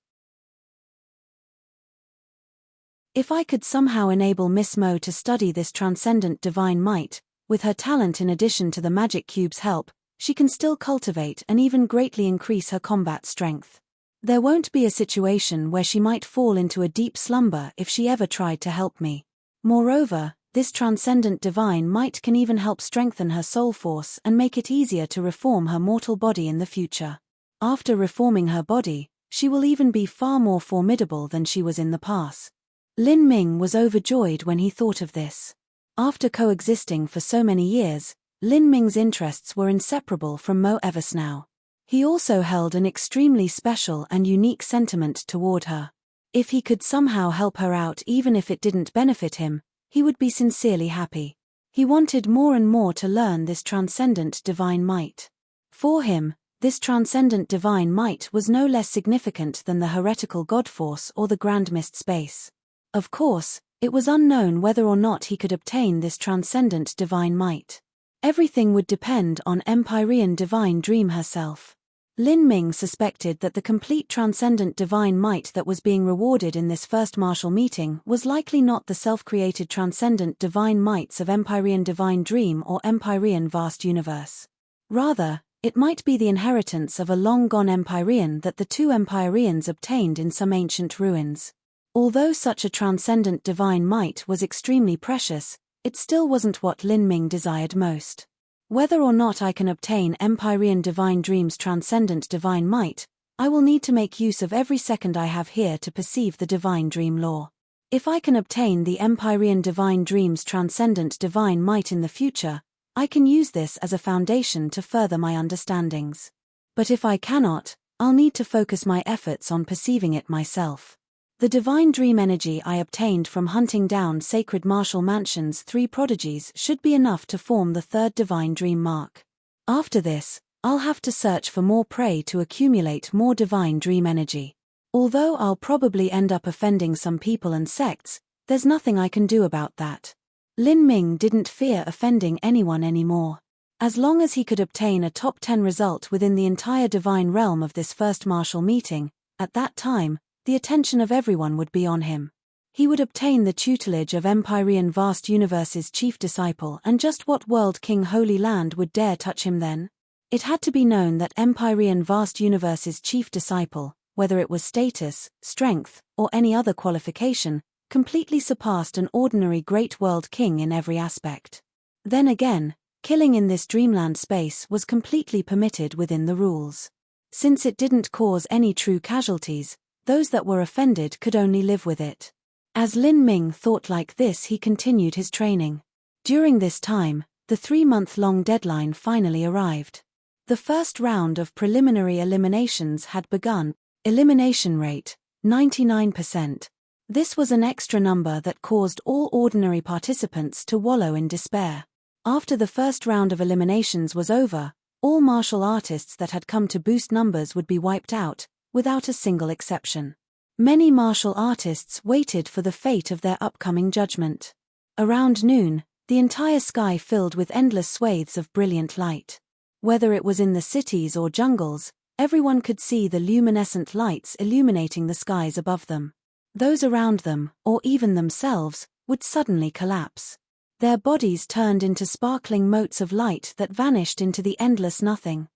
If I could somehow enable Miss Mo to study this transcendent divine might, with her talent in addition to the magic cube's help, she can still cultivate and even greatly increase her combat strength. There won't be a situation where she might fall into a deep slumber if she ever tried to help me. Moreover, this transcendent divine might can even help strengthen her soul force and make it easier to reform her mortal body in the future. After reforming her body, she will even be far more formidable than she was in the past. Lin Ming was overjoyed when he thought of this. After coexisting for so many years, Lin Ming's interests were inseparable from Mo Eversnow. He also held an extremely special and unique sentiment toward her. If he could somehow help her out even if it didn't benefit him, he would be sincerely happy. He wanted more and more to learn this transcendent divine might. For him, this transcendent divine might was no less significant than the heretical God Force or the Grand Mist Space. Of course, it was unknown whether or not he could obtain this transcendent divine might. Everything would depend on Empyrean Divine Dream herself. Lin Ming suspected that the complete transcendent divine might that was being rewarded in this first martial meeting was likely not the self-created transcendent divine mights of Empyrean Divine Dream or Empyrean Vast Universe. Rather, it might be the inheritance of a long-gone Empyrean that the two Empyreans obtained in some ancient ruins. Although such a transcendent divine might was extremely precious, it still wasn't what Lin Ming desired most. Whether or not I can obtain Empyrean Divine Dream's transcendent divine might, I will need to make use of every second I have here to perceive the divine dream law. If I can obtain the Empyrean Divine Dream's transcendent divine might in the future, I can use this as a foundation to further my understandings. But if I cannot, I'll need to focus my efforts on perceiving it myself. The divine dream energy I obtained from hunting down Sacred Martial Mansion's 3 prodigies should be enough to form the 3rd divine dream mark. After this, I'll have to search for more prey to accumulate more divine dream energy. Although I'll probably end up offending some people and sects, there's nothing I can do about that. Lin Ming didn't fear offending anyone anymore. As long as he could obtain a top 10 result within the entire divine realm of this first martial meeting, at that time, the attention of everyone would be on him. He would obtain the tutelage of Empyrean Vast Universe's chief disciple, and just what world king Holy Land would dare touch him then? It had to be known that Empyrean Vast Universe's chief disciple, whether it was status, strength, or any other qualification, completely surpassed an ordinary great world king in every aspect. Then again, killing in this dreamland space was completely permitted within the rules. Since it didn't cause any true casualties, those that were offended could only live with it. As Lin Ming thought like this, he continued his training. During this time, the 3-month-long deadline finally arrived. The first round of preliminary eliminations had begun. Elimination rate, 99%. This was an extra number that caused all ordinary participants to wallow in despair. After the first round of eliminations was over, all martial artists that had come to boost numbers would be wiped out, without a single exception. Many martial artists waited for the fate of their upcoming judgment. Around noon, the entire sky filled with endless swathes of brilliant light. Whether it was in the cities or jungles, everyone could see the luminescent lights illuminating the skies above them. Those around them, or even themselves, would suddenly collapse. Their bodies turned into sparkling motes of light that vanished into the endless nothing.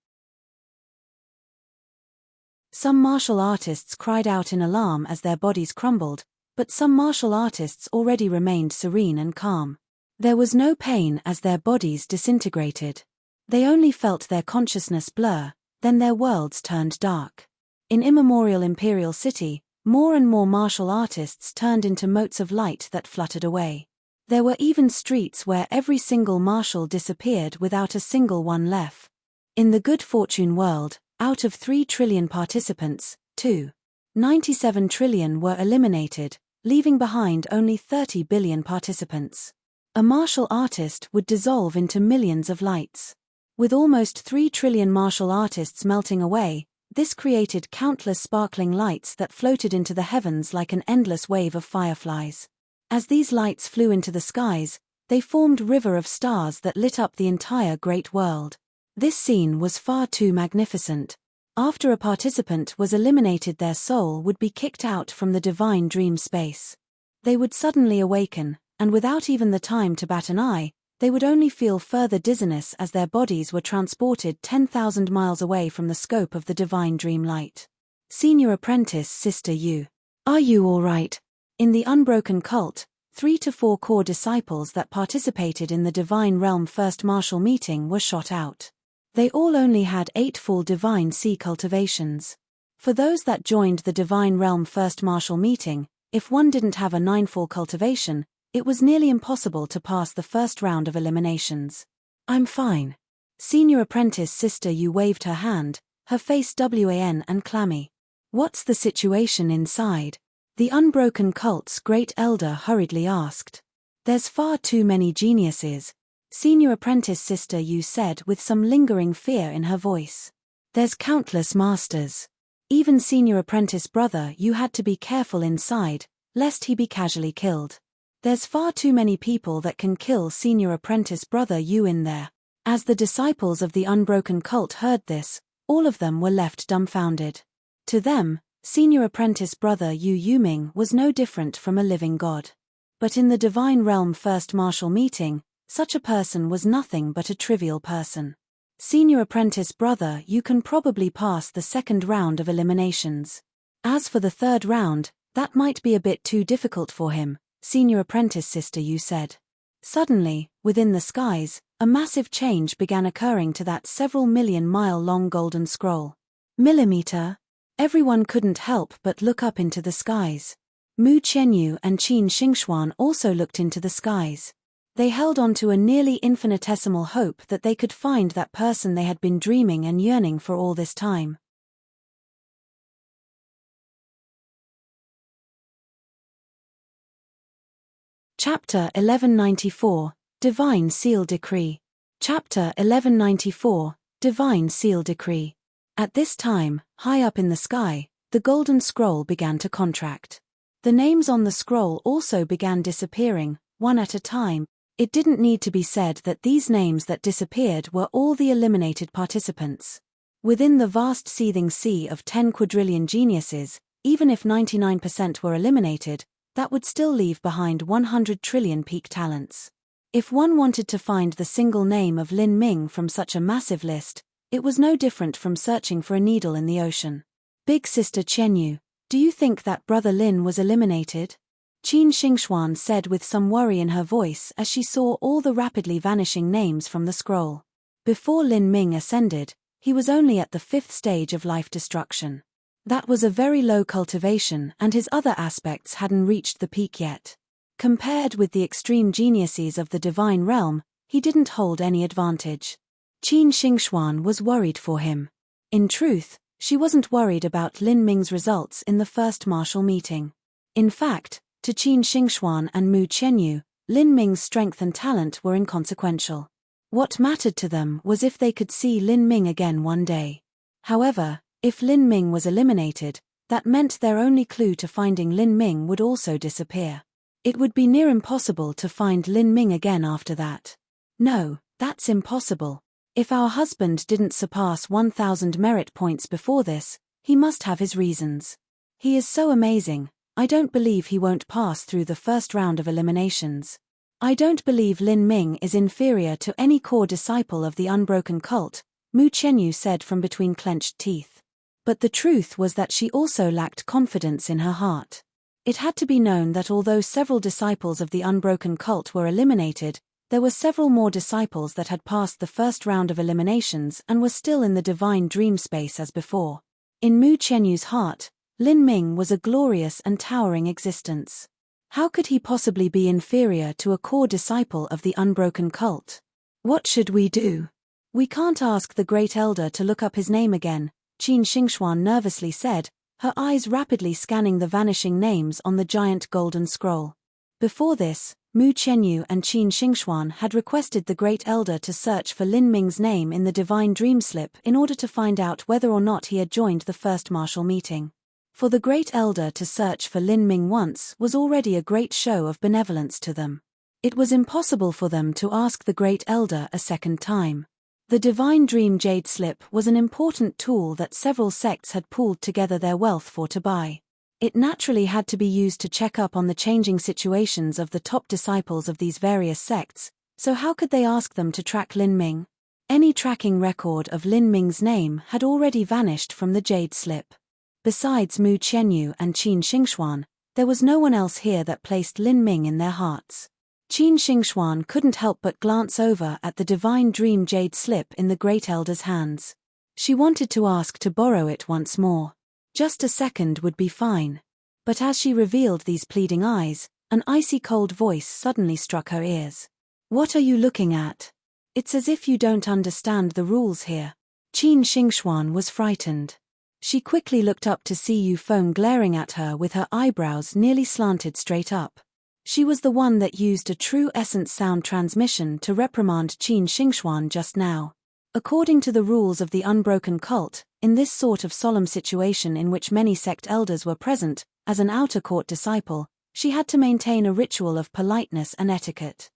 Some martial artists cried out in alarm as their bodies crumbled, but some martial artists already remained serene and calm. There was no pain as their bodies disintegrated. They only felt their consciousness blur, then their worlds turned dark. In immemorial Imperial City, more and more martial artists turned into motes of light that fluttered away. There were even streets where every single martial disappeared without a single one left. In the Good Fortune world, out of 3 trillion participants, 2.97 trillion were eliminated, leaving behind only 30 billion participants. A martial artist would dissolve into millions of lights. With almost 3 trillion martial artists melting away, this created countless sparkling lights that floated into the heavens like an endless wave of fireflies. As these lights flew into the skies, they formed a river of stars that lit up the entire great world. This scene was far too magnificent. After a participant was eliminated, their soul would be kicked out from the divine dream space. They would suddenly awaken, and without even the time to bat an eye, they would only feel further dizziness as their bodies were transported 10,000 miles away from the scope of the divine dream light. Senior Apprentice Sister Yu. Are you all right? In the Unbroken Cult, 3 to 4 core disciples that participated in the Divine Realm First Martial Meeting were shot out. They all only had 8 full Divine Sea cultivations. For those that joined the Divine Realm First Martial Meeting, if one didn't have a 9 full cultivation, it was nearly impossible to pass the first round of eliminations. I'm fine. Senior Apprentice Sister Yu waved her hand, her face wan and clammy. What's the situation inside? The Unbroken Cult's great elder hurriedly asked. There's far too many geniuses, Senior Apprentice Sister Yu said with some lingering fear in her voice. There's countless masters. Even Senior Apprentice Brother Yu had to be careful inside, lest he be casually killed. There's far too many people that can kill Senior Apprentice Brother Yu in there. As the disciples of the Unbroken Cult heard this, all of them were left dumbfounded. To them, Senior Apprentice Brother Yu Yuming was no different from a living god. But in the Divine Realm First Martial Meeting, such a person was nothing but a trivial person. Senior Apprentice Brother Yu can probably pass the second round of eliminations. As for the third round, That might be a bit too difficult for him, senior apprentice Sister Yu said. Suddenly, within the skies, a massive change began occurring to that several million-mile-long golden scroll. Millimeter? Everyone couldn't help but look up into the skies. Mu Qianyu and Qin Xingxuan also looked into the skies. They held on to a nearly infinitesimal hope that they could find that person they had been dreaming and yearning for all this time. Chapter 1194, Divine Seal Decree. Chapter 1194, Divine Seal Decree. At this time, high up in the sky, the golden scroll began to contract. The names on the scroll also began disappearing, one at a time. It didn't need to be said that these names that disappeared were all the eliminated participants. Within the vast seething sea of 10 quadrillion geniuses, even if 99% were eliminated, that would still leave behind 100 trillion peak talents. If one wanted to find the single name of Lin Ming from such a massive list, it was no different from searching for a needle in the ocean. Big Sister Qianyu, do you think that Brother Lin was eliminated? Qin Xingxuan said with some worry in her voice as she saw all the rapidly vanishing names from the scroll. Before Lin Ming ascended, he was only at the 5th stage of life destruction. That was a very low cultivation, and his other aspects hadn't reached the peak yet. Compared with the extreme geniuses of the divine realm, he didn't hold any advantage. Qin Xingxuan was worried for him. In truth, she wasn't worried about Lin Ming's results in the first martial meeting. In fact, to Qin Xingxuan and Mu Qianyu, Lin Ming's strength and talent were inconsequential. What mattered to them was if they could see Lin Ming again one day. However, if Lin Ming was eliminated, that meant their only clue to finding Lin Ming would also disappear. It would be near impossible to find Lin Ming again after that. No, that's impossible. If our husband didn't surpass 1,000 merit points before this, he must have his reasons. He is so amazing, I don't believe he won't pass through the first round of eliminations. I don't believe Lin Ming is inferior to any core disciple of the unbroken cult, Mu Qianyu said from between clenched teeth. But the truth was that she also lacked confidence in her heart. It had to be known that although several disciples of the unbroken cult were eliminated, there were several more disciples that had passed the first round of eliminations and were still in the divine dream space as before. In Mu Qianyu's heart, Lin Ming was a glorious and towering existence. How could he possibly be inferior to a core disciple of the unbroken cult? What should we do? We can't ask the Great Elder to look up his name again, Qin Xingxuan nervously said, her eyes rapidly scanning the vanishing names on the giant golden scroll. Before this, Mu Qianyu and Qin Xingxuan had requested the Great Elder to search for Lin Ming's name in the divine dream slip in order to find out whether or not he had joined the first martial meeting. For the Great Elder to search for Lin Ming once was already a great show of benevolence to them. It was impossible for them to ask the Great Elder a second time. The Divine Dream Jade Slip was an important tool that several sects had pooled together their wealth for to buy. It naturally had to be used to check up on the changing situations of the top disciples of these various sects, so how could they ask them to track Lin Ming? Any tracking record of Lin Ming's name had already vanished from the Jade Slip. Besides Mu Qianyu and Qin Xingxuan, there was no one else here that placed Lin Ming in their hearts. Qin Xingxuan couldn't help but glance over at the Divine Dream Jade Slip in the Great Elder's hands. She wanted to ask to borrow it once more. Just a second would be fine. But as she revealed these pleading eyes, an icy cold voice suddenly struck her ears. "What are you looking at? It's as if you don't understand the rules here." Qin Xingxuan was frightened. She quickly looked up to see Yu Feng glaring at her with her eyebrows nearly slanted straight up. She was the one that used a true essence sound transmission to reprimand Qin Xingxuan just now. According to the rules of the unbroken cult, in this sort of solemn situation in which many sect elders were present, as an outer court disciple, she had to maintain a ritual of politeness and etiquette.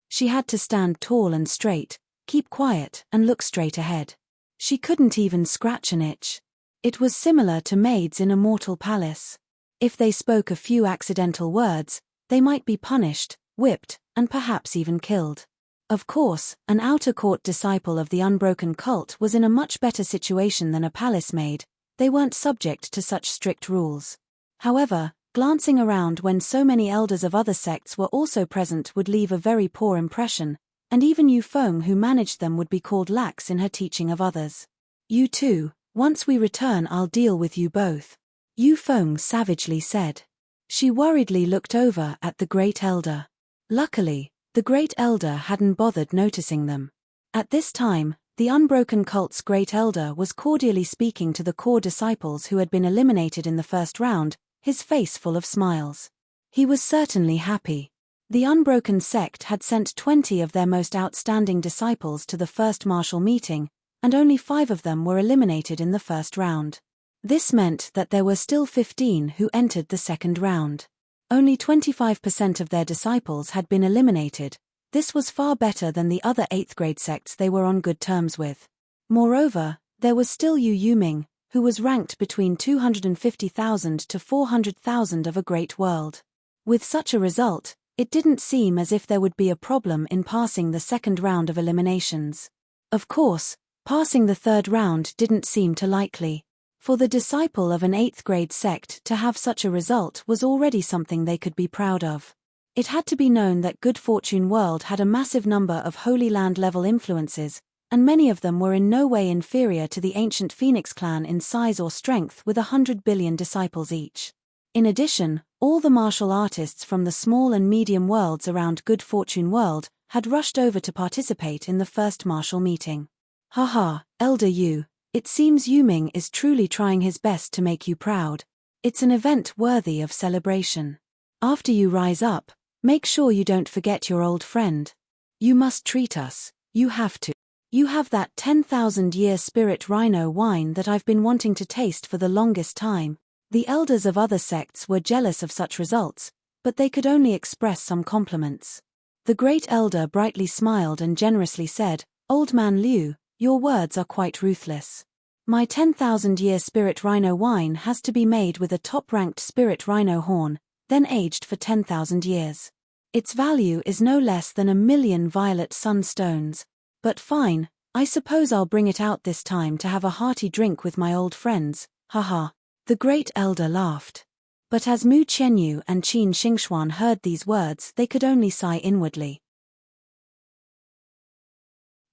She had to stand tall and straight, keep quiet, and look straight ahead. She couldn't even scratch an itch. It was similar to maids in a mortal palace. If they spoke a few accidental words, they might be punished, whipped, and perhaps even killed. Of course, an outer court disciple of the unbroken cult was in a much better situation than a palace maid. they weren't subject to such strict rules. However, glancing around when so many elders of other sects were also present would leave a very poor impression, and even Yu Feng who managed them would be called lax in her teaching of others. You too, once we return I'll deal with you both, Yu Feng savagely said. She worriedly looked over at the Great Elder. Luckily, the Great Elder hadn't bothered noticing them. At this time, the Unbroken Cult's Great Elder was cordially speaking to the core disciples who had been eliminated in the first round, his face full of smiles. He was certainly happy. The Unbroken sect had sent 20 of their most outstanding disciples to the first martial meeting, and only 5 of them were eliminated in the first round. This meant that there were still 15 who entered the second round. Only 25% of their disciples had been eliminated. This was far better than the other 8th grade sects they were on good terms with. Moreover, there was still Yu Yuming, who was ranked between 250,000 to 400,000 of a great world. With such a result, it didn't seem as if there would be a problem in passing the second round of eliminations. Of course, passing the third round didn't seem too likely. For the disciple of an 8th grade sect to have such a result was already something they could be proud of. It had to be known that Good Fortune World had a massive number of Holy Land level influences, and many of them were in no way inferior to the ancient Phoenix clan in size or strength with 100 billion disciples each. In addition, all the martial artists from the small and medium worlds around Good Fortune World had rushed over to participate in the first martial meeting. Haha, Elder Yu, it seems Yuming is truly trying his best to make you proud. It's an event worthy of celebration. After you rise up, make sure you don't forget your old friend. You must treat us, you have to. You have that 10,000-year spirit rhino wine that I've been wanting to taste for the longest time. The elders of other sects were jealous of such results, but they could only express some compliments. The Great Elder brightly smiled and generously said, Old Man Liu, your words are quite ruthless. My 10,000-year spirit rhino wine has to be made with a top-ranked spirit rhino horn, then aged for 10,000 years. Its value is no less than 1,000,000 violet sunstones. But fine, I suppose I'll bring it out this time to have a hearty drink with my old friends, haha. The Great Elder laughed. But as Mu Qianyu and Qin Xingxuan heard these words they could only sigh inwardly.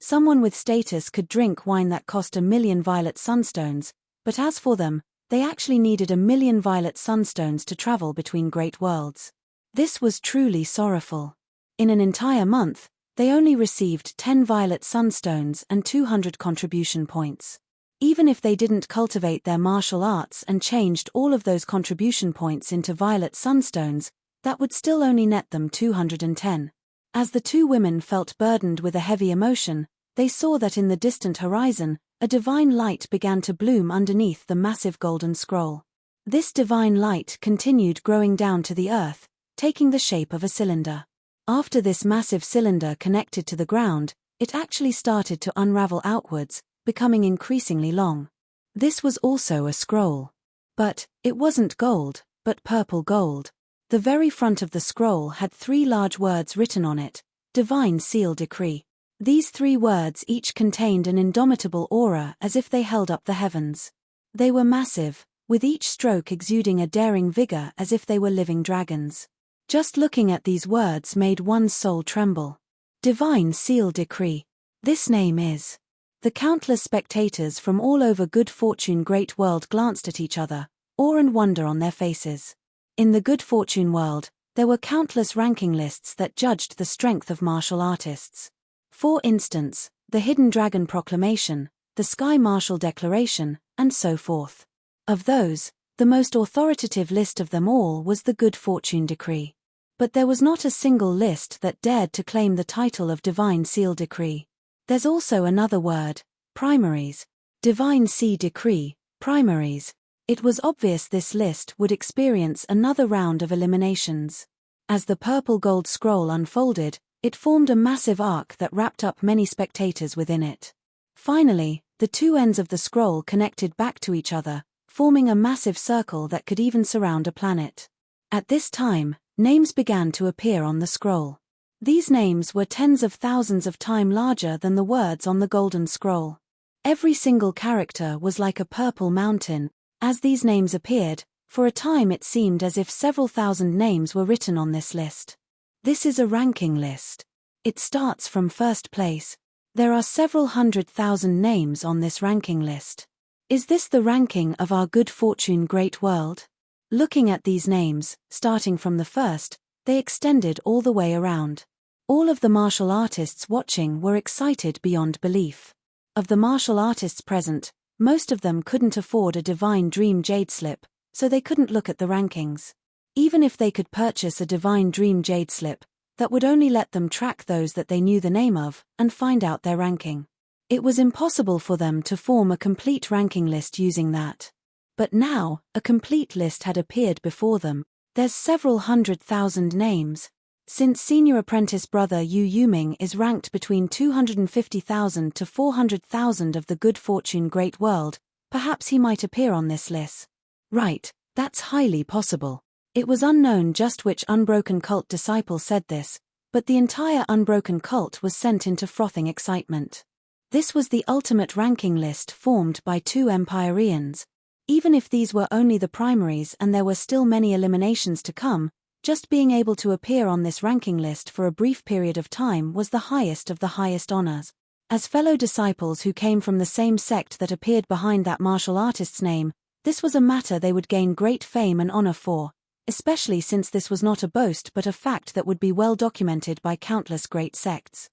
Someone with status could drink wine that cost 1,000,000 violet sunstones, but as for them, they actually needed 1,000,000 violet sunstones to travel between great worlds. This was truly sorrowful. In an entire month, they only received 10 violet sunstones and 200 contribution points. Even if they didn't cultivate their martial arts and changed all of those contribution points into violet sunstones, that would still only net them 210. As the two women felt burdened with a heavy emotion, they saw that in the distant horizon, a divine light began to bloom underneath the massive golden scroll. This divine light continued growing down to the earth, taking the shape of a cylinder. After this massive cylinder connected to the ground, it actually started to unravel outwards, becoming increasingly long. This was also a scroll. But it wasn't gold, but purple gold. The very front of the scroll had 3 large words written on it, Divine Seal Decree. These 3 words each contained an indomitable aura as if they held up the heavens. They were massive, with each stroke exuding a daring vigor as if they were living dragons. Just looking at these words made one's soul tremble. Divine Seal Decree. This name is. The countless spectators from all over Good Fortune Great World glanced at each other, awe and wonder on their faces. In the Good Fortune World, there were countless ranking lists that judged the strength of martial artists. For instance, the Hidden Dragon Proclamation, the Sky Martial Declaration, and so forth. Of those, the most authoritative list of them all was the Good Fortune Decree. But there was not a single list that dared to claim the title of Divine Seal Decree. There's also another word, primaries. Divine Sea Decree, primaries. It was obvious this list would experience another round of eliminations. As the purple gold scroll unfolded, it formed a massive arc that wrapped up many spectators within it. Finally, the two ends of the scroll connected back to each other, forming a massive circle that could even surround a planet. At this time, names began to appear on the scroll. These names were tens of thousands of times larger than the words on the golden scroll. Every single character was like a purple mountain, As these names appeared, for a time it seemed as if several thousand names were written on this list. This is a ranking list. It starts from first place. There are several 100,000 names on this ranking list. Is this the ranking of our good fortune great world? Looking at these names, starting from the first, they extended all the way around. All of the martial artists watching were excited beyond belief. Of the martial artists present, most of them couldn't afford a Divine Dream Jade Slip, so they couldn't look at the rankings. Even if they could purchase a Divine Dream Jade Slip, that would only let them track those that they knew the name of, and find out their ranking. It was impossible for them to form a complete ranking list using that. But now, a complete list had appeared before them. There's several 100,000 names. Since senior apprentice brother Yu Yuming is ranked between 250,000 to 400,000 of the good fortune great world, perhaps he might appear on this list. Right, that's highly possible. It was unknown just which Unbroken Cult disciple said this, but the entire Unbroken Cult was sent into frothing excitement. This was the ultimate ranking list formed by two Empyreans. Even if these were only the primaries and there were still many eliminations to come, just being able to appear on this ranking list for a brief period of time was the highest of the highest honors. As fellow disciples who came from the same sect that appeared behind that martial artist's name, this was a matter they would gain great fame and honor for, especially since this was not a boast but a fact that would be well documented by countless great sects.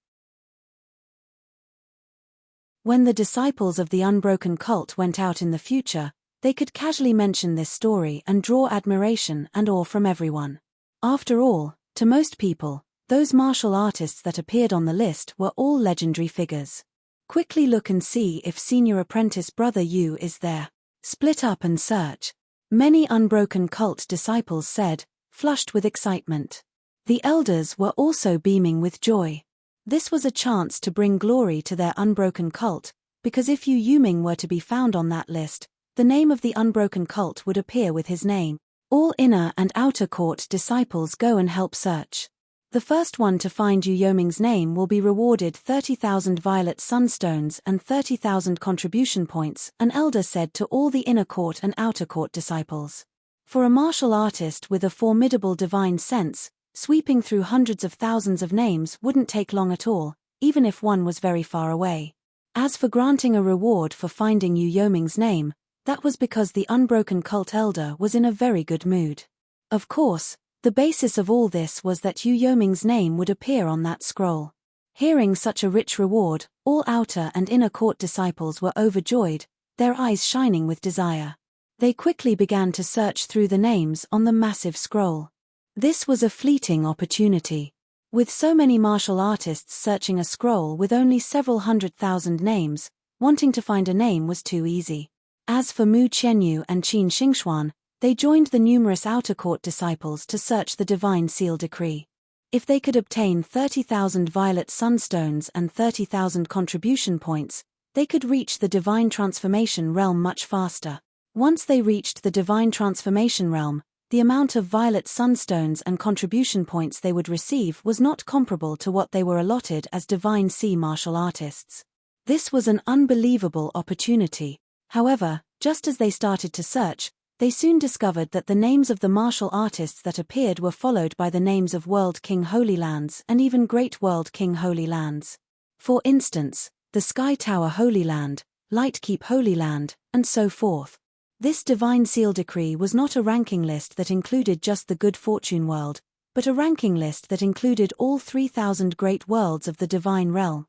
When the disciples of the Unbroken Cult went out in the future, they could casually mention this story and draw admiration and awe from everyone. After all, to most people, those martial artists that appeared on the list were all legendary figures. Quickly look and see if senior apprentice brother Yu is there. Split up and search. Many Unbroken Cult disciples said, flushed with excitement. The elders were also beaming with joy. This was a chance to bring glory to their Unbroken Cult, because if Yu Yuming were to be found on that list, the name of the Unbroken Cult would appear with his name. All inner and outer court disciples go and help search. The first one to find Yu Yuming's name will be rewarded 30,000 violet sunstones and 30,000 contribution points, an elder said to all the inner court and outer court disciples. For a martial artist with a formidable divine sense, sweeping through hundreds of thousands of names wouldn't take long at all, even if one was very far away. As for granting a reward for finding Yu Yuming's name, that was because the Unbroken Cult elder was in a very good mood. Of course, the basis of all this was that Yu Yuming's name would appear on that scroll. Hearing such a rich reward, all outer and inner court disciples were overjoyed, their eyes shining with desire. They quickly began to search through the names on the massive scroll. This was a fleeting opportunity. With so many martial artists searching a scroll with only several 100,000 names, wanting to find a name was too easy. As for Mu Qianyu and Qin Xingxuan, they joined the numerous outer court disciples to search the divine seal decree. If they could obtain 30,000 violet sunstones and 30,000 contribution points, they could reach the divine transformation realm much faster. Once they reached the divine transformation realm, the amount of violet sunstones and contribution points they would receive was not comparable to what they were allotted as divine sea martial artists. This was an unbelievable opportunity. However, just as they started to search, they soon discovered that the names of the martial artists that appeared were followed by the names of World King Holy Lands and even Great World King Holy Lands. For instance, the Sky Tower Holy Land, Light Keep Holy Land, and so forth. This divine seal decree was not a ranking list that included just the good fortune world, but a ranking list that included all 3,000 great worlds of the divine realm.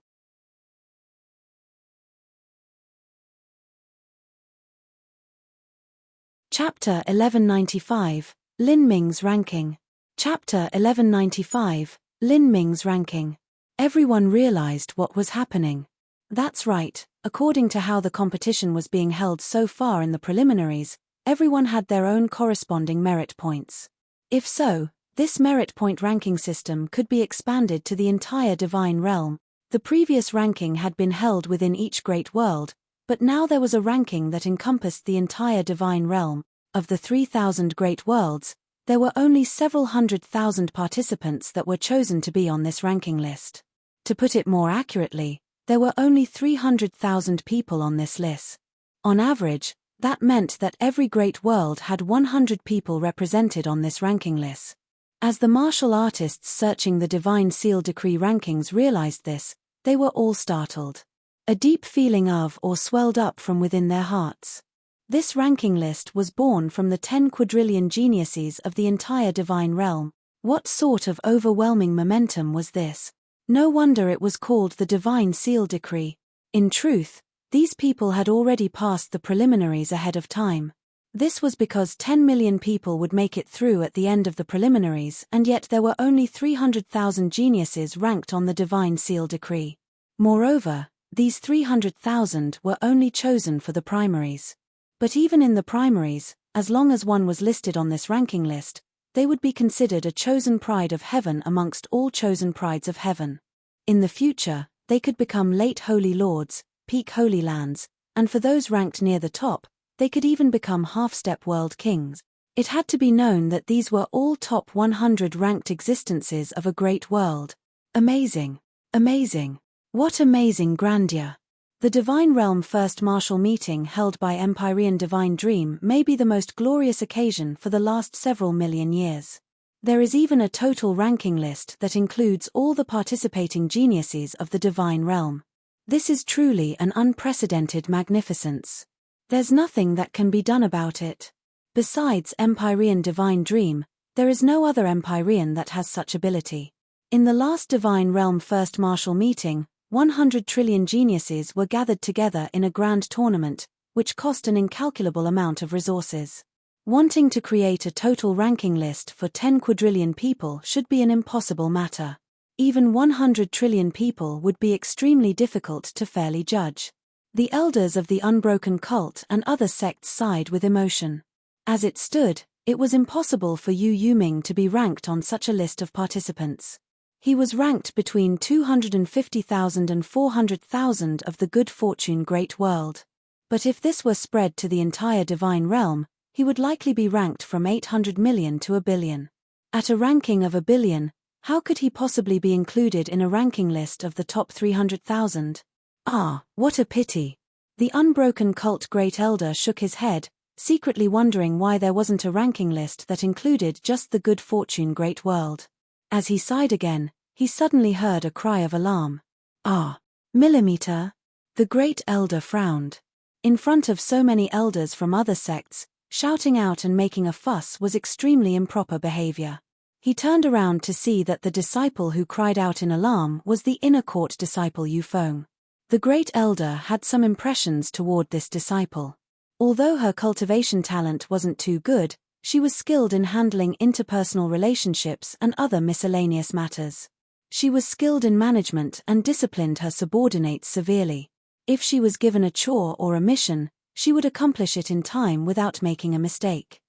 Chapter 1195, Lin Ming's Ranking. Chapter 1195, Lin Ming's Ranking. Everyone realized what was happening. That's right, according to how the competition was being held so far in the preliminaries, everyone had their own corresponding merit points. If so, this merit point ranking system could be expanded to the entire divine realm. The previous ranking had been held within each great world, but now there was a ranking that encompassed the entire divine realm. Of the 3,000 great worlds, there were only several 100,000 participants that were chosen to be on this ranking list. To put it more accurately, there were only 300,000 people on this list. On average, That meant that every great world had 100 people represented on this ranking list. As the martial artists searching the Divine Seal Decree rankings realized this, they were all startled. A deep feeling of awe swelled up from within their hearts. This ranking list was born from the 10 quadrillion geniuses of the entire divine realm. What sort of overwhelming momentum was this? No wonder it was called the Divine Seal Decree. In truth, these people had already passed the preliminaries ahead of time. This was because 10 million people would make it through at the end of the preliminaries, and yet there were only 300,000 geniuses ranked on the Divine Seal Decree. Moreover, these 300,000 were only chosen for the primaries. But even in the primaries, as long as one was listed on this ranking list, they would be considered a chosen pride of heaven amongst all chosen prides of heaven. In the future, they could become late holy lords, peak holy lands, and for those ranked near the top, they could even become half-step world kings. It had to be known that these were all top 100 ranked existences of a great world. Amazing. Amazing. What amazing grandeur. The Divine Realm First Martial Meeting held by Empyrean Divine Dream may be the most glorious occasion for the last several million years. There is even a total ranking list that includes all the participating geniuses of the Divine Realm. This is truly an unprecedented magnificence. There's nothing that can be done about it. Besides Empyrean Divine Dream, there is no other Empyrean that has such ability. In the last Divine Realm First Martial Meeting, 100 trillion geniuses were gathered together in a grand tournament, which cost an incalculable amount of resources. Wanting to create a total ranking list for 10 quadrillion people should be an impossible matter. Even 100 trillion people would be extremely difficult to fairly judge. The elders of the unbroken cult and other sects sighed with emotion. As it stood, it was impossible for Yu Yuming to be ranked on such a list of participants. He was ranked between 250,000 and 400,000 of the good fortune great world. But if this were spread to the entire divine realm, he would likely be ranked from 800 million to a billion. At a ranking of a billion, how could he possibly be included in a ranking list of the top 300,000? Ah, what a pity. The unbroken cult great elder shook his head, secretly wondering why there wasn't a ranking list that included just the good fortune great world. As he sighed again, he suddenly heard a cry of alarm. Ah, millimeter? The great elder frowned. In front of so many elders from other sects, shouting out and making a fuss was extremely improper behavior. He turned around to see that the disciple who cried out in alarm was the inner court disciple Yu Feng. The great elder had some impressions toward this disciple. Although her cultivation talent wasn't too good, she was skilled in handling interpersonal relationships and other miscellaneous matters. She was skilled in management and disciplined her subordinates severely. If she was given a chore or a mission, she would accomplish it in time without making a mistake.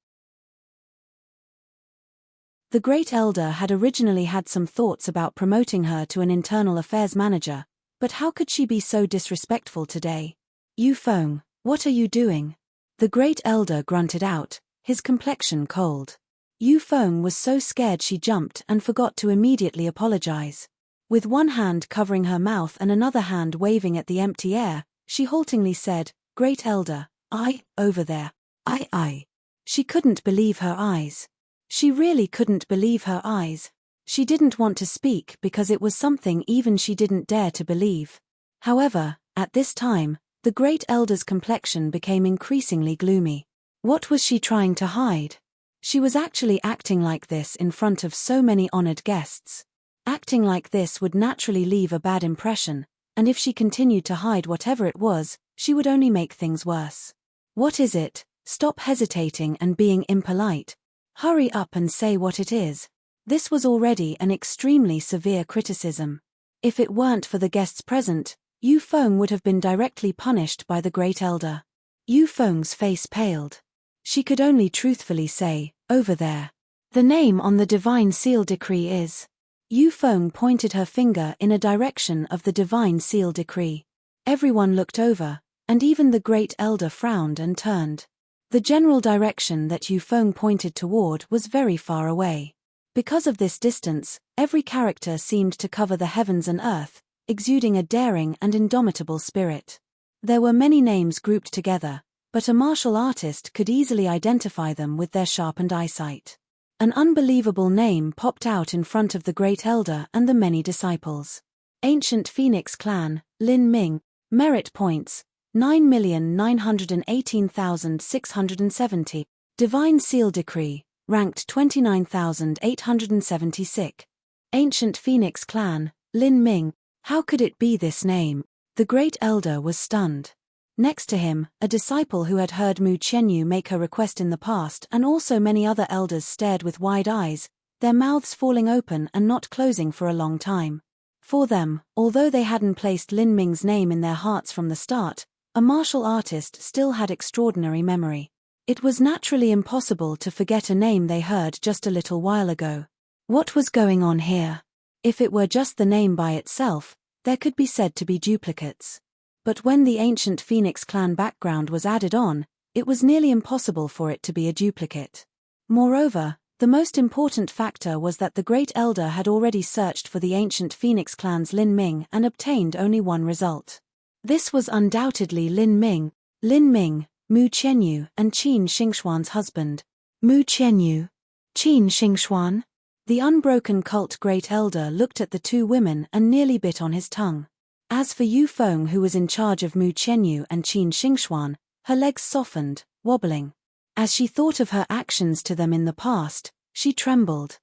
The great elder had originally had some thoughts about promoting her to an internal affairs manager, but how could she be so disrespectful today? Yu Feng, what are you doing? The great elder grunted out, his complexion cold. Yu Feng was so scared she jumped and forgot to immediately apologize. With one hand covering her mouth and another hand waving at the empty air, she haltingly said, "Great elder, over there. I. She couldn't believe her eyes. She really couldn't believe her eyes. She didn't want to speak because it was something even she didn't dare to believe. However, at this time, the great elder's complexion became increasingly gloomy. What was she trying to hide? She was actually acting like this in front of so many honored guests. Acting like this would naturally leave a bad impression, and if she continued to hide whatever it was, she would only make things worse. What is it? Stop hesitating and being impolite. Hurry up and say what it is. This was already an extremely severe criticism. If it weren't for the guests present, Yu Feng would have been directly punished by the great elder. Yu Feng's face paled. She could only truthfully say, "Over there." The name on the Divine Seal Decree is. Yu Feng pointed her finger in a direction of the Divine Seal Decree. Everyone looked over, and even the great elder frowned and turned. The general direction that Yu Feng pointed toward was very far away. Because of this distance, every character seemed to cover the heavens and earth, exuding a daring and indomitable spirit. There were many names grouped together, but a martial artist could easily identify them with their sharpened eyesight. An unbelievable name popped out in front of the Great Elder and the many disciples. Ancient Phoenix Clan, Lin Ming, merit points, 9,918,670. Divine Seal Decree, ranked 29,876. Ancient Phoenix Clan, Lin Ming, how could it be this name? The Great Elder was stunned. Next to him, a disciple who had heard Mu Qianyu make her request in the past, and also many other elders stared with wide eyes, their mouths falling open and not closing for a long time. For them, although they hadn't placed Lin Ming's name in their hearts from the start, a martial artist still had extraordinary memory. It was naturally impossible to forget a name they heard just a little while ago. What was going on here? If it were just the name by itself, there could be said to be duplicates. But when the ancient Phoenix Clan background was added on, it was nearly impossible for it to be a duplicate. Moreover, the most important factor was that the Great Elder had already searched for the ancient Phoenix Clan's Lin Ming and obtained only one result. This was undoubtedly Lin Ming, Mu Qianyu, and Qin Xingxuan's husband. Mu Qianyu? Qin Xingxuan? The unbroken cult Great Elder looked at the two women and nearly bit on his tongue. As for Yu Feng, who was in charge of Mu Qianyu and Qin Xingxuan, her legs softened, wobbling. As she thought of her actions to them in the past, she trembled.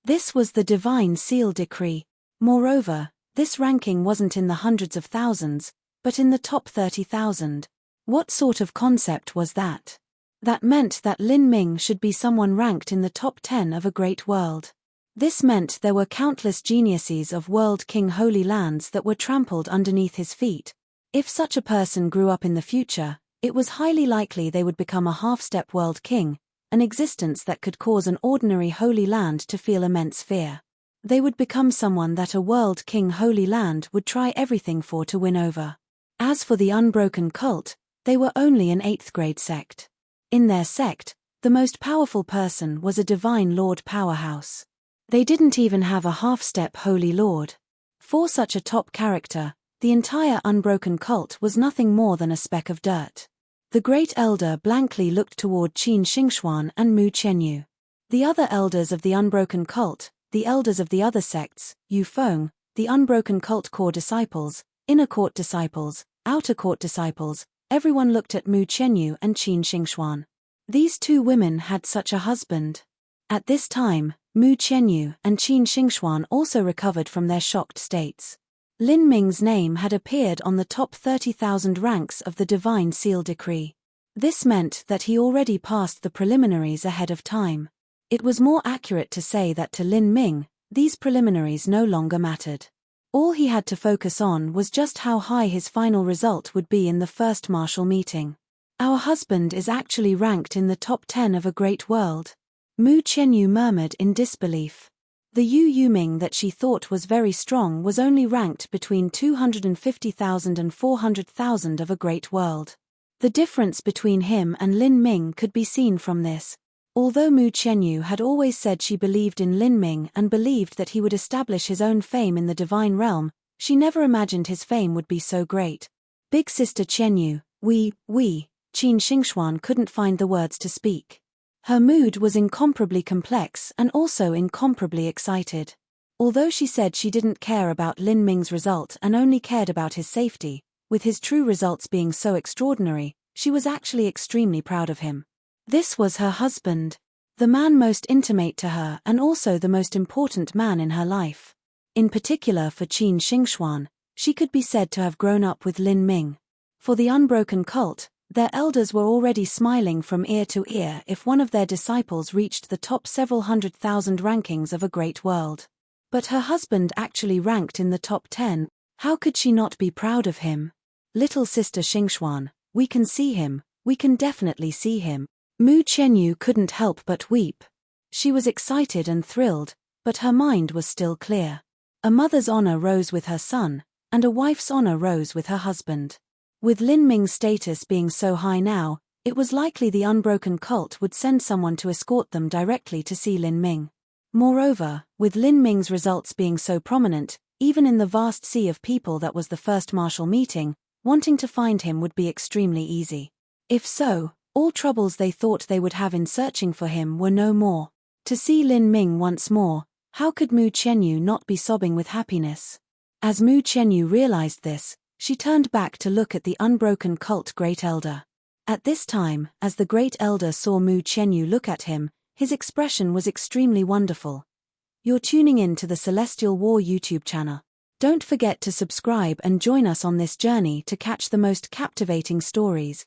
This was the Divine Seal Decree. Moreover, this ranking wasn't in the hundreds of thousands, but in the top 30,000. What sort of concept was that? That meant that Lin Ming should be someone ranked in the top 10 of a great world. This meant there were countless geniuses of World King Holy Lands that were trampled underneath his feet. If such a person grew up in the future, it was highly likely they would become a half-step World King, an existence that could cause an ordinary Holy Land to feel immense fear. They would become someone that a World King Holy Land would try everything for to win over. As for the unbroken cult, they were only an 8th grade sect. In their sect, the most powerful person was a Divine Lord powerhouse. They didn't even have a half-step Holy Lord. For such a top character, the entire unbroken cult was nothing more than a speck of dirt. The Great Elder blankly looked toward Qin Xingxuan and Mu Qianyu. The other elders of the unbroken cult, the elders of the other sects, Yu Feng, the unbroken cult core disciples, inner court disciples, outer court disciples, everyone looked at Mu Qianyu and Qin Xingxuan. These two women had such a husband. At this time, Mu Qianyu and Qin Xingxuan also recovered from their shocked states. Lin Ming's name had appeared on the top 30,000 ranks of the Divine Seal Decree. This meant that he already passed the preliminaries ahead of time. It was more accurate to say that to Lin Ming, these preliminaries no longer mattered. All he had to focus on was just how high his final result would be in the first martial meeting. Our husband is actually ranked in the top 10 of a great world. Mu Qianyu murmured in disbelief. The Yu Yuming that she thought was very strong was only ranked between 250,000 and 400,000 of a great world. The difference between him and Lin Ming could be seen from this. Although Mu Qianyu had always said she believed in Lin Ming and believed that he would establish his own fame in the divine realm, she never imagined his fame would be so great. Big sister Qianyu, Qin Xingxuan couldn't find the words to speak. Her mood was incomparably complex and also incomparably excited. Although she said she didn't care about Lin Ming's result and only cared about his safety, with his true results being so extraordinary, she was actually extremely proud of him. This was her husband, the man most intimate to her and also the most important man in her life. In particular for Qin Xingxuan, she could be said to have grown up with Lin Ming. For the unbroken cult, their elders were already smiling from ear to ear if one of their disciples reached the top several 100,000 rankings of a great world. But her husband actually ranked in the top 10, how could she not be proud of him? Little sister Xingxuan, we can see him, we can definitely see him. Mu Qianyu couldn't help but weep. She was excited and thrilled, but her mind was still clear. A mother's honor rose with her son, and a wife's honor rose with her husband. With Lin Ming's status being so high now, it was likely the unbroken cult would send someone to escort them directly to see Lin Ming. Moreover, with Lin Ming's results being so prominent, even in the vast sea of people that was the first martial meeting, wanting to find him would be extremely easy. If so, all troubles they thought they would have in searching for him were no more. To see Lin Ming once more, how could Mu Qianyu not be sobbing with happiness? As Mu Qianyu realized this, she turned back to look at the unbroken cult Great Elder. At this time, as the Great Elder saw Mu Qianyu look at him, his expression was extremely wonderful. You're tuning in to the Celestial War YouTube channel. Don't forget to subscribe and join us on this journey to catch the most captivating stories.